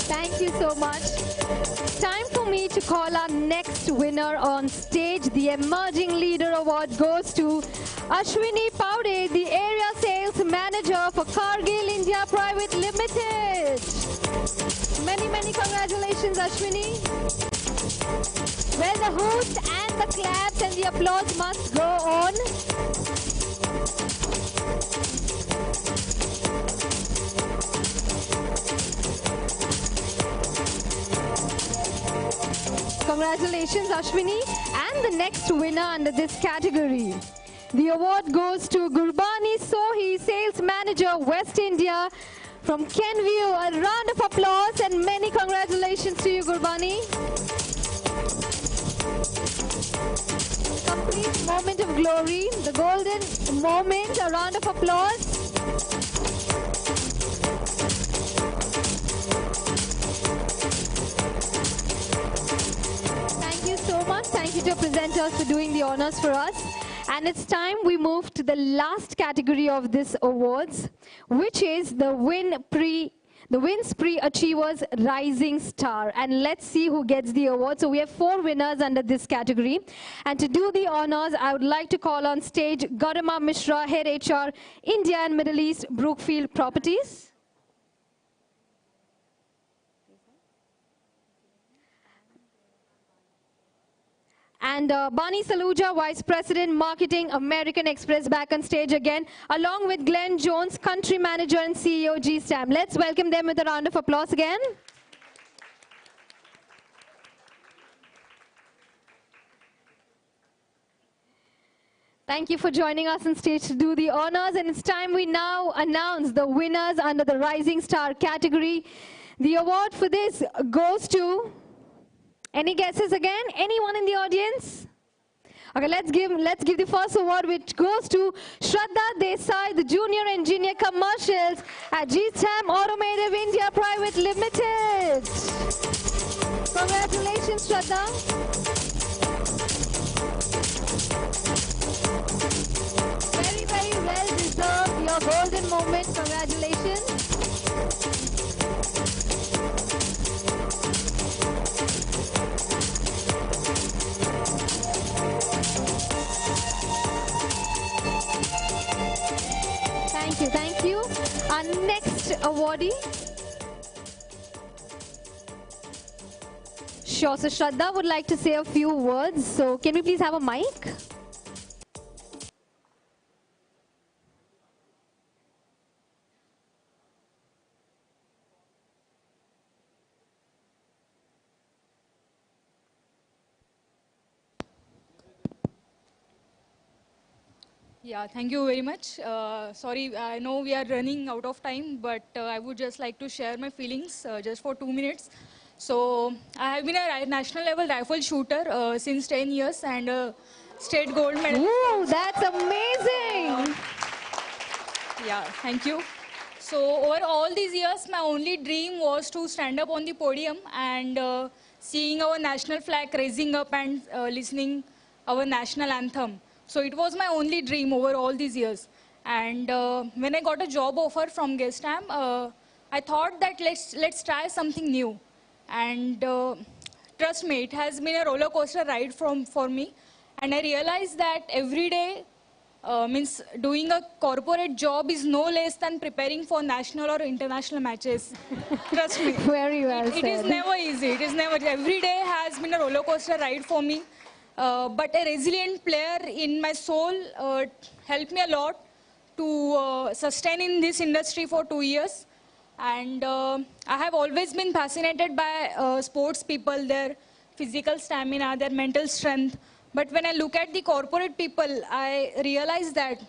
Speaker 1: Thank you so much. Time for me to call our next winner on stage. The Emerging Leader Award goes to Ashwini Paude, the Area Sales Manager for Cargill India Private Limited. Many congratulations, Ashwini. Well, the hoots and the claps and the applause must go on. Congratulations, Ashwini. And the next winner under this category, the award goes to Gurbani Sohi, Sales Manager, West India from Kenview. A round of applause and many congratulations to you, Gurbani. Complete moment of glory, the golden moment. A round of applause. Thank you to our presenters for doing the honors for us. And it's time we move to the last category of this awards, which is the WinS Pre-Achievers Rising Star. And let's see who gets the award. So we have 4 winners under this category. And to do the honors, I would like to call on stage Gaurima Mishra, Head HR, India and Middle East, Brookfield Properties. And Bani Saluja, Vice President, Marketing, American Express, back on stage again, along with Glenn Jones, Country Manager and CEO, G-Stam. Let's welcome them with a round of applause again. Thank you for joining us on stage to do the honors. And it's time we now announce the winners under the Rising Star category. The award for this goes to Any guesses again? Anyone in the audience? Okay, let's give the first award, which goes to Shraddha Desai, the Junior Engineer Commercials at GSTAM Automotive India Private Limited. Congratulations, Shraddha. Very, very well deserved. Your golden moment. Congratulations. Thank you, thank you. Our next awardee. Sure, so Shraddha would like to say a few words. So can we please have a mic?
Speaker 10: Yeah, thank you very much. Sorry, I know we are running out of time, but I would just like to share my feelings just for 2 minutes. So I have been a national level rifle shooter since 10 years and state gold medal.
Speaker 1: Ooh, that's amazing.
Speaker 10: Yeah, thank you. So over all these years, my only dream was to stand up on the podium and seeing our national flag raising up and listening our national anthem. So it was my only dream over all these years. And when I got a job offer from Gestam, I thought that let's try something new. And trust me, it has been a roller coaster ride for me. And I realized that every day means doing a corporate job is no less than preparing for national or international matches. Trust me.
Speaker 1: Very well
Speaker 10: It is
Speaker 1: said.
Speaker 10: never easy. It is never. Every day has been a roller coaster ride for me. But a resilient player in my soul helped me a lot to sustain in this industry for 2 years. And I have always been fascinated by sports people, their physical stamina, their mental strength. But when I look at the corporate people, I realize that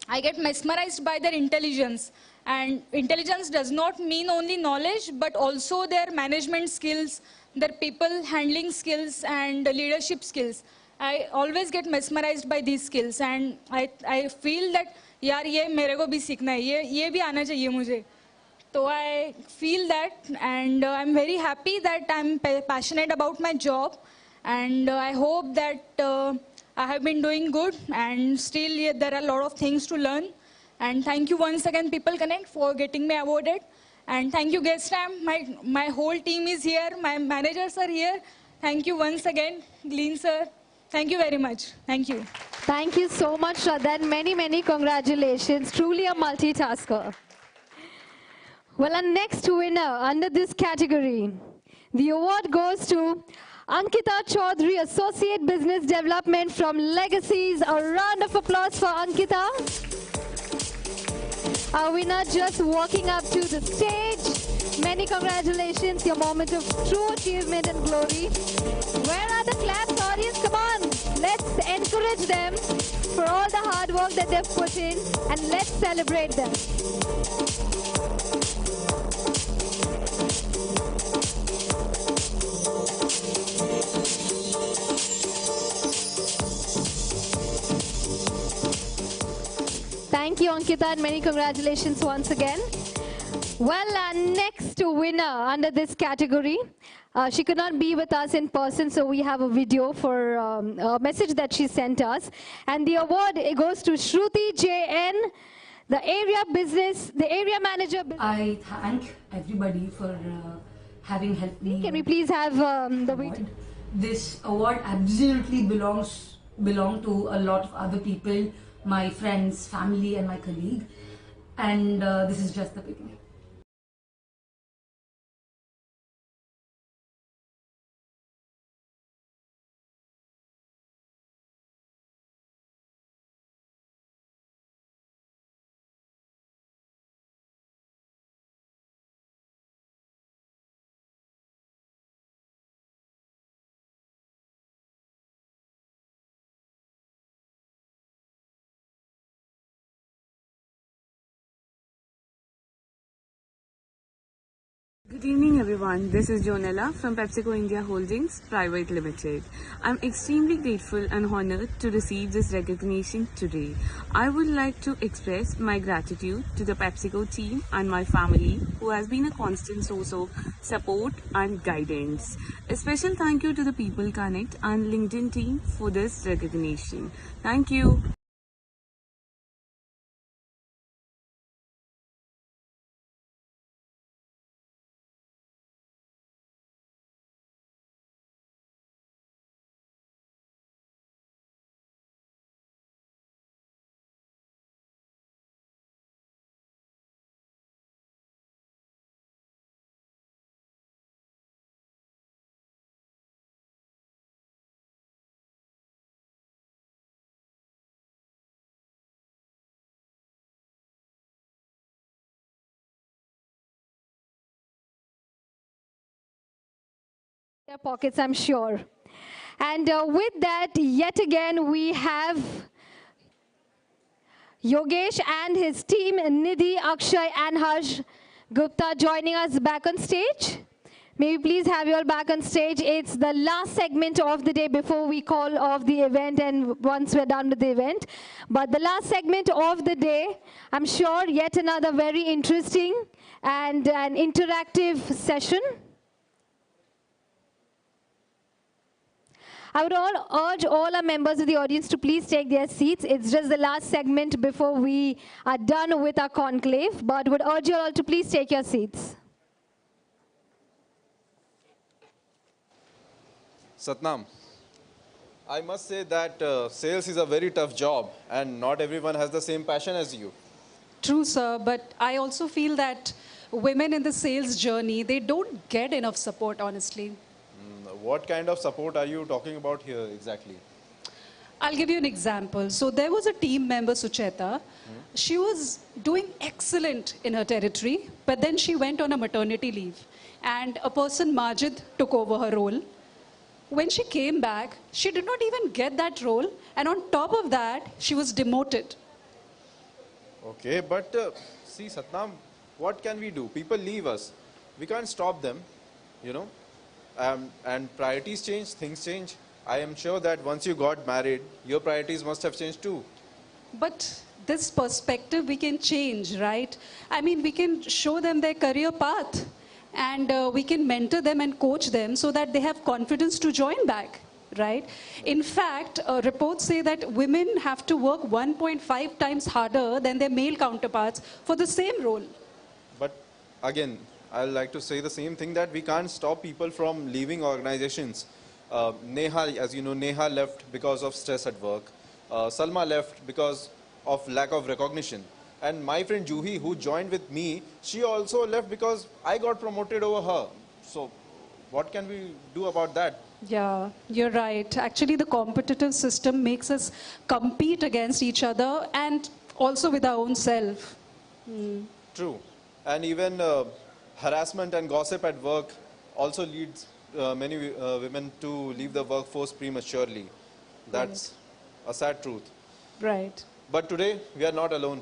Speaker 10: I get mesmerized by their intelligence. And intelligence does not mean only knowledge, but also their management skills, their people handling skills, and leadership skills. I always get mesmerized by these skills, and I feel that यार ये मेरे को भी सीखना है, ये भी आना चाहिए मुझे. So I feel that, and I'm very happy that I'm passionate about my job, and I hope that I have been doing good, and still there are a lot of things to learn. And thank you once again, People Connect, for getting me awarded. And thank you, Gestam. My whole team is here. My managers are here. Thank you once again, Gleen sir. Thank you very much. Thank you.
Speaker 1: Thank you so much, Shraddha, and many, many congratulations. Truly a multitasker. Well, our next winner under this category, the award goes to Ankita Chaudhary, Associate Business Development from Legacies. A round of applause for Ankita. Our winner just walking up to the stage. Many congratulations, your moment of true achievement and glory. Where are the claps, audience? Come on, let's encourage them for all the hard work that they've put in, and let's celebrate them. Thank you, Ankita, and many congratulations once again. Well, our next winner under this category, she could not be with us in person, so we have a video for a message that she sent us. And the award goes to Shruti JN, the area manager.
Speaker 11: I thank everybody for having helped me.
Speaker 1: Can we please have the video?
Speaker 11: This award absolutely belong to a lot of other people, my friends, family, and my colleague. And this is just the beginning.
Speaker 14: Good evening everyone, this is Jonella from PepsiCo India Holdings Private Limited. I'm extremely grateful and honored to receive this recognition today. I would like to express my gratitude to the PepsiCo team and my family who has been a constant source of support and guidance. A special thank you to the People Connect and LinkedIn team for this recognition. Thank you.
Speaker 1: Their pockets, I'm sure. And with that, yet again, we have Yogesh and his team, Nidhi, Akshay, and Harsh Gupta joining us back on stage. May we please have you all back on stage. It's the last segment of the day before we call off the event and once we're done with the event. But the last segment of the day, I'm sure yet another very interesting and an interactive session. I would urge all our members of the audience to please take their seats. It's just the last segment before we are done with our conclave, but would urge you all to please take your seats.
Speaker 18: Satnam, I must say that sales is a very tough job and not everyone has the same passion as you.
Speaker 20: True, sir, but I also feel that women in the sales journey, they don't get enough support, honestly.
Speaker 18: What kind of support are you talking about here exactly?
Speaker 20: I'll give you an example. So there was a team member, Sucheta. She was doing excellent in her territory, but then she went on a maternity leave. And a person, Majid, took over her role. When she came back, she did not even get that role. And on top of that, she was demoted.
Speaker 18: Okay, but see Satnam, what can we do? People leave us. We can't stop them, you know. And priorities change, things change. I am sure that once you got married, your priorities must have changed too.
Speaker 20: But this perspective we can change, right? I mean, we can show them their career path and we can mentor them and coach them so that they have confidence to join back, right? In fact, reports say that women have to work 1.5 times harder than their male counterparts for the same role.
Speaker 18: But again, I'd like to say the same thing, that we can't stop people from leaving organizations. Neha, as you know, Neha left because of stress at work. Salma left because of lack of recognition. And my friend Juhi, who joined with me, she also left because I got promoted over her. So what can we do about that?
Speaker 20: Yeah, you're right. Actually, the competitive system makes us compete against each other and also with our own self.
Speaker 18: True. And even harassment and gossip at work also leads many women to leave the workforce prematurely. That's a sad truth.
Speaker 20: Right.
Speaker 18: But today, we are not alone.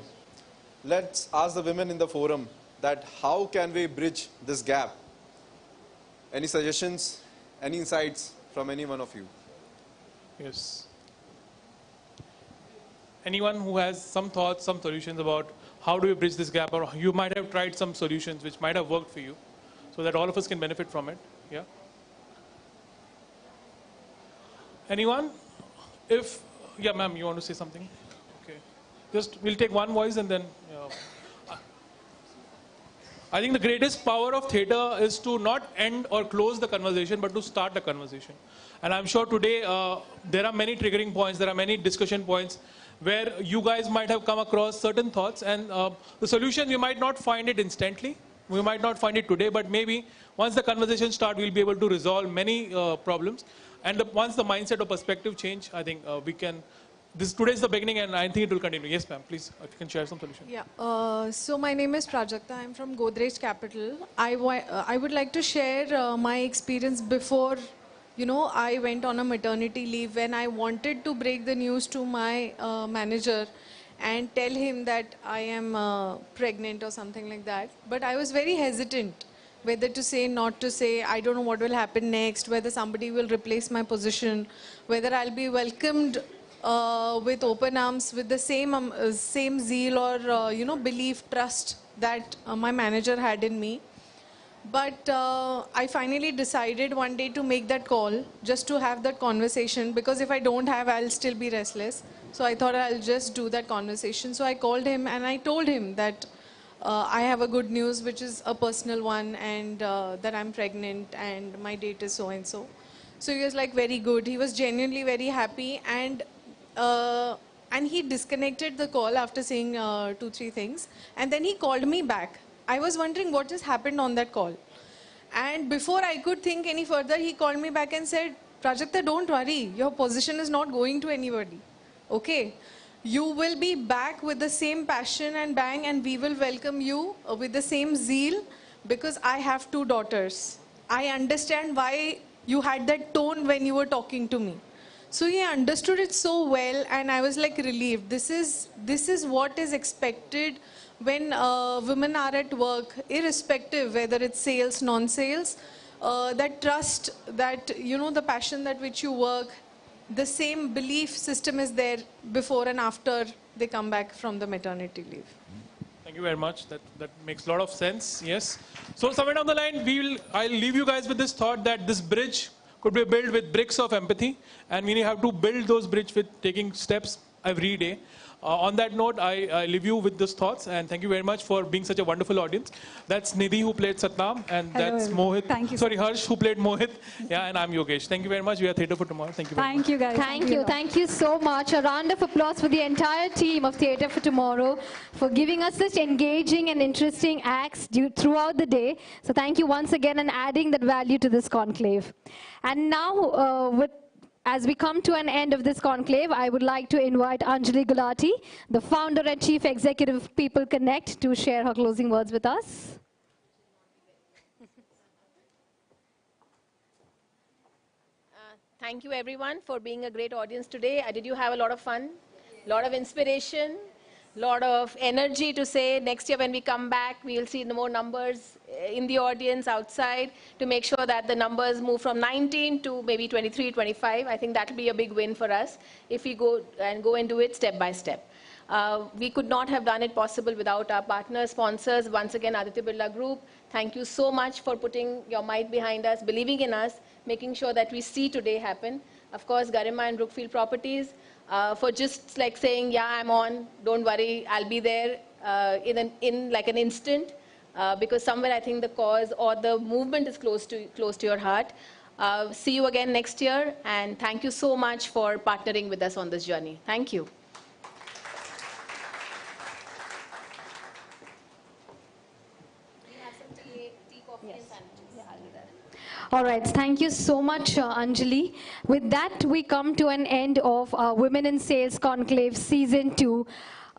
Speaker 18: Let's ask the women in the forum that how can we bridge this gap? Any suggestions, any insights from any one of you?
Speaker 17: Yes. Anyone who has some thoughts, some solutions about how do we bridge this gap, or you might have tried some solutions which might have worked for you, so that all of us can benefit from it. Yeah. Anyone? If, yeah, ma'am, you want to say something? Okay. Just, we'll take one voice and then, I think the greatest power of theatre is to not end or close the conversation, but to start the conversation. And I'm sure today there are many triggering points, there are many discussion points where you guys might have come across certain thoughts, and the solution, you might not find it instantly. We might not find it today, but maybe once the conversation starts, we'll be able to resolve many problems. And once the mindset or perspective change, I think we can. Today is the beginning, and I think it will continue. Yes, ma'am. Please, if you can share some solution.
Speaker 15: Yeah. So my name is Prajakta. I'm from Godrej Capital. I would like to share my experience before, I went on a maternity leave, when I wanted to break the news to my manager and tell him that I am pregnant or something like that. But I was very hesitant whether to say, not to say. I don't know what will happen next, whether somebody will replace my position, whether I'll be welcomed with open arms, with the same zeal or belief, trust that my manager had in me. But I finally decided one day to make that call, just to have that conversation, because if I don't have, I'll still be restless. So I thought I'll just do that conversation. So I called him and I told him that I have a good news, which is a personal one, and that I'm pregnant and my date is so and so. So he was like, very good. He was genuinely very happy, and he disconnected the call after saying 2-3 things, and then he called me back. I was wondering what just happened on that call. And before I could think any further, he called me back and said, Prajakta, don't worry. Your position is not going to anybody. Okay? You will be back with the same passion and bang, and we will welcome you with the same zeal, because I have 2 daughters. I understand why you had that tone when you were talking to me. So he understood it so well, and I was like relieved. This is what is expected when women are at work, irrespective whether it's sales, non-sales, that trust, that, the passion that which you work, the same belief system is there before and after they come back from the maternity leave.
Speaker 17: Thank you very much. That makes a lot of sense. Yes. So somewhere down the line, I'll leave you guys with this thought that this bridge could be built with bricks of empathy, and we have to build those bridges with taking steps every day. On that note, I leave you with those thoughts, and thank you very much for being such a wonderful audience. That's Nidhi, who played Satnam, and that's Mohit.
Speaker 11: Thank you.
Speaker 17: Sorry, Harsh, who played Mohit. Yeah, and I'm Yogesh. Thank you very much. We are Theatre for Tomorrow. Thank you very much.
Speaker 11: Thank you, guys.
Speaker 1: Thank you so much. A round of applause for the entire team of Theatre for Tomorrow for giving us such engaging and interesting acts throughout the day. So thank you once again, and adding that value to this conclave. And now, as we come to an end of this conclave, I would like to invite Anjali Gulati, the founder and chief executive of People Connect, to share her closing words with us.
Speaker 12: Thank you everyone for being a great audience today. Did you have a lot of fun? A lot of inspiration? Lot of energy to say next year when we come back, we'll see more numbers in the audience outside to make sure that the numbers move from 19 to maybe 23, 25. I think that'll be a big win for us if we go and do it step by step. We could not have done it possible without our partners, sponsors. Once again, Aditya Birla Group, thank you so much for putting your might behind us, believing in us, making sure that we see today happen. Of course, Garima and Brookfield Properties, for just like saying, yeah, I'm on, don't worry, I'll be there in like an instant, because somewhere I think the cause or the movement is close to your heart. See you again next year, and thank you so much for partnering with us on this journey. Thank you.
Speaker 1: All right, thank you so much, Anjali. With that, we come to an end of our Women in Sales Conclave Season 2.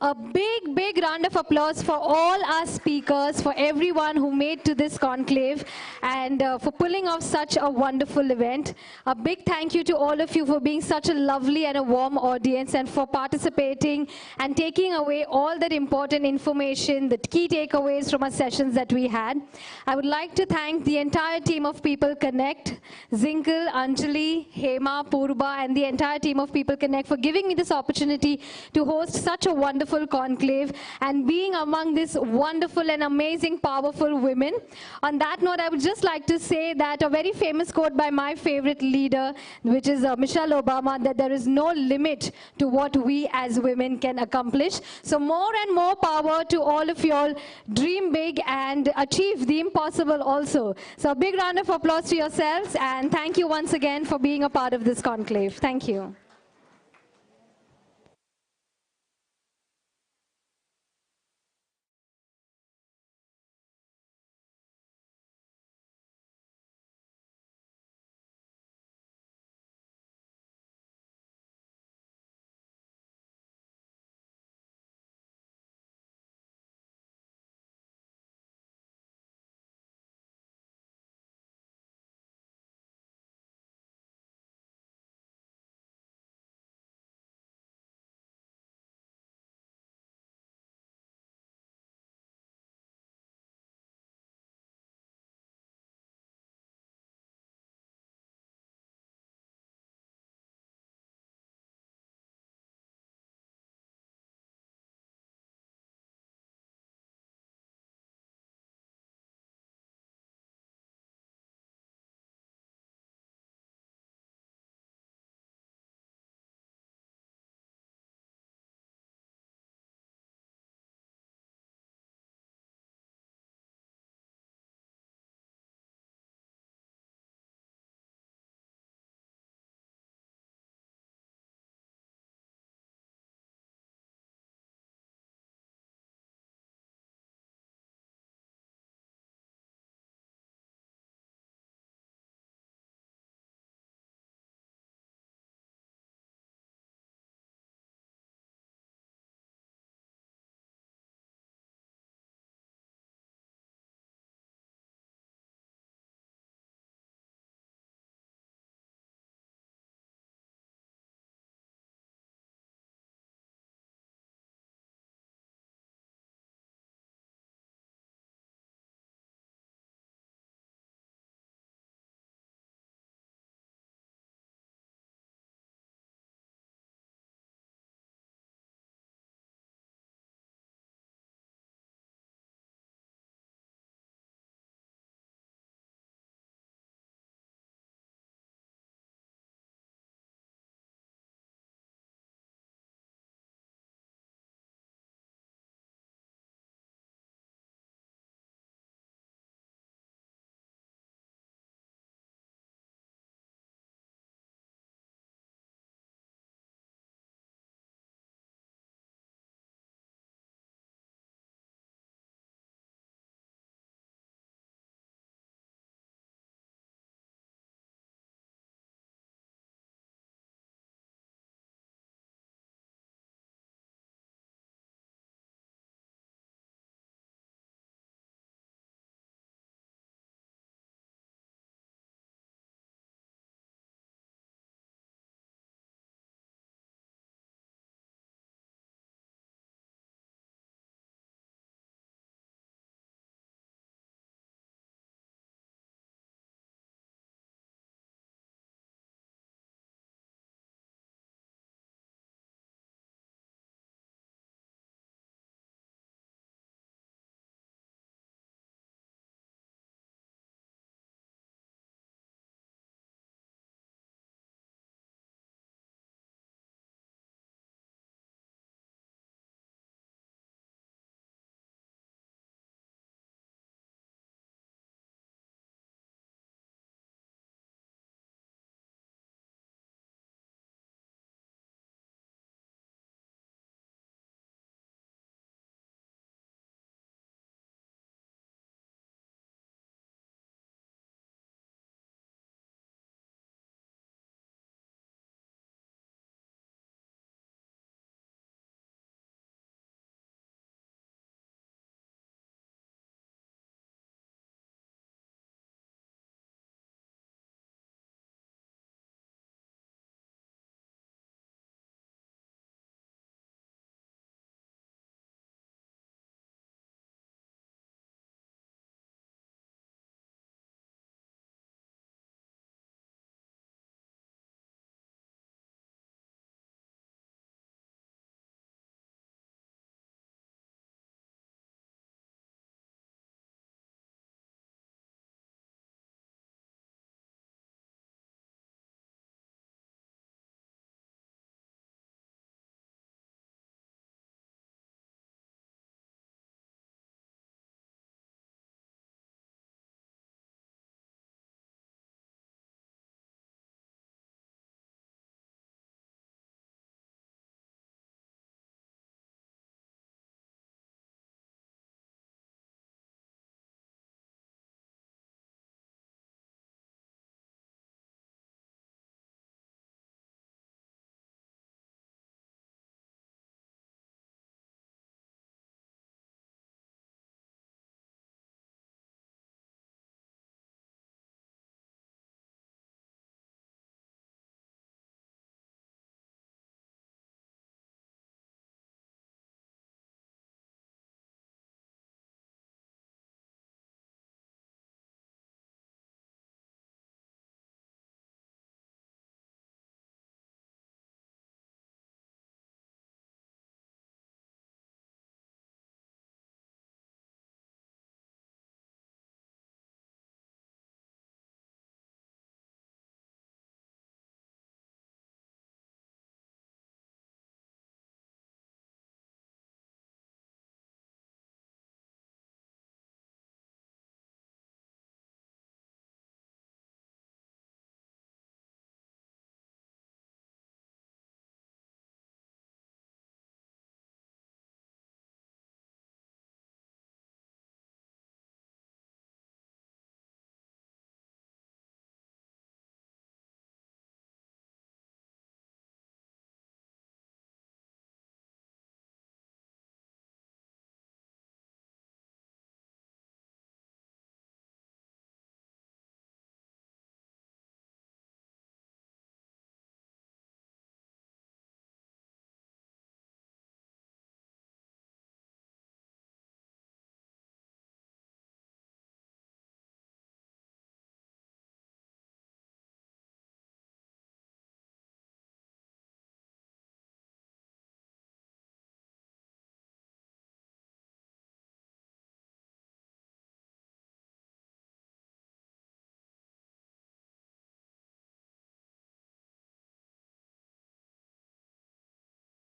Speaker 1: A big round of applause for all our speakers, for everyone who made to this conclave, and for pulling off such a wonderful event. A big thank you to all of you for being such a lovely and a warm audience, and for participating and taking away all that important information, the key takeaways from our sessions that we had. I would like to thank the entire team of People Connect, Zinkal, Anjali, Hema, Purba, and the entire team of People Connect for giving me this opportunity to host such a wonderful conclave and being among these wonderful and amazing, powerful women. On that note, I would just like to say that a very famous quote by my favorite leader, which is Michelle Obama, that there is no limit to what we as women can accomplish. So more and more power to all of you all. Dream big and achieve the impossible also. So a big round of applause to yourselves, and thank you once again for being a part of this conclave. Thank you.